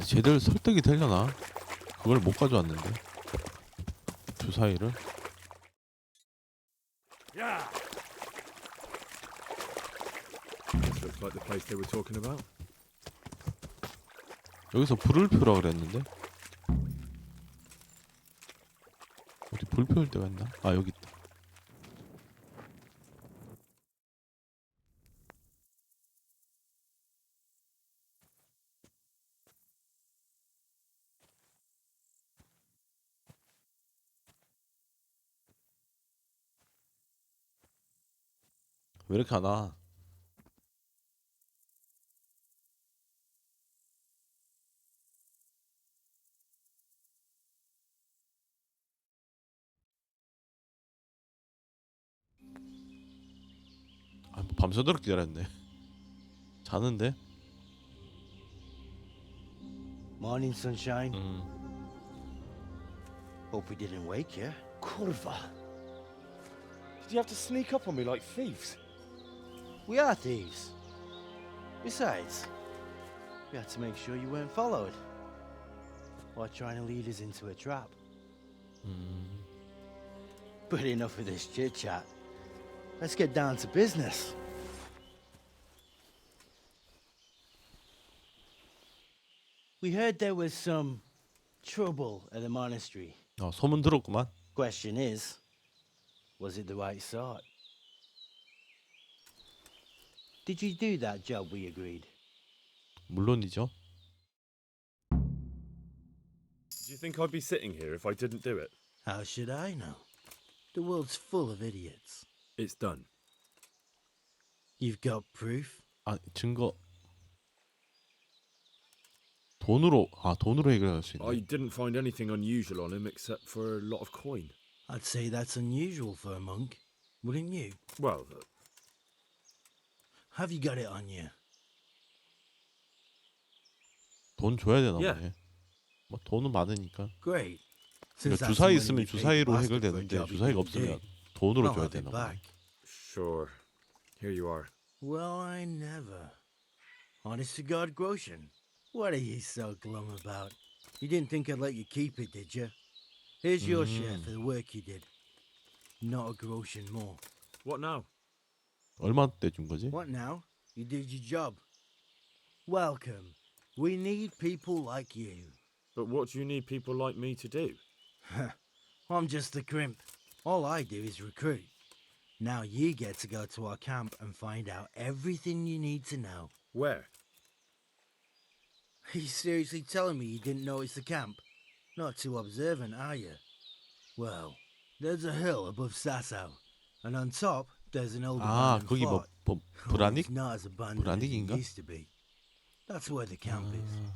쟤들 설득이 되려나? 그걸 못 가져왔는데 주사위를. This looks like the place they were talking about. 여기서 불을 펴라 그랬는데 어디 불 피울 데가 있나? 아 여기 있다. 왜 이렇게 안 와? 아, 뭐 밤새도록 기다렸네. 자는데? Morning, sunshine. Hope we didn't wake you. Curva! Did you have to sneak up on me like thieves? We are thieves. Besides, we had to make sure you weren't followed. Or trying to lead us into a trap. But enough of this chit-chat. Let's get down to business. We heard there was some trouble at the monastery. 소문 들었구만. Question is, was it the right sort? Did you do that job we agreed? 물론이죠. Do you think I'd be sitting here if I didn't do it? How should I know? The world's full of idiots. It's done. You've got proof? 아 증거. 돈으로 해결할 수 있네. I didn't find anything unusual on him except for a lot of coin. I'd say that's unusual for a monk, wouldn't you? Well, Have you got it on you? 돈 줘야 되나 Yeah. 보네. 뭐 돈은 많으니까. Great. 그러니까 주사위 있으면 주사위로 해결되는데 주사위가 없으면 돈으로 줘야 되나 보네. Sure. Here you are. Well, I never. Honest to God, Groshen. What are you so glum about? You didn't think I'd let you keep it, did you? Here's your share for the work you did. Not a Groshen more. What now? 얼마 때 준 거지? What now? You did your job. Welcome. We need people like you. But what do you need people like me to do? I'm just the crimp. All I do is recruit. Now you get to go to our camp and find out everything you need to know. Where? Are you seriously telling me you didn't notice the camp? Not too observant, are you? Well, there's a hill above Sasso, and on top there's an old abandoned 거기 뭐 fort. 불안익? It's not as abandoned as it 불안익인가? used to be. That's where the camp is.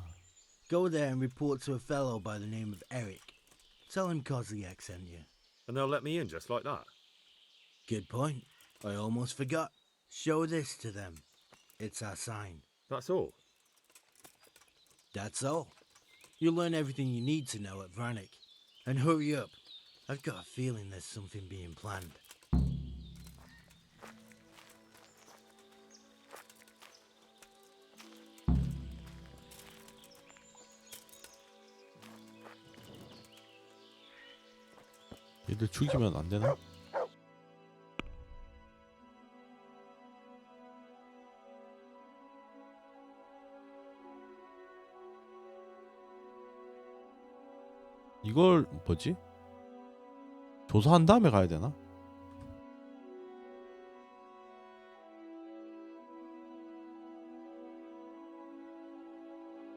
Go there and report to a fellow by the name of Eric. Tell him Kozliak sent you. And they'll let me in just like that? Good point. I almost forgot. Show this to them. It's our sign. That's all? That's all. You'll learn everything you need to know at Vranik. And hurry up. I've got a feeling there's something being planned. 얘들 죽이면 안 되나? 이걸 뭐지? 조사한 다음에 가야 되나?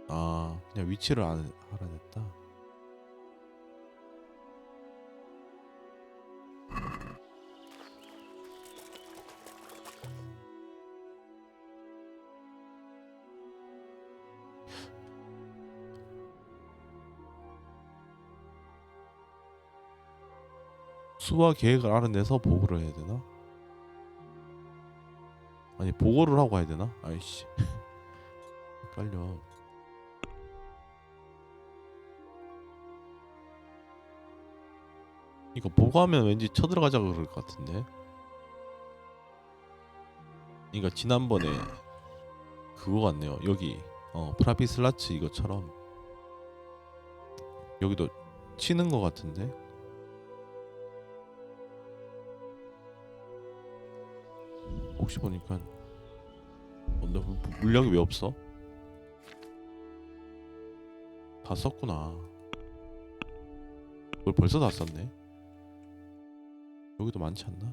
아, 그냥 위치를 알아냈다. 수와 계획을 알아내서 보고를 해야 되나? 아니 보고를 하고 해야 되나? 아이씨 헷갈려. 이거 보고하면 왠지 쳐들어가자 그럴 것 같은데. 그러니까 지난번에 그거 같네요. 여기 프라비슬라츠 이것처럼 여기도 치는 거 같은데. 혹시 보니까 너 물약이 왜 없어? 다 썼구나. 그걸 벌써 다 썼네. 여기도 많지 않나?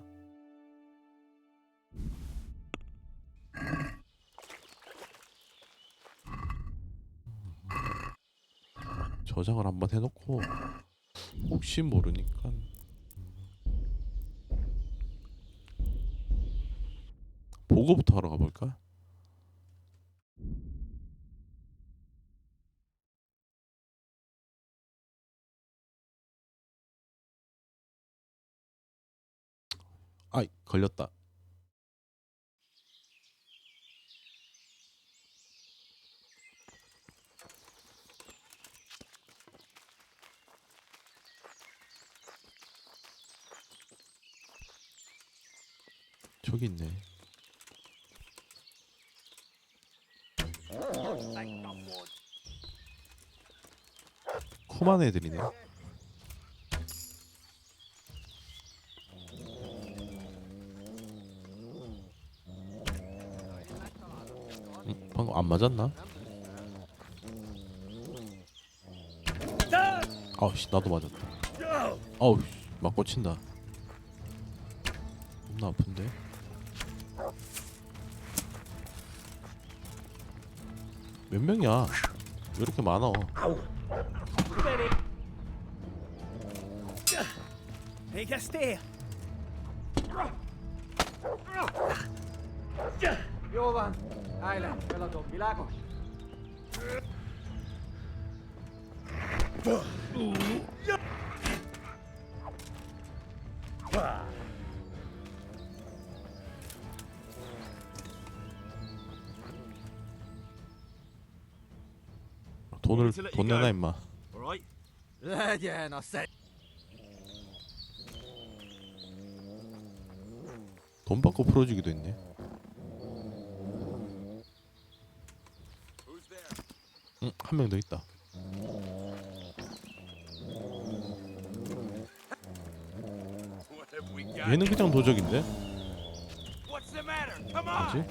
저장을 한번 해놓고 혹시 모르니까 보고부터 하러 가볼까? 아이 걸렸다. 저기 있네. 쿰한 애들이네. 방금 안 맞았나? 아우씨 나도 맞았다. 아우 막 꽂힌다. 겁나 아픈데. 몇 명이야? 왜 이렇게 많아? Take a stay. Jovan, äile, pelaton pilako. 돈 내놔 임마. Alright. Yeah, no say. 돈 받고 풀어주기도 했네. 응, 한 명 더 있다. 얘는 그냥 도적인데? 뭐지?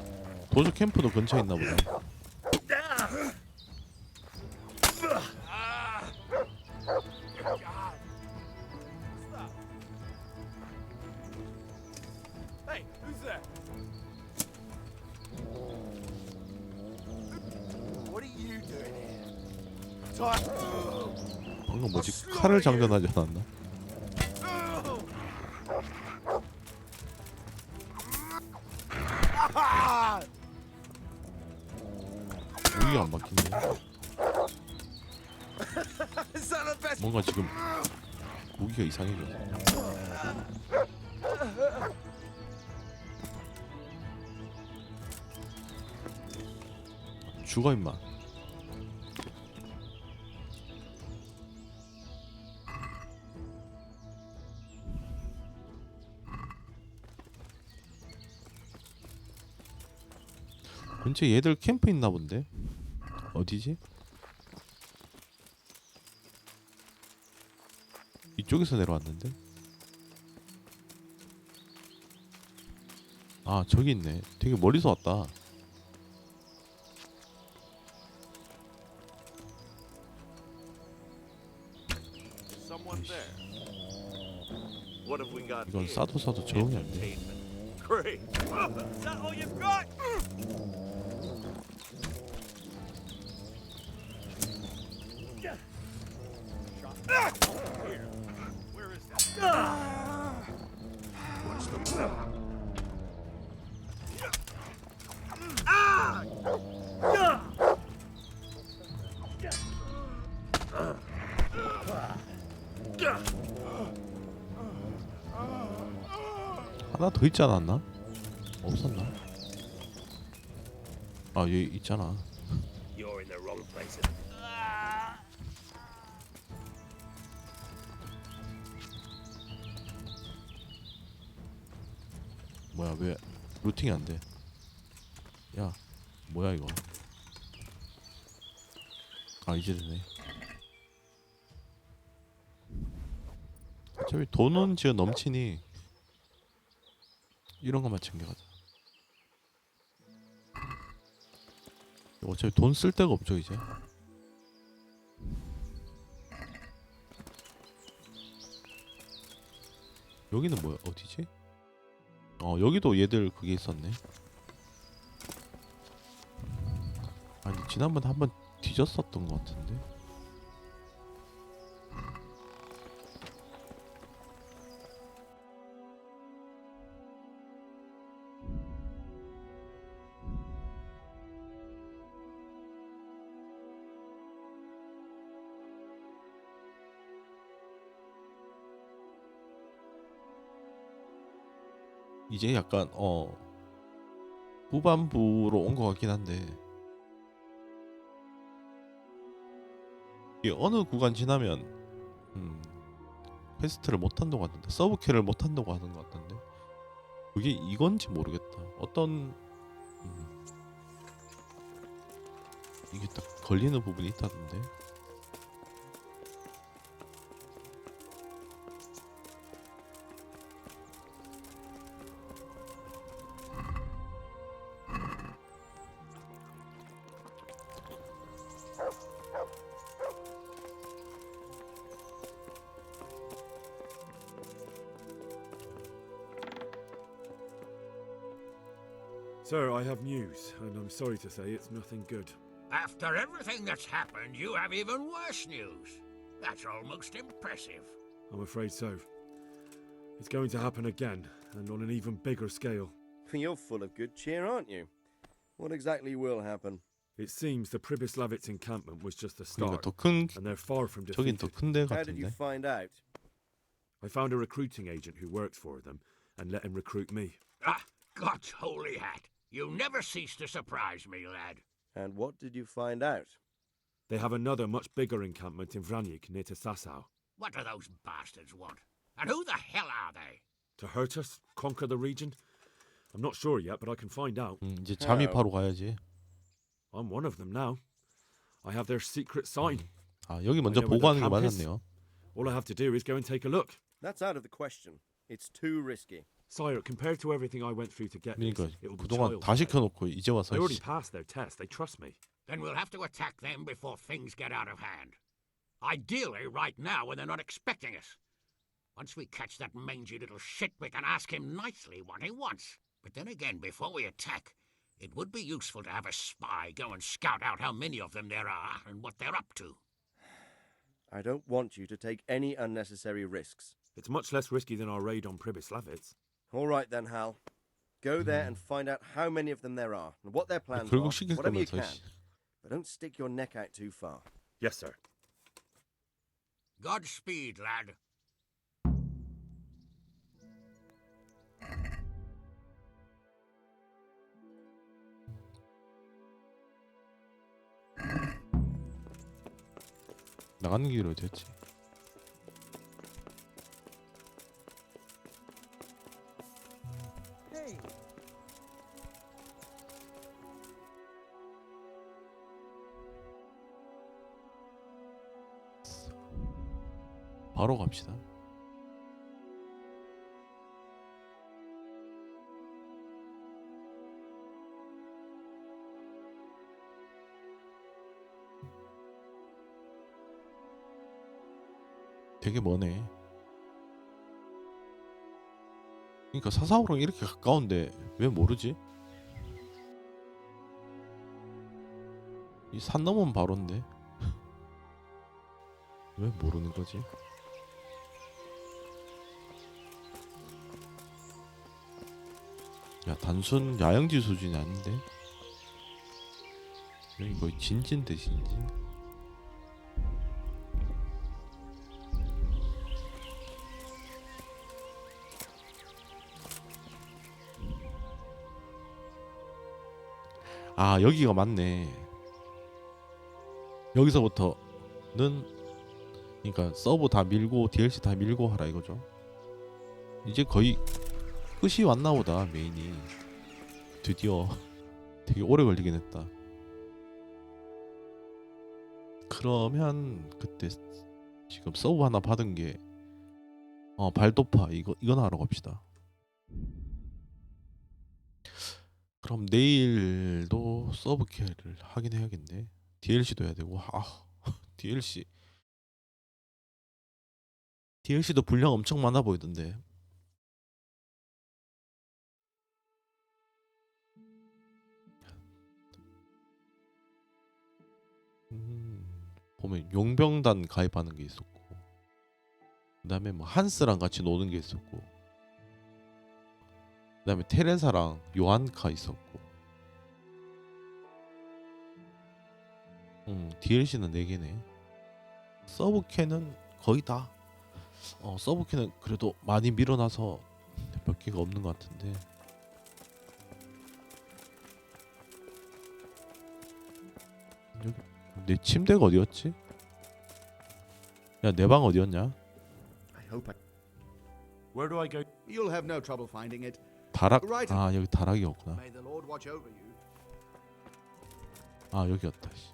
도적 캠프도 근처에 있나 보다. Hey, who's that? What are you doing here? 방금 뭐지? 칼을 장전하지 않았나? 무기가 안 막히네. 뭔가 지금 무기가 이상해져. 죽어 임마. 근처에 얘들 캠프 있나 본데? 어디지? 이쪽에서 내려왔는데? 아 저기 있네. 되게 멀리서 왔다. 이건 싸도 싸도 적응이 안 돼. Great. Is that all you've got? Here. Where is that? What's the plan? 하나 더 있지 않았나? 없었나? 아 얘 있잖아. You're in the wrong place. 뭐야 왜 루팅이 안 돼? 야 뭐야 이거. 아 이제 되네. 어차피 돈은 지금 넘치니 이런 것만 챙겨가자. 어차피 돈 쓸 데가 없죠 이제. 여기는 뭐야? 어디지? 여기도 얘들 그게 있었네. 아니 지난번에 한번 뒤졌었던 것 같은데. 이제 약간 후반부로 온 것 같긴 한데 이게 어느 구간 지나면 퀘스트를 못 한다고 하던데, 서브퀘를 못 한다고 하는 것 같던데 그게 이건지 모르겠다. 어떤 이게 딱 걸리는 부분이 있다던데. Sir, I have news, and I'm sorry to say it's nothing good. After everything that's happened, you have even worse news. That's almost impressive. I'm afraid so. It's going to happen again, and on an even bigger scale. You're full of good cheer, aren't you? What exactly will happen? It seems the Pribyslavitz encampment was just the start, 더 큰, and they're far from 저긴 defeated. 더 큰 데 How did you 같은데. find out? I found a recruiting agent who works for them, and let him recruit me. Ah, God's holy hat. You never cease to surprise me, lad. And what did you find out? They have another much bigger encampment in Vranyik near to Sasau. What do those bastards want? And who the hell are they? To hurt us? Conquer the region? I'm not sure yet, but I can find out. 이제 잠입하러 가야지. I'm one of them now. I have their secret sign. 아 여기 먼저 I know where 보고하는 게 their camp is. 맞았네요. All I have to do is go and take a look. That's out of the question. It's too risky. Sire, compared to everything I went through to get 그러니까 this, it will be 그동안 child's 다 play. 시켜놓고 이제 와서 They already passed their test. They trust me. Then we'll have to attack them before things get out of hand. Ideally, right now when they're not expecting us. Once we catch that mangy little shit, we can ask him nicely what he wants. But then again, before we attack, it would be useful to have a spy go and scout out how many of them there are and what they're up to. I don't want you to take any unnecessary risks. It's much less risky than our raid on Pribyslavitz. All right then, Hal. Go there and find out how many of them there are and what their plans 결국 are. 시킬 Whatever you 거면서. can. But don't stick your neck out too far. Yes, sir. Godspeed, lad. 나가는 길로 됐지. 바로 갑시다. 되게 머네. 그러니까 사사오랑 이렇게 가까운데 왜 모르지? 이 산 넘으면 바로인데 왜 모르는 거지? 야 단순 야영지 수준이 아닌데 여기 거의 진진데 진진. 아 여기가 맞네. 여기서부터는 그러니까 서버 다 밀고 DLC 다 밀고 하라 이거죠. 이제 거의 끝이 왔나 보다. 메인이 드디어 되게 오래 걸리긴 했다. 그러면 그때 지금 서브 하나 받은 게 발도파 이거나 하러 갑시다. 그럼 내일도 서브 캐를 하긴 해야겠네. DLC도 해야 되고. DLC도 분량 엄청 많아 보이던데. 보면 용병단 가입하는 게 있었고, 그다음에 뭐 한스랑 같이 노는 게 있었고, 그다음에 테레사랑 요한카 있었고. DLC는 4개네. 서브캐는 거의 다. 서브캐는 그래도 많이 밀어놔서 몇 개가 없는 것 같은데. 여기 내 침대가 어디였지? 야, 내 방 어디였냐? Where do I go? You'll have no trouble finding it. 다락. Right. 아, 여기 다락이었구나. May the Lord watch over you. 아, 여기였다. 씨.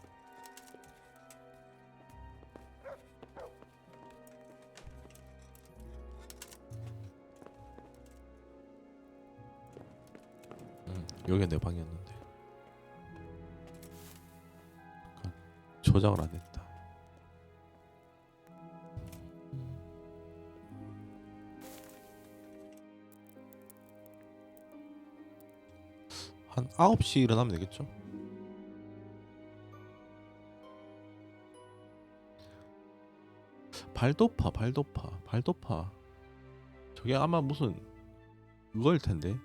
여기가 내 방이었는데. 저장을 안 했다. 한 9시 일어나면 되겠죠? 발도파. 저게 아마 무슨 그거일 텐데.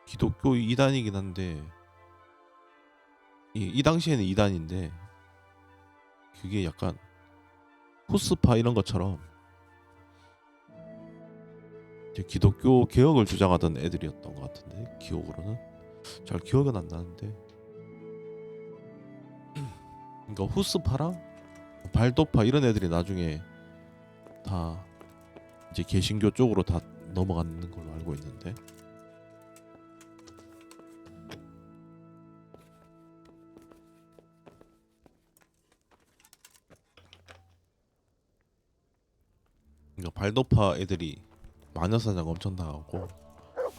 기독교 2단이긴 한데, 이 당시에는 2단인데 그게 약간 후스파 이런 것처럼 이제 기독교 개혁을 주장하던 애들이었던 것 같은데, 기억으로는 잘 기억은 안 나는데. 그러니까 후스파랑 발도파 이런 애들이 나중에 다 이제 개신교 쪽으로 다 넘어가는 걸로 알고 있는데. 그러니까 발도파 애들이 마녀사냥 엄청 나가고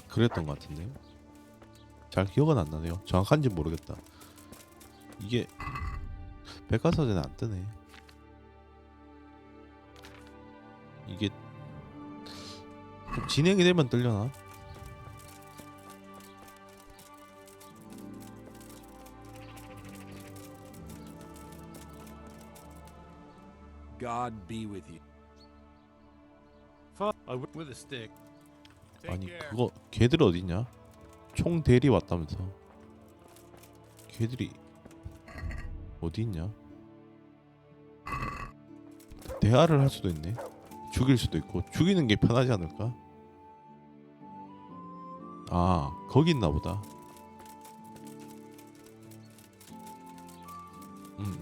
그랬던 것 같은데. 잘 기억은 안 나네요. 정확한지 모르겠다. 이게 백과사전에 안 뜨네. 이게 좀 진행이 되면 뜨려나? God be with you. With a stick. 아니 그거 걔들 어딨냐? 총 대리 왔다면서. 걔들이 어디 있냐? 대화를 할 수도 있네. 죽일 수도 있고. 죽이는 게 편하지 않을까? 아, 거기 있나 보다.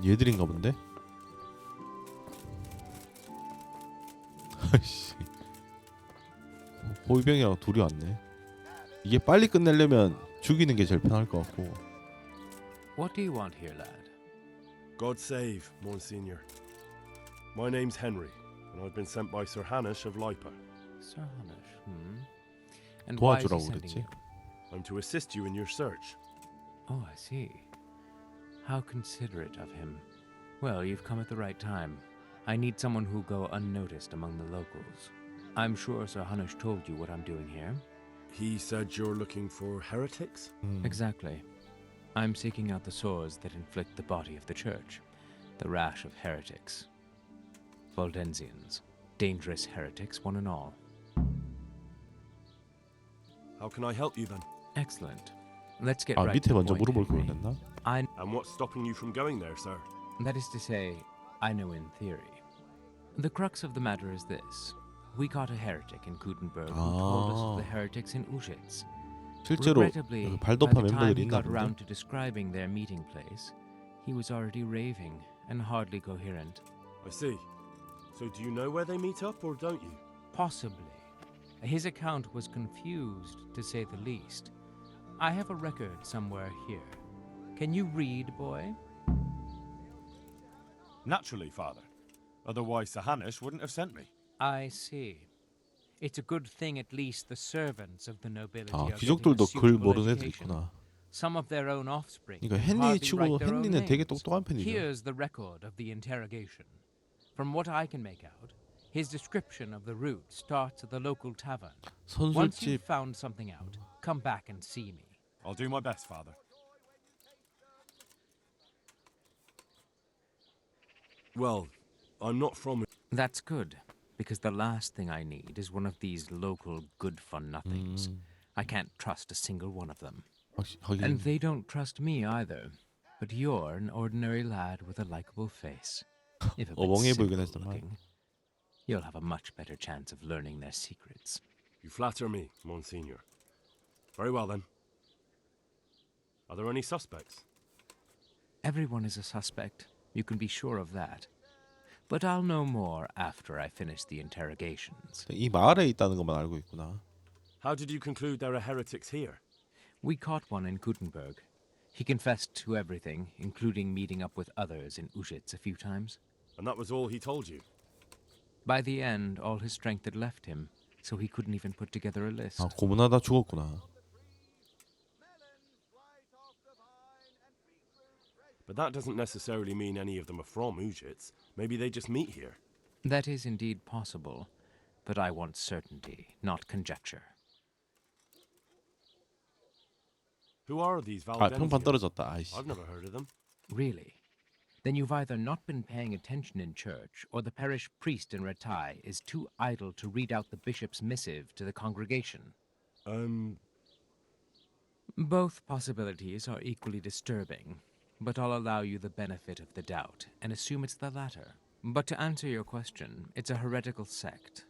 얘들인가 본데? 아이씨. 호위병이랑 둘이 왔네. 이게 빨리 끝내려면 죽이는 게 제일 편할 것 같고. What do you want here, lad? God save, Monsignor. My name's Henry, and I've been sent by Sir Hanish of Lipa. Sir Hanish, And why is he 도와주라고 sending 그랬지. you? I'm to assist you in your search. Oh, I see. How considerate of him. Well, you've come at the right time. I need someone who'll go unnoticed among the locals. I'm sure Sir Hanish told you what I'm doing here. He said you're looking for heretics? Exactly. I'm seeking out the sores that inflict the body of the church. The rash of heretics. Waldensians. Dangerous heretics, one and all. How can I help you then? Excellent. Let's get 아, right to 밑에 the 먼저 point, 물어볼 걸 Henry. 그랬나? And what's stopping you from going there, sir? That is to say, I know in theory. The crux of the matter is this. We caught a heretic in Gutenberg who told us of the heretics in Ushitz. 실제로 Regrettably, 여기 by 발도파 the time 멤버들이 he 있나 got 본데. around to describing their meeting place, he was already raving and hardly coherent. I see. So do you know where they meet up, or don't you? Possibly. His account was confused, to say the least. I have a record somewhere here. Can you read, boy? Naturally, Father. Otherwise, Sir Hanush wouldn't have sent me. I see. It's a good thing at least the servants of the nobility 아, are getting a 귀족들도 글 suitable 모르는 애들 education. 있구나. Some of their own offspring 그러니까 can 헨리 hardly 치고 write their own 헨리는 되게 names. 똑똑한 편이죠. Here's the record of the interrogation. From what I can make out, his description of the route starts at the local tavern. Once you've 선술집. found something out, come back and see me. I'll do my best, Father. Well, I'm not from... That's good, because the last thing I need is one of these local good-for-nothings. I can't trust a single one of them. And they don't trust me either. But you're an ordinary lad with a likable face. If a bit 어멍해 보이긴 simple 했지만. looking, you'll have a much better chance of learning their secrets. You flatter me, Monsignor. Very well, then. Are there any suspects? Everyone is a suspect. You can be sure of that. But I'll know more after I finish the interrogations. 이 마을에 있다는 것만 알고 있구나. How did you conclude there are heretics here? We caught one in Gutenberg. He confessed to everything, including meeting up with others in Ushitz a few times. And that was all he told you? By the end, all his strength had left him, so he couldn't even put together a list. 아, 고문하다 죽었구나. But that doesn't necessarily mean any of them are from Ushitz. Maybe they just meet here. That is indeed possible, but I want certainty, not conjecture. Who are these 아, 평판 Valdensians? 떨어졌다. 아이씨. I've never heard of them. Really? Then you've either not been paying attention in church, or the parish priest in Ratai is too idle to read out the bishop's missive to the congregation. Both possibilities are equally disturbing, but I'll allow you the benefit of the doubt and assume it's the latter. But to answer your question, it's a heretical sect.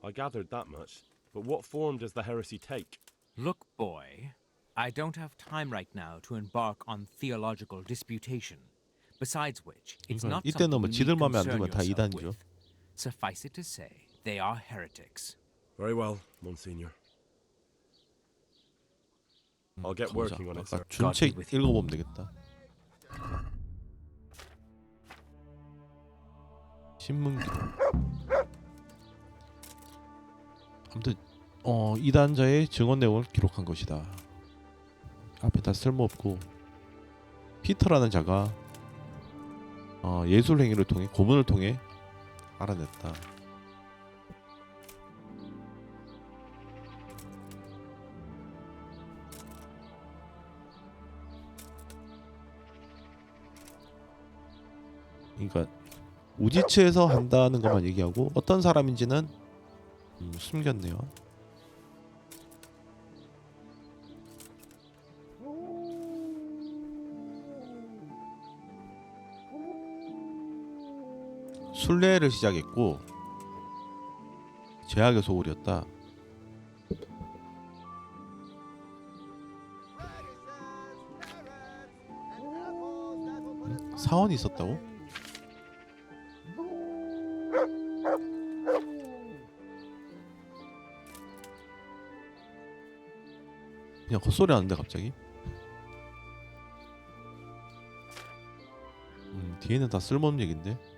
I gathered that much. But what form does the heresy take? Look, boy, I don't have time right now to embark on theological disputation. Besides which, it's not 이때 something 너무 you 지들 need 마음에 안 concern 들면 다 yourself 이단이죠. with. Suffice it to say, they are heretics. Very well, Monsignor. I'll get working on it, sir. 준책 읽어보면 되겠다. 신문 아무튼 이단자의 증언 내용을 기록한 것이다. 앞에 다 쓸모없고 피터라는 자가 예술 행위를 통해 고문을 통해 알아냈다. 그러니까 우지츠에서 한다는 것만 얘기하고 어떤 사람인지는 숨겼네요. 순례를 시작했고 제약의 소울이었다. 사원이 있었다고? 그냥 헛소리 하는데 갑자기? 뒤에는 다 쓸모없는 얘긴데.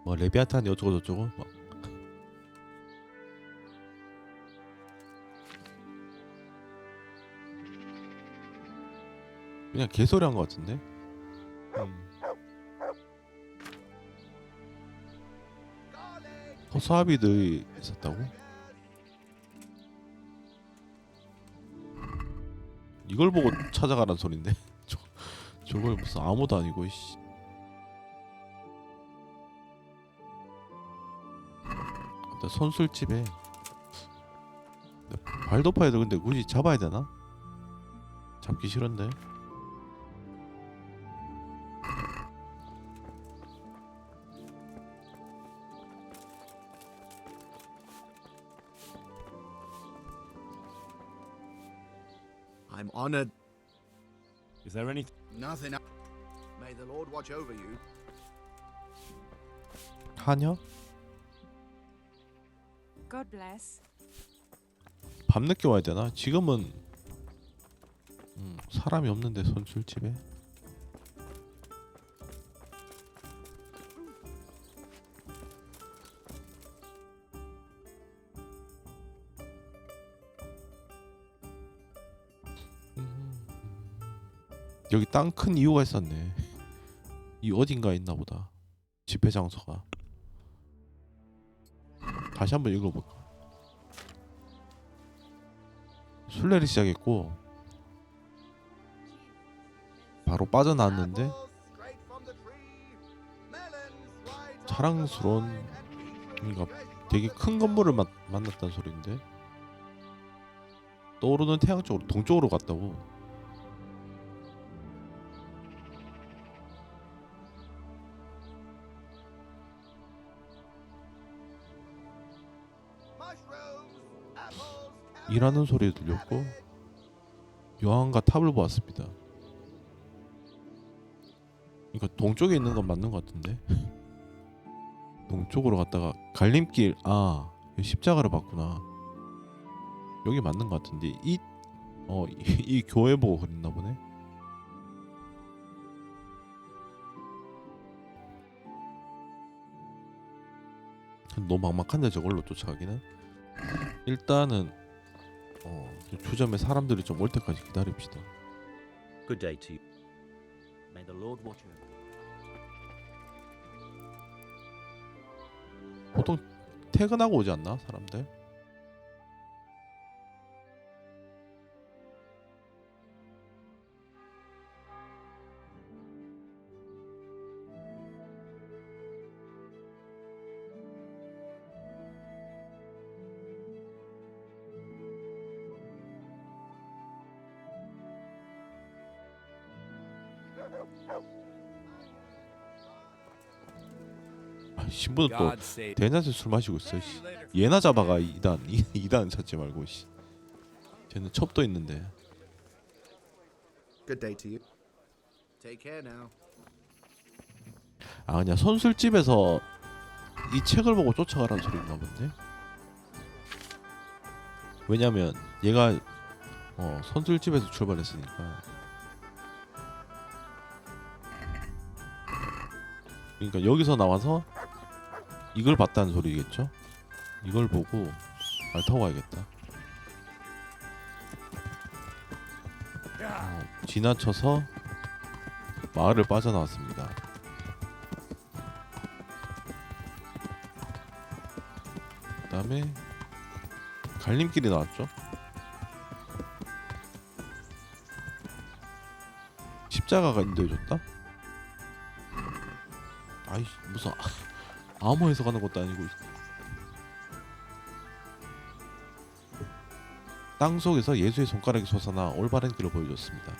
뭐 레비아탄 어쩌고 저쩌고 막. 그냥 개소리 한 것 같은데. 허수아비들이 있었다고? 이걸 보고 찾아가란 소린데. 저걸 무슨 아무도 아니고 씨. 선술집에 발도파이도 근데 굳이 잡아야 되나? 잡기 싫은데. I'm honored. Is there any... Nothing. May the Lord watch over you. 하녀? God bless. 밤늦게 와야 되나? 지금은 사람이 없는데 선술집에. 여기 땅 큰 이유가 있었네. 이 어딘가에 있나 보다. 집회 장소가. 다시 한번 읽어볼까. 순례를 시작했고 바로 빠져나왔는데 자랑스러운, 그러니까 되게 큰 건물을 만났다는 소리인데 떠오르는 태양 쪽으로, 동쪽으로 갔다고. 일하는 소리 들렸고 여왕과 탑을 보았습니다. 그러니까 동쪽에 있는 건 맞는 것 같은데. 동쪽으로 갔다가 갈림길, 여기 십자가를 봤구나. 여기 맞는 것 같은데 이 교회 보고 그랬나 보네. 너무 막막한데 저걸로 쫓아가기는. 일단은 주점에 사람들이 좀 올 때까지 기다립시다. Good day to you. May the Lord watch over. 보통 퇴근하고 오지 않나 사람들? 신부는 또 대낮에 술 마시고 있어. 씨. 얘나 잡아가. 2단 찾지 말고. 씨. 쟤는 첩도 있는데. Good day to you. Take care now. 그냥 선술집에서 이 책을 보고 쫓아가라는 소리인가 본데. 왜냐면 얘가 선술집에서 출발했으니까. 그러니까 여기서 나와서 이걸 봤다는 소리겠죠? 이걸 보고 말 타고 가야겠다. 지나쳐서 마을을 빠져나왔습니다. 그 다음에 갈림길이 나왔죠. 십자가가 인도해줬다? 아이 무슨 암호에서 가는 것도 아니고. 땅속에서 예수의 손가락이 솟아나 올바른 길을 보여줬습니다.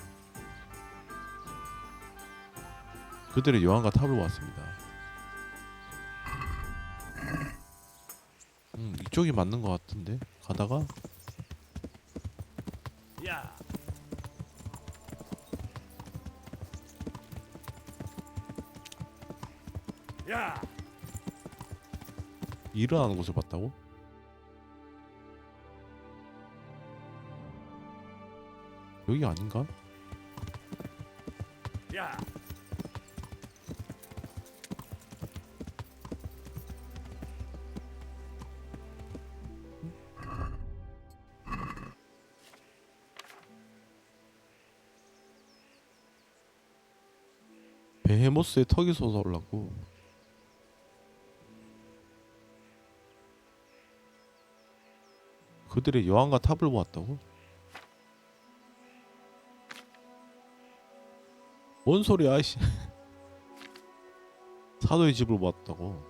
그들의 여왕과 탑을 왔습니다. 이쪽이 맞는 것 같은데 가다가 일어나는 곳을 봤다고? 여기 아닌가? 베헤모스의 턱이 솟아올랐고 그들의 여왕과 탑을 보았다고? 뭔 소리야 이씨. 사도의 집을 보았다고.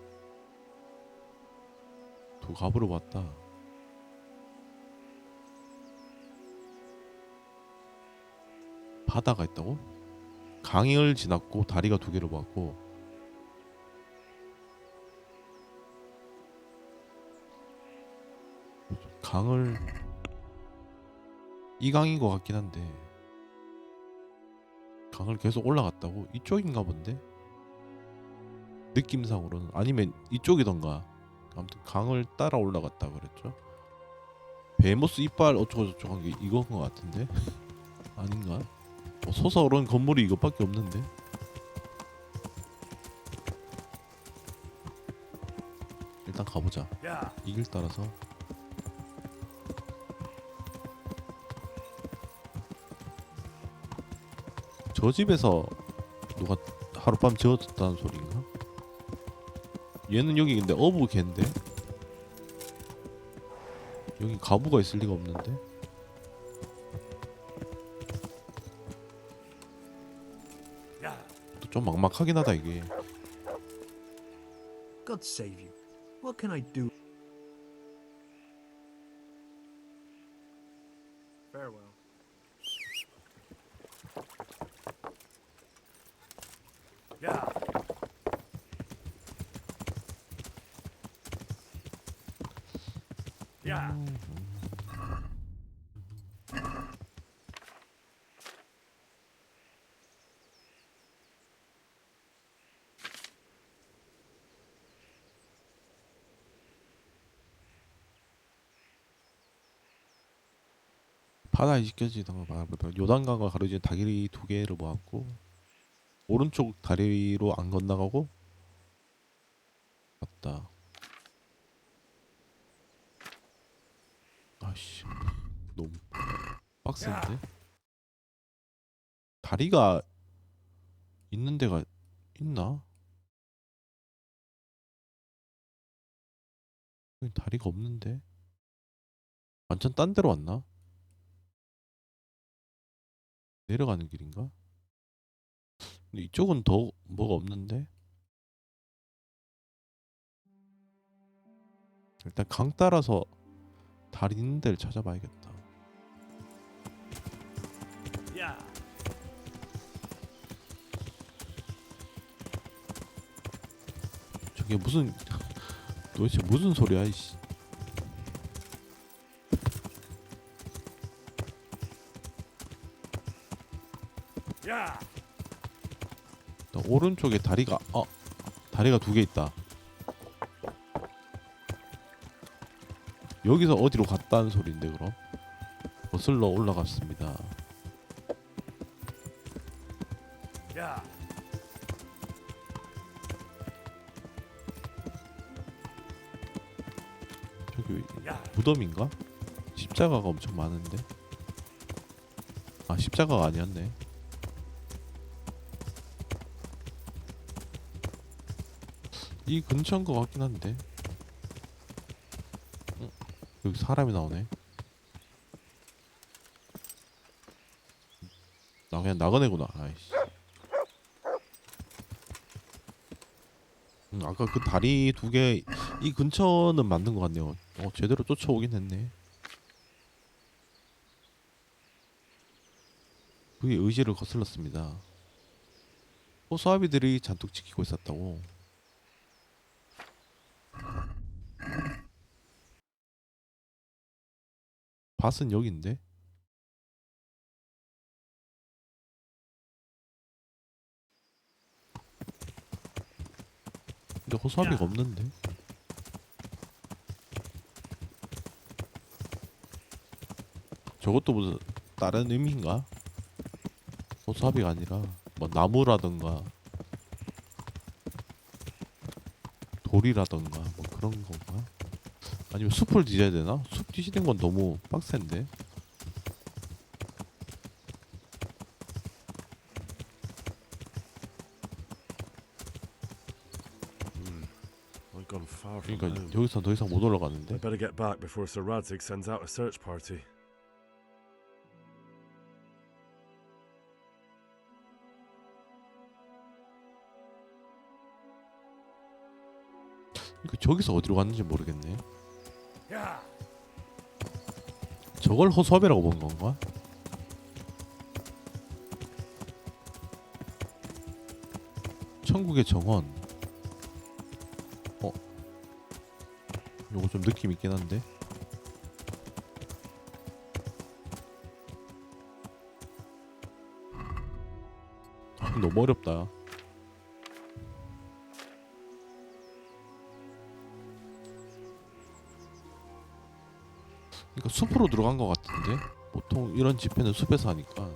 두 가부를 봤다. 바다가 있다고? 강을 지났고 다리가 두 개를 보았고 강을 이 강인 것 같긴 한데 강을 계속 올라갔다고? 이쪽인가 본데? 느낌상으로는. 아니면 이쪽이던가. 아무튼 강을 따라 올라갔다 그랬죠. 베모스 이빨 어쩌고저쩌고 한 게 이거인 것 같은데 아닌가? 솟아오른 건물이 이것밖에 없는데. 일단 가보자. 이 길 따라서. 저 집에서 누가 하룻밤 지어졌다는 소리인가? 얘는 여기 근데 어부개인데 여기 가부가 있을 리가 없는데. 또 좀 막막하긴 하다 이게. God save you. What can I do? Farewell. Yeah. Yeah. 바다에 지켜지던 거 말보다 요단강과 가로지는 다리 두 개를 모았고 오른쪽 다리로 안 건너가고 맞다. 아씨 너무 빡센데? 다리가 있는 데가 있나? 여기 다리가 없는데? 완전 딴 데로 왔나? 내려가는 길인가? 근데 이쪽은 더 뭐가 없는데? 일단 강 따라서 다리 있는 데를 찾아봐야겠다. Yeah. 저게 무슨 도대체 무슨 소리야 이씨. Yeah. 오른쪽에 다리가 다리가 두 개 있다. 여기서 어디로 갔다는 소리인데 그럼? 거슬러 올라갔습니다. Yeah. 저기 무덤인가? 십자가가 엄청 많은데? 아 십자가가 아니었네. 이 근처인 것 같긴 한데. 여기 사람이 나오네. 나 그냥 나그네구나. 아이씨. 아까 그 다리 두 개 이 근처는 맞는 것 같네요. 제대로 쫓아오긴 했네. 그의 의지를 거슬렀습니다. 호수아비들이 잔뜩 지키고 있었다고. 밭은 여긴데? 근데 호수아비가 없는데? 저것도 무슨 다른 의미인가? 호수아비가 아니라 뭐 나무라던가 돌이라던가 뭐 그런 건가? 아니면 숲을 뒤져야 되나? 숲 뒤지는 건 너무 빡센데? I've gone far from 그러니까 home. 여기서 더 이상 못 올라가는데? I better get back before Sir Radzig sends out a search party. 그러니까 저기서 어디로 갔는지 모르겠네. Yeah. 저걸 호수아비라고 본 건가? 천국의 정원. 요거 좀 느낌 있긴 한데. 너무 어렵다. 그러니까 숲으로 들어간 것 같은데 보통 이런 집회는 숲에서 하니까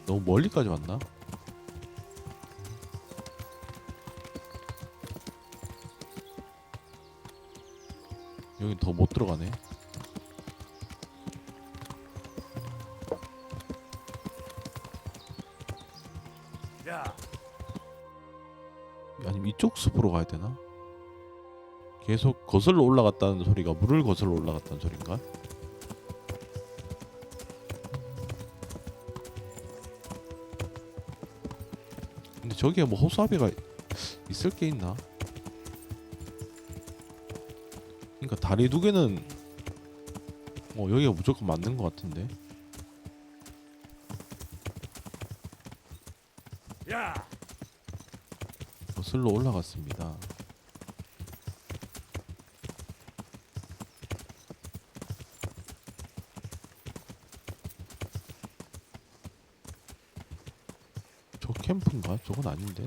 너무 멀리까지 왔나? 여기 더 못 들어가네. 아니면 이쪽 숲으로 가야 되나? 계속 거슬러 올라갔다는 소리가 물을 거슬러 올라갔다는 소린가? 근데 저기에 뭐 호수아비가 있을 게 있나? 그러니까 다리 두 개는 여기가 무조건 맞는 것 같은데. 거슬러 올라갔습니다. 저 캠프인가? 저건 아닌데.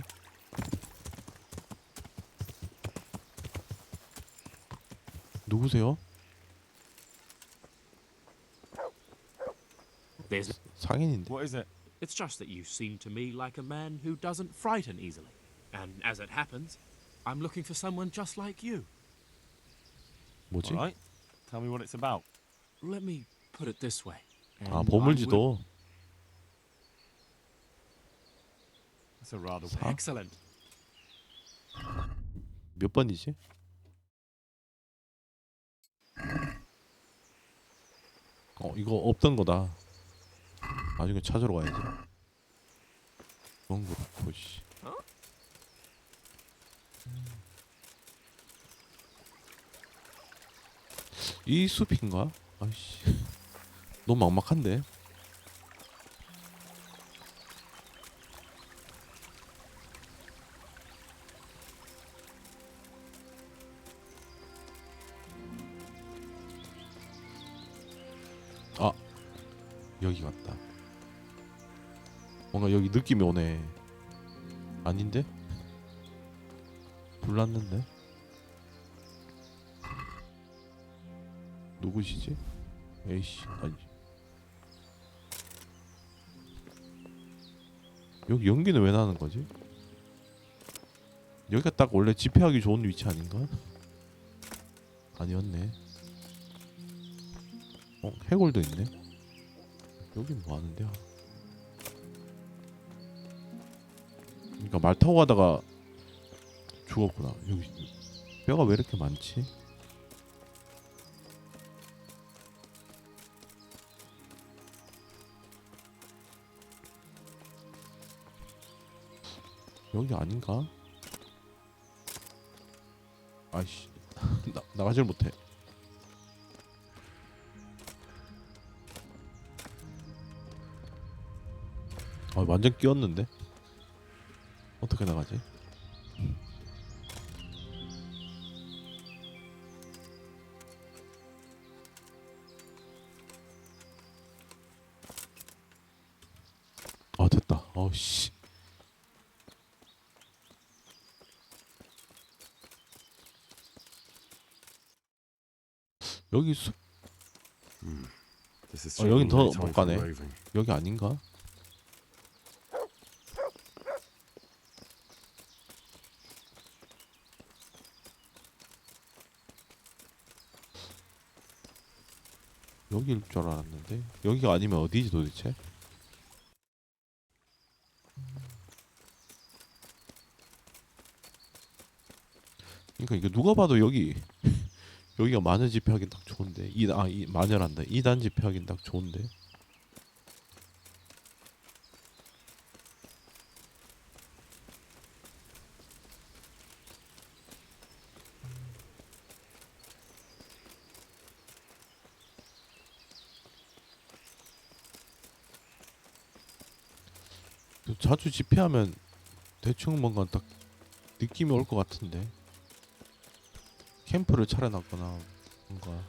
누구세요? 상인인데. What is it? It's just that you seem to me like a man who doesn't frighten easily. And as it happens, I'm looking for someone just like you. 뭐지? All right. Tell me what it's about. Let me put it this way. 아, 보물지도. That's a rather 사? excellent. 몇 번이지? 이거 없던 거다. 나중에 찾으러 가야지. 그런 거 그렇고 씨. 이 숲인가? 아이씨. 너무 막막한데. 아, 여기 같다. 뭔가 여기 느낌이 오네. 아닌데? 불났는데? 누구시지? 에이씨, 아니. 여기 연기는 왜 나는 거지? 여기가 딱 원래 집회하기 좋은 위치 아닌가? 아니었네. 해골도 있네. 여긴 뭐 하는데요? 그러니까 말 타고 가다가 죽었구나. 여기 뼈가 왜 이렇게 많지? 여기 아닌가? 아이씨. 나가질 못해. 완전 끼웠는데? 어떻게 나가지? 됐다. 씨. 여기 숲. 여긴 더 못 가네. 여기 아닌가? 여기일 줄 알았는데 여기가 아니면 어디지 도대체? 그러니까 이거 누가 봐도 여기가 마녀 집회하긴 딱 좋은데 이 마녀란다. 2단 집회하긴 딱 좋은데. 자주 집회하면 대충 뭔가 딱 느낌이 올 것 같은데. 캠프를 차려놨거나 뭔가.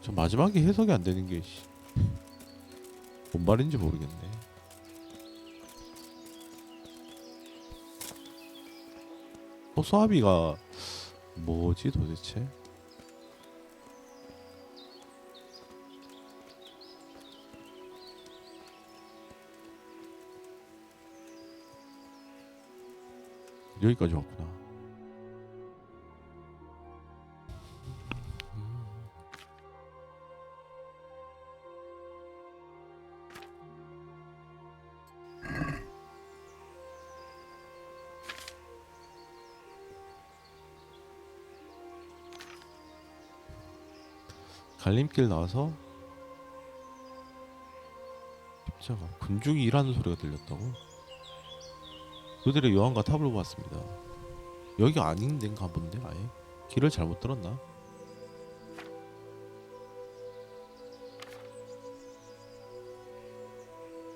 저 마지막에 해석이 안 되는 게 뭔 말인지 모르겠네. 소아비가 뭐지 도대체? 여기까지 왔구나. 갈림길 나와서 십자가 군중이 일하는 소리가 들렸다고? 그들의 여왕과 탑을 보았습니다. 여기가 아닌 데인가 본데 아예? 길을 잘못 들었나?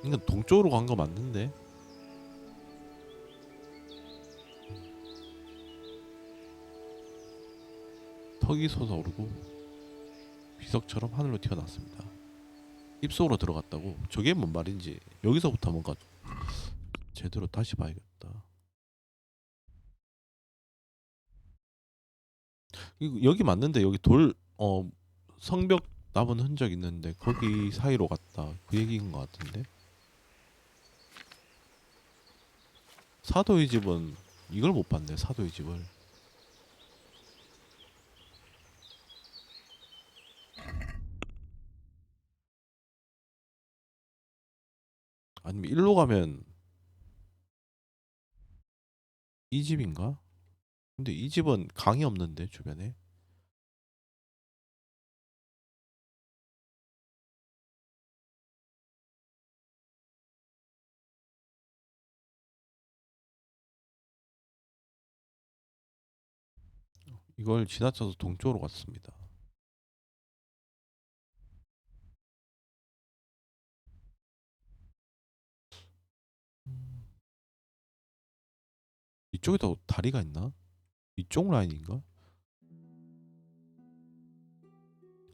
이건 동쪽으로 간 거 맞는데? 턱이 솟아오르고 비석처럼 하늘로 튀어났습니다. 입속으로 들어갔다고? 저게 뭔 말인지 여기서부터 뭔가 제대로 다시 봐야겠다. 여기 맞는데 여기 성벽 남은 흔적 있는데 거기 사이로 갔다 그 얘기인 것 같은데. 사도의 집은 이걸 못 봤네. 사도의 집을. 아니면 일로 가면 이 집인가? 근데 이 집은 강이 없는데 주변에. 이걸 지나쳐서 동쪽으로 갔습니다. 이쪽에도 다리가 있나? 이쪽 라인인가?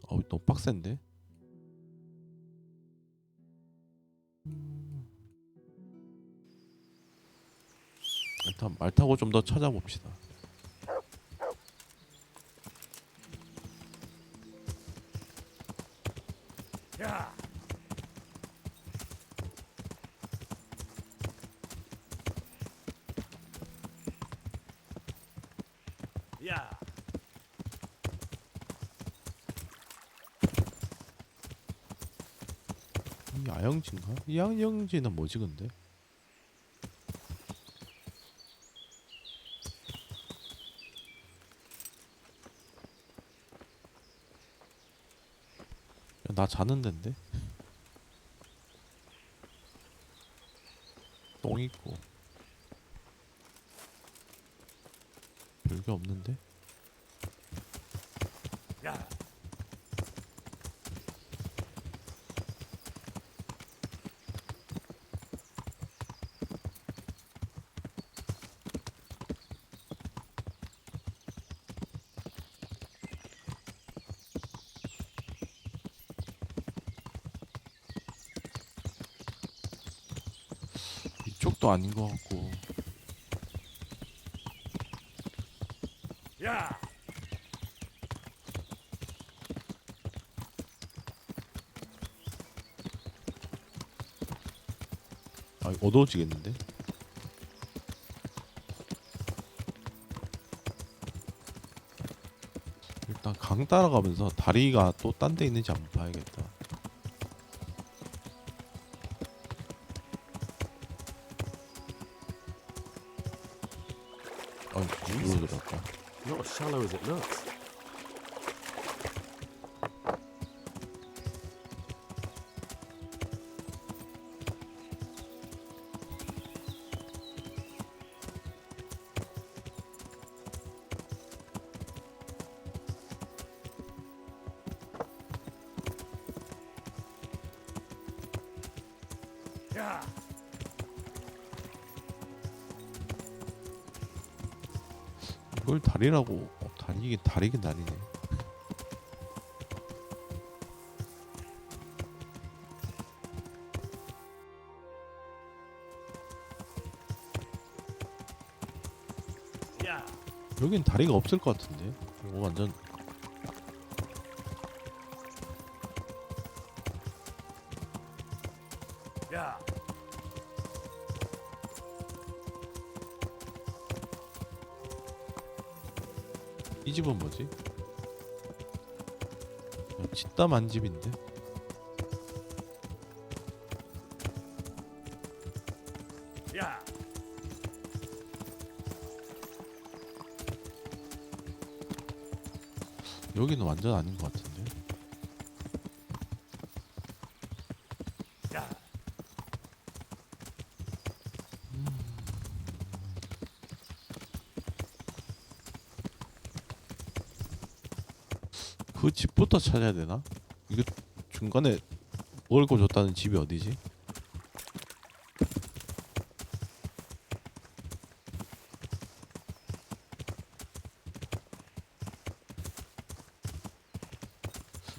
너무 빡센데? 일단 말 타고 좀 더 찾아봅시다. 야! 야! 이 야영지인가? 이 야영지는 뭐지 근데? 야, 나 자는 데인데? 똥 있고 별게 없는데? 야! 이쪽도 아닌 것 같고. 야! 어두워지겠는데? 일단 강 따라가면서 다리가 또 딴 데 있는지 한번 봐야겠다. 뒤로 들어갔다. Not as shallow as it looks. 야! 이걸 다리라고. 이게 다리긴 다리네. 여긴 다리가 없을 것 같은데. 이거 완전 야. 이 집은 뭐지? 짓담한 집인데. 야. 여기는 완전 아닌 것 같은데. 야. 그 집부터 찾아야 되나? 이거 중간에 월고 줬다는 집이 어디지?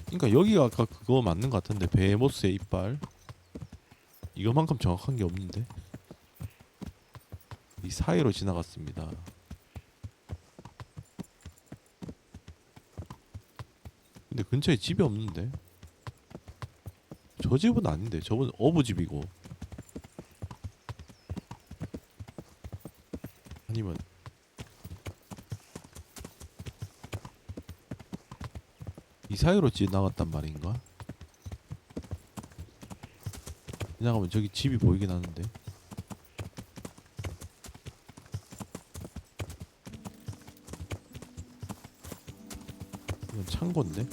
그러니까 여기가 아까 그거 맞는 것 같은데. 베모스의 이빨. 이거만큼 정확한 게 없는데. 이 사이로 지나갔습니다. 근데 근처에 집이 없는데. 저 집은 아닌데. 저건 어부집이고. 아니면 이 사이로 지나갔단 말인가? 지나가면 저기 집이 보이긴 하는데. 이건 창고인데?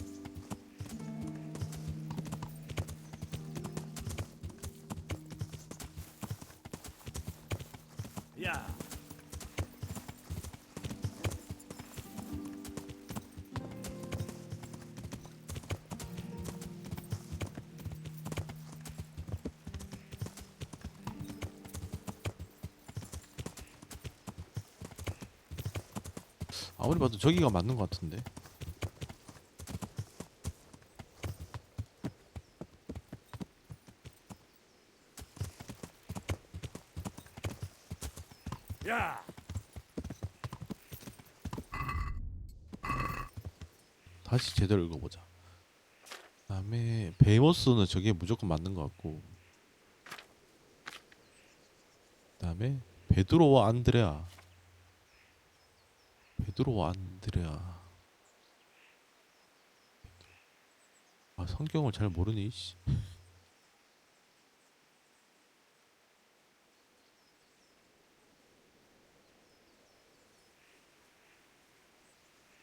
야. 아무리 봐도 저기가 맞는 것 같은데. 야. 다시 제대로 읽어보자. 그다음에 베이모스는 저게 무조건 맞는 것 같고. 그다음에 베드로와 안드레아. 베드로와 안드레아. 아, 성경을 잘 모르니. 씨.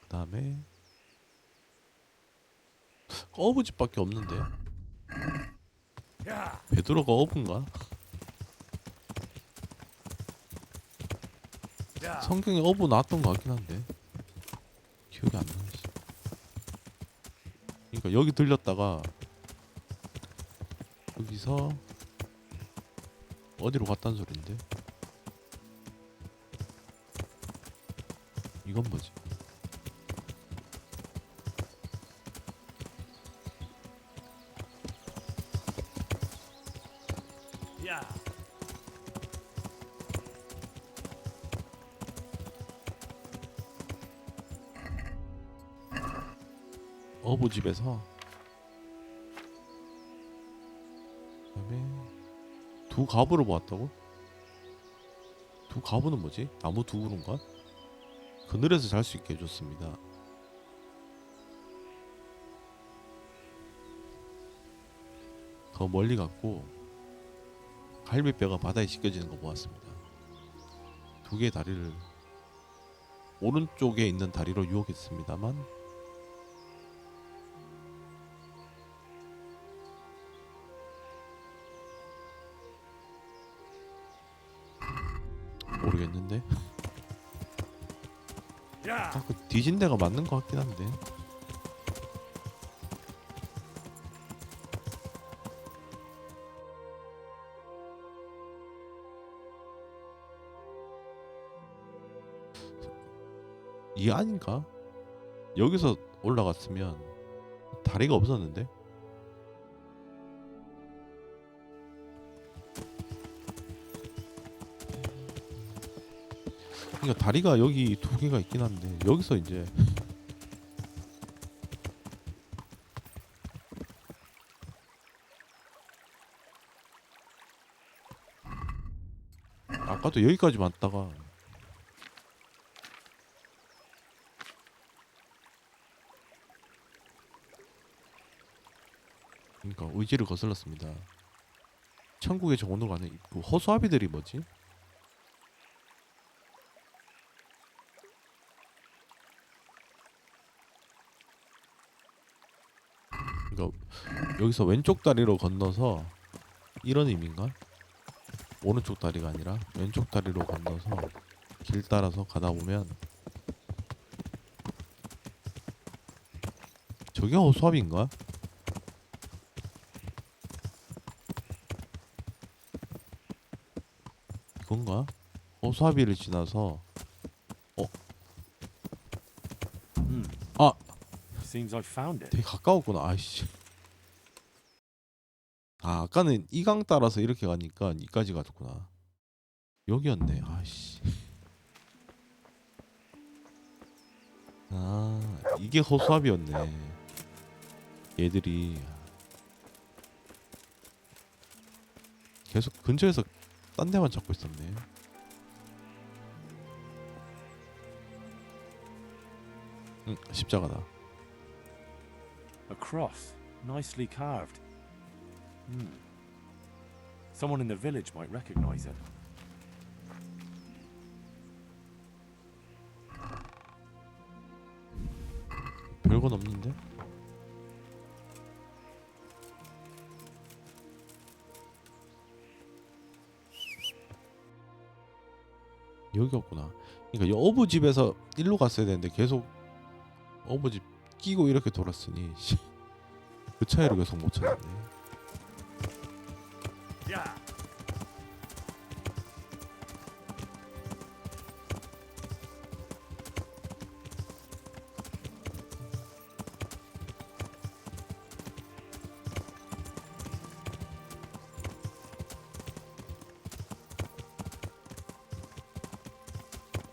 그다음에 어부집밖에 없는데. 야. 베드로가 어부인가? 야. 성경에 어부 나왔던 것 같긴 한데 기억이 안 나네. 그러니까 여기 들렸다가 여기서 어디로 갔단 소린데. 이건 뭐지? 야. 어부집에서 그다음에 두 가부를 모았다고? 두 가부는 뭐지? 나무 두 그루인가? 그늘에서 잘 수 있게 해줬습니다. 더 멀리 갔고 갈비뼈가 바다에 씻겨지는 거 모았습니다. 두 개의 다리를 오른쪽에 있는 다리로 유혹했습니다만 모르겠는데. 아, 그 뒤진 데가 맞는 것 같긴 한데. 이게 아닌가? 여기서 올라갔으면 다리가 없었는데. 그러니까 다리가 여기 두 개가 있긴 한데 여기서 이제 아까도 여기까지 왔다가 그러니까 의지를 거슬렀습니다. 천국의 정원으로 가는 입구. 허수아비들이 뭐지? 그러니까 여기서 왼쪽 다리로 건너서 이런 의미인가? 오른쪽 다리가 아니라 왼쪽 다리로 건너서 길 따라서 가다 보면 저게 허수아비인가? 이건가? 허수아비를 지나서 아! Seems I found it. 되게 가까웠구나. 아이씨. 아, 아까는 이 강 따라서 이렇게 가니까 이까지 갔구나. 여기였네. 아이씨. 아, 이게 허수아비였네. 얘들이 계속 근처에서 딴 데만 잡고 있었네. 십자가다. A cross, nicely carved. Someone in the village might recognize it. 별건 없는데? 여기 없구나. 그러니까 어부 집에서 일로 갔어야 되는데 계속 어부 집 끼고 이렇게 돌았으니 그 차이로 계속 못 찾았네.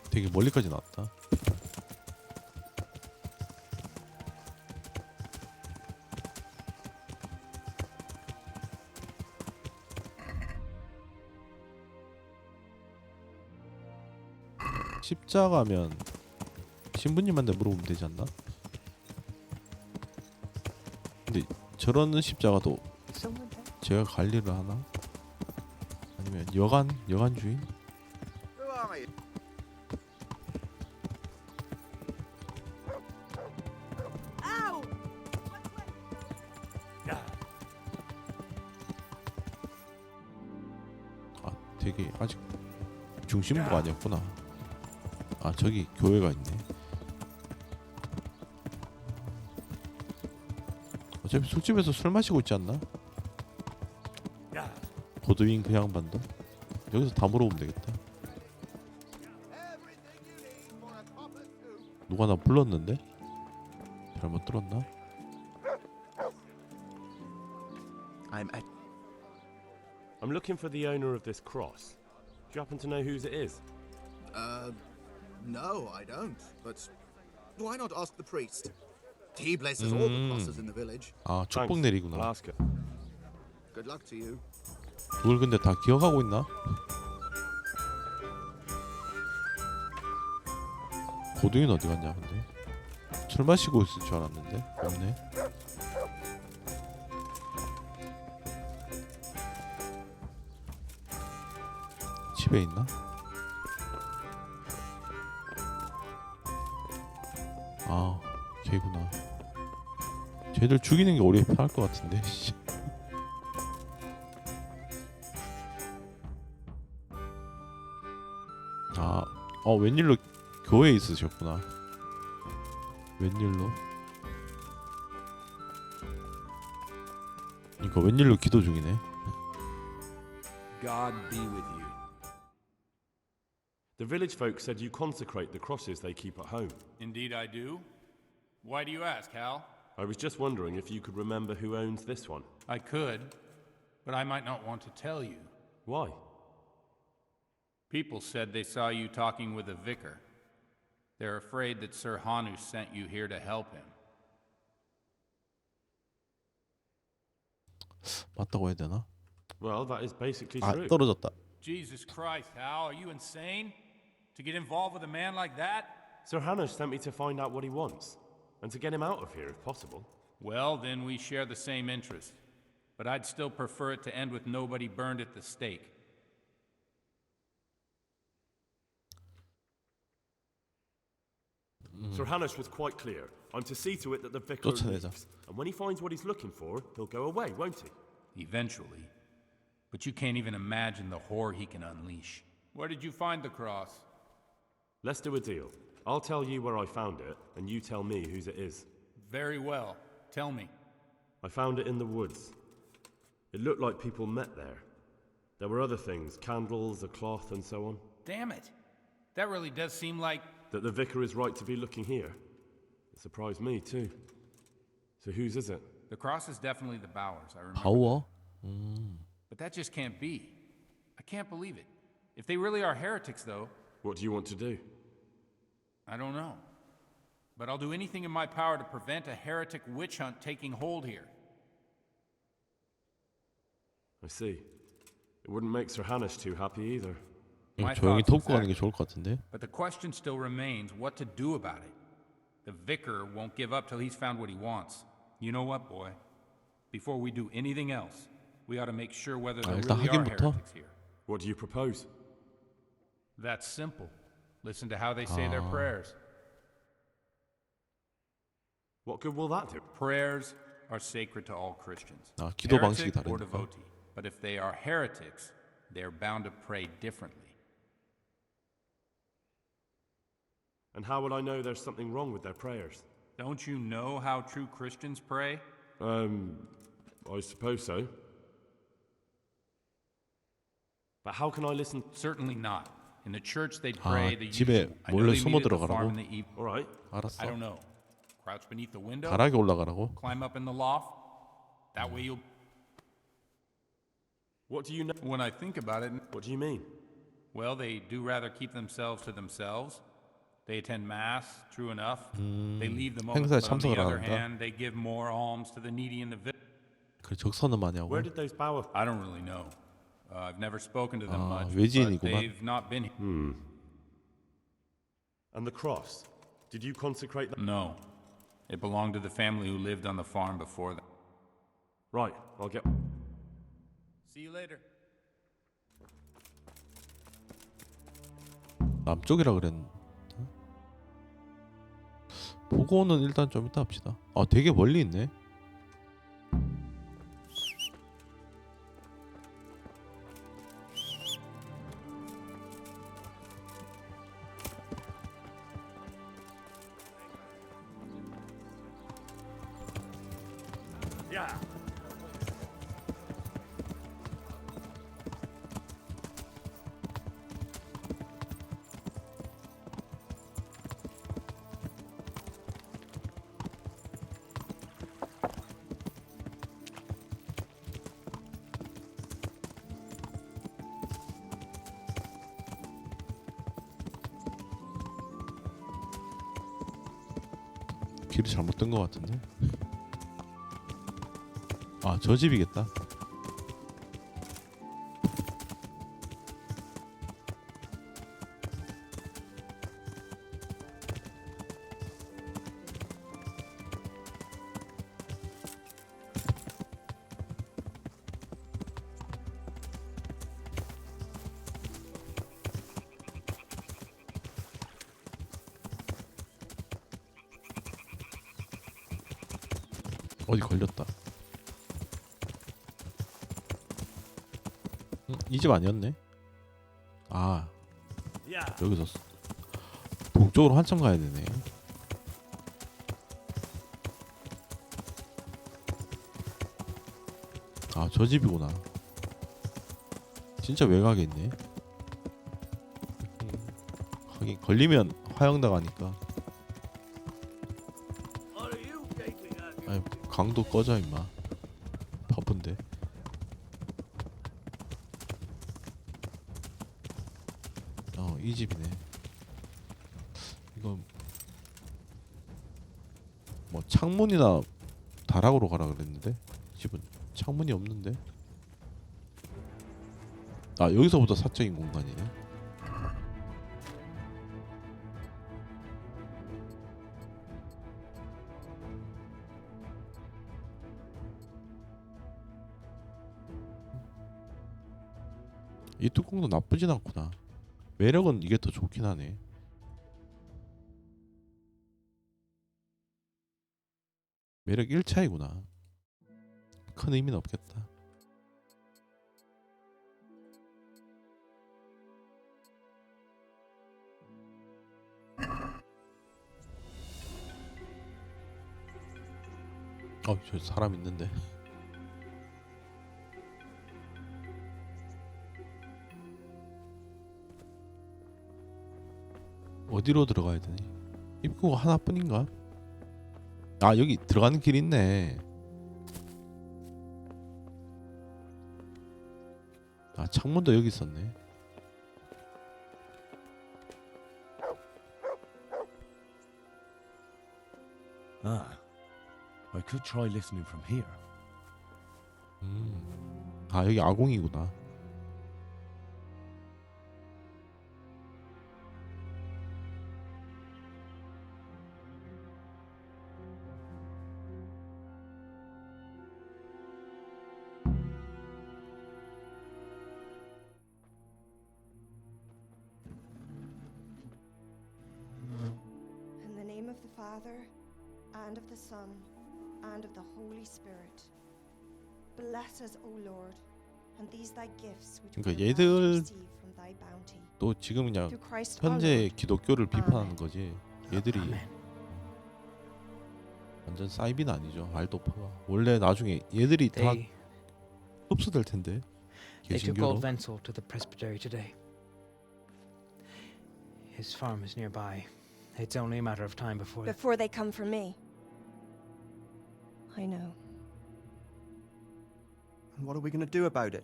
되게 멀리까지 나왔다. 십자가면 신부님한테 물어보면 되지 않나? 근데 저런 십자가도 제가 관리를 하나? 아니면 여관 주인? 아, 되게 아직 중심부가 아니었구나. 아, 저기 교회가 있네. 어차피 술집에서 술 마시고 있지 않나? 고드윈 그 양반도 여기서 다 물어보면 되겠다. 누가 나 불렀는데? 잘못 들었나? I'm looking for the owner of this cross. Do you happen to know whose it is? No, I don't. But why not ask the priest? He blesses all the crosses in the village. 아, 축복 내리구나. I'll ask her. Good luck to you. 그걸 근데 다 기억하고 있나? 고등이는 어디 갔냐 근데? 술 마시고 있을 줄 알았는데 없네. 집에 있나? 아, 걔구나. 쟤들 죽이는 게 오히려 편할 것 같은데. 아, 웬일로 교회에 있으셨구나. 웬일로? 그러니까 웬일로 기도 중이네. God be with you. The village folk said you consecrate the crosses they keep at home. Indeed I do. Why do you ask, Hal? I was just wondering if you could remember who owns this one. I could, but I might not want to tell you. Why? People said they saw you talking with a vicar. They're afraid that Sir Hanu sent you here to help him. 맞다고 해야 되나? Well, that is basically 아, true. 떨어졌다. Jesus Christ, Hal, are you insane? To get involved with a man like that? Sir Hannah sent me to find out what he wants, and to get him out of here if possible. Well, then we share the same interest. But I'd still prefer it to end with nobody burned at the stake. Sir Hannes was quite clear. I'm to see to it that the vicar leaves. And when he finds what he's looking for, he'll go away, won't he? Eventually. But you can't even imagine the horror he can unleash. Where did you find the cross? Let's do a deal. I'll tell you where I found it, and you tell me whose it is. Very well. Tell me. I found it in the woods. It looked like people met there. There were other things, candles, a cloth, and so on. Damn it. That really does seem like... That the vicar is right to be looking here. It surprised me, too. So whose is it? The cross is definitely the Bowers, I remember. Bauer? But that just can't be. I can't believe it. If they really are heretics, though... What do you want to do? I don't know. But I'll do anything in my power to prevent a heretic witch hunt taking hold here. I see. It wouldn't make Sir Hannes too happy either. 조용히 돕고 가는 게 좋을 것 같은데. But the question still remains what to do about it. The vicar won't give up till he's found what he wants. You know what, boy? Before we do anything else, we ought to make sure whether there really are heretics here. What do you propose? That's simple. Listen to how they say their prayers. What good will that do? Prayers are sacred to all Christians. 기도 방식이 Heretic or 다르니까. devotee. But if they are heretics, they're bound to pray differently. And how will I know there's something wrong with their prayers? Don't you know how true Christians pray? I suppose so. But how can I listen? Certainly not. In the church they'd pray the 집에 usual. I know 몰래 they 숨어 meet at the farm 들어가라고? in the evening. All right. 알았어. I don't know. Crouch beneath the window? 다락에 올라가라고? Climb up in the loft? That way you'll... What do you know? When I think about it... What do you mean? Well, they do rather keep themselves to themselves. They attend Mass, true enough. They leave the moment. 행사에 But on the 참석을 안 other 한다? hand, they give more alms to the needy and the village. 그래 적선은 많이 하고. Where did those bow? I don't really know. I've never spoken to them much, but 외지인이구만. they've not been here. And the cross? Did you consecrate that? No. It belonged to the family who lived on the farm before them. Right, I'll get... See you later. 남쪽이라 그랬는데. 보고는 일단 좀 이따 합시다. 아, 되게 멀리 있네. Yeah. 길이 잘못된 것 같은데. 아, 저 집이겠다. 어디 걸렸다. 이 집 아니었네. 아, 여기서 북쪽으로 한참 가야 되네. 아, 저 집이구나. 진짜 외곽에 있네. 하긴 걸리면 화형당하니까. 아니, 강도 꺼져 임마. 바쁜데. 이 집이네. 이거 뭐 창문이나 다락으로 가라 그랬는데 집은 창문이 없는데. 아 여기서부터 사적인 공간이네. 이 뚜껑도 나쁘진 않구나. 매력은 이게 더 좋긴 하네. 매력 1차이구나. 큰 의미는 없겠다. 저 사람 있는데. 어디로 들어가야 되니? 입구가 하나뿐인가? 아 여기 들어가는 길 있네. 아 창문도 여기 있었네. I could try listening from here. 아 여기 아궁이구나. In the name of the Father, and of the Son, and of the Holy Spirit. Bless us, O Lord, and these thy gifts which we 그러니까 are about to 얘들 receive from thy bounty. 또 지금 그냥 Through Christ our 현재 Lord. 기독교를 비판하는 거지. 얘들이 완전 사이비는 아니죠. 알도파가 원래 나중에 얘들이 다 흡수될 텐데. They took old 개신교로. Wenzel to the presbytery today. His farm is nearby. It's only a matter of time before They come for me. I know. And what are we going to do about it?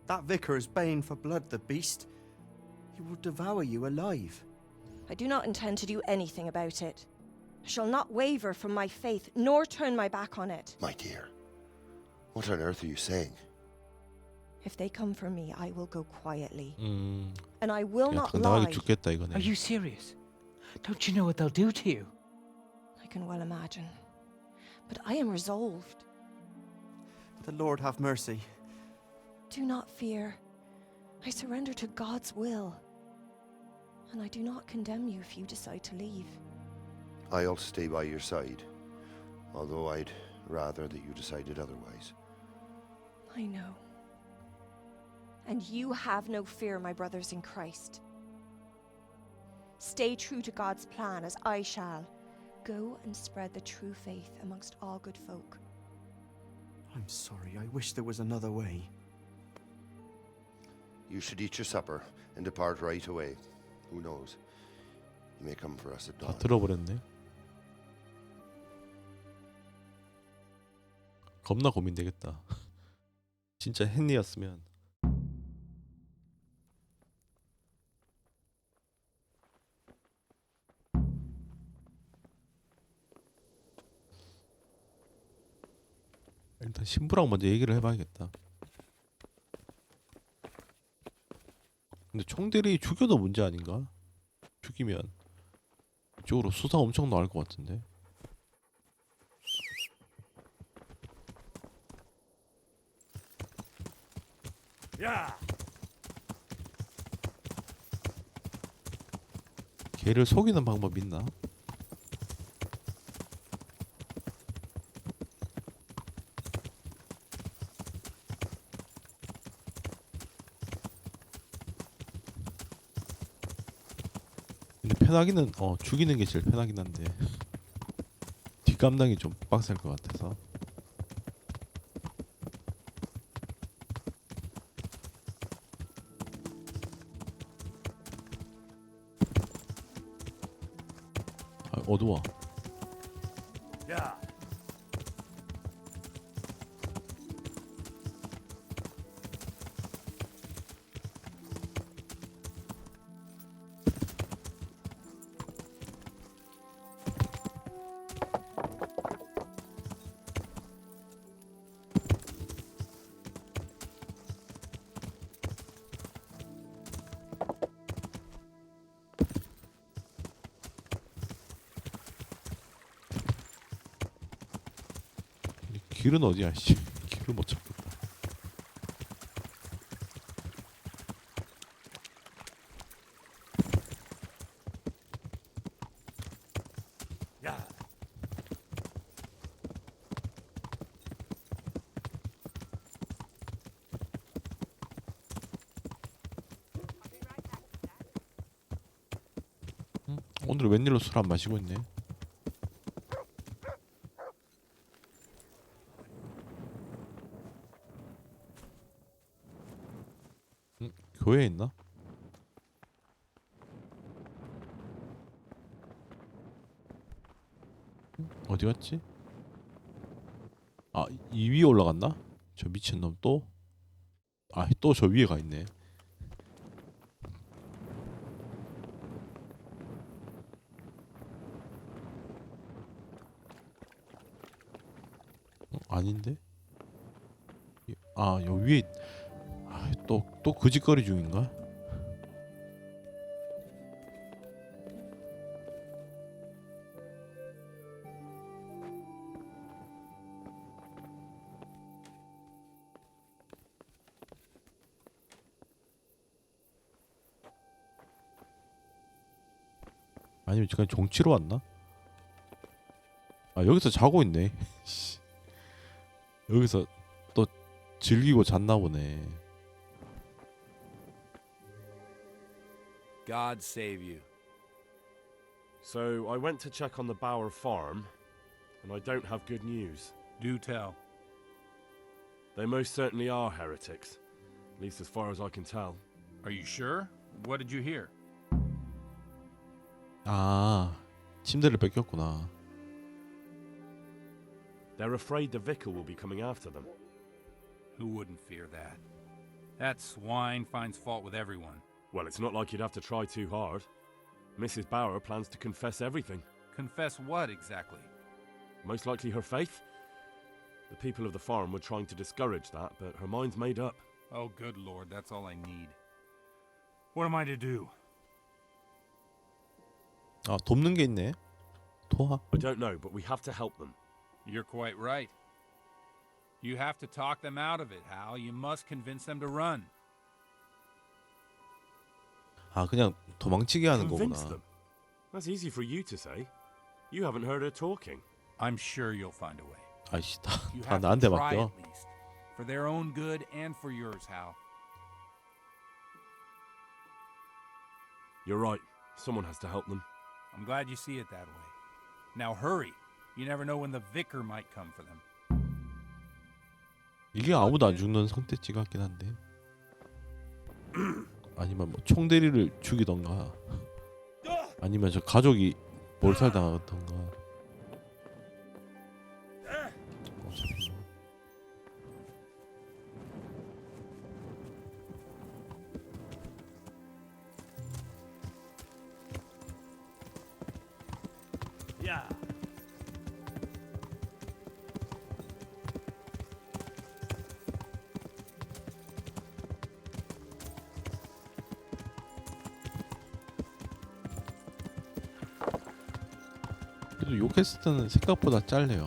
That vicar is baying for blood, the beast. He will devour you alive. I do not intend to do anything about it. I shall not waver from my faith, nor turn my back on it. My dear, what on earth are you saying? If they come for me, I will go quietly. And I will not 당당하게 lie. 죽겠다 이거네. Are you serious? Don't you know what they'll do to you? I can well imagine. But I am resolved. The Lord have mercy. Do not fear. I surrender to God's will. And I do not condemn you if you decide to leave. I'll stay by your side, although I'd rather that you decided otherwise. I know. And you have no fear, my brothers in Christ. Stay true to God's plan as I shall. Go and spread the true faith amongst all good folk. I'm sorry. I wish there was another way. You should eat your supper and depart right away. Who knows? You may come for us at dawn. 다 들어버렸네. 겁나 고민되겠다. 진짜 헨리였으면. 일단 신부랑 먼저 얘기를 해봐야겠다. 근데 총대리 죽여도 문제 아닌가? 죽이면 이쪽으로 수사 엄청 나올 것 같은데. 야! 걔를 속이는 방법 있나? 근데 편하기는 죽이는 게 제일 편하긴 한데 뒷감당이 좀 빡셀 것 같아서. 아, 어두워. 야! 길은 어디야? 씨. 길을 못 찾겠다. 야. 오늘 웬일로 술 안 마시고 있네. 교회에 있나? 어디 갔지? 아, 이 위에 올라갔나? 저 미친놈 또? 아, 또 저 위에 가 있네. 아닌데? 아, 여 위에 아, 또 거짓거리 중인가? 아니면 지금 종치러 왔나? 아, 여기서 자고 있네. 여기서 또 즐기고 잤나 보네. God save you. So I went to check on the Bauer farm, and I don't have good news. Do tell. They most certainly are heretics, at least as far as I can tell. Are you sure? What did you hear? 아, 침대를 뺏겼구나. They're afraid the vicar will be coming after them. Who wouldn't fear that? That swine finds fault with everyone. Well, it's not like you'd have to try too hard. Mrs. Bauer plans to confess everything. Confess what exactly? Most likely her faith. The people of the farm were trying to discourage that, but her mind's made up. Oh, good Lord, that's all I need. What am I to do? 아, 돕는 게 있네. 도와. I don't know, but we have to help them. You're quite right. You have to talk them out of it, Hal. You must convince them to run. 아, 그냥 도망치게 하는 Convince 거구나. them. That's easy for you to say. You haven't heard her talking. I'm sure you'll find a way. 아이씨, 다 You have to 나한테 try 맡겨. at least. For their own good and for yours, Hal. You're right. Someone has to help them. I'm glad you see it that way. Now hurry. You never know when the vicar might come for them. 이게 아무도 안 죽는 선택지 같긴 한데. 아니면 뭐 총대리를 죽이던가. 아니면 저 가족이 몰살당하던가. 어차피 뭐. Yeah. 그래도 요 퀘스트는 생각보다 짧네요.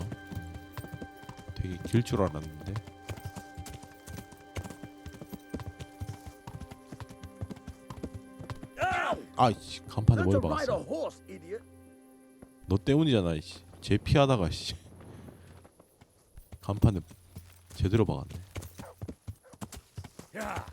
되게 길 줄 알았는데. 아이씨, 간판에 뭘 박았어. 너 때문이잖아, 이씨. 쟤 피하다가 씨. 간판에 제대로 박았네. Yeah.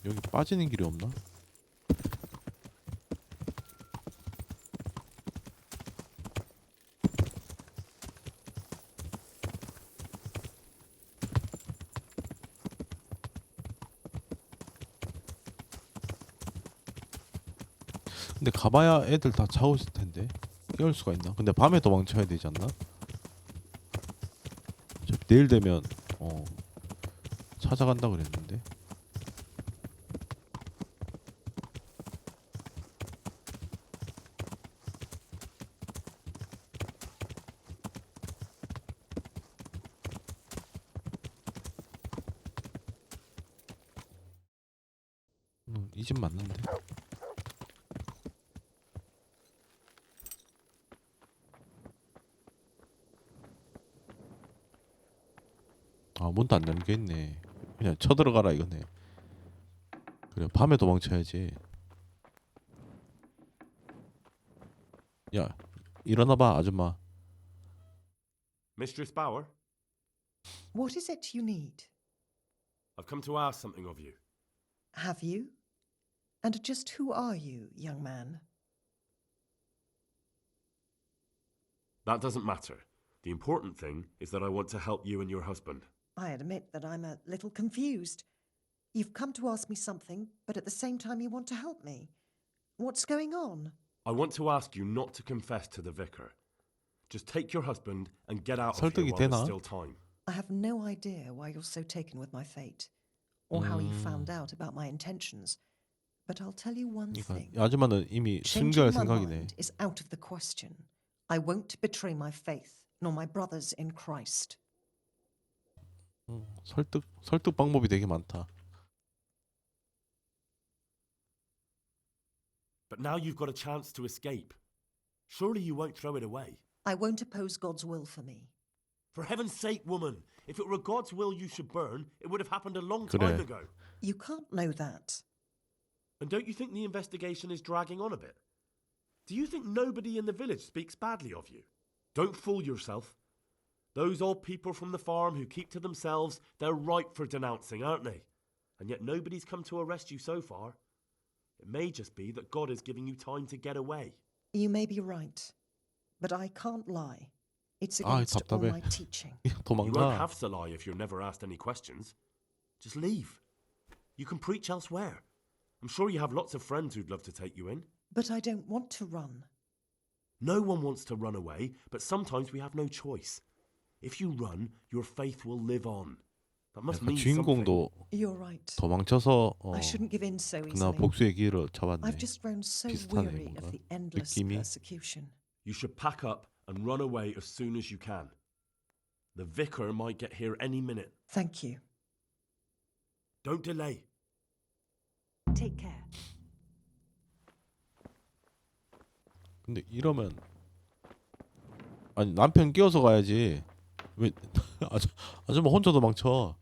여기 빠지는 길이 없나? 근데 가봐야 애들 다 자고 있을 텐데 깨울 수가 있나? 근데 밤에 도망쳐야 되지 않나? 어차피 내일 되면 찾아간다 그랬는데. 이 집 맞는데? 아, 문도 안 잠겨있네. 그냥 쳐들어가라 이거네. 그래, 밤에 도망쳐야지. 야, 일어나봐 아줌마. Mistress Bauer, What is it you need? I've come to ask something of you. Have you? And just who are you, young man? That doesn't matter. The important thing is that I want to help you and your husband. I admit that I'm a little confused. You've come to ask me something, but at the same time you want to help me. What's going on? I want to ask you not to confess to the vicar. Just take your husband and get out of here 설득이 while there's 되나? still time. I have no idea why you're so taken with my fate, or how you found out about my intentions. But I'll tell you one thing. 그러니까 아줌마는 이미 Changing 순결 my 생각이네. mind is out of the question. I won't betray my faith, nor my brothers in Christ. 설득 방법이 되게 많다. But now you've got a chance to escape. Surely you won't throw it away. I won't oppose God's will for me. For heaven's sake, woman, if it were God's will you should burn, it would have happened a long 그래. time ago. You can't know that. And don't you think the investigation is dragging on a bit? Do you think nobody in the village speaks badly of you? Don't fool yourself. Those old people from the farm who keep to themselves, they're ripe for denouncing, aren't they? And yet nobody's come to arrest you so far. It may just be that God is giving you time to get away. You may be right, but I can't lie. It's against all my teaching. You 도망가. won't have to lie if you're never asked any questions. Just leave. You can preach elsewhere. I'm sure you have lots of friends who'd love to take you in. But I don't want to run. No one wants to run away, but sometimes we have no choice. If you run, your faith will live on. That must mean something. 주인공도 You're right. 도망쳐서 I shouldn't give in so 그나 easily. 복수의 기회를 잡았네. I've just grown so 비슷하네 weary 뭔가 of the endless 느낌이. persecution. You should pack up and run away as soon as you can. The vicar might get here any minute. Thank you. Don't delay. Take care. 근데 이러면 아니 남편 끼워서 가야지. 왜 아줌마 혼자 도망쳐?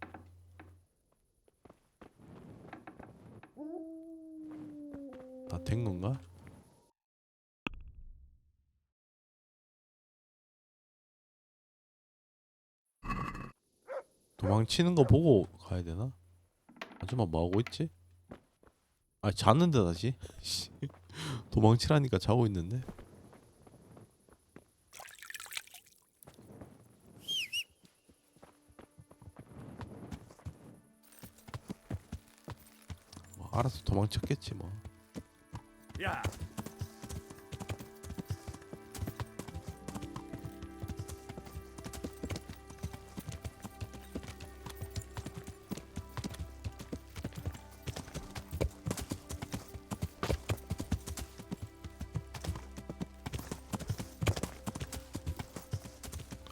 다 된 건가? 도망치는 거 보고 가야 되나? 아줌마 뭐 하고 있지? 아 잤는데 다시? 도망치라니까 자고 있는데. 뭐 알아서 도망쳤겠지 뭐. Yeah.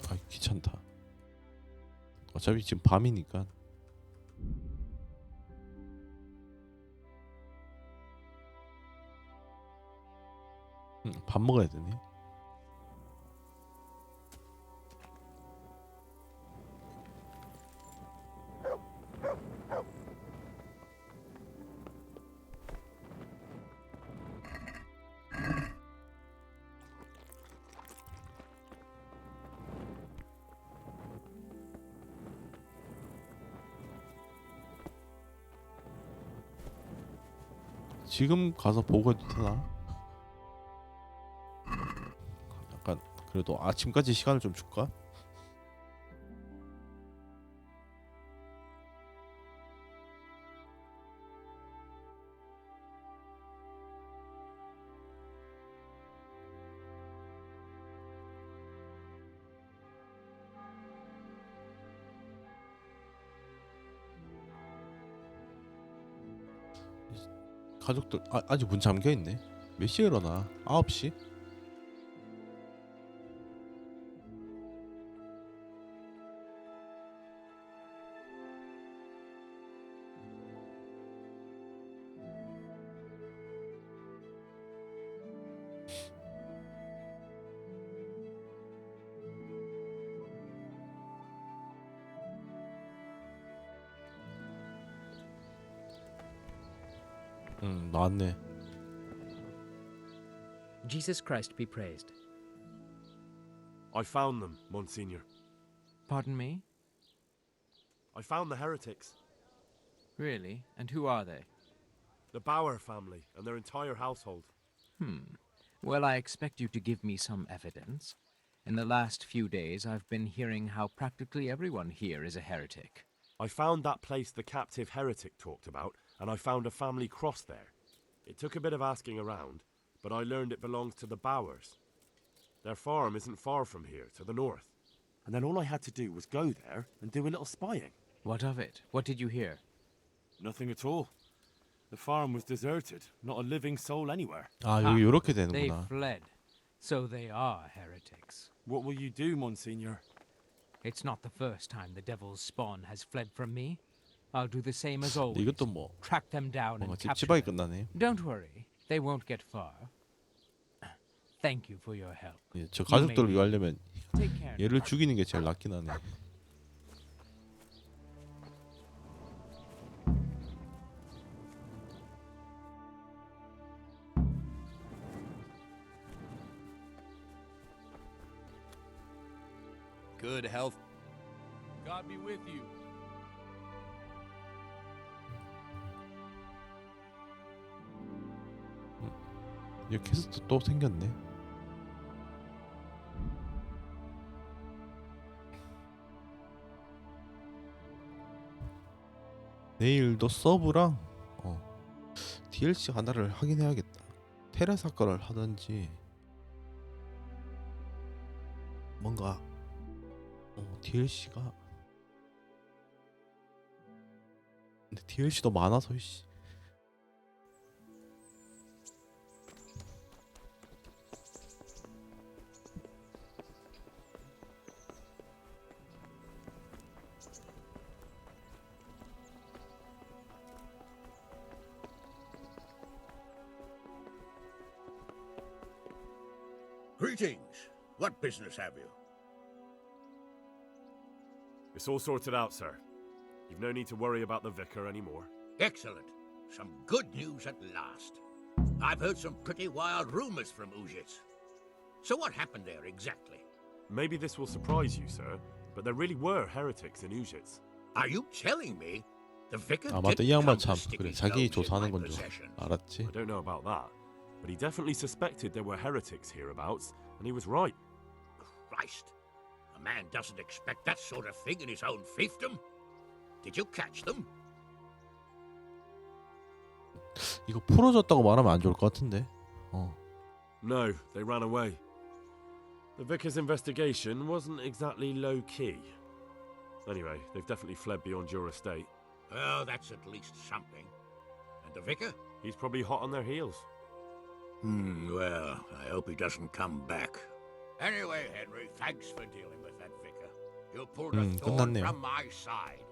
아 귀찮다. 어차피 지금 밤이니까. 밥 먹어야 되네. 지금 가서 보고 해도 되나? 약간 그래도 아침까지 시간을 좀 줄까? 가족들 아직 문 잠겨 있네. 몇 시에 일어나? 9시? 나왔네. Jesus Christ be praised. I found them, Monsignor. Pardon me? I found the heretics. Really? And who are they? The Bauer family and their entire household. Well, I expect you to give me some evidence. In the last few days, I've been hearing how practically everyone here is a heretic. I found that place the captive heretic talked about, and I found a family cross there. It took a bit of asking around, but I learned it belongs to the Bauers. Their farm isn't far from here, to the north. And then all I had to do was go there and do a little spying. What of it? What did you hear? Nothing at all. The farm was deserted, not a living soul anywhere. 아, 여기 요렇게 They 되는구나. fled. So they are heretics. What will you do, Monsignor? It's not the first time the devil's spawn has fled from me. I'll do the same as always. 이것도 뭐 Track them down 뭔가 and capture 찝찝하게 them. 끝나네. Don't worry. They won't get far. Thank you for your help. 예, 저 가족들을 위하려면 Take care. 얘를 죽이는 게 제일 낫긴 하네. Good health. God be with you. 이 퀘스트 또 생겼네. 내일도 서브랑 DLC 하나를 하긴 해야겠다. 테라사 거를 하든지 뭔가 DLC가 근데 DLC도 많아서 씨. Greetings. What business have you? It's all sorted out, sir. You've no need to worry about the vicar anymore. Excellent. Some good news at last. I've heard some pretty wild rumors from Uzhitz. So what happened there exactly? Maybe this will surprise you, sir, but there really were heretics in Uzhitz. Are you telling me the vicar 아 맞다, 이 didn't 양반 come 참 to stick 그래 his 자기 nose in 조사하는 my 건 줄 possession? 알았지. I don't know about that, but he definitely suspected there were heretics hereabouts, and he was right. Christ. A man doesn't expect that sort of thing in his own fiefdom. Did you catch them? 이거 풀어졌다고 말하면 안 좋을 것 같은데. No, they ran away. The vicar's investigation wasn't exactly low-key. Anyway, they've definitely fled beyond your estate. Well, that's at least something. And the vicar? He's probably hot on their heels. Well, I hope he doesn't come back. Anyway, Henry, thanks for dealing with that vicar. You pulled a thorn 끝났네요. from my side.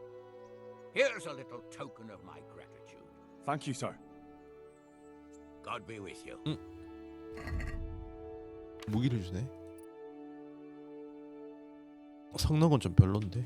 Here's a little token of my gratitude. Thank you, sir. God be with you. 무기를 주네. 성능은 좀 별론데.